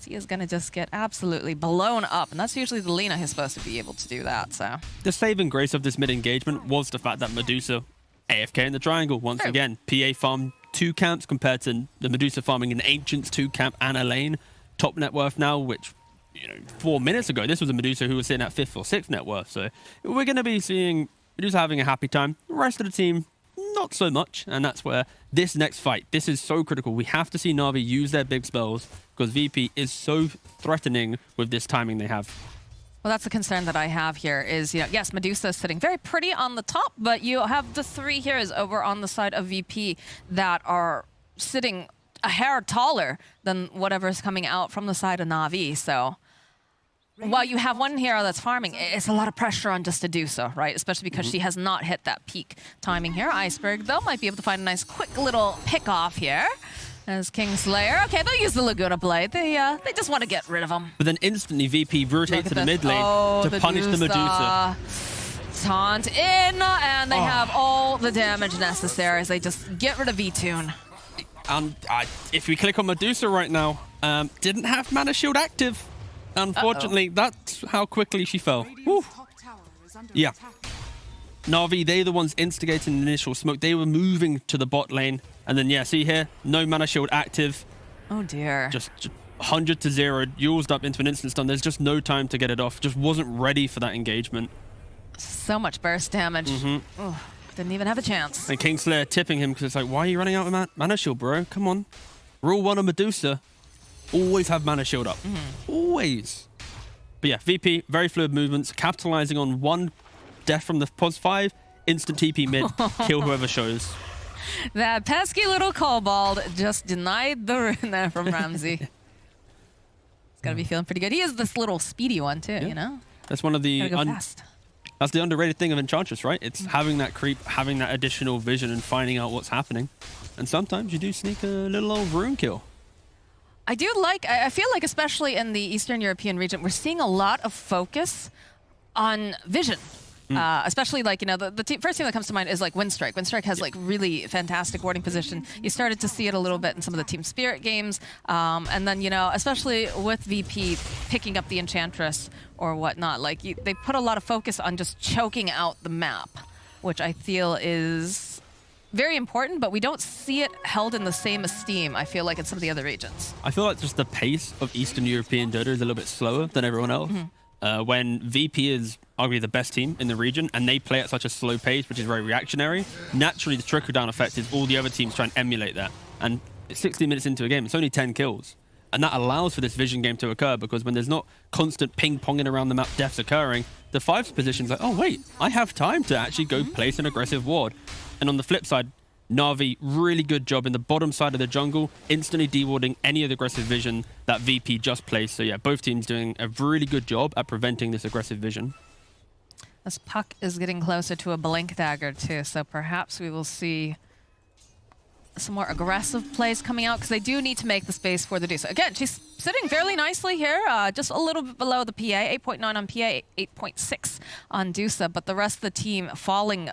He is going to just get absolutely blown up. And that's usually the Lina who's supposed to be able to do that. So The saving grace of this mid-engagement was the fact that Medusa AFK in the triangle. Once True. again, PA farmed 2 camps compared to the Medusa farming an Ancients 2 camp and a lane. Top net worth now, which, you know, 4 minutes ago, this was a Medusa who was sitting at 5th or 6th net worth. So we're going to be seeing Medusa having a happy time. The rest of the team, not so much. And that's where this next fight, this is so critical. We have to see Na'Vi use their big spells because VP is so threatening with this timing they have. well, that's the concern that I have here is, you know, yes, Medusa is sitting very pretty on the top, but you have the 3 heroes over on the side of VP that are sitting a hair taller than whatever's coming out from the side of Na'Vi. So while you have one hero that's farming, it's a lot of pressure on just to do so, right? Especially because she has not hit that peak timing here. Iceberg, though, might be able to find a nice quick little pick off here. As Kingslayer. Okay, they'll use the Laguna Blade. They just want to get rid of him. But then instantly VP rotate to the mid lane to punish the Medusa. Taunt in, and they have all the damage necessary as they just get rid of V-Tune. And if we click on Medusa right now, didn't have Mana Shield active. Unfortunately, that's how quickly she fell. Woo. Yeah. Na'Vi, they're the ones instigating the initial smoke. They were moving to the bot lane. And then, yeah, see here, no Mana Shield active. Oh, dear. Just 100 to 0, used up into an instant stun. There's just no time to get it off. Just wasn't ready for that engagement. So much burst damage. Oh, didn't even have a chance. And Kingslayer tipping him because it's like, why are you running out of Mana Shield, bro? Come on. Rule 1 of Medusa. Always have Mana Shield up. Always. But yeah, VP, very fluid movements, capitalizing on one death from the POS 5, instant TP mid, kill whoever shows. That pesky little kobold just denied the rune there from Ramsey. He's got to be feeling pretty good. He is this little speedy one, too, you know? That's one of the... Gotta go fast. That's the underrated thing of Enchantress, right? It's having that creep, having that additional vision and finding out what's happening. And sometimes you do sneak a little old rune kill. I do like, I feel like especially in the Eastern European region, we're seeing a lot of focus on vision. Especially like, you know, the first team that comes to mind is like Windstrike. Windstrike has like really fantastic warding position. You started to see it a little bit in some of the Team Spirit games. And then, you know, especially with VP picking up the Enchantress or whatnot, like they put a lot of focus on just choking out the map, which I feel is very important, but we don't see it held in the same esteem, I feel like, in some of the other regions. I feel like just the pace of Eastern European Dota is a little bit slower than everyone else. When VP is arguably the best team in the region and they play at such a slow pace, which is very reactionary, naturally the trickle-down effect is all the other teams try and emulate that. And 60 minutes into a game, it's only 10 kills. And that allows for this vision game to occur because when there's not constant ping-ponging around the map deaths occurring, the 5's position's like, oh wait, I have time to actually go place an aggressive ward. And on the flip side, Na'Vi, really good job in the bottom side of the jungle, instantly dewarding any of the aggressive vision that VP just placed. So yeah, both teams doing a really good job at preventing this aggressive vision. As Puck is getting closer to a Blink Dagger too, so perhaps we will see some more aggressive plays coming out because they do need to make the space for the Dusa. Again, she's sitting fairly nicely here, just a little bit below the PA, 8.9 on PA, 8.6 on Dusa, but the rest of the team falling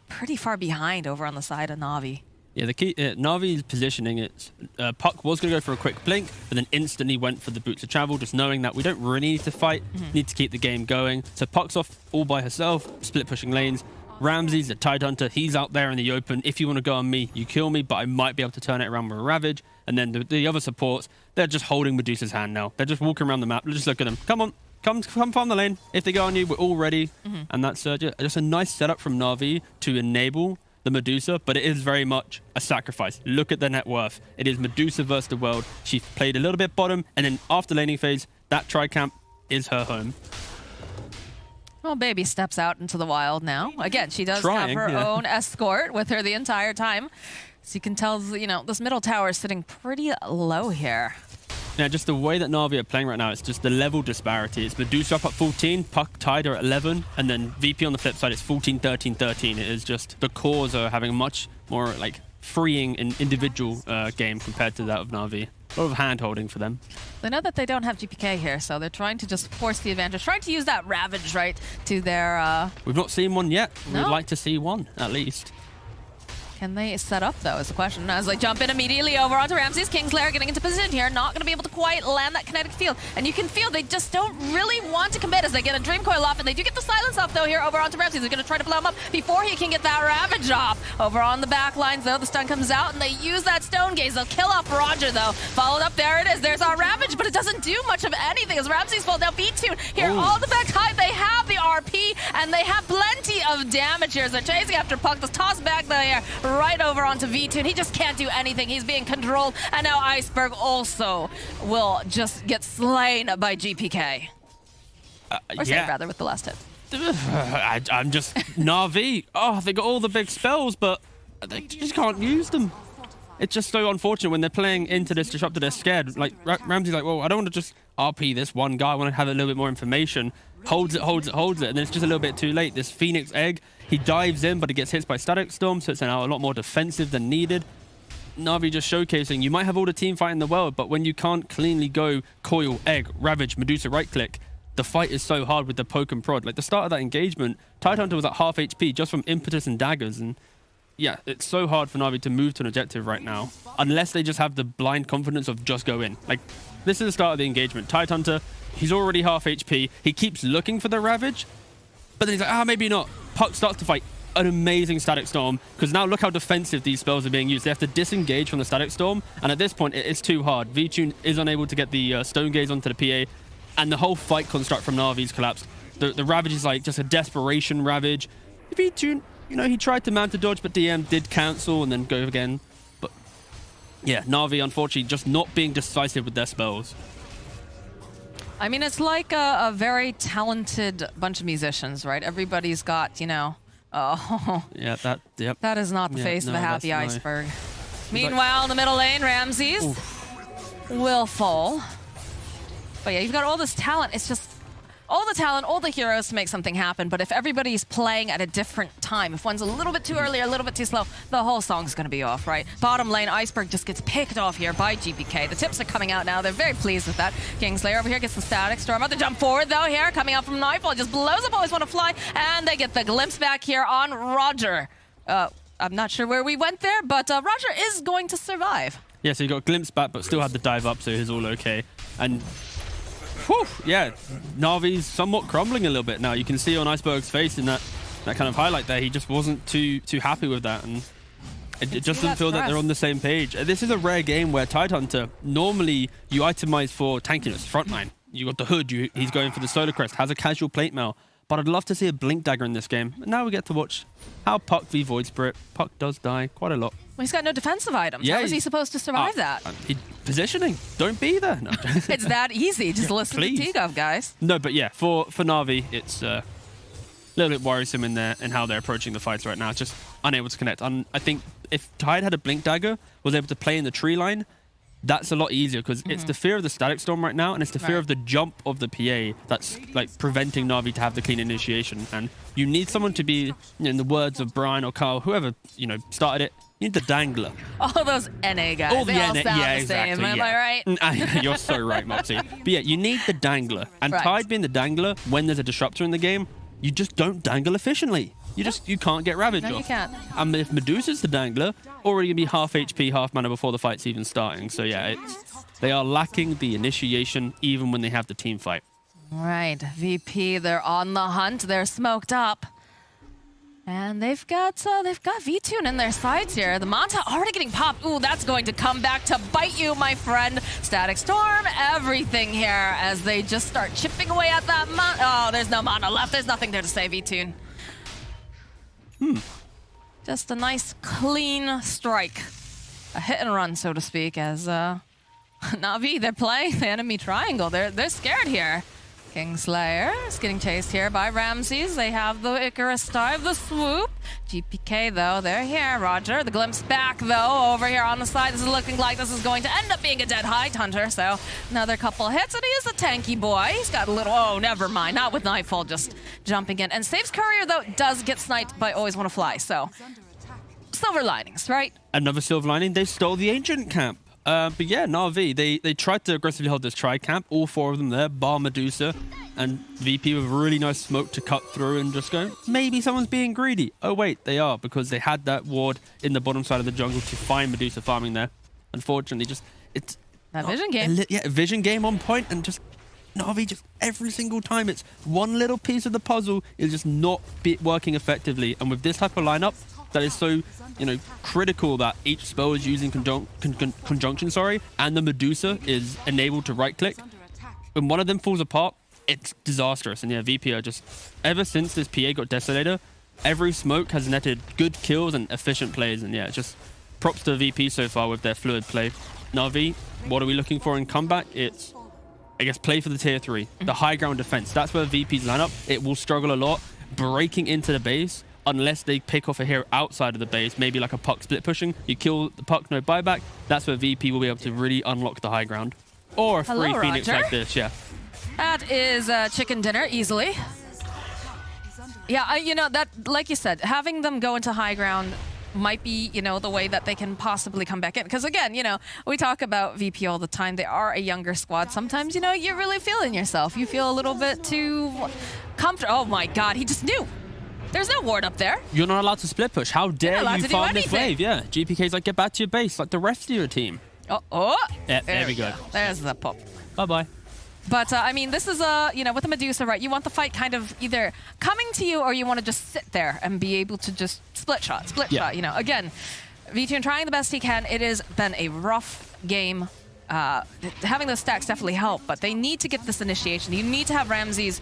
pretty far behind over on the side of Na'Vi. Yeah, the key, Navi's positioning, it's Puck was going to go for a quick blink, but then instantly went for the boots of travel, just knowing that we don't really need to fight, need to keep the game going. So Puck's off all by herself, split pushing lanes. Ramsey's the Tidehunter, he's out there in the open. If you want to go on me, you kill me, but I might be able to turn it around with a Ravage. And then the other supports, they're just holding Medusa's hand now. They're just walking around the map. Just look at them. Come on, come farm the lane. If they go on you, we're all ready. And that's just a nice setup from Na'Vi to enable the Medusa, but it is very much a sacrifice. Look at the net worth. It is Medusa versus the world. She played a little bit bottom, and then after laning phase, that tri-camp is her home. Well, Baby steps out into the wild now. Again, she does Trying, have her yeah. own escort with her the entire time. So you can tell, you know, this middle tower is sitting pretty low here. Yeah, just the way that Na'Vi are playing right now, it's just the level disparity. It's Medusa up at 14, Puck tied her at 11, and then VP on the flip side, it's 14, 13, 13. It is just the cores are having a much more like freeing and individual game compared to that of Na'Vi. A lot of hand-holding for them. They know that they don't have GPK here, so they're trying to just force the advantage, trying to use that Ravage, right, to their... We've not seen one yet. No? We'd like to see one, at least. Can they set up, though, is the question. As they jump in immediately over onto Ramsey's Kingslayer, getting into position here, not going to be able to quite land that kinetic field. And you can feel they just don't really want to commit as they get a Dream Coil off, and they do get the silence off, though, here over onto Ramsey. They're going to try to blow him up before he can get that Ravage off. Over on the back lines, though, the stun comes out, and they use that Stone Gaze. They'll kill off Roger, though. Followed up, there it is. There's our Ravage, but it doesn't do much of anything as Ramsey's fall. Now, V-Tune here, all the back high. They have the RP, and they have plenty of damage here as they're chasing after Puck. This toss back there, right over onto V2. He just can't do anything. He's being controlled, and now Iceberg also will just get slain by GPK. Or Save, rather, with the last hit. I'm just Na'Vi. Oh, they got all the big spells, but they just can't use them. It's just so unfortunate when they're playing into this disruptor. They're scared. Like Ramsey's like, well, I don't want to just RP this one guy. I want to have a little bit more information. Holds it, and then it's just a little bit too late. This Phoenix Egg, he dives in, but he gets hit by Static Storm, so it's now a lot more defensive than needed. Na'Vi just showcasing, you might have all the team fight in the world, but when you can't cleanly go Coil, Egg, Ravage, Medusa right-click, the fight is so hard with the poke and prod. Like the start of that engagement, Tidehunter was at half HP just from impetus and daggers, and yeah, it's so hard for Na'Vi to move to an objective right now, unless they just have the blind confidence of just go in. Like, this is the start of the engagement. Tidehunter, he's already half HP. He keeps looking for the Ravage, but then he's like, maybe not. Puck starts to fight an amazing Static Storm, because now look how defensive these spells are being used. They have to disengage from the Static Storm, and at this point, it's too hard. V-Tune is unable to get the Stone Gaze onto the PA, and the whole fight construct from Na'Vi's collapsed. The Ravage is like just a desperation Ravage. V-Tune, you know, he tried to mount a dodge, but DM did cancel and then go again. But yeah, Na'Vi, unfortunately, just not being decisive with their spells. I mean, it's like a very talented bunch of musicians, right? Everybody's got, you know, Yeah, yep. that is not the face of a happy that's Iceberg. Meanwhile, in the middle lane, Ramses will fall. But yeah, you've got all this talent. It's just all the talent, all the heroes to make something happen. But if everybody's playing at a different time, if one's a little bit too early or a little bit too slow, the whole song's going to be off, right? Bottom lane, Iceberg just gets picked off here by GPK. The tips are coming out now. They're very pleased with that. Kingslayer over here gets the Static Storm out. The jump forward, though, here, coming out from Nightfall. Just blows up Always Want to Fly, and they get the glimpse back here on Roger. I'm not sure where we went there, but Roger is going to survive. Yeah, so you got glimpse back, but still had the dive up, so he's all okay. And whew, yeah, Na'Vi's somewhat crumbling a little bit now. You can see on Iceberg's face in that kind of highlight there, he just wasn't too happy with that, and it just doesn't feel that they're on the same page. This is a rare game where Tidehunter, normally you itemize for tankiness, frontline. You got the hood, he's going for the Solar Crest, has a casual plate mail. But I'd love to see a Blink Dagger in this game. And now we get to watch how Puck v Void Spirit. Puck does die quite a lot. Well, he's got no defensive items. Yeah, How is he supposed to survive that? Positioning. Don't be there. No. It's that easy. Just listen please. to T-Gov, guys. No, but yeah, for Na'Vi, it's a little bit worrisome in how they're approaching the fights right now. Just unable to connect. I think if Tide had a Blink Dagger, was able to play in the tree line, that's a lot easier because it's the fear of the static storm right now, and it's the fear of the jump of the PA that's like preventing Na'Vi to have the clean initiation. And you need someone to be, in the words of Brian or Carl, whoever started it, you need the dangler. All those NA guys, All they the all NA, sound yeah, the exactly. same. Am I right? You're so right, Moxie. But yeah, you need the dangler. And Right. Tide being the dangler, when there's a disruptor in the game, you just don't dangle efficiently. You can't get Ravage No, off. you can't. And if Medusa's the dangler, already gonna be half HP, half mana before the fight's even starting. So yeah, they are lacking the initiation even when they have the team fight. Right, VP, they're on the hunt. They're smoked up. And they've got V-Tune in their sides here. The Manta already getting popped. Ooh, that's going to come back to bite you, my friend. Static Storm, everything here as they just start chipping away at that Manta. Oh, there's no Mana left. There's nothing there to say, V-Tune. Just a nice, clean strike. A hit and run, so to speak, as Na'Vi, they're playing the enemy triangle. They're scared here. Kingslayer is getting chased here by Ramses. They have the Icarus dive, the swoop. GPK, though, they're here. Roger, the glimpse back, though, over here on the side. This is looking like this is going to end up being a dead Hide Hunter. So another couple hits, and he is a tanky boy. He's got a little, oh, never mind. Not with Nightfall just jumping in. And saves Courier, though, does get sniped by Always Wanna Fly. So silver linings, right? Another silver lining, they stole the Ancient Camp. But yeah, Na'Vi, they tried to aggressively hold this tri-camp, all four of them there, bar Medusa, and VP with really nice smoke to cut through and just go, maybe someone's being greedy. Oh wait, they are, because they had that ward in the bottom side of the jungle to find Medusa farming there. Unfortunately, it's... That vision game. Yeah, vision game on point, and just Na'Vi just every single time it's one little piece of the puzzle is just not working effectively. And with this type of lineup, that is so, critical that each spell is using conjunction, and the Medusa is enabled to right-click. When one of them falls apart, it's disastrous. And yeah, VP are just, ever since this PA got Desolator, every smoke has netted good kills and efficient plays. And yeah, just props to VP so far with their fluid play. Na'Vi, what are we looking for in comeback? It's, I guess, play for the tier 3, the high ground defense. That's where VP's lineup, it will struggle a lot, breaking into the base, unless they pick off a hero outside of the base, maybe like a puck split pushing. You kill the puck, no buyback. That's where VP will be able to really unlock the high ground. Or a free Hello, Phoenix Roger. like this, yeah. That is chicken dinner, easily. Yeah, that, like you said, having them go into high ground might be, the way that they can possibly come back in. Because again, we talk about VP all the time. They are a younger squad. Sometimes, you're really feeling yourself. You feel a little bit too comfortable. Oh my God, he just knew. There's no ward up there. You're not allowed to split push. How dare you farm this anything. wave? Yeah, GPK's like, get back to your base like the rest of your team. Oh. Yeah, there we go. There's the pop. Bye-bye. But, this is, with the Medusa, right, you want the fight kind of either coming to you or you want to just sit there and be able to just split shot. Again, V-Tune trying the best he can. It has been a rough game. Having those stacks definitely help, but they need to get this initiation. You need to have Ramses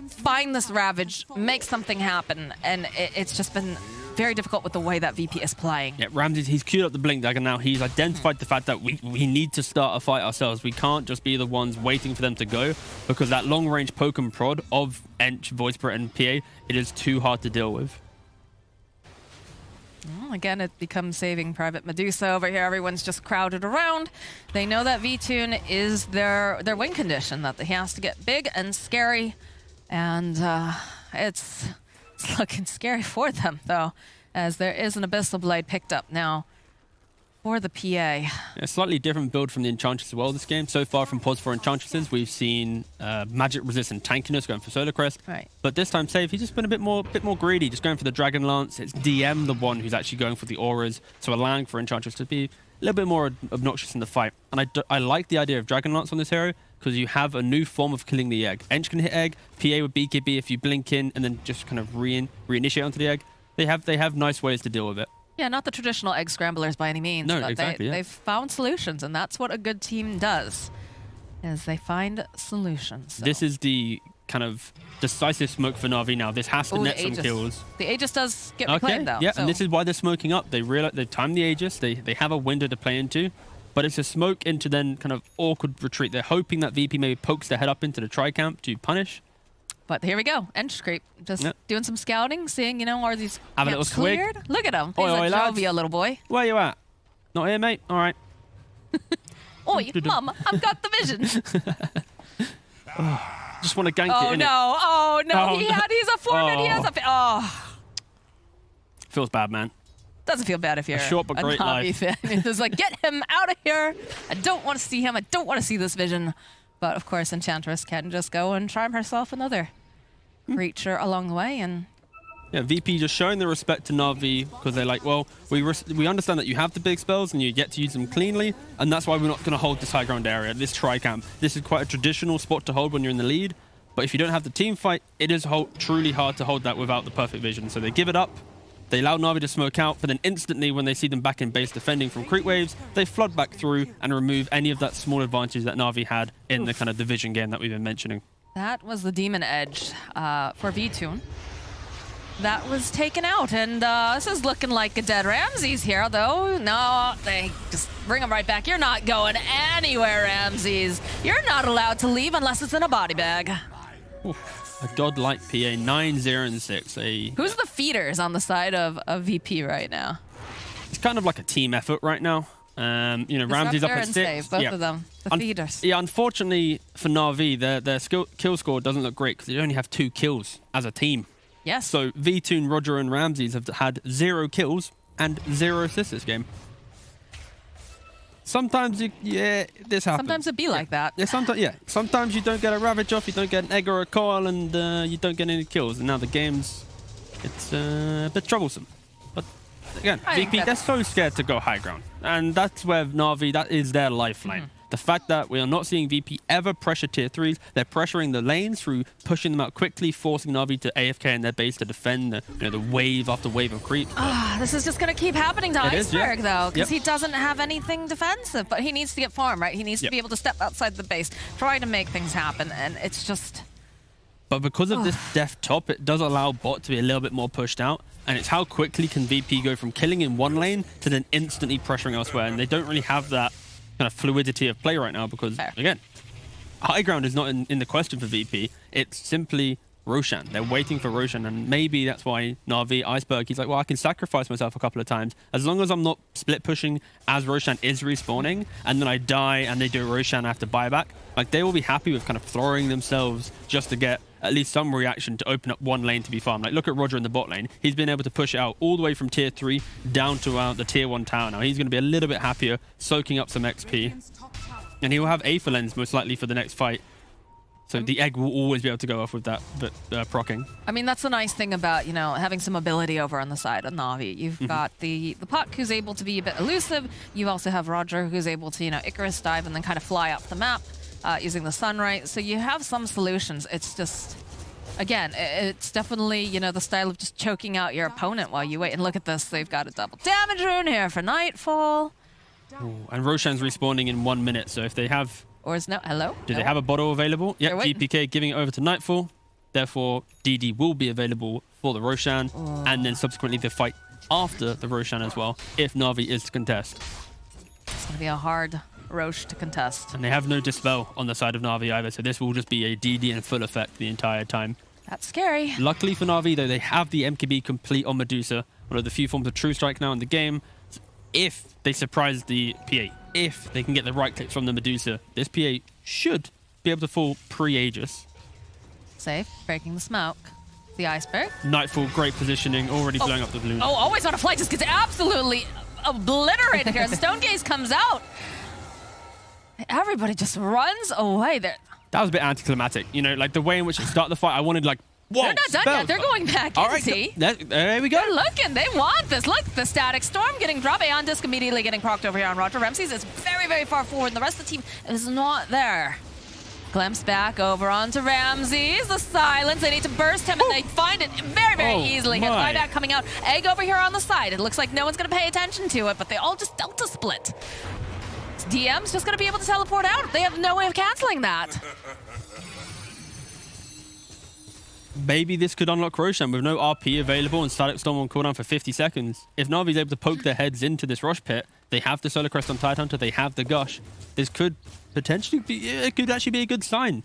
find this Ravage, make something happen, and it's just been very difficult with the way that VP is playing. Yeah, Ramses, he's queued up the Blink Dagger now. He's identified the fact that we need to start a fight ourselves. We can't just be the ones waiting for them to go, because that long-range poke and prod of Ench, Voicebrett, and PA, it is too hard to deal with. Well, again, it becomes saving Private Medusa over here. Everyone's just crowded around. They know that V-Tune is their win condition, that he has to get big and scary. And it's looking scary for them, though, as there is an Abyssal Blade picked up now for the PA. A slightly different build from the Enchantress as well this game. So far from pods for Enchantresses, we've seen magic resistant tankiness going for Solar Crest. Right. But this time, Save, he's just been a bit more greedy, just going for the Dragon Lance. It's DM the one who's actually going for the auras, so allowing for Enchantress to be a little bit more obnoxious in the fight. And I like the idea of Dragon Lance on this hero, because you have a new form of killing the egg. Ench can hit egg, PA with BKB if you blink in and then just kind of reinitiate onto the egg. They have nice ways to deal with it. Yeah, not the traditional egg scramblers by any means. No, but exactly, they've found solutions, and that's what a good team does, is they find solutions. So. This is the kind of decisive smoke for Na'Vi now. This has to net some kills. The Aegis does get reclaimed, though. Yeah, so. and this is why they're smoking up. They realize they've timed the Aegis. They have a window to play into. But it's a smoke into then kind of awkward retreat. They're hoping that VP maybe pokes their head up into the tri-camp to punish. But here we go. Ench creep. Just doing some scouting, seeing, are these Have a little camps swig. cleared? Look at him. Oi, He's oi, a lads. jovial little boy. Where you at? Not here, mate? All right. Oi, Mum, I've got the vision. Just want to gank Oh it, innit? no, oh no, Oh, no. he's a forward, he has a... Oh, Feels bad, man. doesn't feel bad if you're short but great Navi life. fan. It's like, get him out of here. I don't want to see him. I don't want to see this vision. But of course, Enchantress can just go and try herself another creature along the way. And Yeah, VP just showing the respect to Na'Vi because they're like, well, we understand that you have the big spells and you get to use them cleanly, and that's why we're not going to hold this high ground area, this tri-camp. This is quite a traditional spot to hold when you're in the lead, but if you don't have the team fight, it is truly hard to hold that without the perfect vision. So they give it up, they allow Na'Vi to smoke out, but then instantly when they see them back in base defending from creep waves, they flood back through and remove any of that small advantage that Na'Vi had in the kind of division game that we've been mentioning. that was the Demon Edge for V-Tune. That was taken out, and this is looking like a dead Ramses here, though. No, they just bring him right back. You're not going anywhere, Ramses. You're not allowed to leave unless it's in a body bag. A godlike PA, 9-0 and 6. Who's the feeders on the side of VP right now? It's kind of like a team effort right now. You know, Ramsey's up Disruptor at and 6. Save, both of them. The feeders. Yeah, unfortunately for Na'Vi, their kill score doesn't look great because they only have 2 kills as a team. Yes. So V-Tune, Roger, and Ramses have had 0 kills and 0 assists this game. Sometimes this happens. Sometimes it be like that. Yeah, sometimes you don't get a Ravage off, you don't get an egg or a coil, and you don't get any kills. And now the game's a bit troublesome. But again, I think VP, they're that's- so scared to go high ground, and that's where Na'Vi, that is their lifeline. The fact that we are not seeing VP ever pressure tier 3s, they're pressuring the lanes through pushing them out quickly, forcing Na'Vi to AFK in their base to defend the wave after wave of creep. This is just going to keep happening to It is, yeah. Iceberg, though, because Yep. he doesn't have anything defensive, but he needs to get farm, right? He needs to Yep. be able to step outside the base, try to make things happen, and it's just... But because of this deft top, it does allow bot to be a little bit more pushed out. And it's how quickly can VP go from killing in one lane to then instantly pressuring elsewhere. And they don't really have that kind of fluidity of play right now because, Fair. again, high ground is not in the question for VP. It's simply Roshan. They're waiting for Roshan. And maybe that's why Na'Vi, Iceberg, he's like, well, I can sacrifice myself a couple of times. As long as I'm not split pushing as Roshan is respawning, and then I die and they do Roshan after buyback, like they will be happy with kind of throwing themselves just to get at least some reaction to open up one lane to be farmed. Like, look at Roger in the bot lane. He's been able to push it out all the way from tier 3 down to the tier 1 tower now. He's going to be a little bit happier, soaking up some XP. And he will have Aether Lens most likely for the next fight. So the egg will always be able to go off with that proccing. I mean, that's the nice thing about, you know, having some ability over on the side of Na'Vi. You've got the Puck, who's able to be a bit elusive. You also have Roger, who's able to, you know, Icarus dive and then kind of fly up the map using the sunlight. So you have some solutions. It's just, again, it's definitely, you know, the style of just choking out your opponent while you wait. And look at this. They've got a double damage rune here for Nightfall. Ooh, and Roshan's respawning in 1 minute. So if they have... Or is no... Hello? Do No? they have a bottle available? They're Yep, waiting. GPK giving it over to Nightfall. Therefore, DD will be available for the Roshan. And then subsequently the fight after the Roshan as well, if Na'Vi is to contest. It's going to be a hard Roche to contest. And they have no Dispel on the side of Na'Vi either, so this will just be a DD in full effect the entire time. That's scary. Luckily for Na'Vi, though, they have the MKB complete on Medusa, one of the few forms of True Strike now in the game. If they surprise the PA, if they can get the right clicks from the Medusa, this PA should be able to fall pre-Aegis. Safe. Breaking the smoke. The Iceberg. Nightfall, great positioning, already blowing up the balloon. Oh, always on a flight just gets absolutely obliterated here. Stone Gaze comes out. Everybody just runs away. That was a bit anticlimactic. You know, like the way in which it started the fight, I wanted like, whoa, they're not done spells. yet. They're going back All in, right, see? there we go. They're looking. They want this. Look, the Static Storm getting dropped. Aeon Disc immediately getting procced over here on Roger. Ramses is very, very far forward, and the rest of the team is not there. Glimpse back over onto Ramses. The silence. They need to burst him, and they find it very, very easily. His my. buyback coming out. Egg over here on the side. It looks like no one's going to pay attention to it, but they all just Delta split. DM's just going to be able to teleport out. They have no way of canceling that. Maybe this could unlock Roshan with no RP available and Static Storm on cooldown for 50 seconds. If Na'Vi's able to poke their heads into this Rush Pit, they have the Solar Crest on Tidehunter, they have the Gush. This could potentially be, it could actually be a good sign.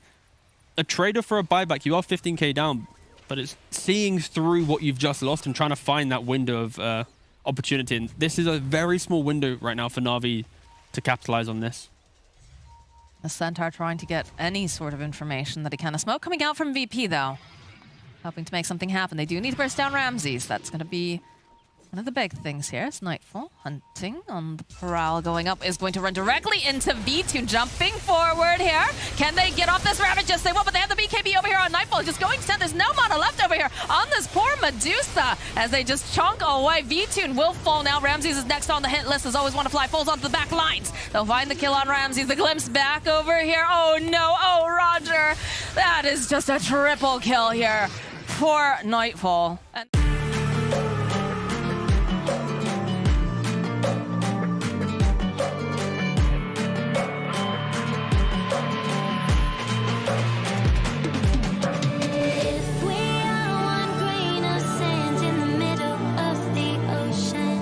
A trader for a buyback, you are 15k down, but it's seeing through what you've just lost and trying to find that window of opportunity. And this is a very small window right now for Na'Vi to capitalize on this. The Centaur trying to get any sort of information that he can. A smoke coming out from VP, though. Hoping to make something happen. They do need to burst down Ramses. That's going to be one of the big things here. It's Nightfall hunting on the prowl. Going up is going to run directly into V2. Jumping forward here. Can they get off this Ravage? Yes, they will, but they have the BKB over here on Nightfall. Just going to 10. There's no mana left over here on this poor Medusa as they just chunk away. V2 will fall now. Ramses is next on the hit list. As always, want to fly. Falls onto the back lines. They'll find the kill on Ramses. The glimpse back over here. Oh no. Oh, Roger. That is just a triple kill here for Nightfall. And If we are one grain of sand in the middle of the ocean,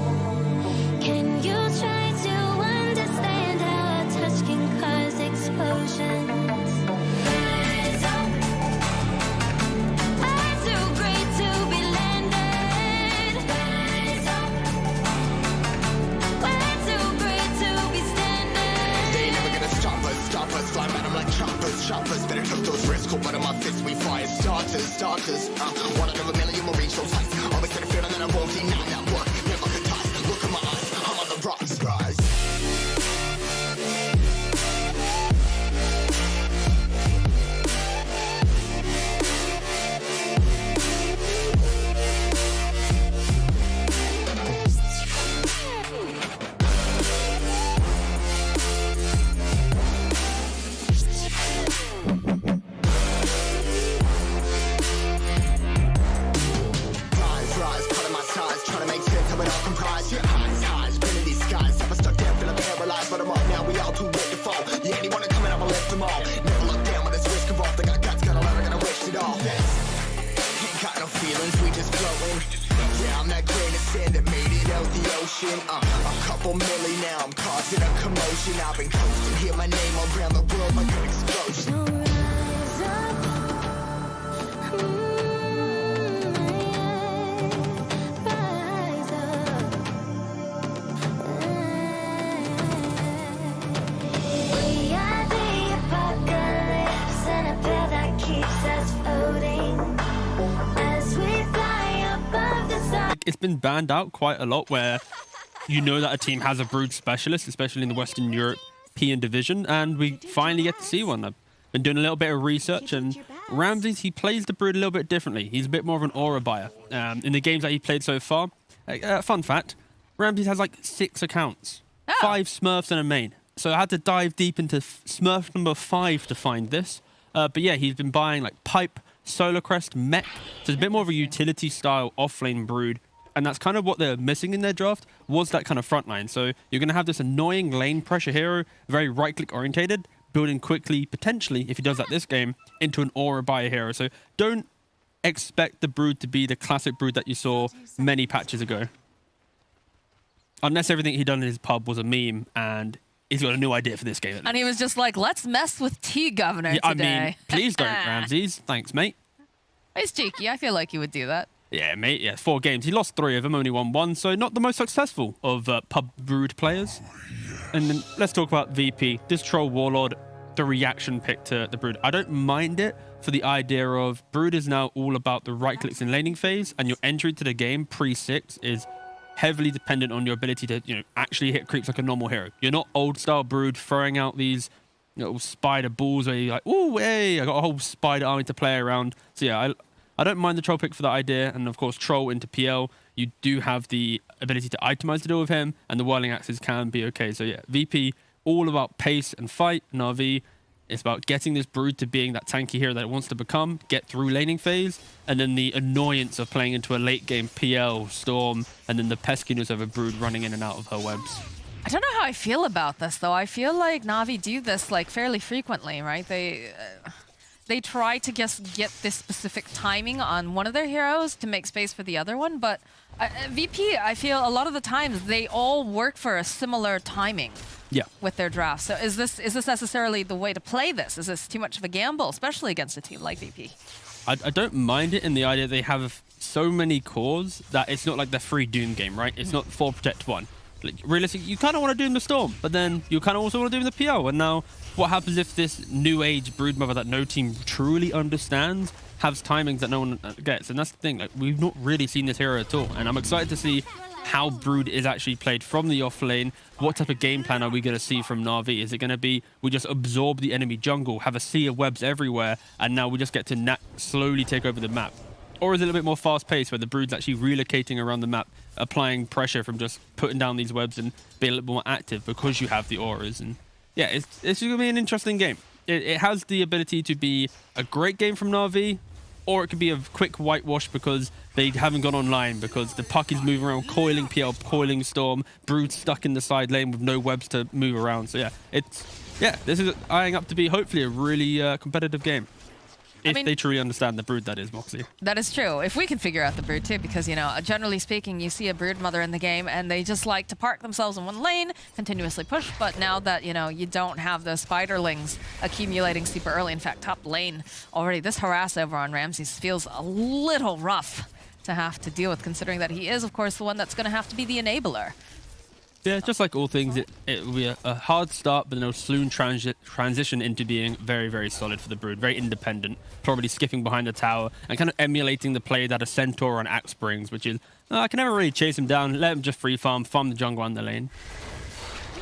can you try to understand how a touch can cause explosions? Rise up. I'm too great to be landed. Rise up. We're too great to be standing. They ain't never gonna stop us, fly madam like choppers, better took those risks, cold blood in my fist, we fire starters, one out of a million will reach those heights, always got a feeling that I won't deny that work, never could toss, look in my eyes, I'm on the rocks, rise. Rise, pulling my sides, trying to make sense of it all comprised. Yeah, highs, spinning these skies. I've been stuck down, feeling paralyzed, but I'm up now. We all too late to fall. Yeah, anyone coming, I'ma lift them all. Never look down when it's risk involved. I got guts, got a lot, I gotta wish it all. Ain't got no feelings, we just floating. Yeah, I'm that grain of sand that made it out the ocean. A couple milli now, I'm causing a commotion. I've been coasting, hear my name around the world like an explosion. So rise up. Rise up. We are the apocalypse and a pill that keeps us floating as we fly above the sun. It's been banned out quite a lot where you know that a team has a brood specialist, especially in the Western European division, and we finally get to see one. I've been doing a little bit of research, and Ramses, he plays the brood a little bit differently. He's a bit more of an aura buyer. In the games that he played so far, fun fact, Ramses has like 6 accounts, 5 Smurfs and a main. So I had to dive deep into Smurf number 5 to find this. But yeah, he's been buying like Pipe, Solar Crest, Mech. So it's a bit more of a utility style offlane brood. And that's kind of what they're missing in their draft, was that kind of front line. So you're going to have this annoying lane pressure hero, very right-click orientated, building quickly, potentially, if he does that this game, into an aura buyer hero. So don't expect the brood to be the classic brood that you saw many patches ago. Unless everything he done in his pub was a meme and he's got a new idea for this game. And he was just like, let's mess with T-Governor I today. mean, please don't, Ramses. Thanks, mate. He's cheeky. I feel like he would do that. Yeah, mate. Yeah, 4 games. He lost 3 of them, only won 1. So not the most successful of pub brood players. And then let's talk about VP. This Troll Warlord, the reaction pick to the brood. I don't mind it for the idea of brood is now all about the right clicks in laning phase, and your entry to the game pre-6 is heavily dependent on your ability to, actually hit creeps like a normal hero. You're not old style brood throwing out these little spider balls where you're like, oh, hey, I got a whole spider army to play around. So yeah, I don't mind the troll pick for that idea. And of course, troll into PL, you do have the ability to itemize to deal with him, and the whirling axes can be okay. So yeah, VP, all about pace and fight. And RV, it's about getting this brood to being that tanky hero that it wants to become, get through laning phase, and then the annoyance of playing into a late game PL, Storm, and then the peskiness of a brood running in and out of her webs. I don't know how I feel about this, though. I feel like Na'Vi do this like fairly frequently, right? They try to just get this specific timing on one of their heroes to make space for the other one, but VP, I feel a lot of the times they all work for a similar timing. Yeah. With their draft. So is this necessarily the way to play this? Is this too much of a gamble, especially against a team like VP? I don't mind it in the idea they have so many cores that it's not like the free Doom game, right? It's not 4 protect 1. Like, realistically, you kind of want to doom the Storm, but then you kind of also want to doom the PO. And now, what happens if this new age Broodmother that no team truly understands has timings that no one gets? And that's the thing, like, we've not really seen this hero at all. And I'm excited to see how Brood is actually played from the off lane. What type of game plan are we going to see from Na'Vi? Is it going to be we just absorb the enemy jungle, have a sea of webs everywhere, and now we just get to slowly take over the map? Or is it a little bit more fast-paced where the Brood's actually relocating around the map, applying pressure from just putting down these webs and being a little more active because you have the auras? And yeah, it's going to be an interesting game. It has the ability to be a great game from Na'Vi, or it could be a quick whitewash because they haven't gone online, because the puck is moving around, coiling PL, coiling Storm, Brood stuck in the side lane with no webs to move around. So yeah, this is eyeing up to be hopefully a really competitive game. If they truly understand the Brood, that is, Moxie. That is true. If we can figure out the Brood too, because, you know, generally speaking, you see a Broodmother in the game and they just like to park themselves in one lane, continuously push. But now that, you know, you don't have the Spiderlings accumulating super early, in fact, top lane already, this harass over on Ramses feels a little rough to have to deal with, considering that he is, of course, the one that's going to have to be the enabler. Yeah, just like all things, it will be a hard start, but then it'll soon transition into being very, very solid for the Brood. Very independent, probably skipping behind the tower and kind of emulating the play that a Centaur on Axe brings, which is, I can never really chase him down, let him just free farm the jungle on the lane.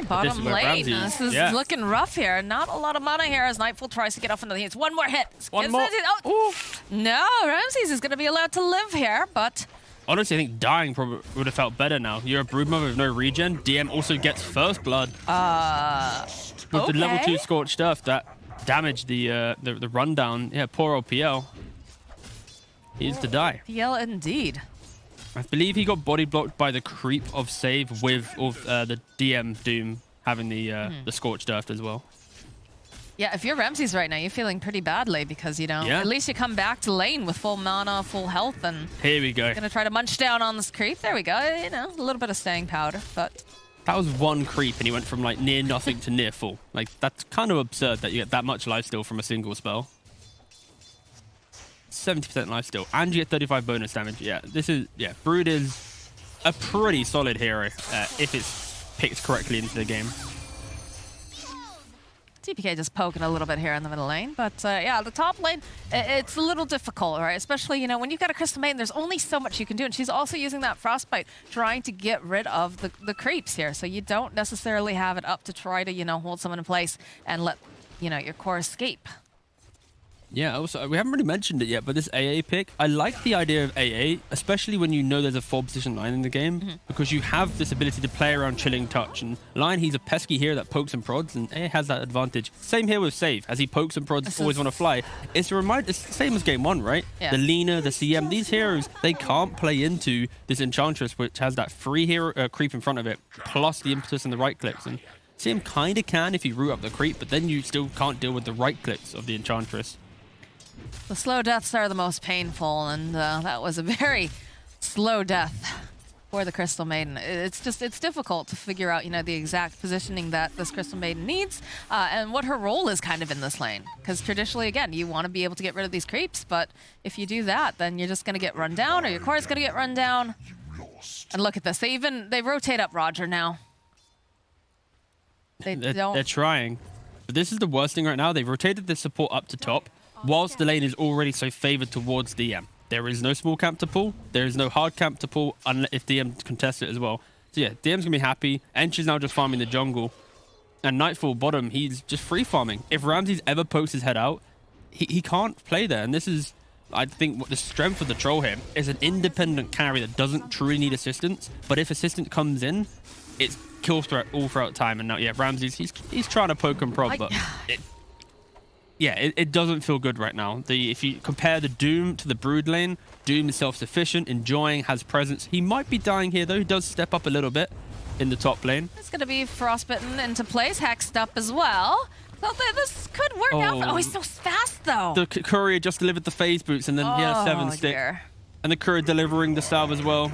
Bottom lane, this is looking rough here. Not a lot of mana here as Nightfall tries to get off into the heat. One more hit. One more. Oh, no, Ramses is going to be allowed to live here, but... Honestly, I think dying probably would have felt better now. You're a Broodmother with no regen. DM also gets first blood. With the level 2 Scorched Earth that damaged the rundown. Yeah, poor old PL. He is to die. PL indeed. I believe he got body blocked by the creep of save with the DM Doom having the Scorched Earth as well. Yeah, if you're Ramses right now, you're feeling pretty badly because, you know, at least you come back to lane with full mana, full health, and here we go. Gonna try to munch down on this creep. There we go. You know, a little bit of staying powder, but that was one creep, and he went from like near nothing to near full. Like, that's kind of absurd that you get that much lifesteal from a single spell. 70% lifesteal, and you get 35 bonus damage. Yeah, Brood is a pretty solid hero if it's picked correctly into the game. TPK just poking a little bit here in the middle lane, but yeah, the top lane, it's a little difficult, right? Especially, you know, when you've got a Crystal Maiden, there's only so much you can do, and she's also using that Frostbite, trying to get rid of the creeps here, so you don't necessarily have it up to try to, you know, hold someone in place and let, you know, your core escape. Yeah, also, we haven't really mentioned it yet, but this AA pick, I like the idea of AA, especially when you know there's a 4-position line in the game, because you have this ability to play around Chilling Touch. And Lion, he's a pesky hero that pokes and prods, and AA has that advantage. Same here with Save, as he pokes and prods, always want to fly. It's the same as game 1, right? Yeah. The Lina, the CM, these heroes, they can't play into this Enchantress, which has that free hero creep in front of it, plus the impetus and the right clicks. And CM kind of can if you root up the creep, but then you still can't deal with the right clicks of the Enchantress. The slow deaths are the most painful, and that was a very slow death for the Crystal Maiden. It's difficult to figure out, you know, the exact positioning that this Crystal Maiden needs and what her role is kind of in this lane. Because traditionally, again, you want to be able to get rid of these creeps, but if you do that, then you're just going to get run down, or your core is going to get run down. And look at this. They rotate up Roger now. They're trying. But this is the worst thing right now. They've rotated the support up to top, whilst the lane is already so favored towards DM. There is no small camp to pull. There is no hard camp to pull if DM contests it as well. So yeah, DM's gonna be happy. Ench is now just farming the jungle. And Nightfall bottom, he's just free farming. If Ramses ever pokes his head out, he can't play there. And this is, I think, what the strength of the Troll here is an independent carry that doesn't truly need assistance. But if assistance comes in, it's kill threat all throughout time. And now, yeah, Ramses, he's trying to poke and prod, but it doesn't feel good right now. If you compare the Doom to the Brood lane, Doom is self-sufficient, enjoying, has presence. He might be dying here, though. He does step up a little bit in the top lane. It's going to be frostbitten into place, hexed up as well. So this could work out. Oh, he's so fast, though. The courier just delivered the phase boots, and then he has 7 stick. And the courier delivering the salve as well.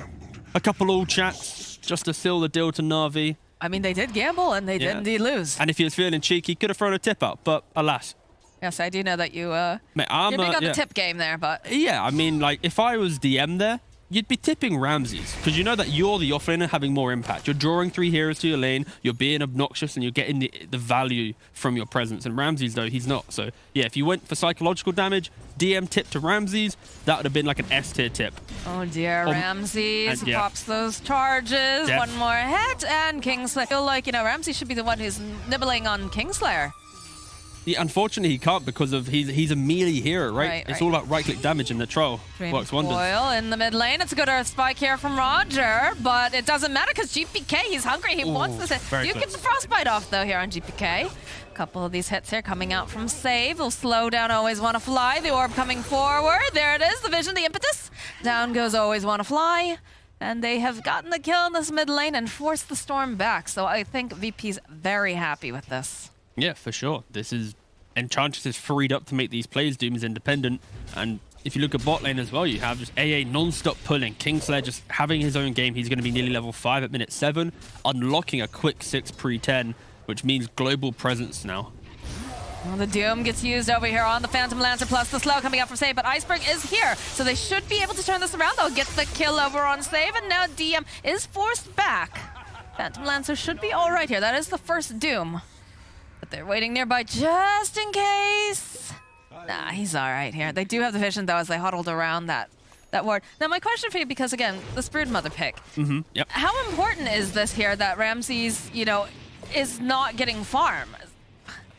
A couple all chats just to seal the deal to Na'Vi. I mean, they did gamble, and they did indeed lose. And if he was feeling cheeky, he could have thrown a tip out, but alas. Yes, I do know that you're big on the the tip game there, but... Yeah, I mean, like, if I was DM there, you'd be tipping Ramses because you know that you're the offlaner having more impact. You're drawing 3 heroes to your lane, you're being obnoxious, and you're getting the value from your presence. And Ramses, though, he's not. So, yeah, if you went for psychological damage, DM tip to Ramses, that would have been like an S tier tip. Oh dear, Ramses and, yeah. pops those charges. Def- One more hit, and Kingslayer. I feel like, Ramses should be the one who's nibbling on Kingslayer. Yeah, unfortunately, he can't because of he's a melee hero, right? Right, It's right. all about right-click damage, and the troll works wonders. Foil in the mid lane. It's a good earth spike here from Roger, but it doesn't matter because GPK, he's hungry. He wants this hit. very You close. get the frostbite off, though, here on GPK. A couple of these hits here coming out from Save. Will slow down Always Wanna Fly. The orb coming forward. There it is, the vision, the impetus. Down goes Always Wanna Fly. And they have gotten the kill in this mid lane and forced the storm back. So I think VP's very happy with this. Yeah, for sure. This is Enchantress is freed up to make these plays. Doom is independent, and if you look at bot lane as well, you have just AA non-stop pulling. Kingslayer just having his own game. He's going to be nearly level 5 at minute 7, unlocking a quick 6 pre-10, which means global presence now. Well, the Doom gets used over here on the Phantom Lancer plus the slow coming up from Save, but Iceberg is here, so they should be able to turn this around. They'll get the kill over on Save, and now DM is forced back. Phantom Lancer should be all right here. That is the first Doom. But they're waiting nearby just in case. Nah, he's all right here. They do have the vision, though, as they huddled around that ward. Now, my question for you, because, again, this Broodmother pick. Yep. How important is this here that Ramses, is not getting farm?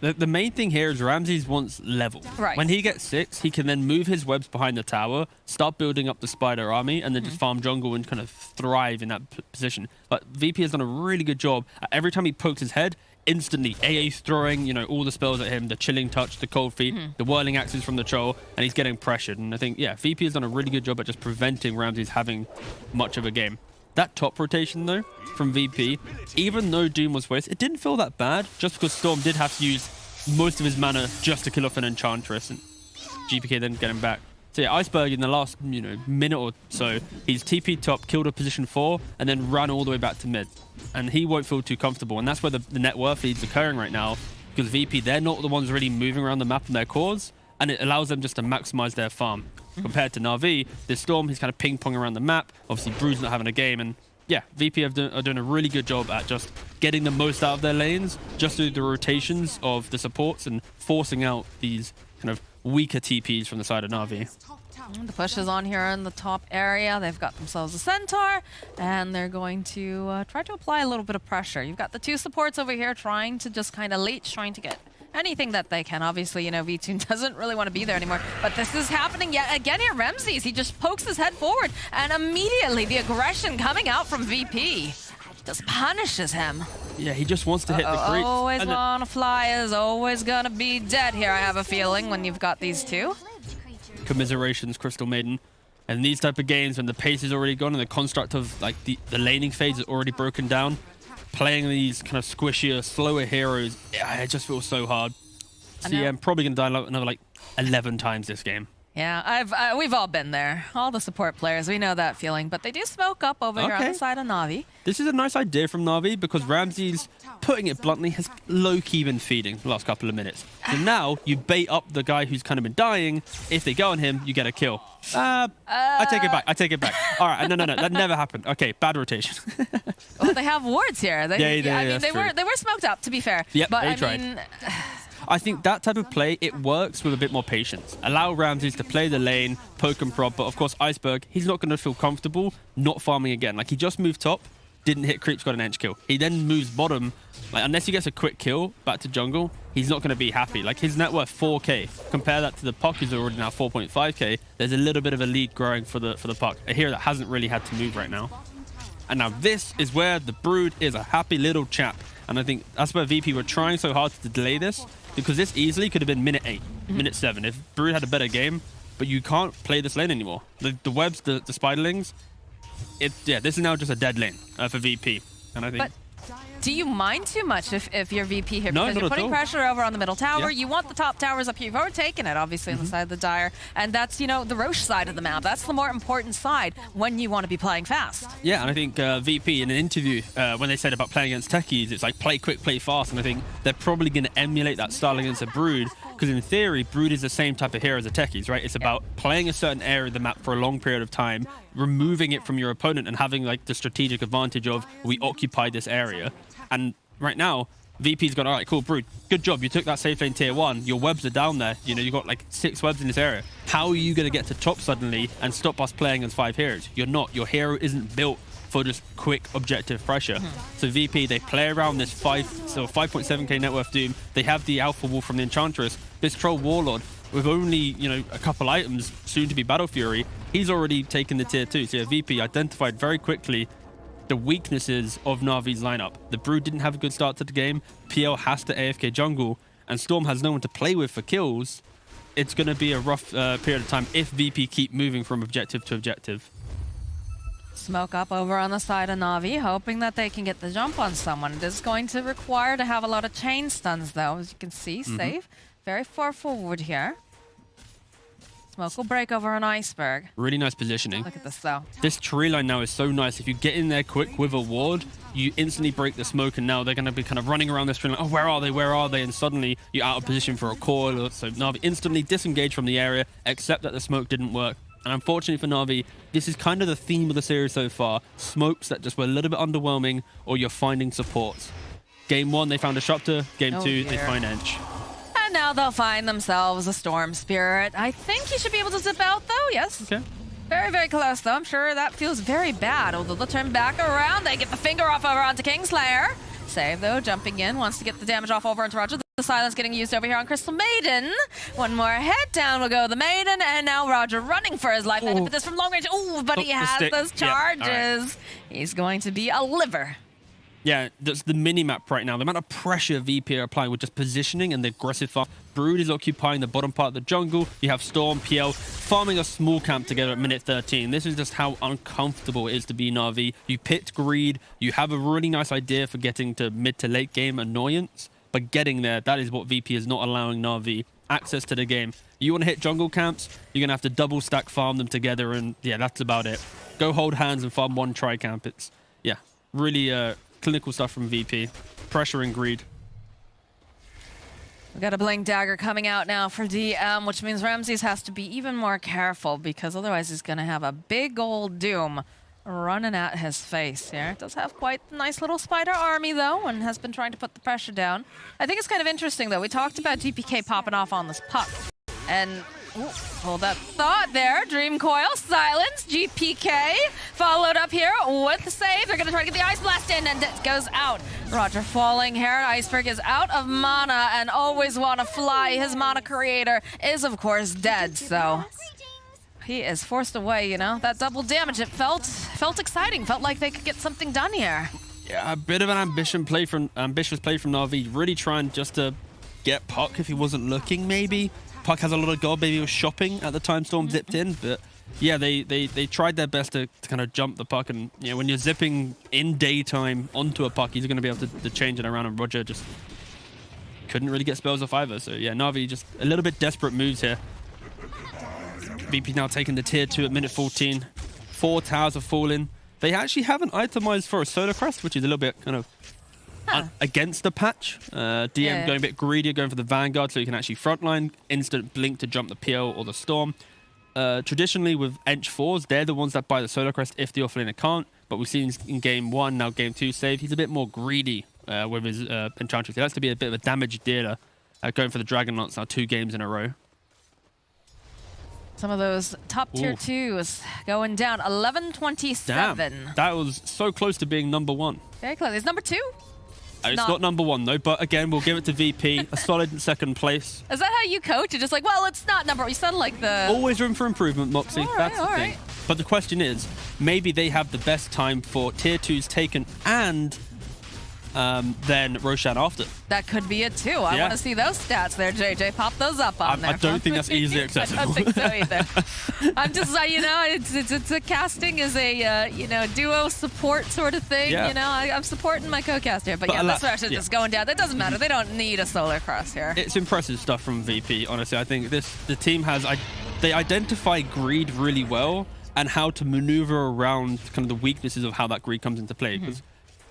The main thing here is Ramses wants level. Right. When he gets 6, he can then move his webs behind the tower, start building up the spider army, and then just farm jungle and kind of thrive in that position. But VP has done a really good job. Every time he pokes his head, instantly AA's throwing, all the spells at him, the chilling touch, the cold feet, the whirling axes from the troll, and he's getting pressured. And I think, yeah, VP has done a really good job at just preventing Ramses having much of a game. That top rotation, though, from VP, even though Doom was wasted, it didn't feel that bad, just because Storm did have to use most of his mana just to kill off an Enchantress, and GPK then get him back. So yeah, Iceberg in the last, minute or so, he's TP top, killed a position 4, and then ran all the way back to mid. And he won't feel too comfortable, and that's where the net worth lead's occurring right now, because VP, they're not the ones really moving around the map in their cores, and it allows them just to maximize their farm. Compared to Na'Vi, this Storm, he's kind of ping-pong around the map. Obviously, Brood's not having a game, and yeah, VP are doing a really good job at just getting the most out of their lanes, just through the rotations of the supports and forcing out these kind of weaker TPs from the side of Na'Vi. The push is on here in the top area. They've got themselves a Centaur, and they're going to try to apply a little bit of pressure. You've got the 2 supports over here trying to just kind of leech, trying to get anything that they can. Obviously, V2 doesn't really want to be there anymore, but this is happening yet again here. Ramses, he just pokes his head forward, and immediately the aggression coming out from VP just punishes him. Yeah, he just wants to hit the creep. Always And wanna fly is always gonna be dead here, I have a feeling, when you've got these 2. Commiserations, Crystal Maiden. And these type of games, when the pace is already gone and the construct of like the laning phase is already broken down, playing these kind of squishier, slower heroes, it just feels so hard. So yeah, I'm probably going to die another 11 times this game. Yeah, we've all been there. All the support players, we know that feeling. But they do smoke up over here on the side of Na'Vi. This is a nice idea from Na'Vi because Ramses, putting it bluntly, has low-key been feeding the last couple of minutes. So now you bait up the guy who's kind of been dying. If they go on him, you get a kill. I take it back. All right, no, that never happened. Okay, bad rotation. Well, they have wards here. They were smoked up, to be fair. Yep, but they I tried. mean, I think that type of play, it works with a bit more patience. Allow Ramses to play the lane, poke and prod, but of course Iceberg, he's not going to feel comfortable not farming again. Like, he just moved top, didn't hit creeps, got an edge kill. He then moves bottom. Like, unless he gets a quick kill back to jungle, he's not going to be happy. Like, his net worth 4k. Compare that to the puck, who's already now 4.5k. There's a little bit of a lead growing for the puck. A hero that hasn't really had to move right now. And now this is where the Brood is a happy little chap. And I think that's where VP were trying so hard to delay this, because this easily could have been minute 8, minute 7, if Brood had a better game. But you can't play this lane anymore. The webs, the spiderlings, this is now just a dead lane for VP. And I think... But do you mind too much if you're VP here? No, because not you're at putting all. pressure over on the middle tower. Yeah. You want the top towers up here. You've already taken it, obviously, on the side of the Dire. And that's, the Roche side of the map. That's the more important side when you want to be playing fast. Yeah, and I think VP in an interview, when they said about playing against techies, it's like play quick, play fast. And I think they're probably going to emulate that style against a Brood. Because in theory, Brood is the same type of hero as the techies, right? It's about playing a certain area of the map for a long period of time, removing it from your opponent, and having like the strategic advantage of we occupy this area. And right now, VP's gone, all right, cool, Brood, good job. You took that safe lane tier 1. Your webs are down there. You know, you got like 6 webs in this area. How are you going to get to top suddenly and stop us playing as 5 heroes? You're not. Your hero isn't built for just quick objective pressure. So VP, they play around this 5.7k net worth Doom. They have the Alpha Wolf from the Enchantress. This Troll Warlord with only, you know, a couple items, soon to be Battle Fury. He's already taken the tier 2. So yeah, VP identified very quickly the weaknesses of Na'Vi's lineup. The Brood didn't have a good start to the game. PL has to AFK jungle, and Storm has no one to play with for kills. It's going to be a rough period of time if VP keep moving from objective to objective. Smoke up over on the side of Na'Vi, hoping that they can get the jump on someone. It is going to require to have a lot of chain stuns, though, as you can see. Save very far forward here. Smoke will break over an iceberg. Really nice positioning. Look at this, though. This tree line now is so nice. If you get in there quick with a ward, you instantly break the smoke, and now they're going to be kind of running around this tree line. Oh, where are they? Where are they? And suddenly you're out of position for a call. So Na'Vi instantly disengaged from the area, except that the smoke didn't work. And unfortunately for Na'Vi, this is kind of the theme of the series so far. Smokes that just were a little bit underwhelming, or you're finding supports. Game 1, they found a Disruptor. Game 2, they find Ench. And now they'll find themselves a Storm Spirit. I think he should be able to zip out, though. Yes. Okay. Very, very close, though. I'm sure that feels very bad. Although they'll turn back around. They get the finger off over onto Kingslayer. Save, though, jumping in. Wants to get the damage off over onto Roger. The silence getting used over here on Crystal Maiden. One more head down will go the Maiden. And now Roger running for his life. And put this from long range. Ooh, but he has those charges. Yeah, right. He's going to be a liver. Yeah, that's the mini-map right now. The amount of pressure VP are applying with just positioning and the aggressive farm. Brood is occupying the bottom part of the jungle. You have Storm, PL farming a small camp together at minute 13. This is just how uncomfortable it is to be Na'Vi. You picked greed. You have a really nice idea for getting to mid to late game annoyance. But getting there, that is what VP is not allowing Na'Vi access to the game. You want to hit jungle camps, you're going to have to double stack farm them together. And yeah, that's about it. Go hold hands and farm one tri-camp. It's, yeah, really... clinical stuff from VP. Pressure and greed. We got a Blink Dagger coming out now for DM, which means Ramses has to be even more careful, because otherwise he's going to have a big old Doom running at his face here. It does have quite a nice little spider army, though, and has been trying to put the pressure down. I think it's kind of interesting, though. We talked about GPK popping off on this puck, and... ooh, hold that thought there. Dream Coil, silence, GPK. Followed up here with the save. They're going to try to get the Ice Blast in, and it goes out. Roger falling here. Iceberg is out of mana and always want to fly. His mana creator is, of course, dead, so... he is forced away, you know? That double damage, it felt exciting. Felt like they could get something done here. Yeah, a bit of an ambitious play from Na'Vi. Really trying just to get Puck if he wasn't looking, maybe. Puck has a lot of gold. Maybe he was shopping at the time Storm zipped in, but yeah, they tried their best to kind of jump the Puck, and you know, when you're zipping in daytime onto a Puck, he's going to be able to change it around, and Roger just couldn't really get spells off either. So yeah, Na'Vi just a little bit desperate moves here. VP now taking the tier 2 at minute 14. 4 towers have fallen. They actually haven't itemized for a Solar Crest, which is a little bit kind of against the patch. DM going a bit greedier, going for the Vanguard so you can actually frontline, instant blink to jump the PL or the Storm. Traditionally with Ench 4s, they're the ones that buy the Solar Crest if the offlaner can't, but we've seen in game 1, now game 2 save, he's a bit more greedy with his Enchantress. He likes to be a bit of a damage dealer, going for the Dragon Lance now 2 games in a row. Some of those top tier 2s going down. 11-27. Damn, that was so close to being number 1. Very close. It's number 2? It's not number 1 though, but again, we'll give it to VP. A solid second place. Is that how you coach? You're just like, well, it's not number 1. You sound like the... always room for improvement, Moxie. That's the thing. Right. But the question is, maybe they have the best time for tier 2s taken and then Roshan after. That could be it too. I want to see those stats there, JJ. Pop those up on there. I don't think that's easily accessible. I don't think so either. I'm just, you know, it's a casting is a, you know, duo support sort of thing. Yeah. You know, I'm supporting my co-caster here. But yeah, this version is going down. That doesn't matter. They don't need a Solar Cross here. It's impressive stuff from VP, honestly. I think the team has, they identify greed really well and how to maneuver around kind of the weaknesses of how that greed comes into play. Because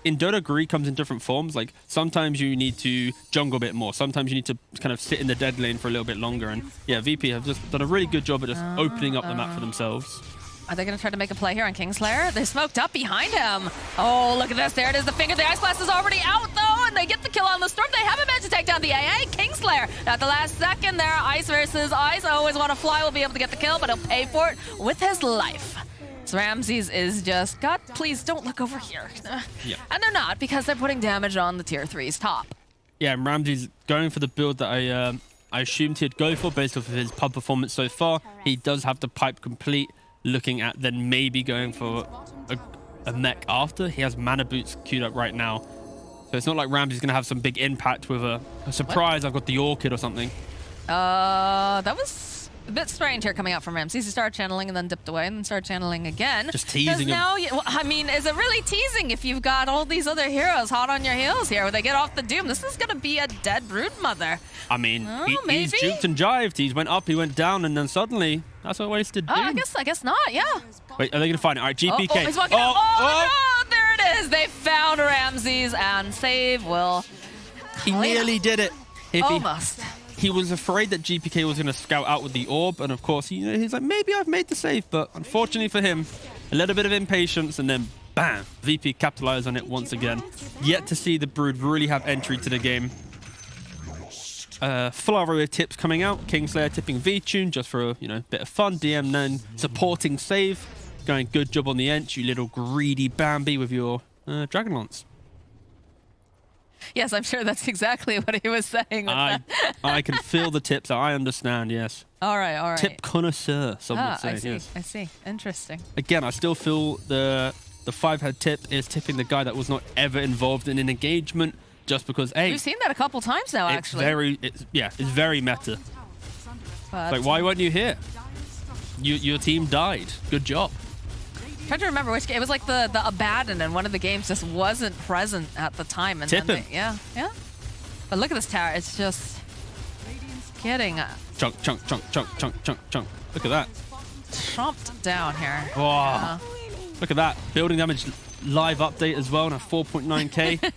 in Dota, greed comes in different forms. Like sometimes you need to jungle a bit more. Sometimes you need to kind of sit in the dead lane for a little bit longer. And yeah, VP have just done a really good job at just opening up the map for themselves. Are they going to try to make a play here on Kingslayer? They smoked up behind him. Oh, look at this. There it is. The finger. The Ice Blast is already out, though, and they get the kill on the Storm. They haven't managed to take down the AA. Kingslayer at the last second there. Ice versus Ice. Always want to fly. Will be able to get the kill, but he'll pay for it with his life. So Ramses is just, God, please don't look over here. Yeah. And they're not, because they're putting damage on the tier 3's top. Yeah, and Ramsey's going for the build that I assumed he'd go for based off of his pub performance so far. He does have the pipe complete. Looking at then maybe going for a mech after. He has mana boots queued up right now. So it's not like Ramsey's going to have some big impact with a surprise. What? I've got the Orchid or something. That was a bit strange here coming out from Ramses. He started channeling and then dipped away and then started channeling again. Just teasing him. Now, well, I mean, is it really teasing if you've got all these other heroes hot on your heels here? When they get off the Doom, this is going to be a dead brood mother. I mean, he's maybe? juked and jived. He went up, he went down, and then suddenly, that's a wasted Doom. Oh, I guess not, yeah. Wait, are they going to find it? All right, GPK. Oh, he's walking out. Oh, no, there it is. They found Ramses, and save will... He nearly did it. Almost. He was afraid that GPK was going to scout out with the orb, and of course, he's like, maybe I've made the save, but unfortunately for him, a little bit of impatience, and then bam, VP capitalized on it once again. Yet to see the Brood really have entry to the game. Full array tips coming out. Kingslayer tipping V-Tune just for a bit of fun. DM then supporting save. Going good job on the Ench, you little greedy Bambi with your Dragon Lance. Yes, I'm sure that's exactly what he was saying. I can feel the tips. I understand, yes. All right. Tip connoisseur, some would say. I see, yes. I see. Interesting. Again, I still feel the 5-head tip is tipping the guy that was not ever involved in an engagement just because, hey... We've seen that a couple times now, actually. It's very meta. But Like, why weren't you here? Your team died. Good job. I'm trying to remember which game. It was like the Abaddon, and one of the games just wasn't present at the time. And Tipping. Yeah. But look at this tower. It's just getting Chunk. Look at that. chomped down here. Wow. Look at that. Building damage live update as well, and a 4.9k.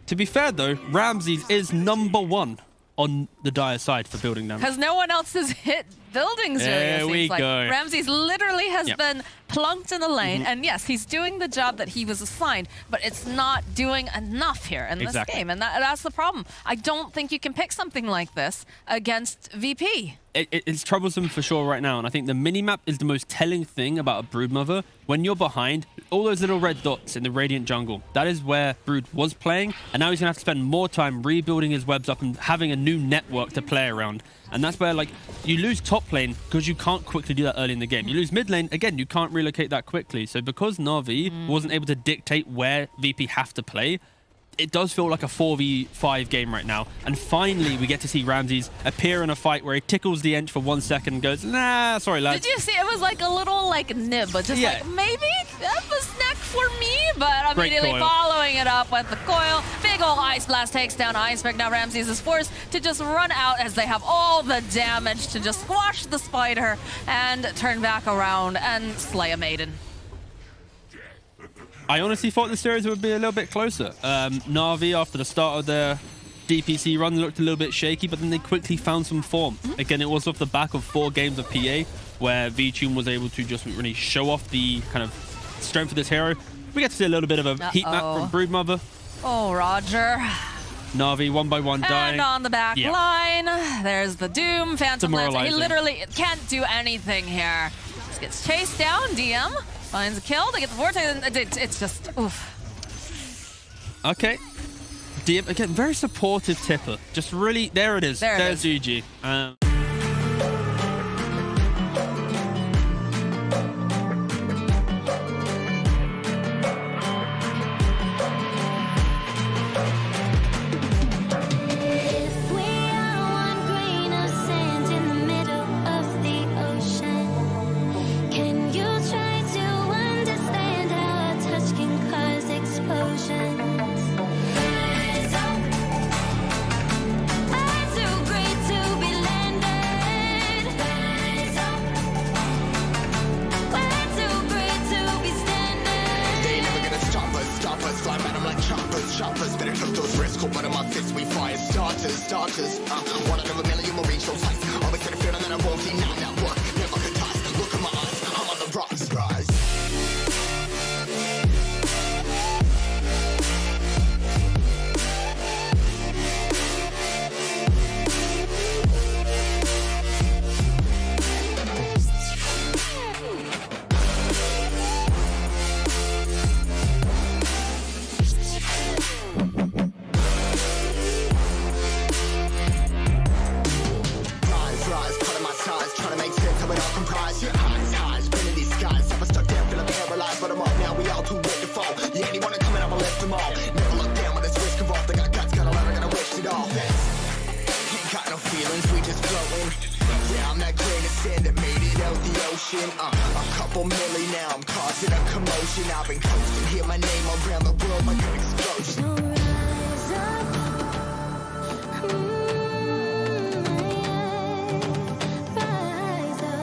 To be fair, though, Ramses is #1 on the dire side for building damage. Because no one else has hit buildings, really, it There we seems like. go. Ramses literally has been plunked in the lane, Mm-hmm. and yes, he's doing the job that he was assigned, but it's not doing enough here in this game, and that's the problem. I don't think you can pick something like this against VP. It's troublesome for sure right now, and I think the minimap is the most telling thing about a Broodmother. When you're behind, all those little red dots in the Radiant jungle, that is where Brood was playing, and now he's going to have to spend more time rebuilding his webs up and having a new network to play around. And that's where, like, you lose top lane because you can't quickly do that early in the game. You lose mid lane, again, you can't relocate that quickly. So because Na'Vi wasn't able to dictate where VP have to play, it does feel like a 4v5 game right now. And finally, we get to see Ramses appear in a fight where he tickles the Ench for 1 second and goes, nah, sorry, lads. Did you see? It was like a little nib, but just like, maybe that was next for me, but immediately following it up with the coil. Big ol' Ice Blast takes down Iceberg. Now Ramses is forced to just run out as they have all the damage to just squash the spider and turn back around and slay a maiden. I honestly thought the series would be a little bit closer. Na'Vi, after the start of their DPC run, looked a little bit shaky, but then they quickly found some form. Again, it was off the back of 4 games of PA, where V-Tune was able to just really show off the kind of strength of this hero. We get to see a little bit of a heat map from Broodmother. Oh, Roger. Na'Vi, 1 by 1 dying. And on the back line, there's the Doom. Phantom Lancer. He literally can't do anything here. Just gets chased down. DM finds a kill. They get the vortex. And it's just, oof. Okay. DM, again, very supportive tipper. Just really, there it is. There's GG. If we are one grain of sand in the middle of the ocean, can you try to understand how a touch can cause explosions? I'm too great to be landed choppers. Better took those risks. Cold blood in my fists, we fire starters. One out of a million will reach those heights. Always had a feeling that I won't deny that work. Never could toss. Look at my eyes, I'm on the rise. Rise, cutting my size, trying to make sense of it all comprised. Yeah, highs, been in these skies. I was stuck down, feeling paralyzed, but I'm up now. We all too late to fall. Yeah, anyone coming, I'ma lift them all. Never look down when it's risk involved. I got guts, got a lot, I gotta wish it all. Ain't got no feelings, we just floating. Yeah, I'm that grain of sand that made it out the ocean. A couple milli now, I'm causing a commotion. I've been coasting, hear my name around the world like an explosion. Rise up. Rise up.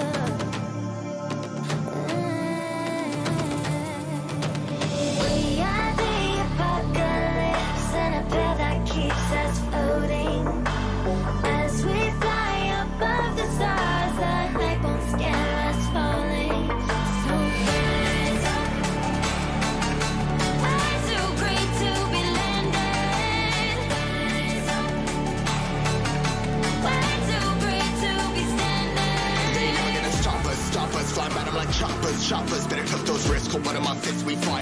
We are the apocalypse, and a path that keeps us floating. As we fly above the stars, the hype won't scare us falling. So rise up. I'm too great to be landed. Rise up. I'm too great to be standing. They never gonna stop us, fly by them like choppers. Better took those risks, cold blood in my fists, we fire.